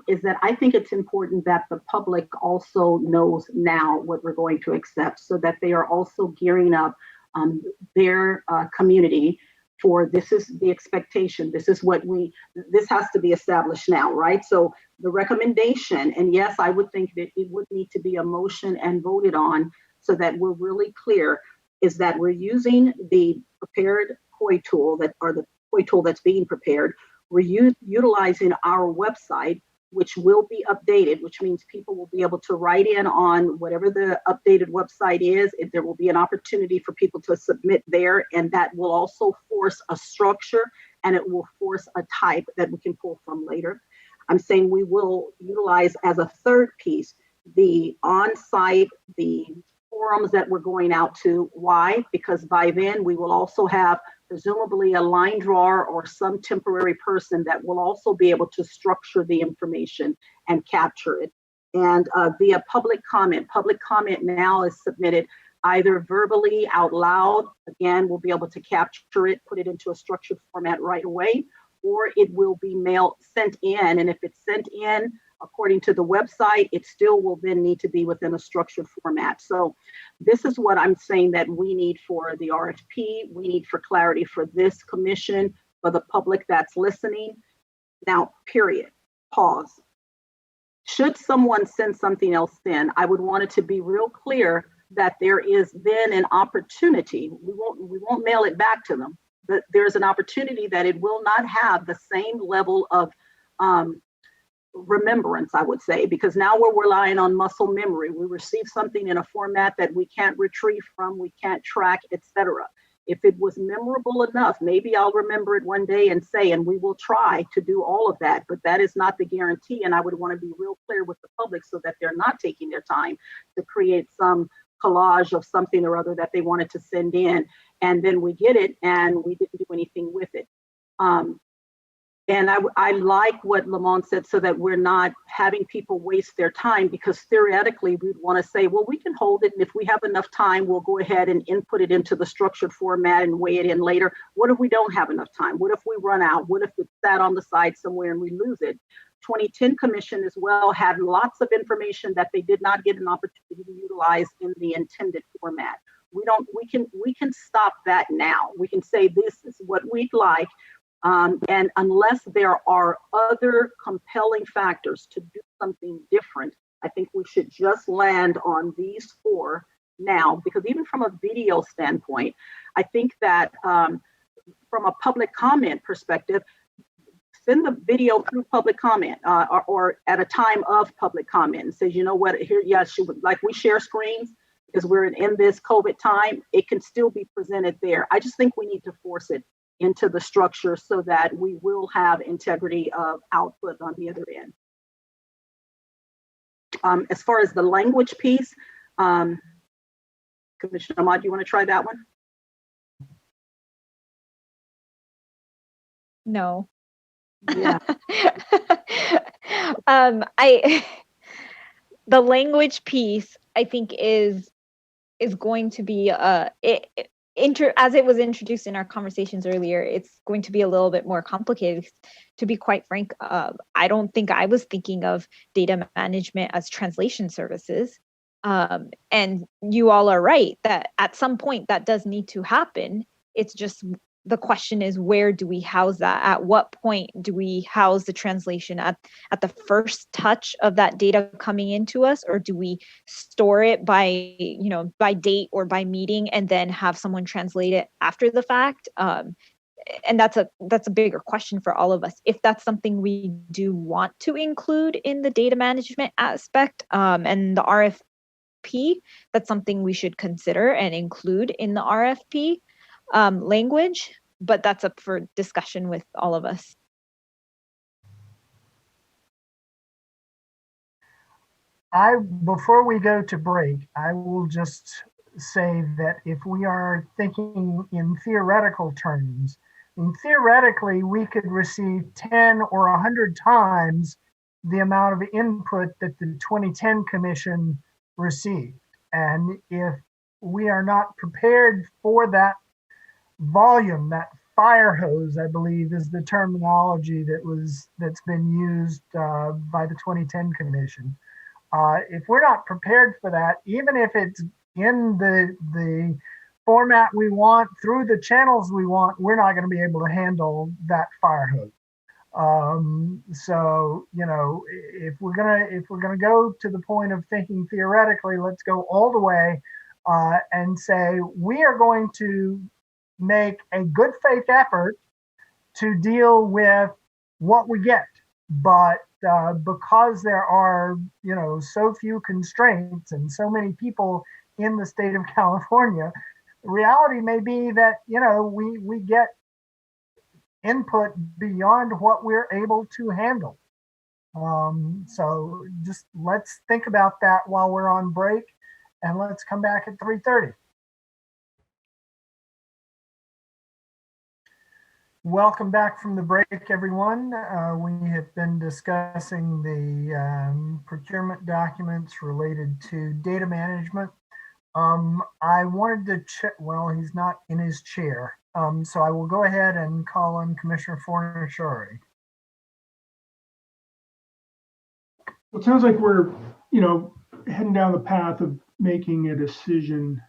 is that I think it's important that the public also knows now what we're going to accept, so that they are also gearing up their community for, this is the expectation. This is what this has to be established now, right? So the recommendation, and yes, I would think that it would need to be a motion and voted on so that we're really clear, is that we're using the prepared COI tool the COI tool that's being prepared. We're utilizing our website, which will be updated, which means people will be able to write in on whatever the updated website is. If there will be an opportunity for people to submit there, and that will also force a structure, and it will force a type that we can pull from later. I'm saying we will utilize as a third piece the on-site, the forums that we're going out to. Why? Because by then we will also have presumably a line drawer or some temporary person that will also be able to structure the information and capture it. And via public comment. Public comment now is submitted either verbally out loud. Again, we'll be able to capture it, put it into a structured format right away, or it will be sent in. And if it's sent in according to the website, it still will then need to be within a structured format. So this is what I'm saying that we need for the RFP. We need for clarity for this commission, for the public that's listening. Now, period, pause. Should someone send something else in, I would want it to be real clear that there is then an opportunity. We won't mail it back to them, but there's an opportunity that it will not have the same level of remembrance, I would say, because now we're relying on muscle memory. We receive something in a format that we can't retrieve from, we can't track, etc. If it was memorable enough, maybe I'll remember it one day and say, and we will try to do all of that, but that is not the guarantee. And I would want to be real clear with the public so that they're not taking their time to create some collage of something or other that they wanted to send in. And then we get it and we didn't do anything with it. And I like what Lamont said, so that we're not having people waste their time, because theoretically we'd want to say, well, we can hold it, and if we have enough time, we'll go ahead and input it into the structured format and weigh it in later. What if we don't have enough time? What if we run out? What if it's sat on the side somewhere and we lose it? 2010 Commission as well had lots of information that they did not get an opportunity to utilize in the intended format. We can stop that now. We can say this is what we'd like. And unless there are other compelling factors to do something different, I think we should just land on these 4 now, because even from a video standpoint, I think that from a public comment perspective, send the video through public comment or at a time of public comment and says, you know what, here, yes, like we share screens because we're in this COVID time, it can still be presented there. I just think we need to force it into the structure so that we will have integrity of output on the other end. As far as the language piece, Commissioner Ahmad, you want to try that one? No. Yeah. The language piece, I think, is is going to be as it was introduced in our conversations earlier, it's going to be a little bit more complicated. To be quite frank, I don't think I was thinking of data management as translation services. And you all are right that at some point that does need to happen. It's just the question is, where do we house that? At what point do we house the translation? At the first touch of that data coming into us, or do we store it by date or by meeting and then have someone translate it after the fact? And that's a bigger question for all of us. If that's something we do want to include in the data management aspect and the RFP, that's something we should consider and include in the RFP language, but that's up for discussion with all of us. Before we go to break, I will just say that if we are thinking in theoretical terms, theoretically, we could receive 10 or 100 times the amount of input that the 2010 Commission received. And if we are not prepared for that volume, that fire hose, I believe, is the terminology that's been used by the 2010 Commission. If we're not prepared for that, even if it's in the format we want, through the channels we want, we're not going to be able to handle that fire hose. So, if we're gonna go to the point of thinking theoretically, let's go all the way and say we are going to make a good faith effort to deal with what we get, but because there are so few constraints and so many people in the state of California, the reality may be that we get input beyond what we're able to handle. So just let's think about that while we're on break, and let's come back at 3:30. Welcome back from the break, everyone. We have been discussing the procurement documents related to data management. I wanted to check, well, he's not in his chair. So I will go ahead and call on Commissioner Fornashari. Well, it sounds like we're, heading down the path of making a decision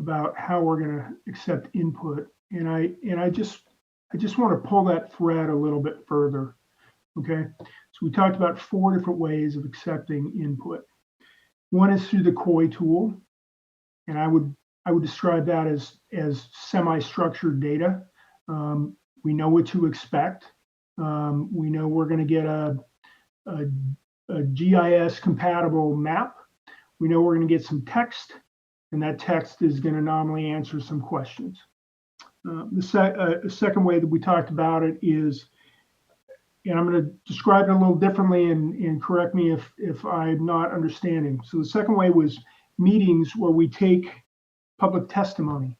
about how we're going to accept input. And I just want to pull that thread a little bit further. Okay. So we talked about 4 different ways of accepting input. One is through the COI tool. And I would describe that as semi-structured data. We know what to expect. We know we're going to get a GIS compatible map. We know we're going to get some text, and that text is going to nominally answer some questions. The second way that we talked about it is, and I'm going to describe it a little differently and correct me if I'm not understanding. So the second way was meetings where we take public testimony.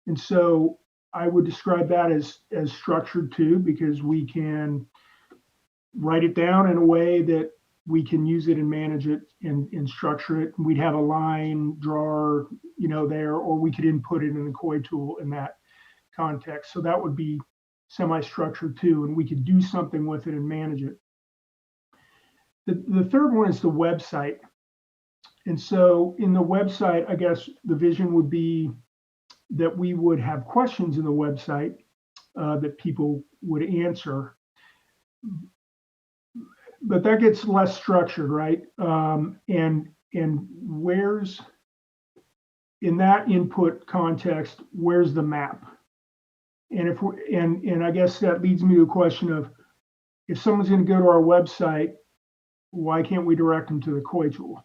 And so I would describe that as structured too, because we can write it down in a way that we can use it and manage it and structure it. We'd have a line drawer, there, or we could input it in the COI tool in that context. So that would be semi-structured too, and we could do something with it and manage it. The third one is the website. And so in the website, I guess the vision would be that we would have questions in the website that people would answer. But that gets less structured, right? And where's, in that input context, where's the map? And if we're, and I guess that leads me to a question of, if someone's going to go to our website, why can't we direct them to the COI tool?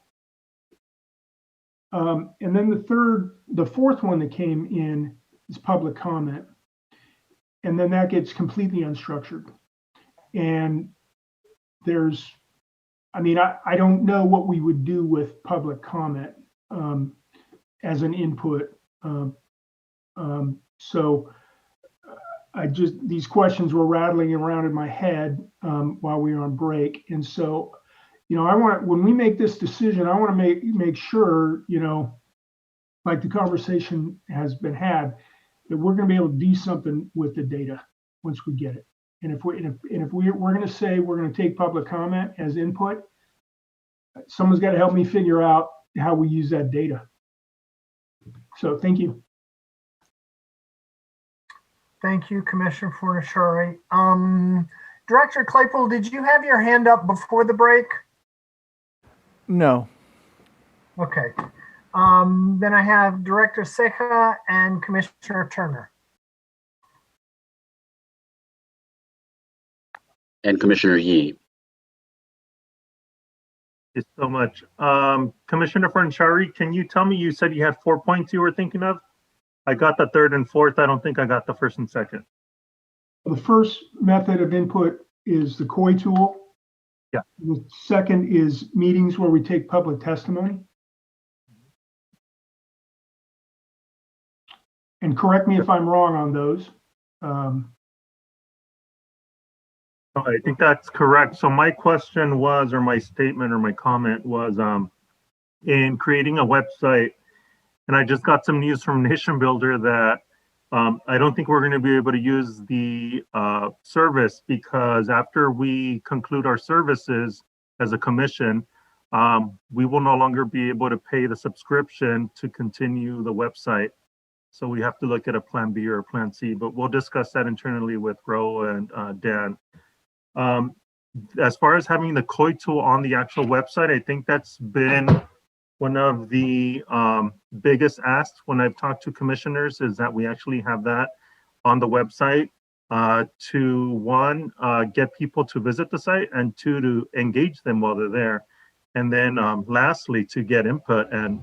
And then the fourth one that came in is public comment. And then that gets completely unstructured. And there's, I don't know what we would do with public comment as an input. So these questions were rattling around in my head while we were on break. And so, when we make this decision, I want to make sure, like the conversation has been had, that we're going to be able to do something with the data once we get it. And if we're going to say we're going to take public comment as input, someone's got to help me figure out how we use that data. So thank you. Thank you, Commissioner Fornashari. Director Claypool, did you have your hand up before the break? No. Okay. Then I have Director Ceja and Commissioner Turner. And Commissioner Yee. Thank you so much. Commissioner Fornashari, can you tell me, you said you had 4 points you were thinking of? I got the third and fourth. I don't think I got the first and second. The first method of input is the COI tool. Yeah. The second is meetings where we take public testimony. And correct me if I'm wrong on those. I think that's correct. So my question was, or my statement or my comment was, in creating a website, and I just got some news from Nation Builder that I don't think we're going to be able to use the service, because after we conclude our services as a commission, we will no longer be able to pay the subscription to continue the website. So we have to look at a plan B or a plan C, but we'll discuss that internally with Ro and Dan. As far as having the COI tool on the actual website, I think that's been one of the biggest asks when I've talked to commissioners, is that we actually have that on the website to, one, get people to visit the site, and two, to engage them while they're there. And then lastly, to get input and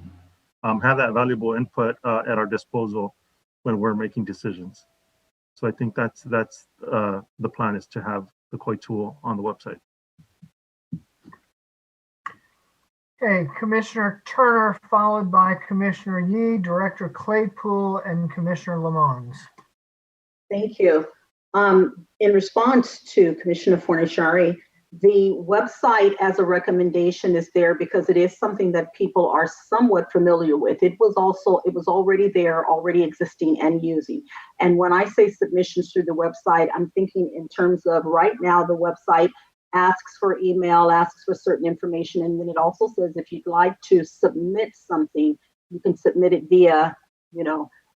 have that valuable input at our disposal when we're making decisions. So I think that's the plan, is to have the COI tool on the website. Okay, Commissioner Turner, followed by Commissioner Yee, Director Claypool, and Commissioner Lamons. Thank you. In response to Commissioner Fornashari, the website as a recommendation is there because it is something that people are somewhat familiar with. It was already there, already existing and using. And when I say submissions through the website, I'm thinking in terms of right now, the website asks for email, asks for certain information, and then it also says if you'd like to submit something, you can submit it via,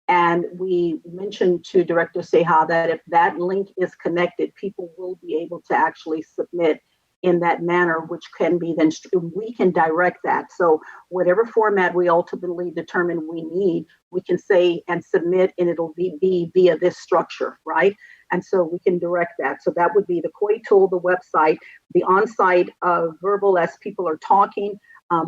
and we mentioned to Director Ceja that if that link is connected, people will be able to actually submit in that manner, which can be then, we can direct that. So whatever format we ultimately determine we need, we can say and submit, and it'll be via this structure, right? And so we can direct that. So that would be the COI tool, the website, the on-site verbal as people are talking.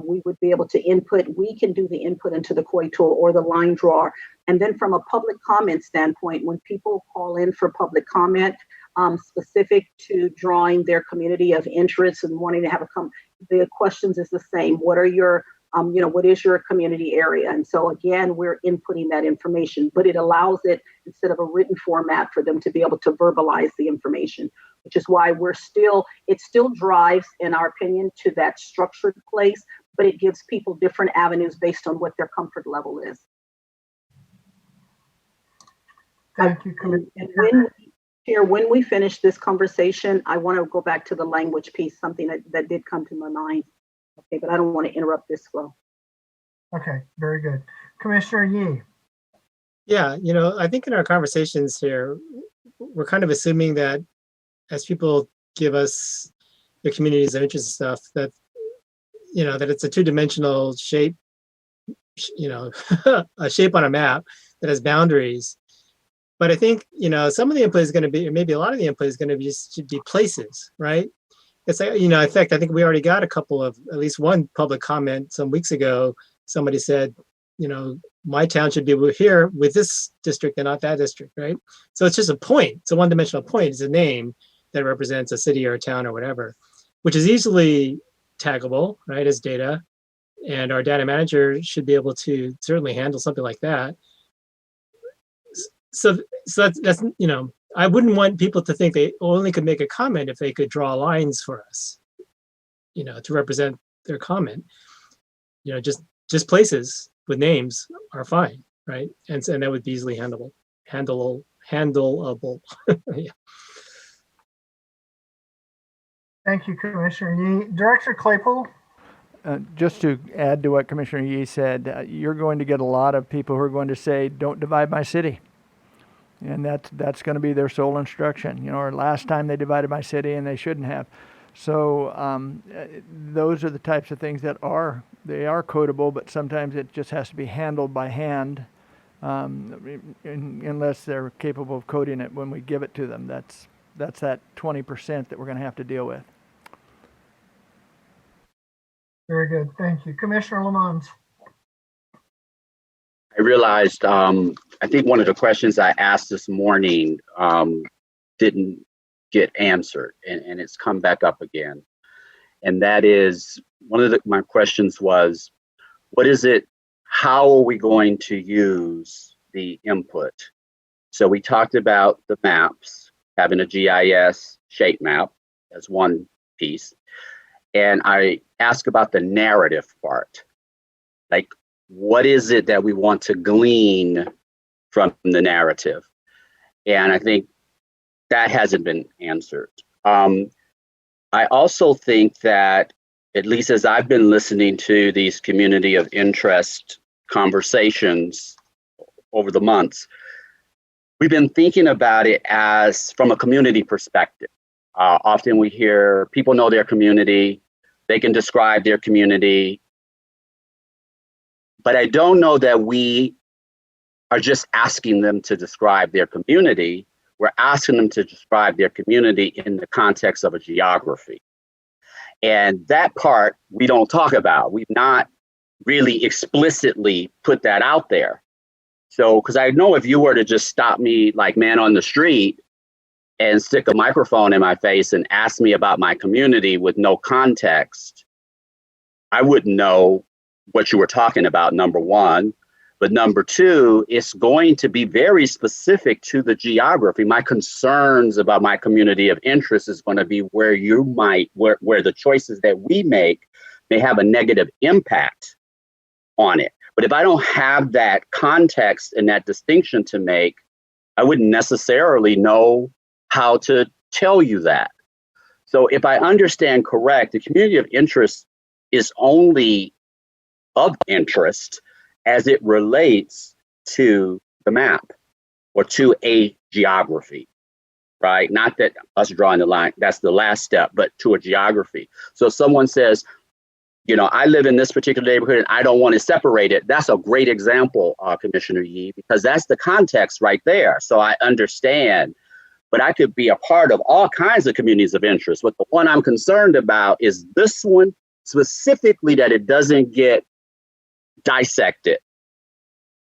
We would be able to input. We can do the input into the COI tool or the line drawer. And then from a public comment standpoint, when people call in for public comment, specific to drawing their community of interest and wanting to have the questions is the same. What are your, what is your community area? And so again, we're inputting that information, but it allows it, instead of a written format, for them to be able to verbalize the information, which is why it still drives, in our opinion, to that structured place, but it gives people different avenues based on what their comfort level is. Thank you, Commissioner. When we finish this conversation, I want to go back to the language piece, something that did come to my mind. Okay, but I don't want to interrupt this flow. Okay, very good. Commissioner Yee. Yeah, I think in our conversations here, we're kind of assuming that as people give us their communities of interest and stuff, that, that it's a two-dimensional shape, a shape on a map that has boundaries. But I think, some of the input is going to be, or maybe a lot of the input is going to should be places, right? It's like, in fact, I think we already got at least one public comment some weeks ago. Somebody said, my town should be here with this district and not that district, right? So it's just a point. It's a one-dimensional point. It's a name that represents a city or a town or whatever, which is easily taggable, right, as data. And our data manager should be able to certainly handle something like that. So that's I wouldn't want people to think they only could make a comment if they could draw lines for us, to represent their comment. Just places, with names are fine, right? And that would be easily handleable. Yeah. Thank you, Commissioner Yee. Director Claypool? Just to add to what Commissioner Yee said, you're going to get a lot of people who are going to say, don't divide my city. And that's going to be their sole instruction. Or last time they divided my city and they shouldn't have. So those are the types of things that are codable, but sometimes it just has to be handled by hand unless they're capable of coding it when we give it to them. That's that 20% that we're going to have to deal with. Very good. Thank you. Commissioner Lamont. I realized, I think one of the questions I asked this morning didn't get answered, and it's come back up again. And that is, one of my questions was, how are we going to use the input? So we talked about the maps, having a GIS shape map as one piece. And I asked about the narrative part. Like, what is it that we want to glean from the narrative? And I think that hasn't been answered. I also think that, at least as I've been listening to these community of interest conversations over the months, we've been thinking about it as from a community perspective. Often we hear people know their community, they can describe their community, but I don't know that we are just asking them to describe their community. We're asking them to describe their community in the context of a geography. And that part we don't talk about. We've not really explicitly put that out there. So, because I know if you were to just stop me like man on the street and stick a microphone in my face and ask me about my community with no context, I wouldn't know what you were talking about, number one. But number two, it's going to be very specific to the geography. My concerns about my community of interest is going to be where the choices that we make may have a negative impact on it. But if I don't have that context and that distinction to make, I wouldn't necessarily know how to tell you that. So if I understand correct, the community of interest is only of interest as it relates to the map or to a geography, right? Not that us drawing the line, that's the last step, but to a geography. So if someone says, I live in this particular neighborhood and I don't want to separate it, that's a great example, Commissioner Yee, because that's the context right there. So I understand, but I could be a part of all kinds of communities of interest. But the one I'm concerned about is this one specifically, that it doesn't get dissected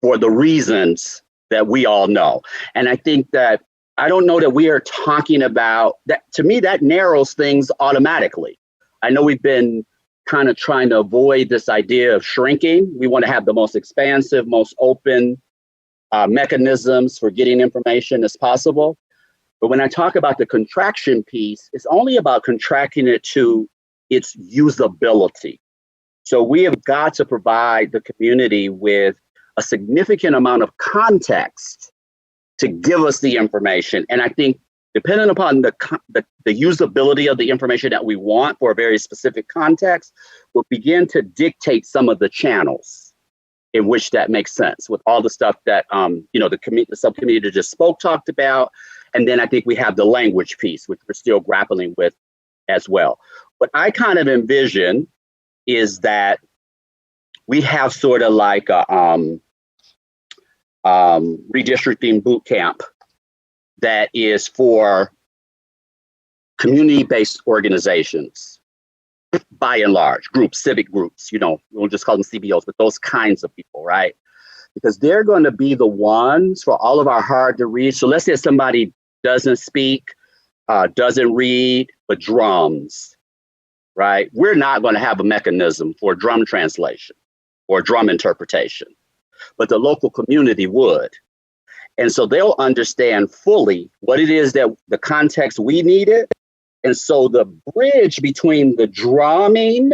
for the reasons that we all know. And I think that, I don't know that we are talking about that. To me, that narrows things automatically. I know we've been kind of trying to avoid this idea of shrinking. We want to have the most expansive, most open mechanisms for getting information as possible. But when I talk about the contraction piece, it's only about contracting it to its usability. So we have got to provide the community with a significant amount of context to give us the information. And I think depending upon the usability of the information that we want for a very specific context, will begin to dictate some of the channels in which that makes sense with all the stuff that the subcommittee that just talked about. And then I think we have the language piece, which we're still grappling with as well. What I kind of envision is that we have sort of like a redistricting boot camp that is for community-based organizations, by and large, groups, civic groups, we'll just call them CBOs, but those kinds of people, right? Because they're going to be the ones for all of our hard to read. So let's say somebody doesn't speak, doesn't read, but drums, right? We're not going to have a mechanism for drum translation or drum interpretation, but the local community would. And so they'll understand fully what it is that the context we needed. And so the bridge between the drumming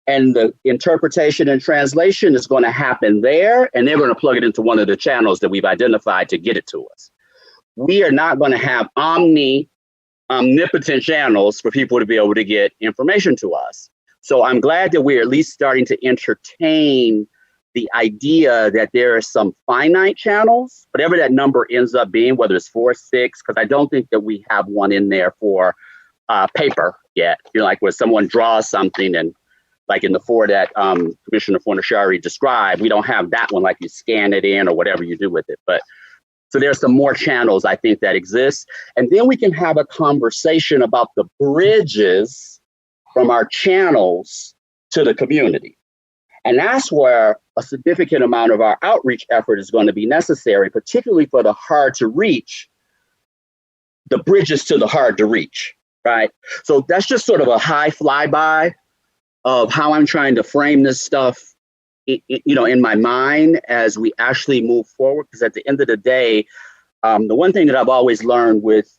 and the interpretation and translation is going to happen there, and they're going to plug it into one of the channels that we've identified to get it to us. We are not going to have omnipotent channels for people to be able to get information to us. So I'm glad that we're at least starting to entertain the idea that there are some finite channels, whatever that number ends up being, whether it's 4, 6, because I don't think that we have one in there for paper yet. You know, like where someone draws something, and like in the 4 that Commissioner Fornashari described, we don't have that one, like you scan it in or whatever you do with it. But so there's some more channels I think that exist. And then we can have a conversation about the bridges from our channels to the community. And that's where a significant amount of our outreach effort is going to be necessary, particularly for the hard to reach, the bridges to the hard to reach, right? So that's just sort of a high flyby of how I'm trying to frame this stuff, you know, in my mind as we actually move forward. Because at the end of the day, the one thing that I've always learned with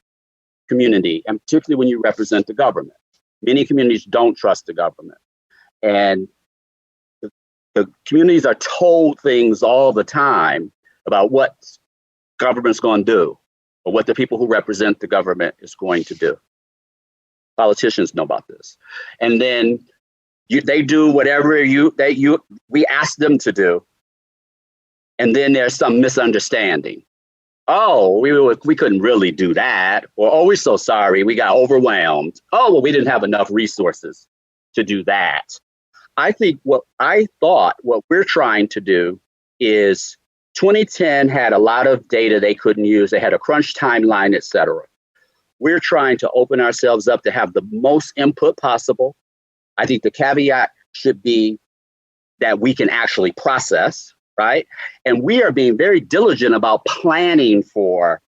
community, and particularly when you represent the government, many communities don't trust the government. And the communities are told things all the time about what government's going to do or what the people who represent the government is going to do. Politicians know about this. And then they do whatever we ask them to do. And then there's some misunderstanding. Oh, we couldn't really do that. Or, oh, we're so sorry, we got overwhelmed. Oh, well, we didn't have enough resources to do that. I think what we're trying to do is 2010 had a lot of data they couldn't use. They had a crunch timeline, et cetera. We're trying to open ourselves up to have the most input possible. I think the caveat should be that we can actually process, right? And we are being very diligent about planning for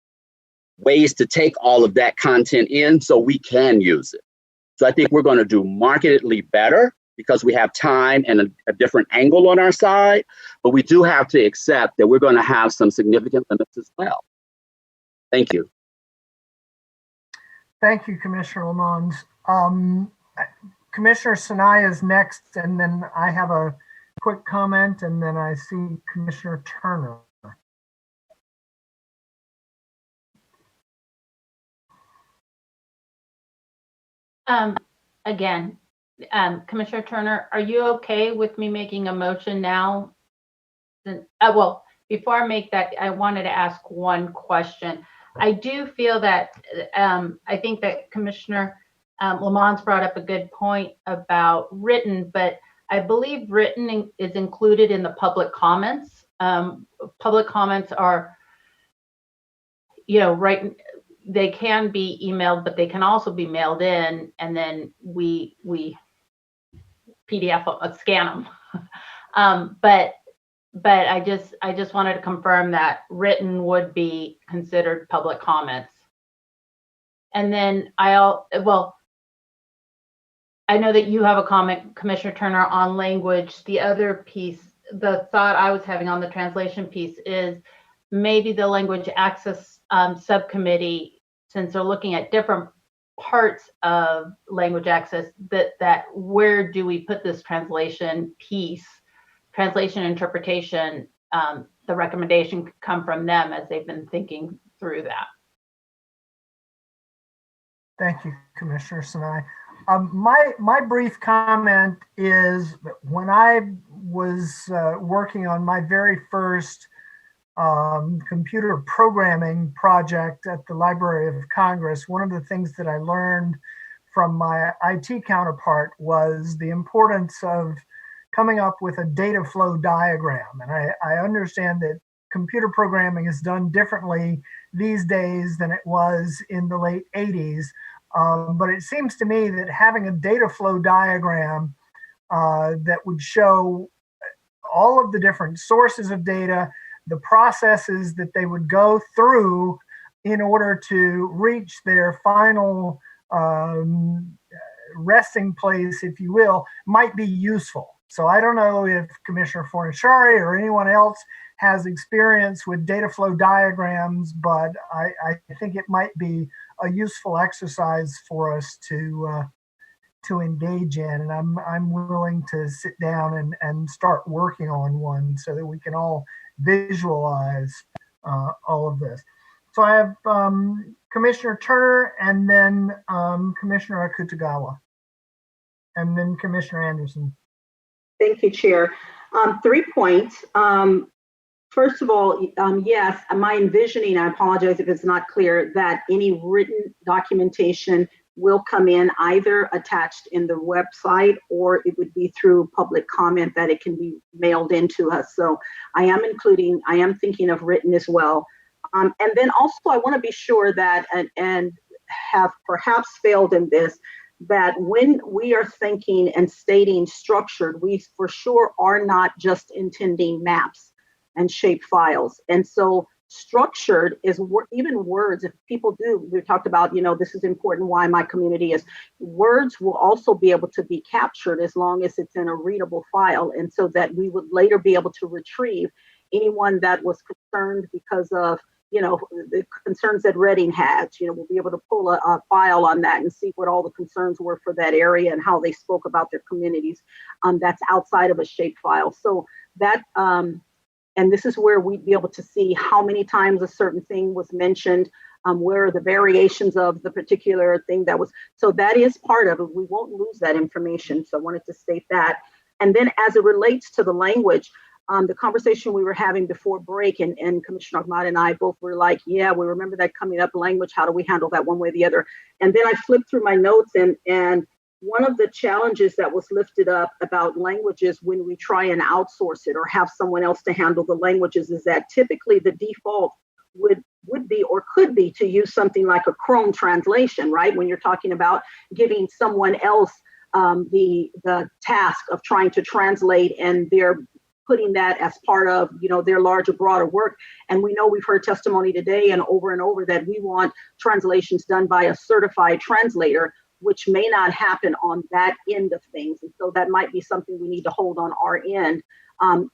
ways to take all of that content in so we can use it. So I think we're going to do markedly better because we have time and a different angle on our side, but we do have to accept that we're going to have some significant limits as well. Thank you. Thank you, Commissioner Lamons. Commissioner Sinai is next, and then I have a quick comment, and then I see Commissioner Turner. Again, Commissioner Turner, are you okay with me making a motion now? Well, before I make that, I wanted to ask one question. I do feel that I think that Commissioner Lamons brought up a good point about written, but I believe written is included in the public comments. Public comments are, you know, right. They can be emailed, but they can also be mailed in, and then we PDF scan them. But I just wanted to confirm that written would be considered public comments. And then I know that you have a comment, Commissioner Turner, on language. The other piece, the thought I was having on the translation piece is maybe the language access subcommittee, since they're looking at different parts of language access, that where do we put this translation piece, translation interpretation, the recommendation could come from them as they've been thinking through that. Thank you, Commissioner Sinai. My brief comment is that when I was working on my very first computer programming project at the Library of Congress, one of the things that I learned from my IT counterpart was the importance of coming up with a data flow diagram. And I understand that computer programming is done differently these days than it was in the late 80s. But it seems to me that having a data flow diagram that would show all of the different sources of data, the processes that they would go through in order to reach their final resting place, if you will, might be useful. So I don't know if Commissioner Fornashari or anyone else has experience with data flow diagrams, but I think it might be a useful exercise for us to to engage in, and I'm willing to sit down and start working on one so that we can all visualize all of this. So I have Commissioner Turner, and then Commissioner Akutagawa, and then Commissioner Anderson. Thank you, Chair. 3 points. First of all, yes, my envisioning, I apologize if it's not clear, that any written documentation will come in either attached in the website, or it would be through public comment that it can be mailed into us. So I am thinking of written as well. And then also I want to be sure that, and have perhaps failed in this, that when we are thinking and stating structured, we for sure are not just intending maps and shape files. And so structured is even words. If people do, we talked about, this is important, why my community is, words will also be able to be captured as long as it's in a readable file. And so that we would later be able to retrieve anyone that was concerned because of, the concerns that Reading had. We'll be able to pull a file on that and see what all the concerns were for that area and how they spoke about their communities. That's outside of a shape file. So that, and this is where we'd be able to see how many times a certain thing was mentioned, where are the variations of the particular thing that was. So that is part of it. We won't lose that information. So I wanted to state that. And then as it relates to the language, the conversation we were having before break, and Commissioner Ahmad and I both were like, yeah, we remember that coming up, language, how do we handle that one way or the other? And then I flipped through my notes, and one of the challenges that was lifted up about languages when we try and outsource it or have someone else to handle the languages is that typically the default would be or could be to use something like a Chrome translation, right? When you're talking about giving someone else the task of trying to translate, and they're putting that as part of their larger, broader work. And we know, we've heard testimony today and over that we want translations done by a certified translator, which may not happen on that end of things. And so that might be something we need to hold on our end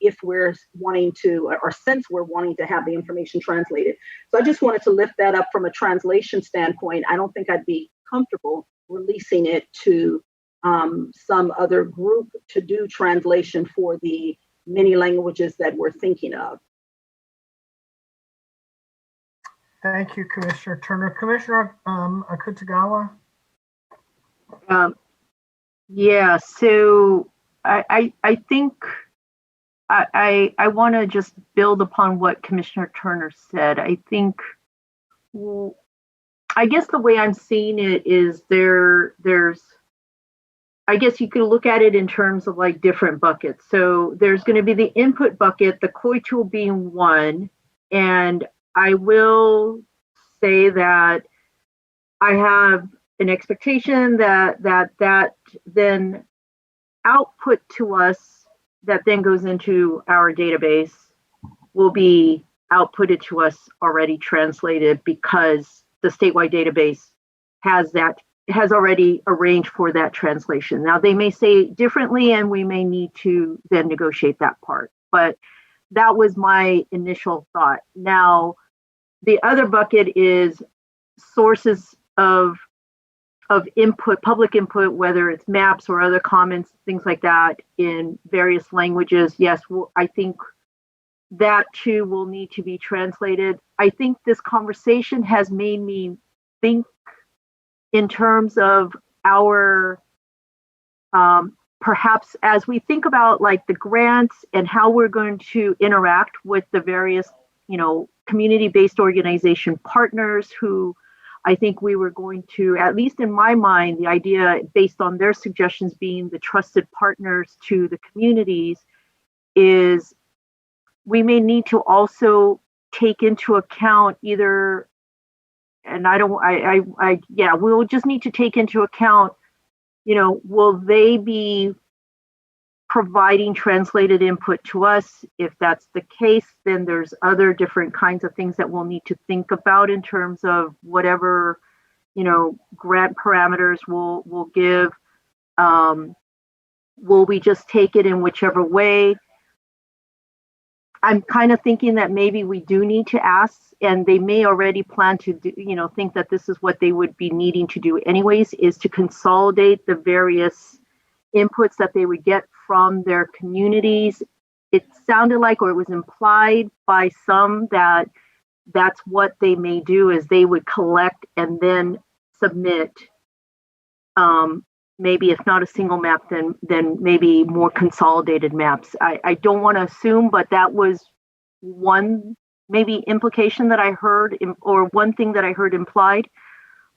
if we're wanting to, or since we're wanting to have the information translated. So I just wanted to lift that up from a translation standpoint. I don't think I'd be comfortable releasing it to some other group to do translation for the many languages that we're thinking of. Thank you, Commissioner Turner. Commissioner Akutagawa? Yeah, so I think I want to just build upon what Commissioner Turner said. I think, I guess the way I'm seeing it is there's, I guess you could look at it in terms of like different buckets. So there's going to be the input bucket, the COI tool being one. And I will say that I have an expectation that then output to us that then goes into our database will be outputted to us already translated, because the statewide database has already arranged for that translation. Now they may say it differently, and we may need to then negotiate that part, but that was my initial thought. Now, the other bucket is sources of input, public input, whether it's maps or other comments, things like that in various languages. Yes, I think that too will need to be translated. I think this conversation has made me think in terms of our, perhaps as we think about like the grants and how we're going to interact with the various, community-based organization partners who I think we were going to, at least in my mind, the idea based on their suggestions being the trusted partners to the communities, is we may need to also take into account either, and we'll just need to take into account, will they be providing translated input to us? If that's the case, then there's other different kinds of things that we'll need to think about in terms of whatever, grant parameters we'll give. Will we just take it in whichever way? I'm kind of thinking that maybe we do need to ask, and they may already plan to do, think that this is what they would be needing to do anyways, is to consolidate the various inputs that they would get from their communities. It sounded like, or it was implied by some, that that's what they may do, is they would collect and then submit, maybe if not a single map, then maybe more consolidated maps. I don't want to assume, but that was one maybe implication that I heard, or one thing that I heard implied.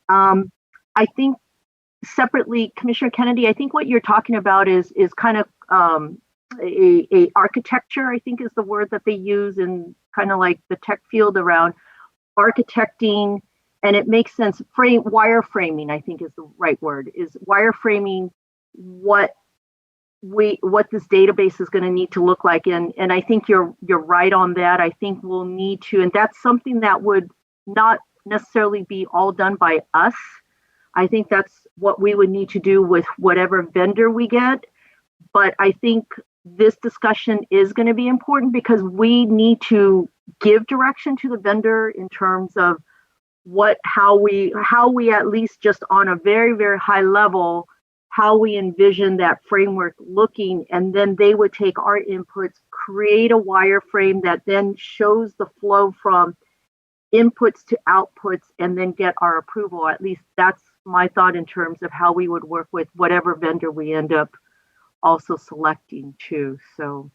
I think separately, Commissioner Kennedy, I think what you're talking about is kind of a architecture, I think is the word that they use in kind of like the tech field around architecting, and it makes sense. Wireframing, I think is the right word, is wireframing what this database is going to need to look like. And I think you're right on that. I think we'll need to, and that's something that would not necessarily be all done by us. I think that's what we would need to do with whatever vendor we get. But I think this discussion is going to be important, because we need to give direction to the vendor in terms of how we at least just on a very, very high level, how we envision that framework looking, and then they would take our inputs, create a wireframe that then shows the flow from inputs to outputs, and then get our approval. At least that's my thought in terms of how we would work with whatever vendor we end up also selecting too. So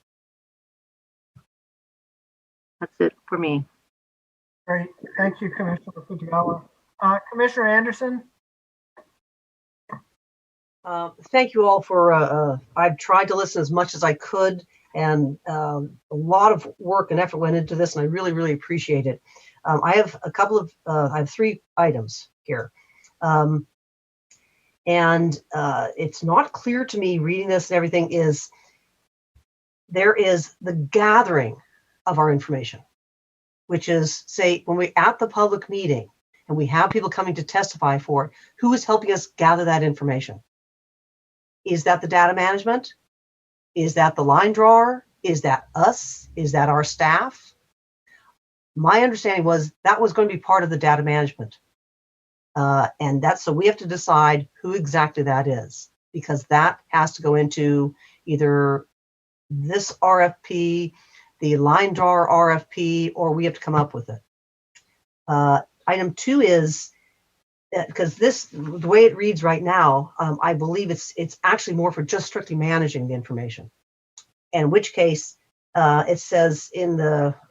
that's it for me. Great. Thank you, Commissioner Fujikawa. Commissioner Anderson? Thank you all for, I've tried to listen as much as I could, and a lot of work and effort went into this, and I really, really appreciate it. I have I have 3 items here. It's not clear to me reading this and everything is, there is the gathering of our information, which is, say, when we're at the public meeting and we have people coming to testify for it, who is helping us gather that information? Is that the data management? Is that the line drawer? Is that us? Is that our staff? My understanding was that was going to be part of the data management. And so we have to decide who exactly that is, because that has to go into either this RFP, the line drawer RFP, or we have to come up with it. Item 2 is, because the way it reads right now, I believe it's actually more for just strictly managing the information. In which case, it says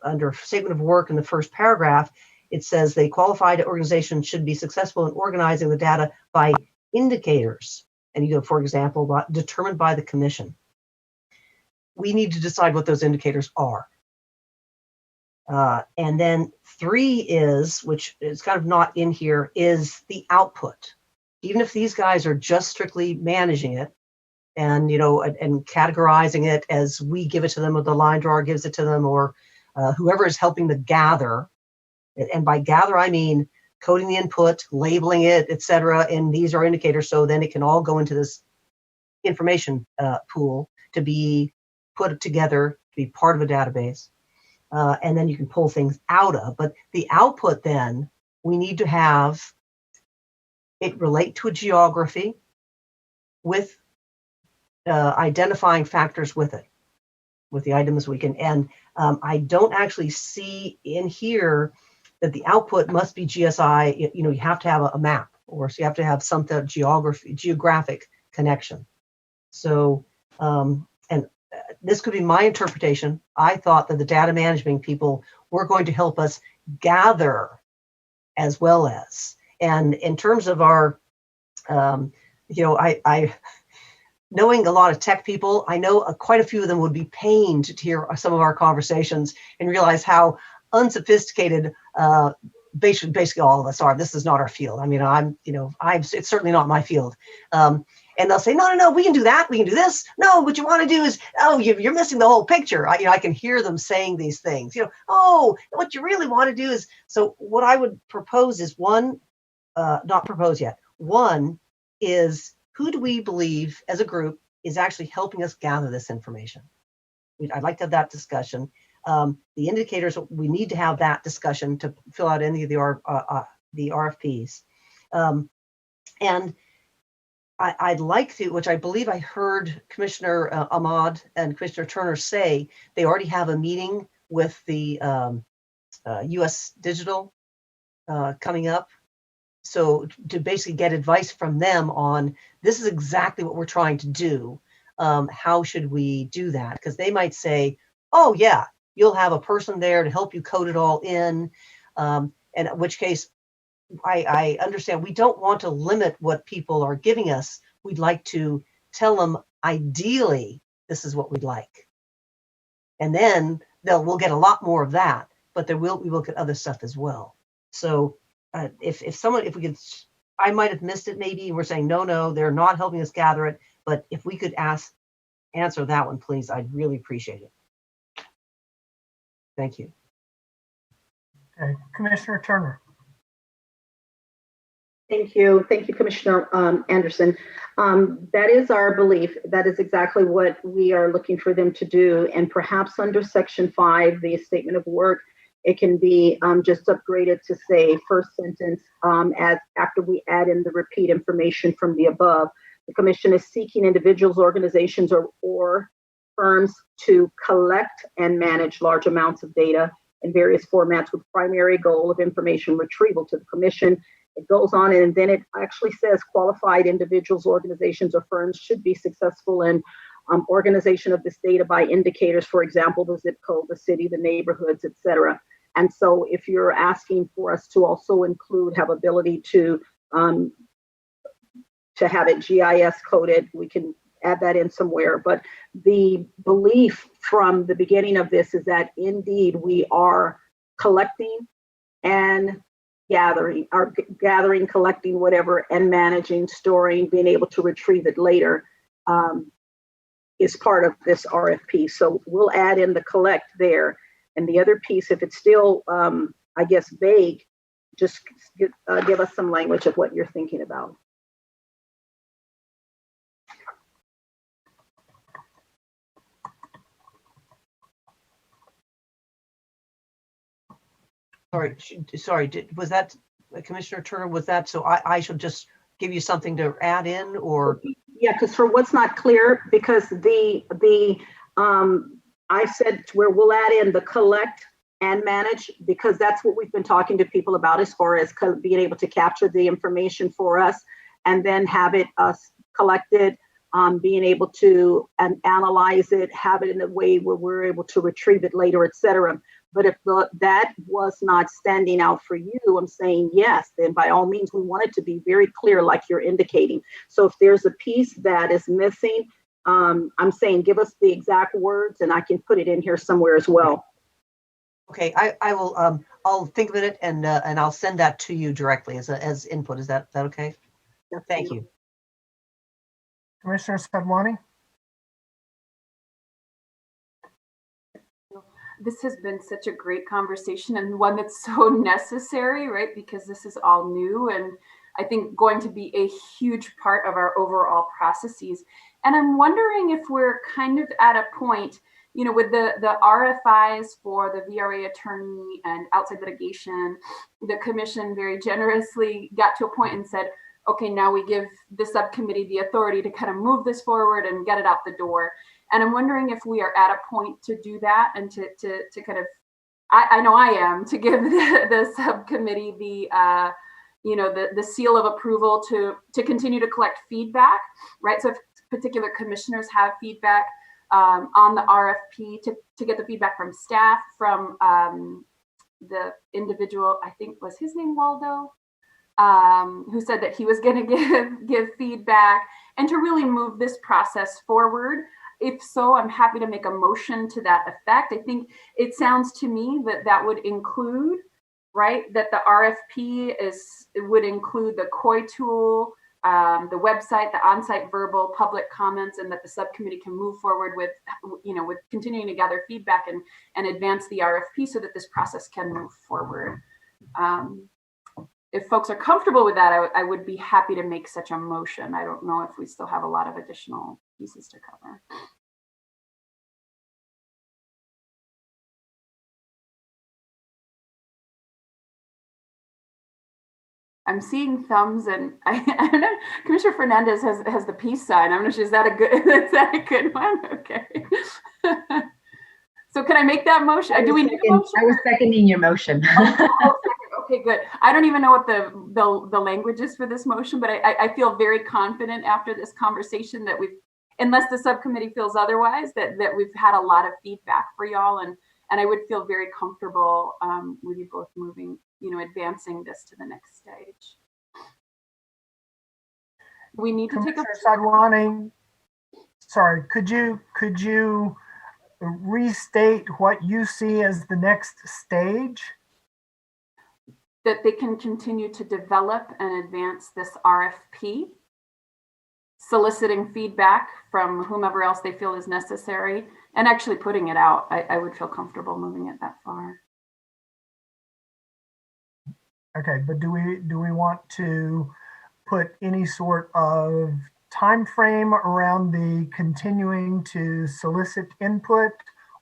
under statement of work in the first paragraph, it says the qualified organization should be successful in organizing the data by indicators. And you go, for example, determined by the commission. We need to decide what those indicators are. And then 3 is, which is kind of not in here, is the output. Even if these guys are just strictly managing it and, and categorizing it as we give it to them, or the line drawer gives it to them, or whoever is helping to gather. And by gather, I mean coding the input, labeling it, etc. And these are indicators, so then it can all go into this information pool to be put together, to be part of a database. And then you can pull things out of. But the output, then, we need to have it relate to a geography with identifying factors with it, with the items we can. And I don't actually see in here that the output must be GSI. You have to have a map, or so you have to have some geographic connection. So, this could be my interpretation. I thought that the data management people were going to help us gather as well as. And in terms of our, I knowing a lot of tech people, I know quite a few of them would be pained to hear some of our conversations and realize how unsophisticated basically all of us are. This is not our field. I mean, it's certainly not my field. And they'll say, no, we can do that. We can do this. No, what you want to do is, you're missing the whole picture. I can hear them saying these things, what you really want to do is, so what I would propose is not propose yet. One is, who do we believe as a group is actually helping us gather this information? I'd like to have that discussion. the indicators, we need to have that discussion to fill out any of the RFPs. And I'd like to, which I believe I heard Commissioner Ahmad and Commissioner Turner say, they already have a meeting with the US Digital coming up. So to basically get advice from them on, this is exactly what we're trying to do. How should we do that? Because they might say, oh yeah, you'll have a person there to help you code it all in. And in which case, I understand we don't want to limit what people are giving us. We'd like to tell them, ideally, this is what we'd like. And then we'll get a lot more of that, but we will get other stuff as well. So if we could, I might have missed it maybe. We're saying, no, they're not helping us gather it. But if we could answer that one, please, I'd really appreciate it. Thank you. Okay, Commissioner Turner. Thank you, Commissioner Anderson. That is our belief. That is exactly what we are looking for them to do. And perhaps under Section 5, the statement of work, it can be just upgraded to say first sentence as after we add in the repeat information from the above. The Commission is seeking individuals, organizations, or firms to collect and manage large amounts of data in various formats with primary goal of information retrieval to the Commission. It goes on and then it actually says qualified individuals, organizations, or firms should be successful in organization of this data by indicators, for example, the zip code, the city, the neighborhoods, etc. And so if you're asking for us to also have ability to have it GIS coded, we can add that in somewhere. But the belief from the beginning of this is that indeed we are collecting and gathering, collecting, whatever, and managing, storing, being able to retrieve it later is part of this RFP. So we'll add in the collect there. And the other piece, if it's still, I guess, vague, just give us some language of what you're thinking about. Sorry, was that Commissioner Turner? Was that so I should just give you something to add in, or? Yeah, because for what's not clear, because I said where we'll add in the collect and manage, because that's what we've been talking to people about as far as being able to capture the information for us and then have it collected, being able to analyze it, have it in a way where we're able to retrieve it later, etc. But if that was not standing out for you, I'm saying yes, then by all means, we want it to be very clear like you're indicating. So if there's a piece that is missing, I'm saying give us the exact words and I can put it in here somewhere as well. Okay, I will, I'll think of it and I'll send that to you directly as input. Is that okay? Yes, thank you. Commissioner Sadwani. This has been such a great conversation and one that's so necessary, right? Because this is all new and I think going to be a huge part of our overall processes. And I'm wondering if we're kind of at a point, you know, with the RFIs for the VRA attorney and outside litigation, the commission very generously got to a point and said, okay, now we give the subcommittee the authority to kind of move this forward and get it out the door. And I'm wondering if we are at a point to do that and to kind of, I know I am, to give the subcommittee the, you know, the seal of approval to continue to collect feedback, right? So if particular commissioners have feedback on the RFP, to get the feedback from staff, from the individual, I think was his name Waldo, who said that he was going to give feedback, and to really move this process forward. If so, I'm happy to make a motion to that effect. I think it sounds to me that would include, right, that the RFP would include the COI tool, the website, the on-site verbal public comments, and that the subcommittee can move forward with, you know, with continuing to gather feedback and advance the RFP so that this process can move forward. If folks are comfortable with that, I would be happy to make such a motion. I don't know if we still have a lot of additional pieces to cover. I'm seeing thumbs, and I don't know. Commissioner Fernandez has the peace sign. I'm not sure. Is that a good one? Okay. So can I make that motion? Do we need a motion? I was seconding your motion. Okay, good. I don't even know what the language is for this motion, but I feel very confident after this conversation that unless the subcommittee feels otherwise, that we've had a lot of feedback for y'all, and I would feel very comfortable with you both moving, advancing this to the next stage. We need to take a. Sadwani, sorry, could you restate what you see as the next stage? That they can continue to develop and advance this RFP, soliciting feedback from whomever else they feel is necessary, and actually putting it out. I would feel comfortable moving it that far. Okay, but do we want to put any sort of time frame around the continuing to solicit input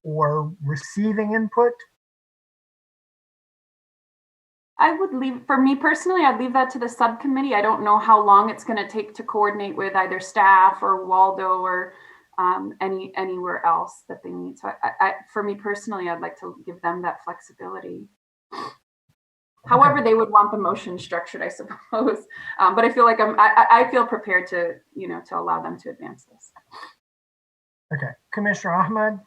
or receiving input? I would for me personally, I'd leave that to the subcommittee. I don't know how long it's going to take to coordinate with either staff or Waldo or anywhere else that they need. So for me personally, I'd like to give them that flexibility. However they would want the motion structured, I suppose. But I feel like I feel prepared to, to allow them to advance this. Okay, Commissioner Ahmed.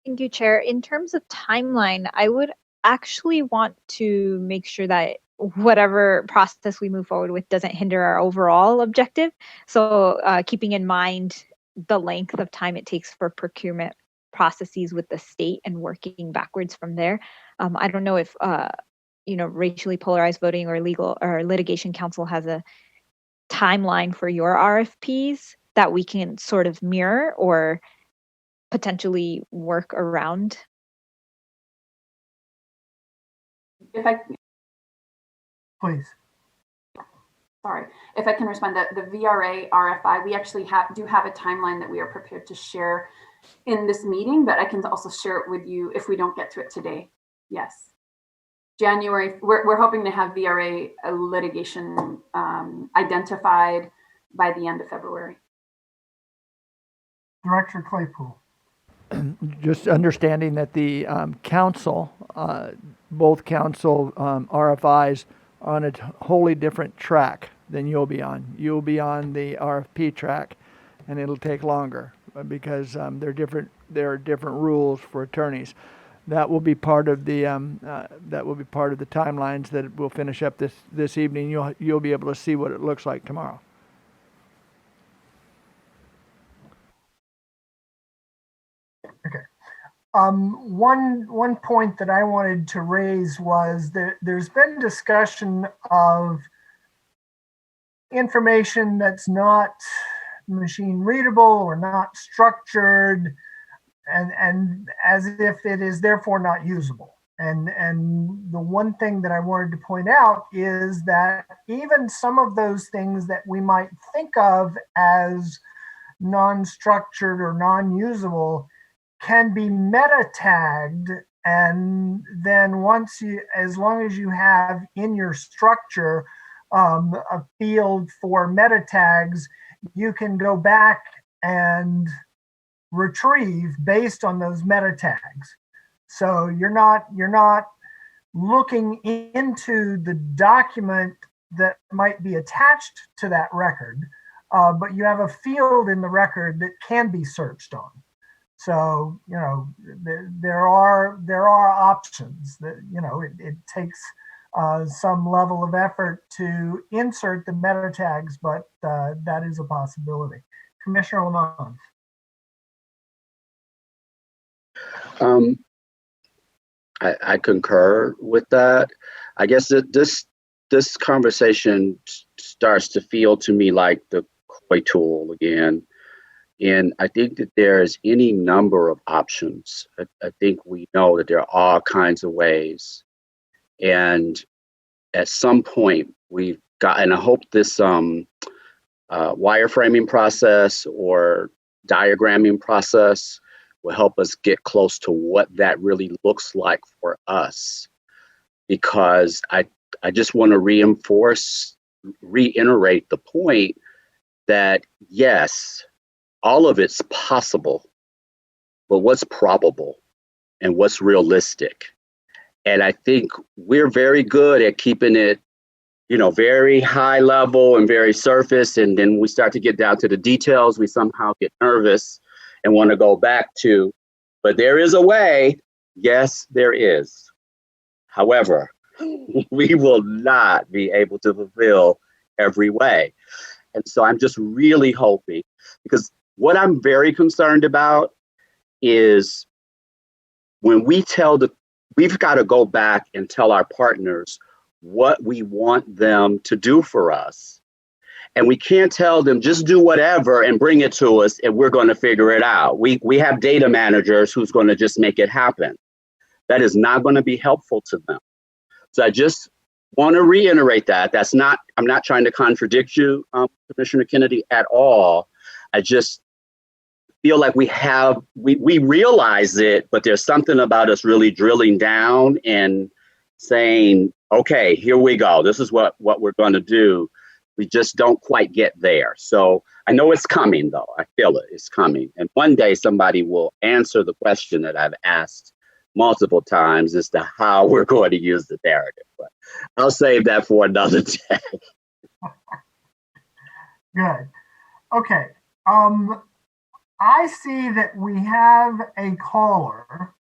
Thank you, Chair. In terms of timeline, I would actually want to make sure that whatever process we move forward with doesn't hinder our overall objective. So keeping in mind the length of time it takes for procurement processes with the state and working backwards from there. I don't know if racially polarized voting or legal or litigation counsel has a timeline for your RFPs that we can sort of mirror or potentially work around. If I please. Sorry, if I can respond, the VRA RFI, we actually do have a timeline that we are prepared to share in this meeting, but I can also share it with you if we don't get to it today. Yes. January, we're hoping to have VRA litigation identified by the end of February. Director Claypool. Just understanding that the council, both council RFIs are on a wholly different track than you'll be on. You'll be on the RFP track, and it'll take longer because there are different rules for attorneys. That will be part of the timelines that we'll finish up this evening. You'll be able to see what it looks like tomorrow. Okay. One point that I wanted to raise was that there's been discussion of information that's not machine readable or not structured, and as if it is therefore not usable. And the one thing that I wanted to point out is that even some of those things that we might think of as non-structured or non-usable can be meta tagged, and then as long as you have in your structure a field for meta tags, you can go back and retrieve based on those meta tags. So you're not looking into the document that might be attached to that record, but you have a field in the record that can be searched on. So, there are options that, it takes some level of effort to insert the meta tags, but that is a possibility. Commissioner Lamont. I concur with that. I guess that this conversation starts to feel to me like the COI tool again. And I think that there's any number of options. I think we know that there are all kinds of ways. And at some point we've got, and I hope this wireframing process or diagramming process will help us get close to what that really looks like for us. Because I I just want to reiterate the point that yes, all of it's possible, but what's probable and what's realistic? And I think we're very good at keeping it, very high level and very surface. And then we start to get down to the details. We somehow get nervous and want to go back to, but there is a way. Yes, there is. However, we will not be able to fulfill every way. And so I'm just really hoping, because what I'm very concerned about is when we've got to go back and tell our partners what we want them to do for us. And we can't tell them just do whatever and bring it to us and we're going to figure it out. We have data managers who's going to just make it happen. That is not going to be helpful to them. So I just want to reiterate that. I'm not trying to contradict you, Commissioner Kennedy, at all. I just feel like we realize it, but there's something about us really drilling down and saying, okay, here we go. This is what we're going to do. We just don't quite get there. So I know it's coming, though. I feel it. It's coming. And one day somebody will answer the question that I've asked multiple times as to how we're going to use the narrative. But I'll save that for another day. Good. Okay. I see that we have a caller.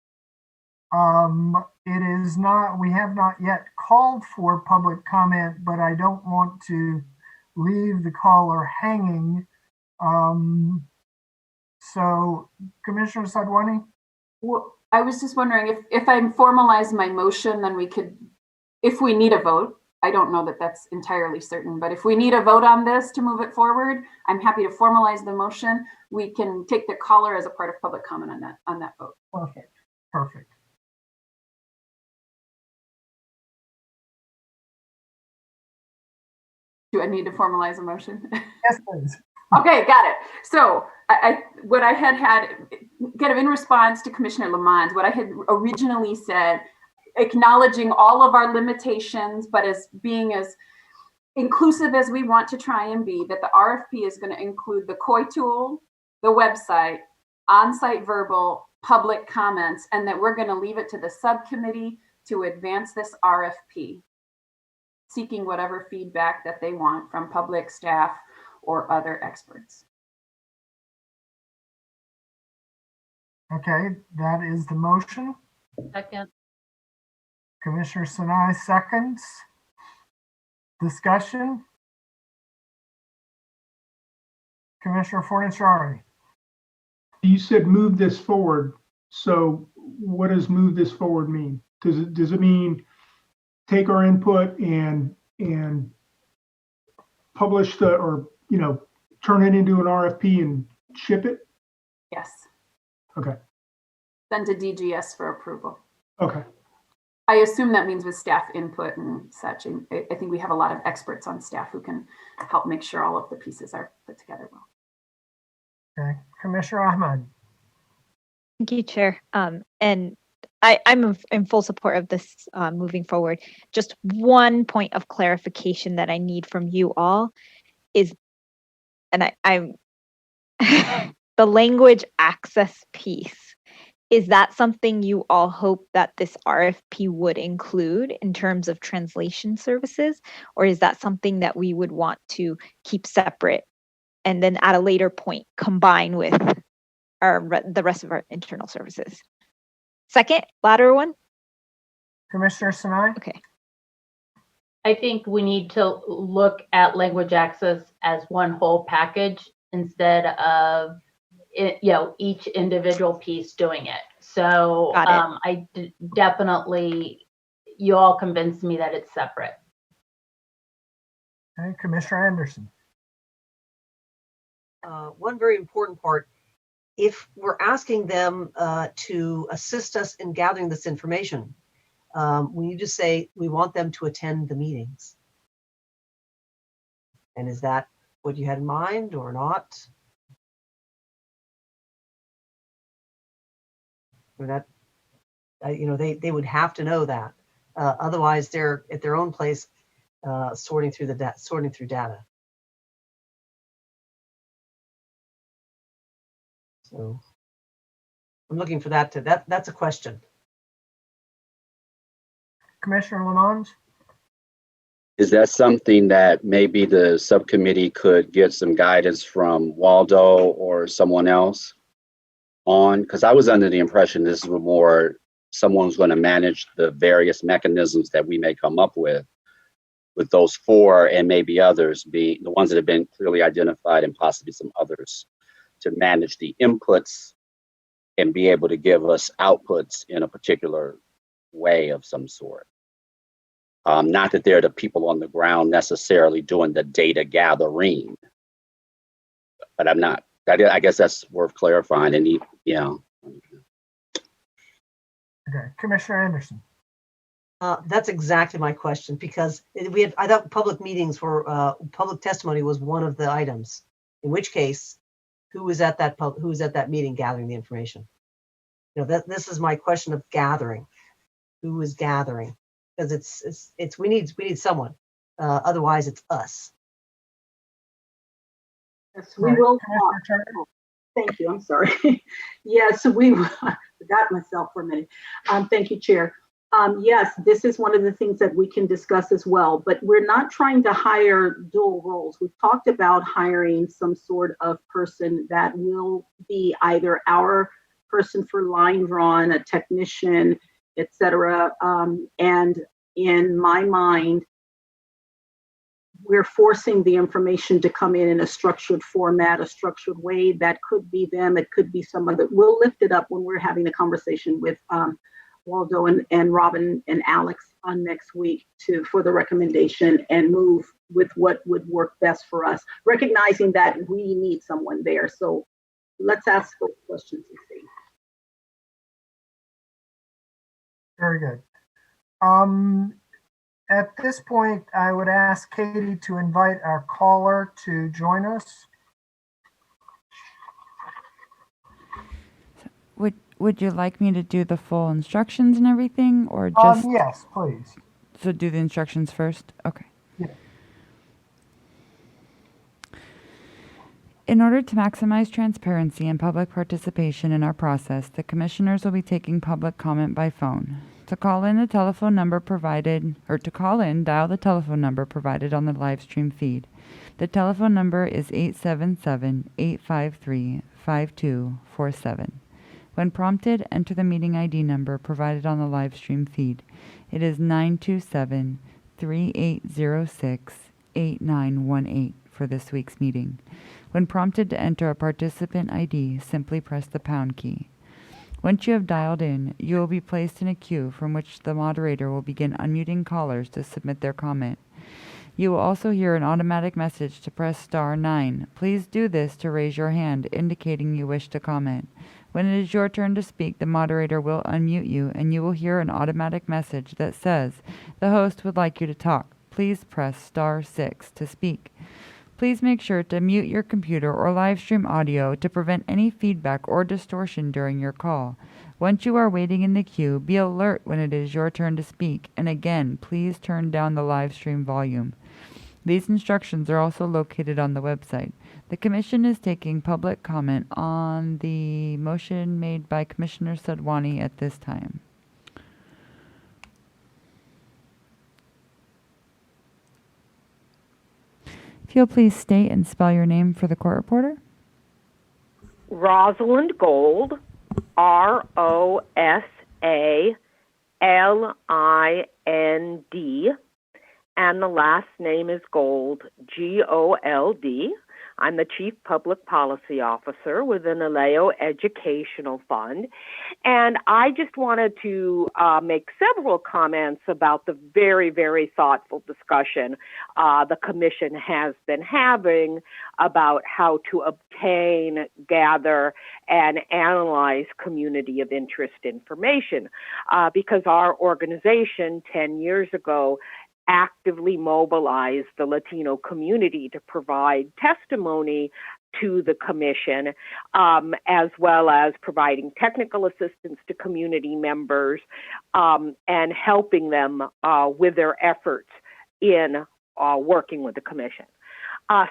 We have not yet called for public comment, but I don't want to leave the caller hanging. So, Commissioner Sadwani? Well, I was just wondering if I formalize my motion, then we could, if we need a vote, I don't know that that's entirely certain, but if we need a vote on this to move it forward, I'm happy to formalize the motion. We can take the caller as a part of public comment on that vote. Perfect. Do I need to formalize a motion? Yes, please. Okay, got it. So what I had kind of in response to Commissioner Lamont, what I had originally said, acknowledging all of our limitations, but as being as inclusive as we want to try and be, that the RFP is going to include the COI tool, the website, on-site verbal, public comments, and that we're going to leave it to the subcommittee to advance this RFP, seeking whatever feedback that they want from public, staff, or other experts. Okay, that is the motion. Second. Commissioner Sinai seconds. Discussion. Commissioner Fornaciari. You said move this forward. So what does move this forward mean? Does it mean take our input and publish turn it into an RFP and ship it? Yes. Okay. Send to DGS for approval. Okay. I assume that means with staff input and such. And I think we have a lot of experts on staff who can help make sure all of the pieces are put together well. Okay, Commissioner Ahmad. Thank you, Chair. And I'm in full support of this moving forward. Just one point of clarification that I need from you all is, and I'm the language access piece. Is that something you all hope that this RFP would include in terms of translation services? Or is that something that we would want to keep separate and then at a later point combine with the rest of our internal services? Second, latter one. Commissioner Sinai? Okay. I think we need to look at language access as one whole package instead of each individual piece doing it. So definitely, you all convinced me that it's separate. Okay, Commissioner Anderson. One very important part, if we're asking them to assist us in gathering this information, we need to say we want them to attend the meetings. And is that what you had in mind or not? Or that, they would have to know that. Otherwise, they're at their own place, sorting through data. So I'm looking for that. That's a question. Commissioner Lamont? Is that something that maybe the subcommittee could get some guidance from Waldo or someone else on? Because I was under the impression this was more someone's going to manage the various mechanisms that we may come up with those four and maybe others, be the ones that have been clearly identified and possibly some others, to manage the inputs and be able to give us outputs in a particular way of some sort. Not that they're the people on the ground necessarily doing the data gathering, but I'm not. I guess that's worth clarifying. And Okay, Commissioner Anderson. That's exactly my question, because I thought public meetings were public testimony was one of the items. In which case, who was at that meeting gathering the information? This is my question of gathering. Who is gathering? Because we need someone. Otherwise, it's us. Yes, we will talk. Thank you. I'm sorry. Yes, I forgot myself for a minute. Thank you, Chair. Yes, this is one of the things that we can discuss as well, but we're not trying to hire dual roles. We've talked about hiring some sort of person that will be either our person for line drawn, a technician, etc. And in my mind, we're forcing the information to come in a structured format, a structured way. That could be them. It could be some other. We'll lift it up when we're having a conversation with Waldo and Robin and Alex on next week for the recommendation and move with what would work best for us, recognizing that we need someone there. So let's ask those questions and see. Very good. At this point, I would ask Katie to invite our caller to join us. Would you like me to do the full instructions and everything, or just? Yes, please. So do the instructions first? Okay. Yeah. In order to maximize transparency and public participation in our process, the commissioners will be taking public comment by phone. To call in, dial the telephone number provided on the live stream feed. The telephone number is 877-853-5247. When prompted, enter the meeting ID number provided on the live stream feed. It is 927-3806-8918 for this week's meeting. When prompted to enter a participant ID, simply press the pound key. Once you have dialed in, you will be placed in a queue from which the moderator will begin unmuting callers to submit their comment. You will also hear an automatic message to press star 9. Please do this to raise your hand, indicating you wish to comment. When it is your turn to speak, the moderator will unmute you, and you will hear an automatic message that says, "The host would like you to talk. Please press star 6 to speak." Please make sure to mute your computer or live stream audio to prevent any feedback or distortion during your call. Once you are waiting in the queue, be alert when it is your turn to speak, and again, please turn down the live stream volume. These instructions are also located on the website. The Commission is taking public comment on the motion made by Commissioner Sadwani at this time. If you'll please state and spell your name for the court reporter. Rosalind Gold, ROSALIND, and the last name is Gold, GOLD. I'm the Chief Public Policy Officer with the NALEO Educational Fund, and I just wanted to make several comments about the very, very thoughtful discussion the Commission has been having about how to obtain, gather, and analyze community of interest information, because our organization 10 years ago actively mobilized the Latino community to provide testimony to the commission, as well as providing technical assistance to community members and helping them with their efforts in working with the commission.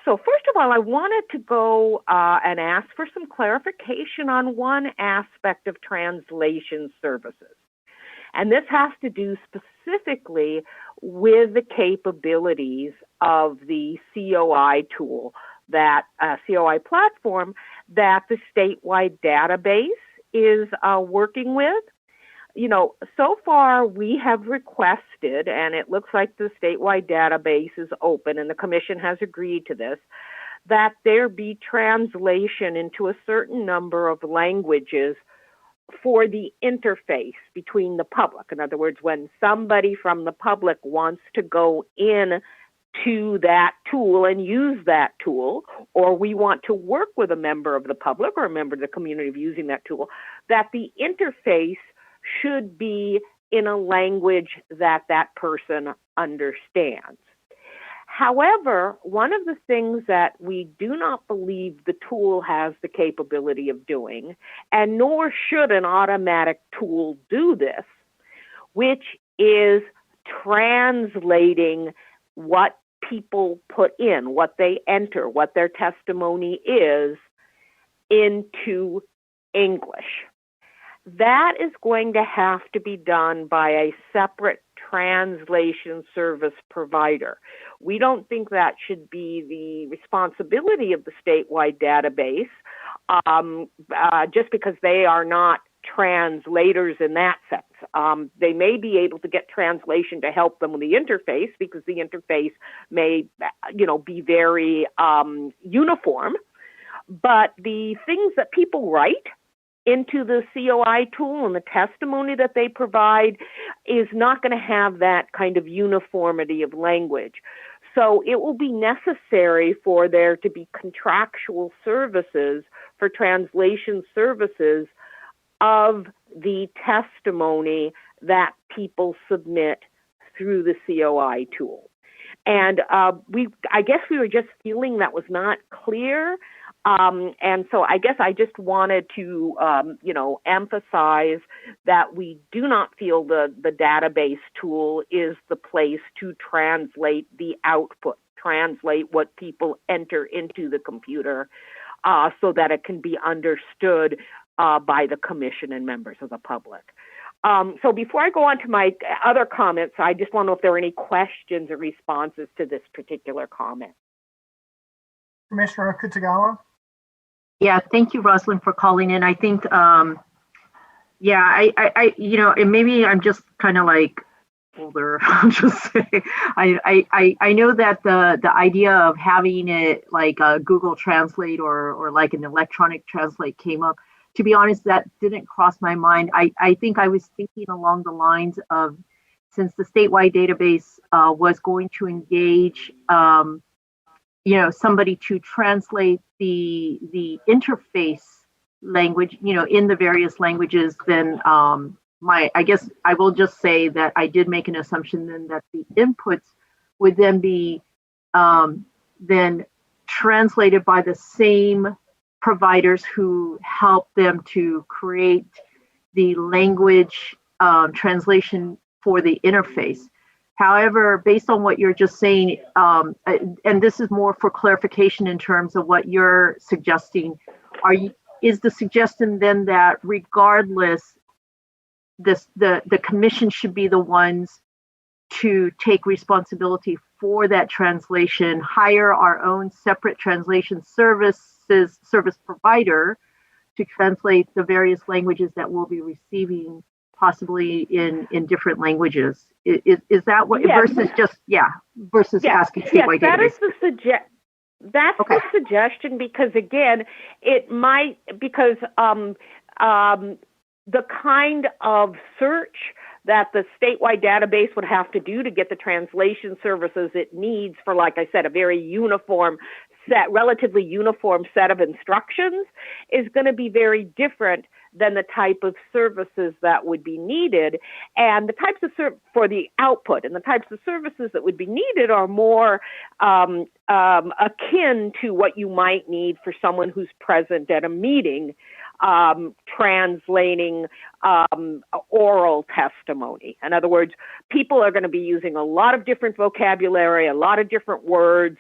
So first of all, I wanted to go and ask for some clarification on one aspect of translation services. And this has to do specifically with the capabilities of the COI tool, that COI platform that the statewide database is working with. You know, so far we have requested, and it looks like the statewide database is open and the commission has agreed to this, that there be translation into a certain number of languages for the interface between the public. In other words, when somebody from the public wants to go in to that tool and use that tool, or we want to work with a member of the public or a member of the community of using that tool, that the interface should be in a language that that person understands. However, one of the things that we do not believe the tool has the capability of doing, and nor should an automatic tool do this, which is translating what people put in, what they enter, what their testimony is, into English. That is going to have to be done by a separate translation service provider. We don't think that should be the responsibility of the statewide database, just because they are not translators in that sense. They may be able to get translation to help them with the interface, because the interface may, be very uniform. But the things that people write into the COI tool and the testimony that they provide is not going to have that kind of uniformity of language. So it will be necessary for there to be contractual services for translation services of the testimony that people submit through the COI tool. And I guess we were just feeling that was not clear. And so I guess I just wanted to, emphasize that we do not feel the database tool is the place to translate the output, translate what people enter into the computer, so that it can be understood by the commission and members of the public. So before I go on to my other comments, I just want to know if there are any questions or responses to this particular comment. Commissioner Kutagawa? Yeah, thank you, Rosalind, for calling in. I think, and maybe I'm just kind of like older. I'll just say, I know that the idea of having it like a Google Translate or like an electronic translate came up. To be honest, that didn't cross my mind. I think I was thinking along the lines of, since the statewide database was going to engage somebody to translate the interface language, in the various languages, then I guess I will just say that I did make an assumption then that the inputs would then be then translated by the same providers who help them to create the language translation for the interface. However, based on what you're just saying, and this is more for clarification in terms of what you're suggesting, is the suggestion then that regardless, the commission should be the ones to take responsibility for that translation, hire our own separate translation service provider to translate the various languages that we'll be receiving, possibly in different languages. Is that what, versus just, asking statewide database? That is the suggestion, because again, it might, because the kind of search that the statewide database would have to do to get the translation services it needs for, like I said, a very relatively uniform set of instructions is going to be very different than the type of services that would be needed. And the types of for the output and the types of services that would be needed are more akin to what you might need for someone who's present at a meeting, translating oral testimony. In other words, people are going to be using a lot of different vocabulary, a lot of different words.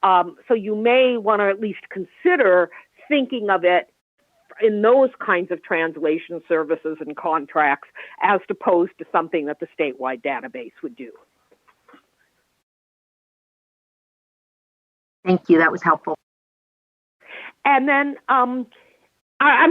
So you may want to at least consider thinking of it in those kinds of translation services and contracts as opposed to something that the statewide database would do. Thank you. That was helpful. And then, I'm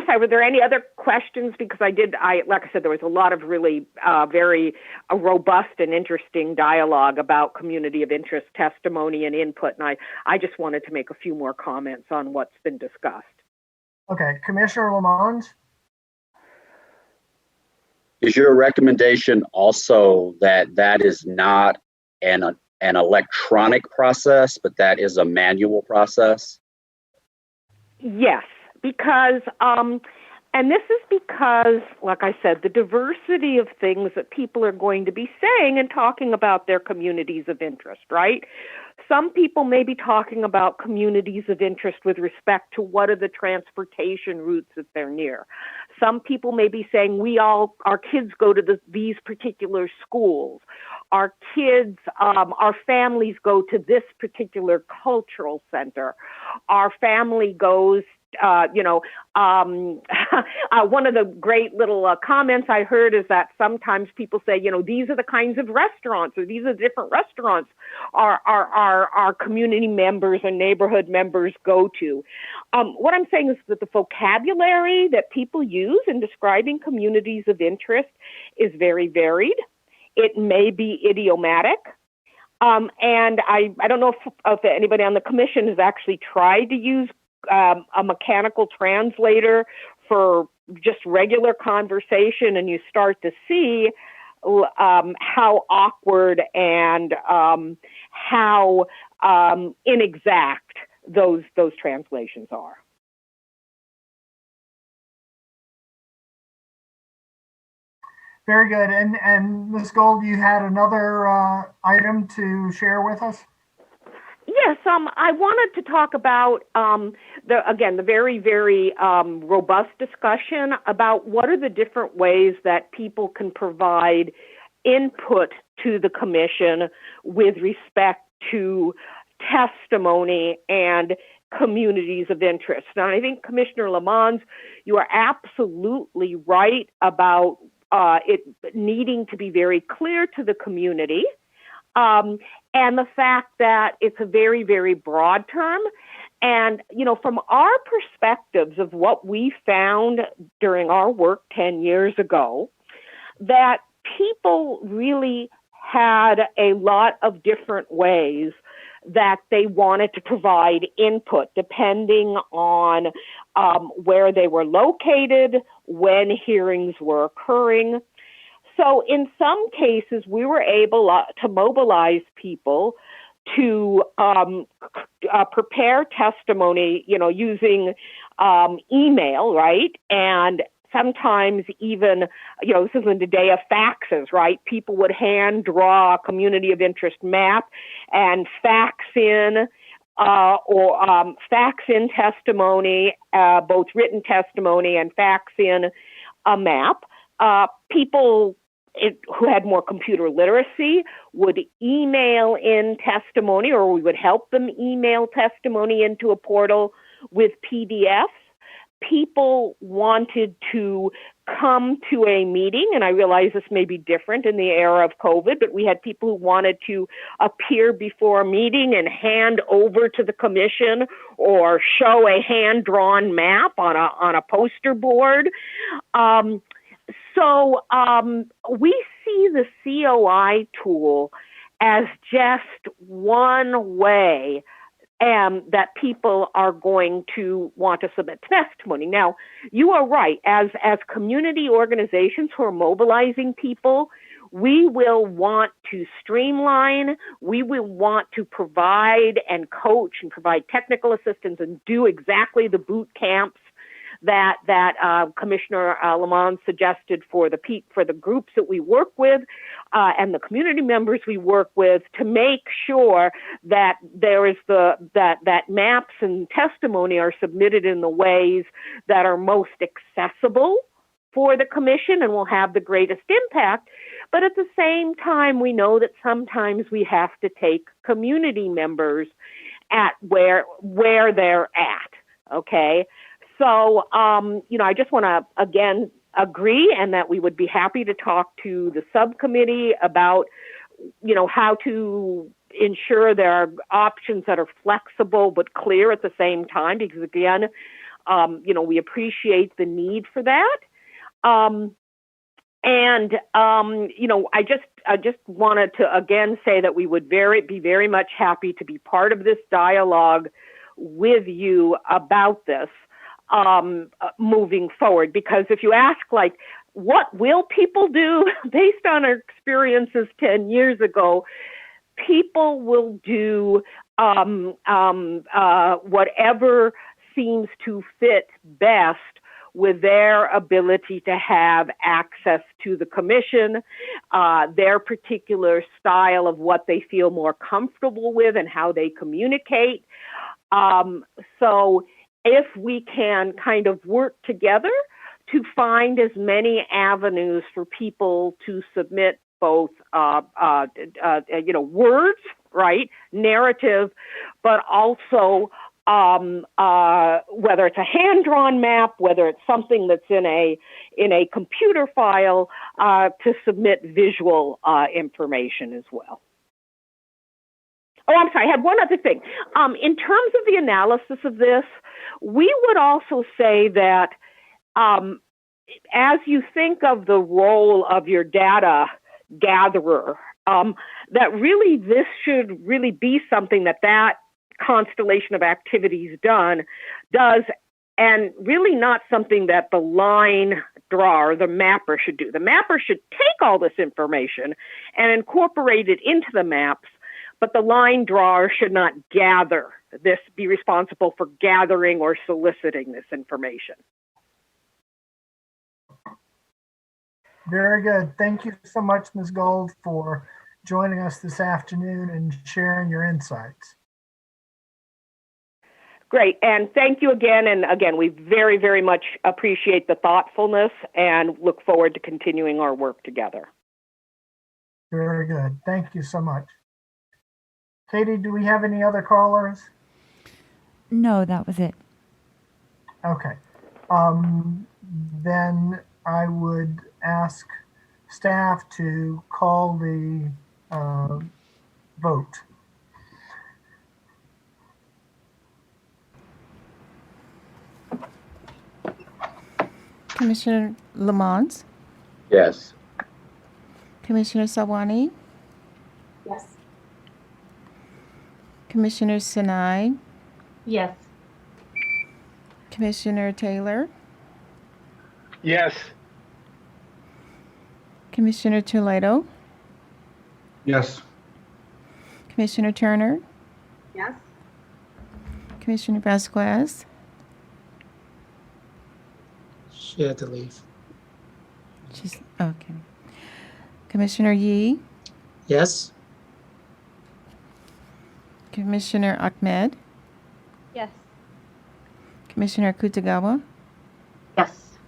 sorry, were there any other questions? Because like I said, there was a lot of really very robust and interesting dialogue about community of interest testimony and input. And I just wanted to make a few more comments on what's been discussed. Okay, Commissioner Lamont? Is your recommendation also that that is not an electronic process, but that is a manual process? Yes, because, and this is because, like I said, the diversity of things that people are going to be saying and talking about their communities of interest, right? Some people may be talking about communities of interest with respect to what are the transportation routes that they're near. Some people may be saying our kids go to these particular schools. Our kids, our families go to this particular cultural center. Our family goes one of the great little comments I heard is that sometimes people say, these are the kinds of restaurants, or these are the different restaurants our community members and neighborhood members go to. What I'm saying is that the vocabulary that people use in describing communities of interest is very varied. It may be idiomatic. And I don't know if anybody on the commission has actually tried to use a mechanical translator for just regular conversation, and you start to see how awkward and how inexact those translations are. Very good. And Ms. Gold, you had another item to share with us? Yes, I wanted to talk about, the very, very robust discussion about what are the different ways that people can provide input to the commission with respect to testimony and communities of interest. Now, I think Commissioner Lamont, you are absolutely right about it needing to be very clear to the community. And the fact that it's a very, very broad term. And, from our perspectives of what we found during our work 10 years ago, that people really had a lot of different ways that they wanted to provide input depending on where they were located, when hearings were occurring. So in some cases, we were able to mobilize people to prepare testimony, using email, right? And sometimes even, this is in the day of faxes, right? People would hand draw a community of interest map and fax in testimony, both written testimony and fax in a map. People who had more computer literacy would email in testimony, or we would help them email testimony into a portal with PDFs. People wanted to come to a meeting, and I realize this may be different in the era of COVID, but we had people who wanted to appear before a meeting and hand over to the commission or show a hand-drawn map on a poster board. So we see the COI tool as just one way that people are going to want to submit testimony. Now, you are right. As community organizations who are mobilizing people, we will want to streamline. We will want to provide and coach and provide technical assistance and do exactly the boot camps that Commissioner Lamont suggested for the groups that we work with and the community members we work with, to make sure that there is that maps and testimony are submitted in the ways that are most accessible for the commission and will have the greatest impact. But at the same time, we know that sometimes we have to take community members at where they're at. Okay. So, I just want to, again, agree, and that we would be happy to talk to the subcommittee about, how to ensure there are options that are flexible but clear at the same time, because again, we appreciate the need for that. I just wanted to again say that we would be very much happy to be part of this dialogue with you about this moving forward. Because if you ask, like, what will people do based on our experiences 10 years ago, people will do whatever seems to fit best with their ability to have access to the commission, their particular style of what they feel more comfortable with and how they communicate. So if we can kind of work together to find as many avenues for people to submit both, words, right, narrative, but also whether it's a hand-drawn map, whether it's something that's in a computer file, to submit visual information as well. Oh, I'm sorry, I had one other thing. In terms of the analysis of this, we would also say that as you think of the role of your data gatherer, that really this should really be something that constellation of activities does, and really not something that the line drawer, the mapper, should do. The mapper should take all this information and incorporate it into the maps, but the line drawer should not be responsible for gathering or soliciting this information. Very good. Thank you so much, Ms. Gold, for joining us this afternoon and sharing your insights. Great, and thank you again. And again, we very, very much appreciate the thoughtfulness and look forward to continuing our work together. Very good. Thank you so much. Katie, do we have any other callers? No, that was it. Okay. Then I would ask staff to call the vote. Commissioner Lamont? Yes. Commissioner Sawani? Yes. Commissioner Sinai? Yes. Commissioner Taylor? Yes. Commissioner Toledo? Yes. Commissioner Turner? Yes. Commissioner Vasquez? She had to leave. She's okay. Commissioner Yee? Yes. Commissioner Ahmed? Yes. Commissioner Kutagawa? Yes.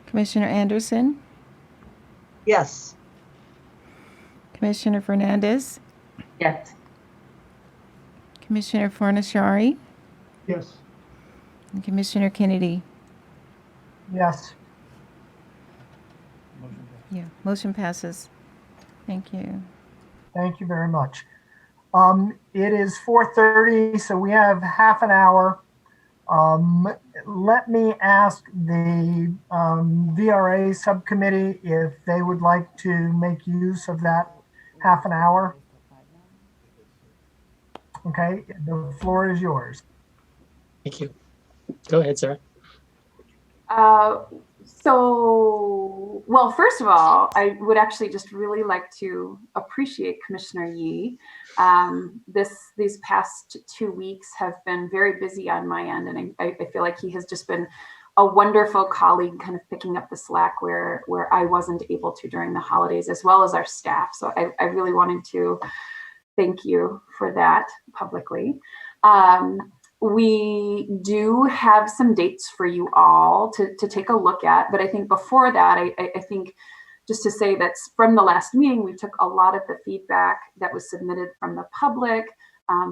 Commissioner Anderson? Yes. Commissioner Fernandez? Yes. Commissioner Fornashari? Yes. And Commissioner Kennedy? Yes. Yeah, motion passes. Thank you. Thank you very much. It is 4:30, so we have half an hour. Let me ask the VRA subcommittee if they would like to make use of that half an hour. Okay, the floor is yours. Thank you. Go ahead, Sarah. So, well, first of all, I would actually just really like to appreciate Commissioner Yee. These past 2 weeks have been very busy on my end, and I feel like he has just been a wonderful colleague, kind of picking up the slack where I wasn't able to during the holidays, as well as our staff. So I really wanted to thank you for that publicly. We do have some dates for you all to take a look at, but I think before that, I think just to say that from the last meeting, we took a lot of the feedback that was submitted from the public,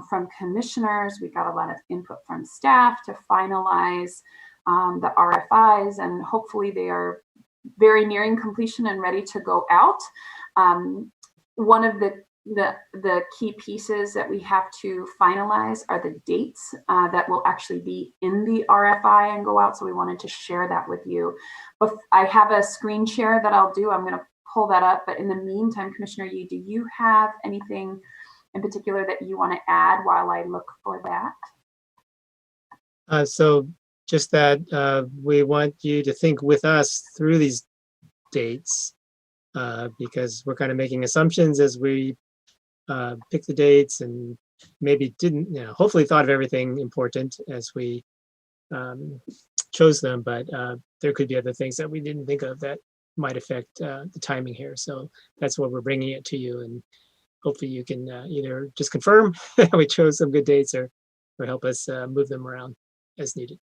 from commissioners. We got a lot of input from staff to finalize the RFIs, and hopefully they are very nearing completion and ready to go out. One of the key pieces that we have to finalize are the dates that will actually be in the RFI and go out. So we wanted to share that with you. But I have a screen share that I'll do. I'm going to pull that up. But in the meantime, Commissioner Yee, do you have anything in particular that you want to add while I look for that? So just that we want you to think with us through these dates, because we're kind of making assumptions as we pick the dates, and maybe didn't, hopefully thought of everything important as we chose them, but there could be other things that we didn't think of that might affect the timing here. So that's why we're bringing it to you, and hopefully you can either just confirm we chose some good dates, or help us move them around as needed.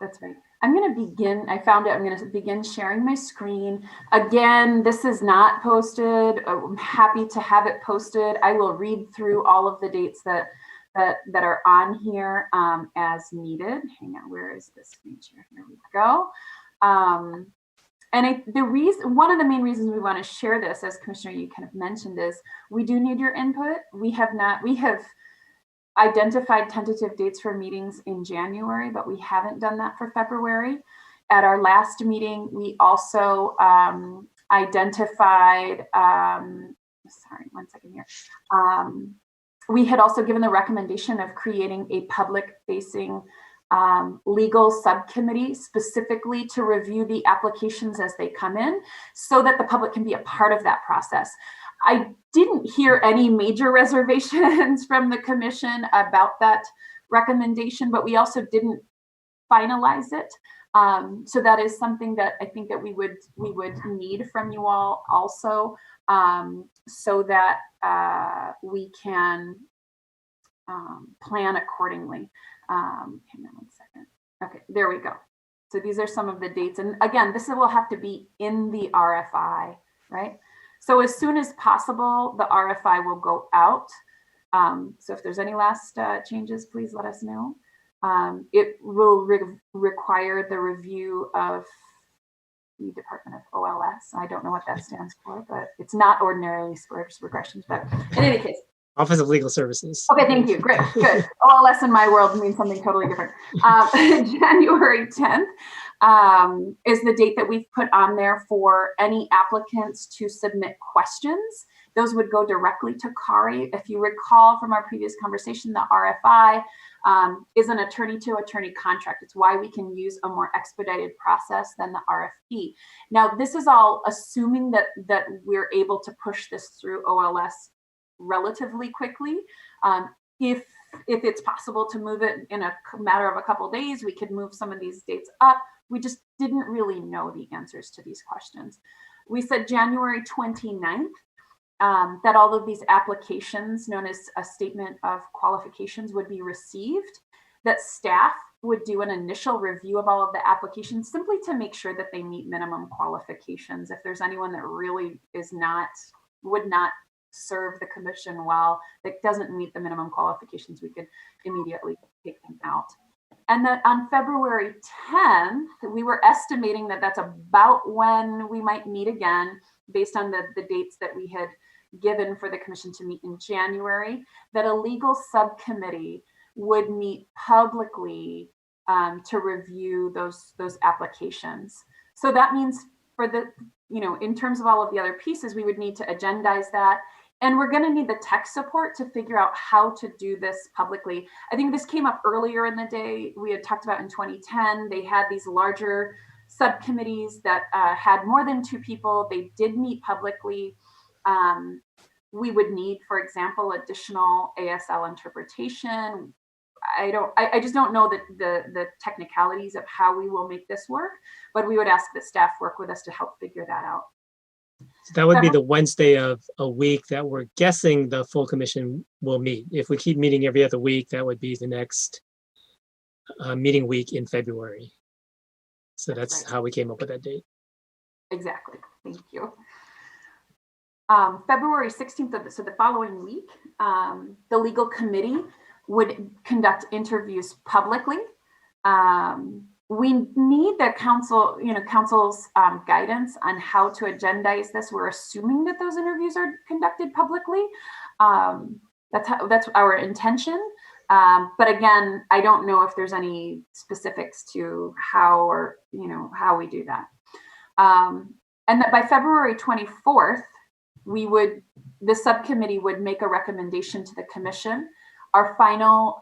That's right. I'm going to begin. I found it. I'm going to begin sharing my screen. Again, this is not posted. I'm happy to have it posted. I will read through all of the dates that are on here as needed. Hang on, where is this screen share? Here we go. And one of the main reasons we want to share this, as Commissioner you kind of mentioned, is we do need your input. We have identified tentative dates for meetings in January, but we haven't done that for February. At our last meeting, we also identified, sorry, one second here. We had also given the recommendation of creating a public-facing legal subcommittee specifically to review the applications as they come in, so that the public can be a part of that process. I didn't hear any major reservations from the commission about that recommendation, but we also didn't finalize it. So that is something that I think that we would need from you all also, so that we can plan accordingly. Hang on one second. Okay, there we go. So these are some of the dates. And again, this will have to be in the RFI, right? So as soon as possible, the RFI will go out. So if there's any last changes, please let us know. It will require the review of the Department of OLS. I don't know what that stands for, but it's not ordinarily sparse regressions. But in any case, Office of Legal Services. Okay, thank you. Great, good. OLS in my world means something totally different. January 10th is the date that we've put on there for any applicants to submit questions. Those would go directly to Kari. If you recall from our previous conversation, the RFI is an attorney-to-attorney contract. It's why we can use a more expedited process than the RFP. Now, this is all assuming that we're able to push this through OLS relatively quickly. If it's possible to move it in a matter of a couple of days, we could move some of these dates up. We just didn't really know the answers to these questions. We said January 29th, that all of these applications, known as a statement of qualifications, would be received, that staff would do an initial review of all of the applications simply to make sure that they meet minimum qualifications. If there's anyone that really would not serve the commission well, that doesn't meet the minimum qualifications, we could immediately take them out. And that on February 10th, we were estimating that that's about when we might meet again, based on the dates that we had given for the commission to meet in January, that a legal subcommittee would meet publicly to review those applications. So that means for the, in terms of all of the other pieces, we would need to agendize that. And we're going to need the tech support to figure out how to do this publicly. I think this came up earlier in the day. We had talked about in 2010, they had these larger subcommittees that had more than 2 people. They did meet publicly. We would need, for example, additional ASL interpretation. I just don't know the technicalities of how we will make this work, but we would ask that staff work with us to help figure that out. So that would be the Wednesday of a week that we're guessing the full commission will meet. If we keep meeting every other week, that would be the next meeting week in February. So that's how we came up with that date. Exactly. Thank you. February 16th, so the following week, the legal committee would conduct interviews publicly. We need the council, council's guidance on how to agendize this. We're assuming that those interviews are conducted publicly. That's our intention. But again, I don't know if there's any specifics to how we do that. And that by February 24th, the subcommittee would make a recommendation to the commission. Our final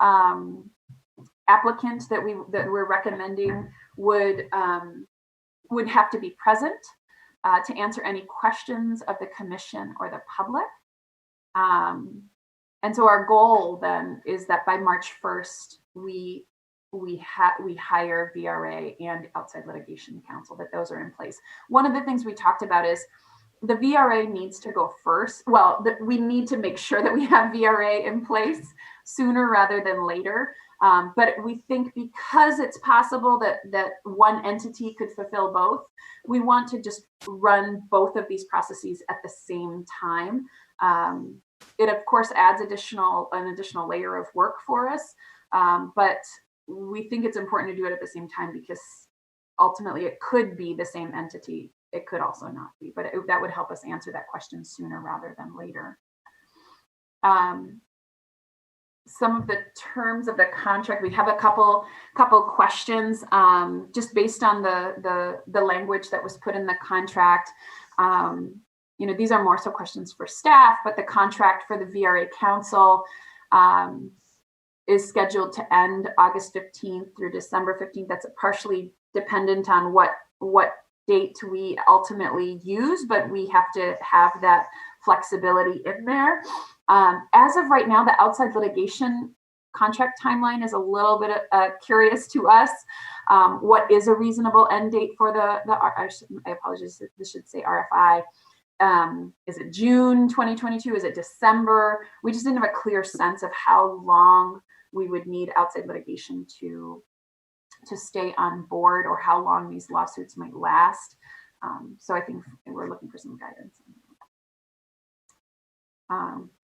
applicant that we're recommending would have to be present to answer any questions of the commission or the public. And so our goal then is that by March 1st, we hire VRA and outside litigation counsel, that those are in place. One of the things we talked about is the VRA needs to go first. Well, we need to make sure that we have VRA in place sooner rather than later. But we think because it's possible that one entity could fulfill both, we want to just run both of these processes at the same time. It of course adds an additional layer of work for us, but we think it's important to do it at the same time because ultimately it could be the same entity. It could also not be, but that would help us answer that question sooner rather than later. Some of the terms of the contract, we have a couple questions just based on the language that was put in the contract. These are more so questions for staff, but the contract for the VRA council is scheduled to end August 15th through December 15th. That's partially dependent on what date we ultimately use, but we have to have that flexibility in there. As of right now, the outside litigation contract timeline is a little bit curious to us. What is a reasonable end date for I apologize, this should say RFI. Is it June 2022? Is it December? We just didn't have a clear sense of how long we would need outside litigation to stay on board or how long these lawsuits might last. So I think we're looking for some guidance.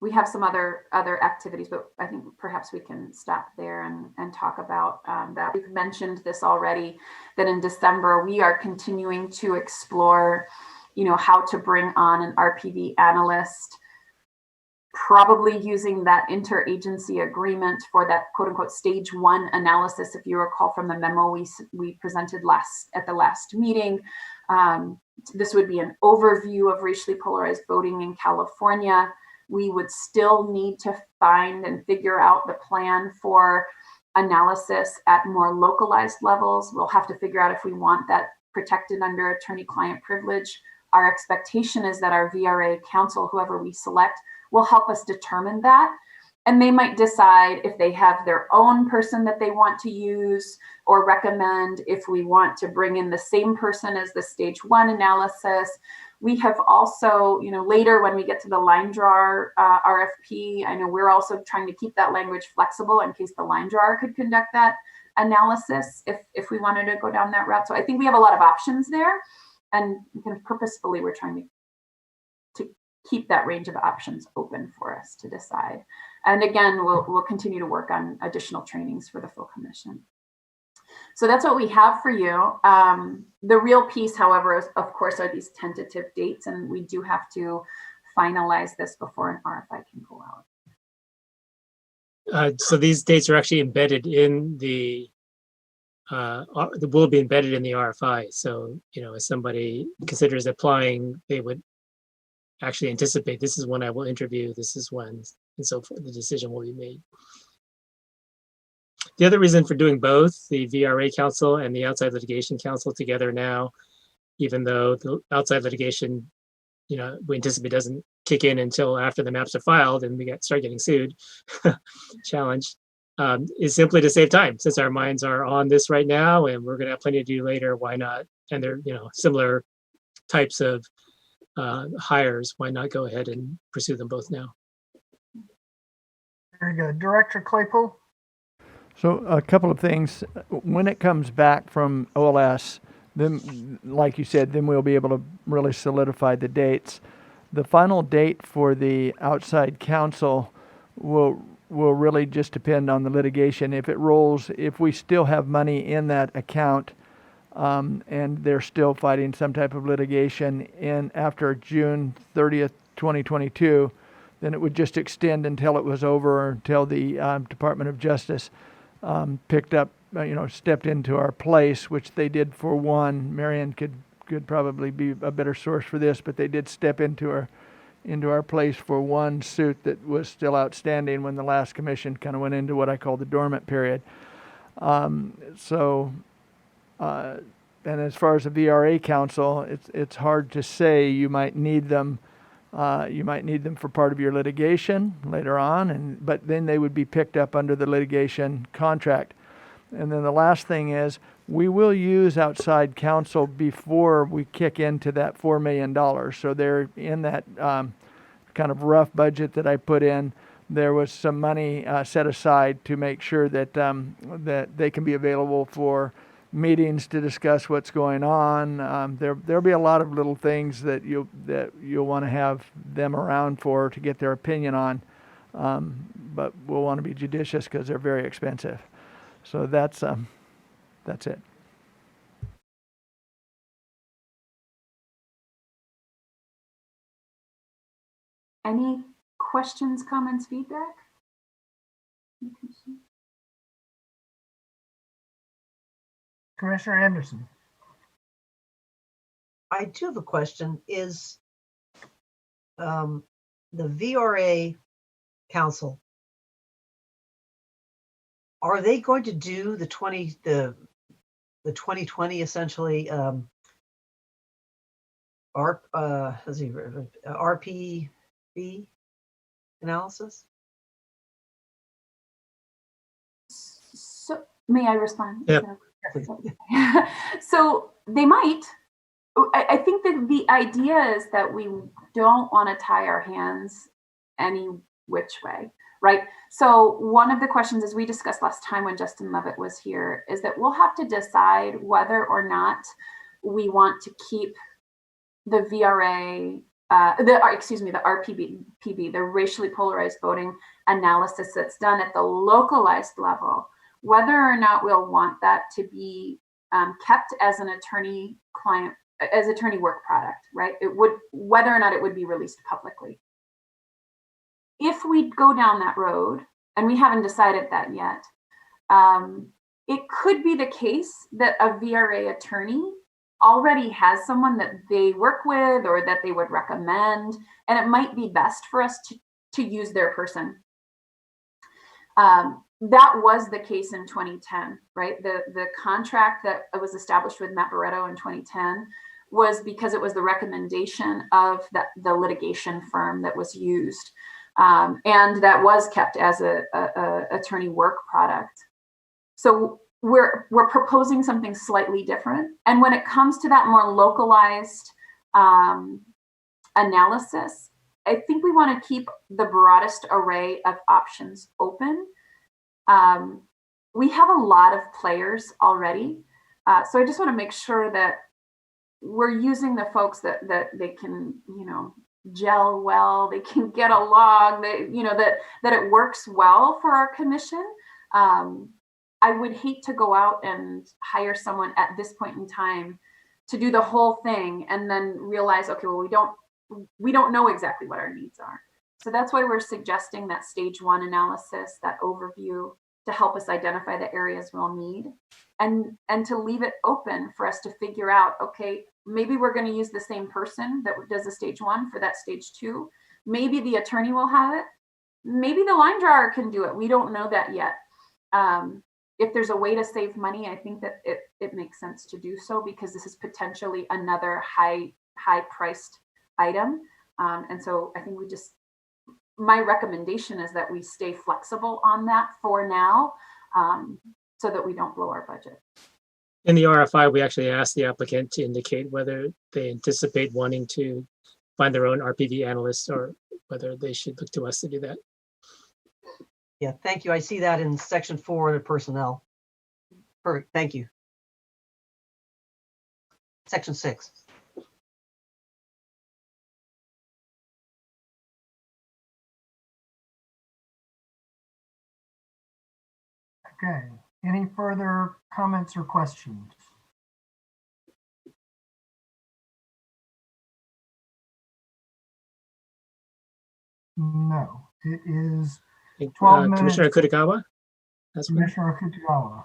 We have some other activities, but I think perhaps we can stop there and talk about that. We've mentioned this already, that in December, we are continuing to explore, how to bring on an RPV analyst, probably using that interagency agreement for that quote unquote stage 1 analysis. If you recall from the memo we presented at the last meeting, this would be an overview of racially polarized voting in California. We would still need to find and figure out the plan for analysis at more localized levels. We'll have to figure out if we want that protected under attorney-client privilege. Our expectation is that our VRA counsel, whoever we select, will help us determine that. And they might decide if they have their own person that they want to use or recommend if we want to bring in the same person as the stage 1 analysis. We have also, later when we get to the line drawer RFP, I know we're also trying to keep that language flexible in case the line drawer could conduct that analysis if we wanted to go down that route. So I think we have a lot of options there, and kind of purposefully we're trying to keep that range of options open for us to decide. And again, we'll continue to work on additional trainings for the full commission. So that's what we have for you. The real piece, however, is, of course, are these tentative dates, and we do have to finalize this before an RFI can go out. So these dates are actually embedded in will be embedded in the RFI. So, if somebody considers applying, they would actually anticipate this is when I will interview, this is when, and so forth, the decision will be made. The other reason for doing both, the VRA Council and the Outside Litigation Council together now, even though the outside litigation, we anticipate doesn't kick in until after the maps are filed and we start getting sued, challenge, is simply to save time. Since our minds are on this right now and we're going to have plenty to do later, why not? And they're, similar types of hires, why not go ahead and pursue them both now? Very good. Director Claypool? So a couple of things. When it comes back from OLS, then, like you said, then we'll be able to really solidify the dates. The final date for the outside counsel will really just depend on the litigation. If it rolls, if we still have money in that account, and they're still fighting some type of litigation after June 30th, 2022, then it would just extend until it was over, or until the Department of Justice picked up, stepped into our place, which they did for one. Marion could probably be a better source for this, but they did step into our place for one suit that was still outstanding when the last commission kind of went into what I call the dormant period. And as far as the VRA Council, it's hard to say. You might need them. You might need them for part of your litigation later on, but then they would be picked up under the litigation contract. And then the last thing is, we will use outside counsel before we kick into that $4 million. So they're in that kind of rough budget that I put in. There was some money set aside to make sure that that they can be available for meetings to discuss what's going on. There'll be a lot of little things that you'll want to have them around for to get their opinion on, but we'll want to be judicious because they're very expensive. So that's it. Any questions, comments, feedback? Commissioner Anderson. I do have a question. Is the VRA Council, are they going to do the 2020 essentially RPB analysis? So may I respond? Yep. So they might. I think that the idea is that we don't want to tie our hands any which way, right? So one of the questions, as we discussed last time when Justin Levitt was here, is that we'll have to decide whether or not we want to keep the VRA, the RPB, the racially polarized voting analysis that's done at the localized level, whether or not we'll want that to be kept as an attorney-client, as attorney work product, right? It would, whether or not it would be released publicly. If we go down that road, and we haven't decided that yet, it could be the case that a VRA attorney already has someone that they work with or that they would recommend, and it might be best for us to use their person. That was the case in 2010, right? The contract that was established with Matt Barretto in 2010 was because it was the recommendation of the litigation firm that was used. And that was kept as a attorney work product. So we're proposing something slightly different. And when it comes to that more localized analysis, I think we want to keep the broadest array of options open. We have a lot of players already. So I just want to make sure that we're using the folks that they can, gel well, they can get along, that it works well for our commission. I would hate to go out and hire someone at this point in time to do the whole thing and then realize, okay, well, we don't know exactly what our needs are. So that's why we're suggesting that stage one analysis, that overview, to help us identify the areas we'll need, and to leave it open for us to figure out, okay, maybe we're going to use the same person that does the stage one for that stage two. Maybe the attorney will have it. Maybe the line drawer can do it. We don't know that yet. if there's a way to save money, I think that it makes sense to do so, because this is potentially another high priced item. And so I think my recommendation is that we stay flexible on that for now, so that we don't blow our budget. In the RFI, we actually asked the applicant to indicate whether they anticipate wanting to find their own RPV analysts or whether they should look to us to do that. Yeah, thank you. I see that in section 4 under personnel. Perfect, thank you. Section 6. Okay, any further comments or questions? No, it is 12 minutes. Commissioner Kutagawa? Commissioner Kutagawa.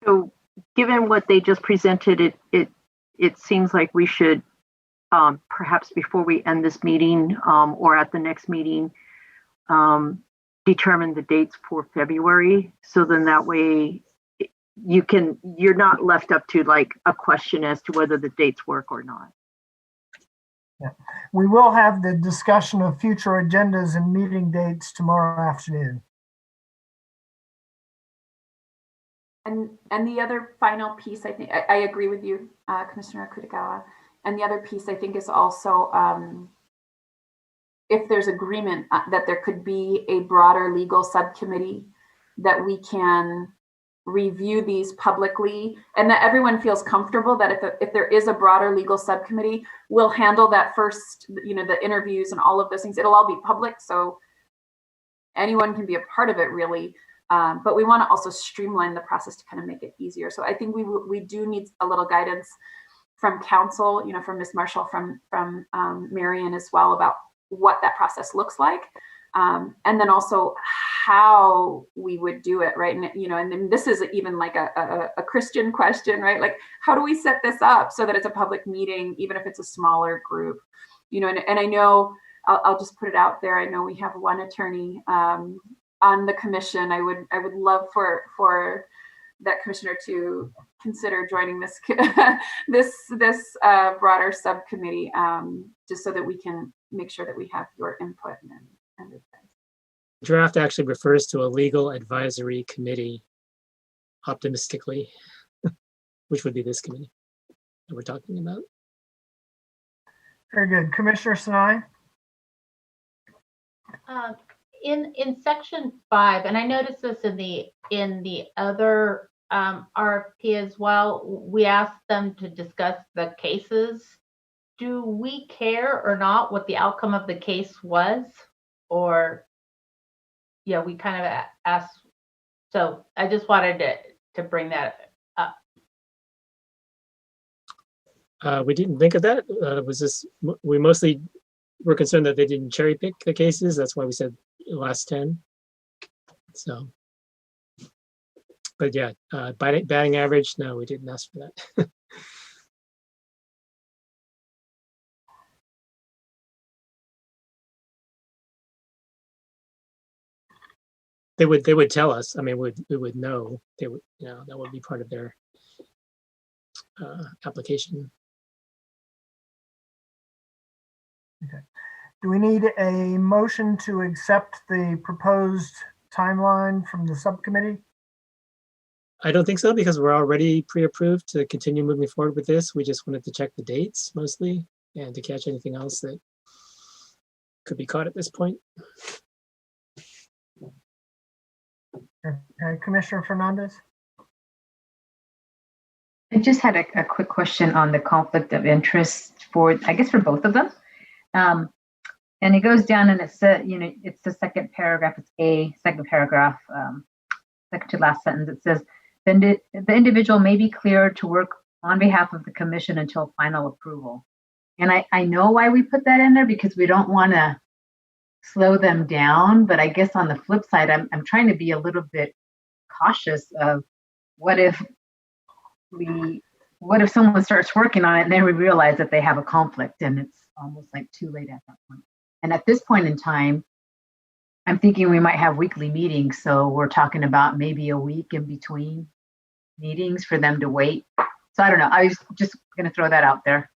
So given what they just presented, it seems like we should perhaps before we end this meeting or at the next meeting, determine the dates for February. So then that way you're not left up to like a question as to whether the dates work or not. Yeah. We will have the discussion of future agendas and meeting dates tomorrow afternoon. And the other final piece, I think, I agree with you, Commissioner Kutagawa. And the other piece, I think, is also if there's agreement that there could be a broader legal subcommittee that we can review these publicly, and that everyone feels comfortable that if there is a broader legal subcommittee, we'll handle that first, the interviews and all of those things. It'll all be public, so anyone can be a part of it, really. But we want to also streamline the process to kind of make it easier. So I think we do need a little guidance from council, from Ms. Marshall, from Marion as well, about what that process looks like, and then also how we would do it, right? And and then this is even like a Christian question, right? Like, how do we set this up so that it's a public meeting, even if it's a smaller group, And I know I'll just put it out there. I know we have one attorney on the commission. I would love for that commissioner to consider joining this this broader subcommittee, just so that we can make sure that we have your input and advice. Draft actually refers to a legal advisory committee, optimistically, which would be this committee that we're talking about. Very good. Commissioner Sinai? In section 5, and I noticed this in the other RFP as well, we asked them to discuss the cases. Do we care or not what the outcome of the case was? Or, yeah, we kind of asked. So I just wanted to bring that up. We didn't think of that. We mostly were concerned that they didn't cherry pick the cases. That's why we said last 10. So, but yeah, batting average, no, we didn't ask for that. They would tell us. I mean, we would know. They would, that would be part of their application. Okay. Do we need a motion to accept the proposed timeline from the subcommittee? I don't think so, because we're already pre-approved to continue moving forward with this. We just wanted to check the dates mostly and to catch anything else that could be caught at this point. Okay, Commissioner Fernandez? I just had a quick question on the conflict of interest for both of them. And it goes down and it said, it's the second paragraph, it's A, second paragraph, second to last sentence. It says, the individual may be cleared to work on behalf of the commission until final approval. And I know why we put that in there, because we don't want to slow them down. But I guess on the flip side, I'm trying to be a little bit cautious of what if someone starts working on it and then we realize that they have a conflict and it's almost like too late at that point. And at this point in time, I'm thinking we might have weekly meetings, so we're talking about maybe a week in between meetings for them to wait. So I don't know. I was just going to throw that out there.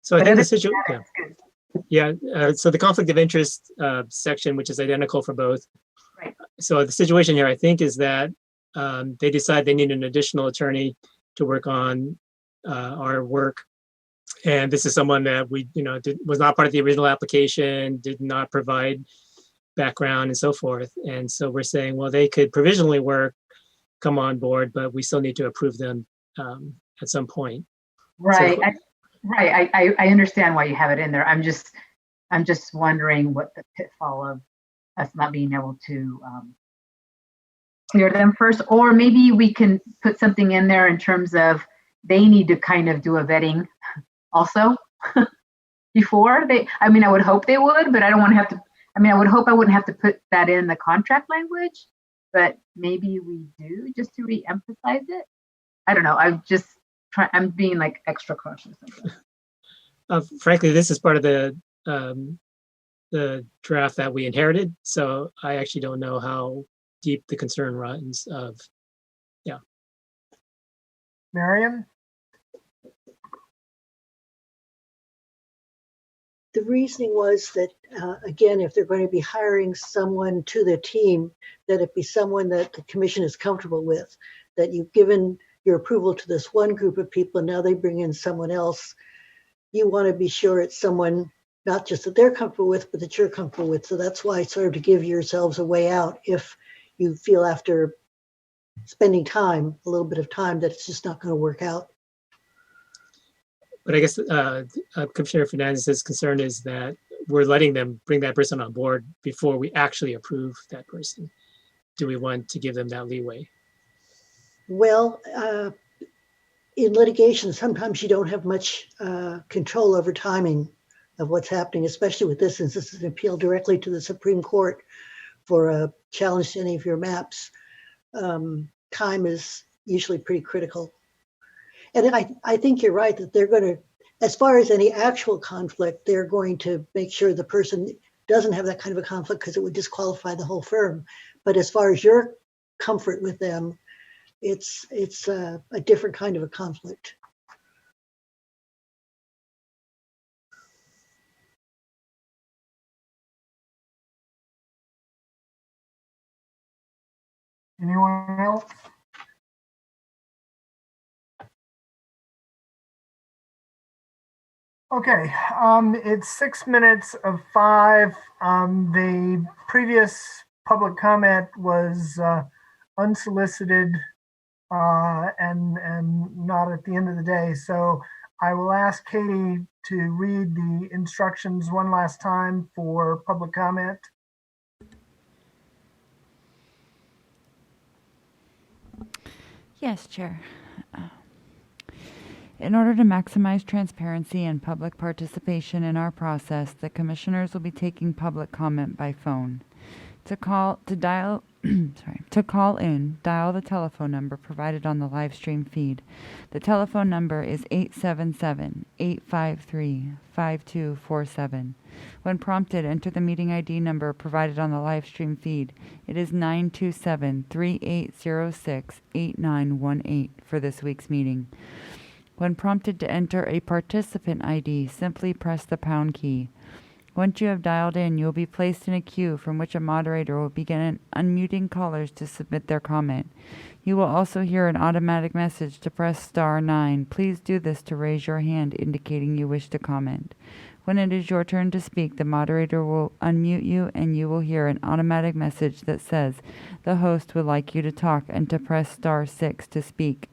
So I But think other the situation, than that, it's good. yeah. So the conflict of interest section, which is identical for both. Right. So the situation here, I think, is that they decide they need an additional attorney to work on our work. And this is someone that we, was not part of the original application, did not provide background and so forth. And so we're saying, well, they could provisionally come on board, but we still need to approve them at some point. Right. So, I understand why you have it in there. I'm just wondering what the pitfall of us not being able to clear them first, or maybe we can put something in there in terms of they need to kind of do a vetting also before they. I mean, I would hope they would, but I don't want to have to. I mean, I would hope I wouldn't have to put that in the contract language, but maybe we do just to re-emphasize it. I don't know. I'm being like extra cautious. frankly, this is part of the draft that we inherited. So I actually don't know how deep the concern runs of, yeah. Miriam? The reasoning was that, again, if they're going to be hiring someone to their team, that it be someone that the commission is comfortable with, that you've given your approval to this one group of people and now they bring in someone else. You want to be sure it's someone not just that they're comfortable with, but that you're comfortable with. So that's why sort of to give yourselves a way out if you feel after spending time, a little bit of time, that it's just not going to work out. But I guess Commissioner Fernandez's concern is that we're letting them bring that person on board before we actually approve that person. Do we want to give them that leeway? Well, in litigation, sometimes you don't have much control over timing of what's happening, especially with this, since this is an appeal directly to the Supreme Court for a challenge to any of your maps. Time is usually pretty critical. And I think you're right that they're going to, as far as any actual conflict, they're going to make sure the person doesn't have that kind of a conflict because it would disqualify the whole firm. But as far as your comfort with them, it's a different kind of a conflict. Anyone else? Okay, it's 6 minutes of 5. The previous public comment was unsolicited and not at the end of the day. So I will ask Katie to read the instructions one last time for public comment. Yes, Chair. In order to maximize transparency and public participation in our process, the commissioners will be taking public comment by phone. To call in, dial the telephone number provided on the live stream feed. The telephone number is 877-853-5247. When prompted, enter the meeting ID number provided on the live stream feed. It is 927-3806-8918 for this week's meeting. When prompted to enter a participant ID, simply press the pound key. Once you have dialed in, you will be placed in a queue from which a moderator will begin unmuting callers to submit their comment. You will also hear an automatic message to press *9. Please do this to raise your hand indicating you wish to comment. When it is your turn to speak, the moderator will unmute you and you will hear an automatic message that says the host would like you to talk and to press *6 to speak.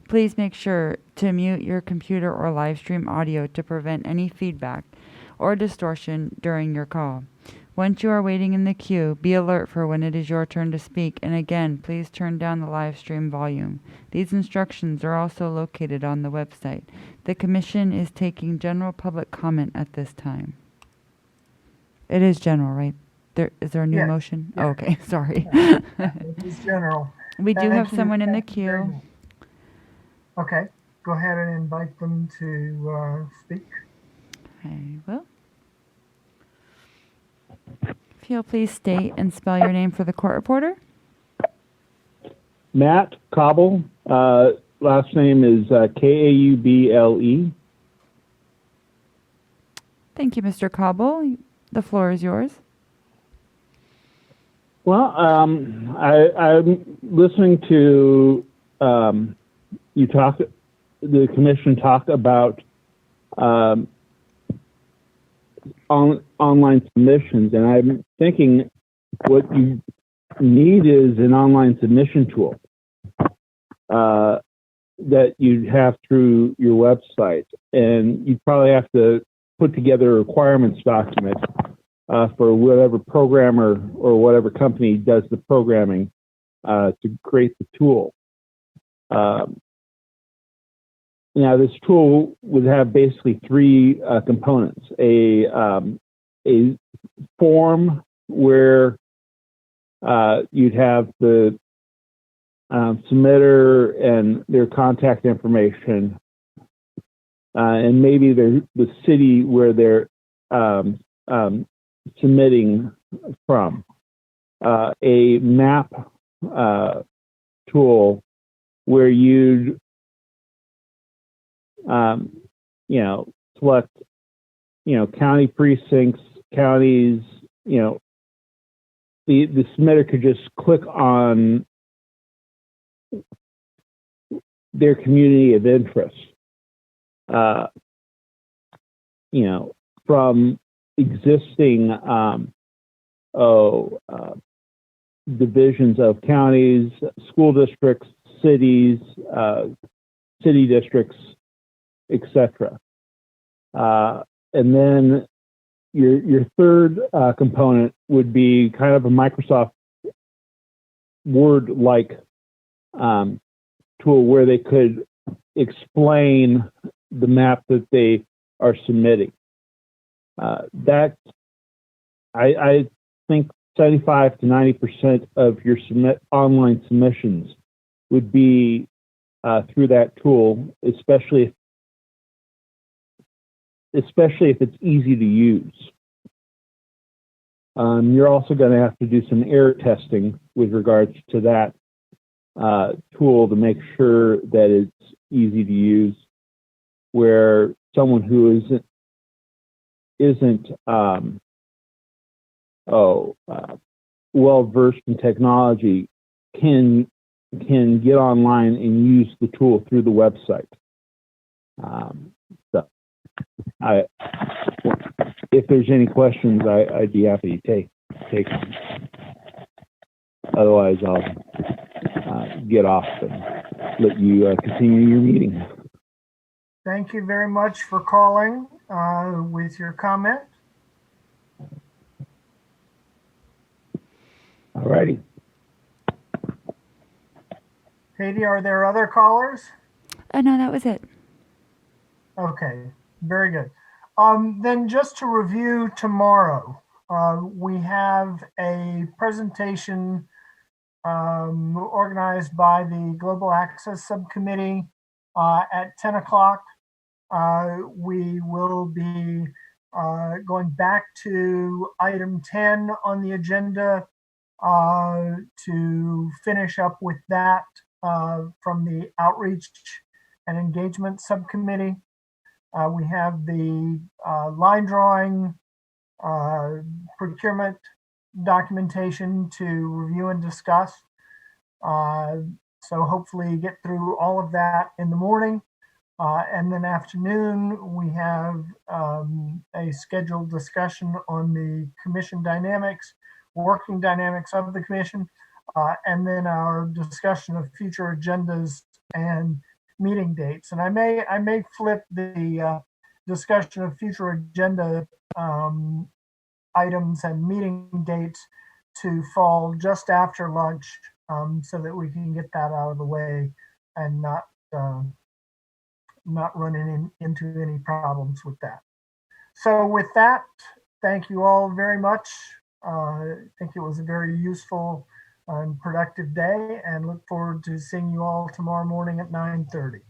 Please make sure to mute your computer or live stream audio to prevent any feedback or distortion during your call. Once you are waiting in the queue, be alert for when it is your turn to speak, and again, please turn down the live stream volume. These instructions are also located on the website. The Commission is taking general public comment at this time. It is general, right? Is there a new motion? Yeah. Oh, okay, sorry. It is general. We do have Thank you. someone in the Thank you very queue. much. Okay, go ahead and invite them to speak. I will. If you'll please state and spell your name for the court reporter. Matt Cobble. Last name is Kauble. Thank you, Mr. Cobble. The floor is yours. Well, I'm listening to you talk. The commission talk about online submissions, and I'm thinking what you need is an online submission tool that you'd have through your website, and you'd probably have to put together a requirements document for whatever programmer or whatever company does the programming to create the tool. Now, this tool would have basically three components: a form where you'd have the submitter and their contact information, and maybe the city where they're submitting from. A map tool where you'd select, county precincts, counties, the submitter could just click on their community of interest, from existing divisions of counties, school districts, cities, city districts, etc. And then your third component would be kind of a Microsoft Word-like tool where they could explain the map that they are submitting. I think 75 to 90% of your online submissions would be through that tool, especially if it's easy to use. You're also going to have to do some error testing with regards to that tool to make sure that it's easy to use, where someone who isn't well versed in technology can get online and use the tool through the website. If there's any questions, I'd be happy to take them. Otherwise, I'll get off and let you continue your meeting. Thank you very much for calling with your comment. All righty. Katie, are there other callers? No, that was it. Okay, very good. Then just to review tomorrow, we have a presentation organized by the Global Access Subcommittee at 10 o'clock. We will be going back to item 10 on the agenda to finish up with that from the Outreach and Engagement Subcommittee. We have the line drawing procurement documentation to review and discuss. So hopefully get through all of that in the morning. And then afternoon, we have a scheduled discussion on the commission dynamics, working dynamics of the commission, and then our discussion of future agendas and meeting dates. And I may flip the discussion of future agenda items and meeting dates to fall just after lunch, so that we can get that out of the way and not running into any problems with that. So with that, thank you all very much. I think it was a very useful and productive day, and look forward to seeing you all tomorrow morning at 9:30.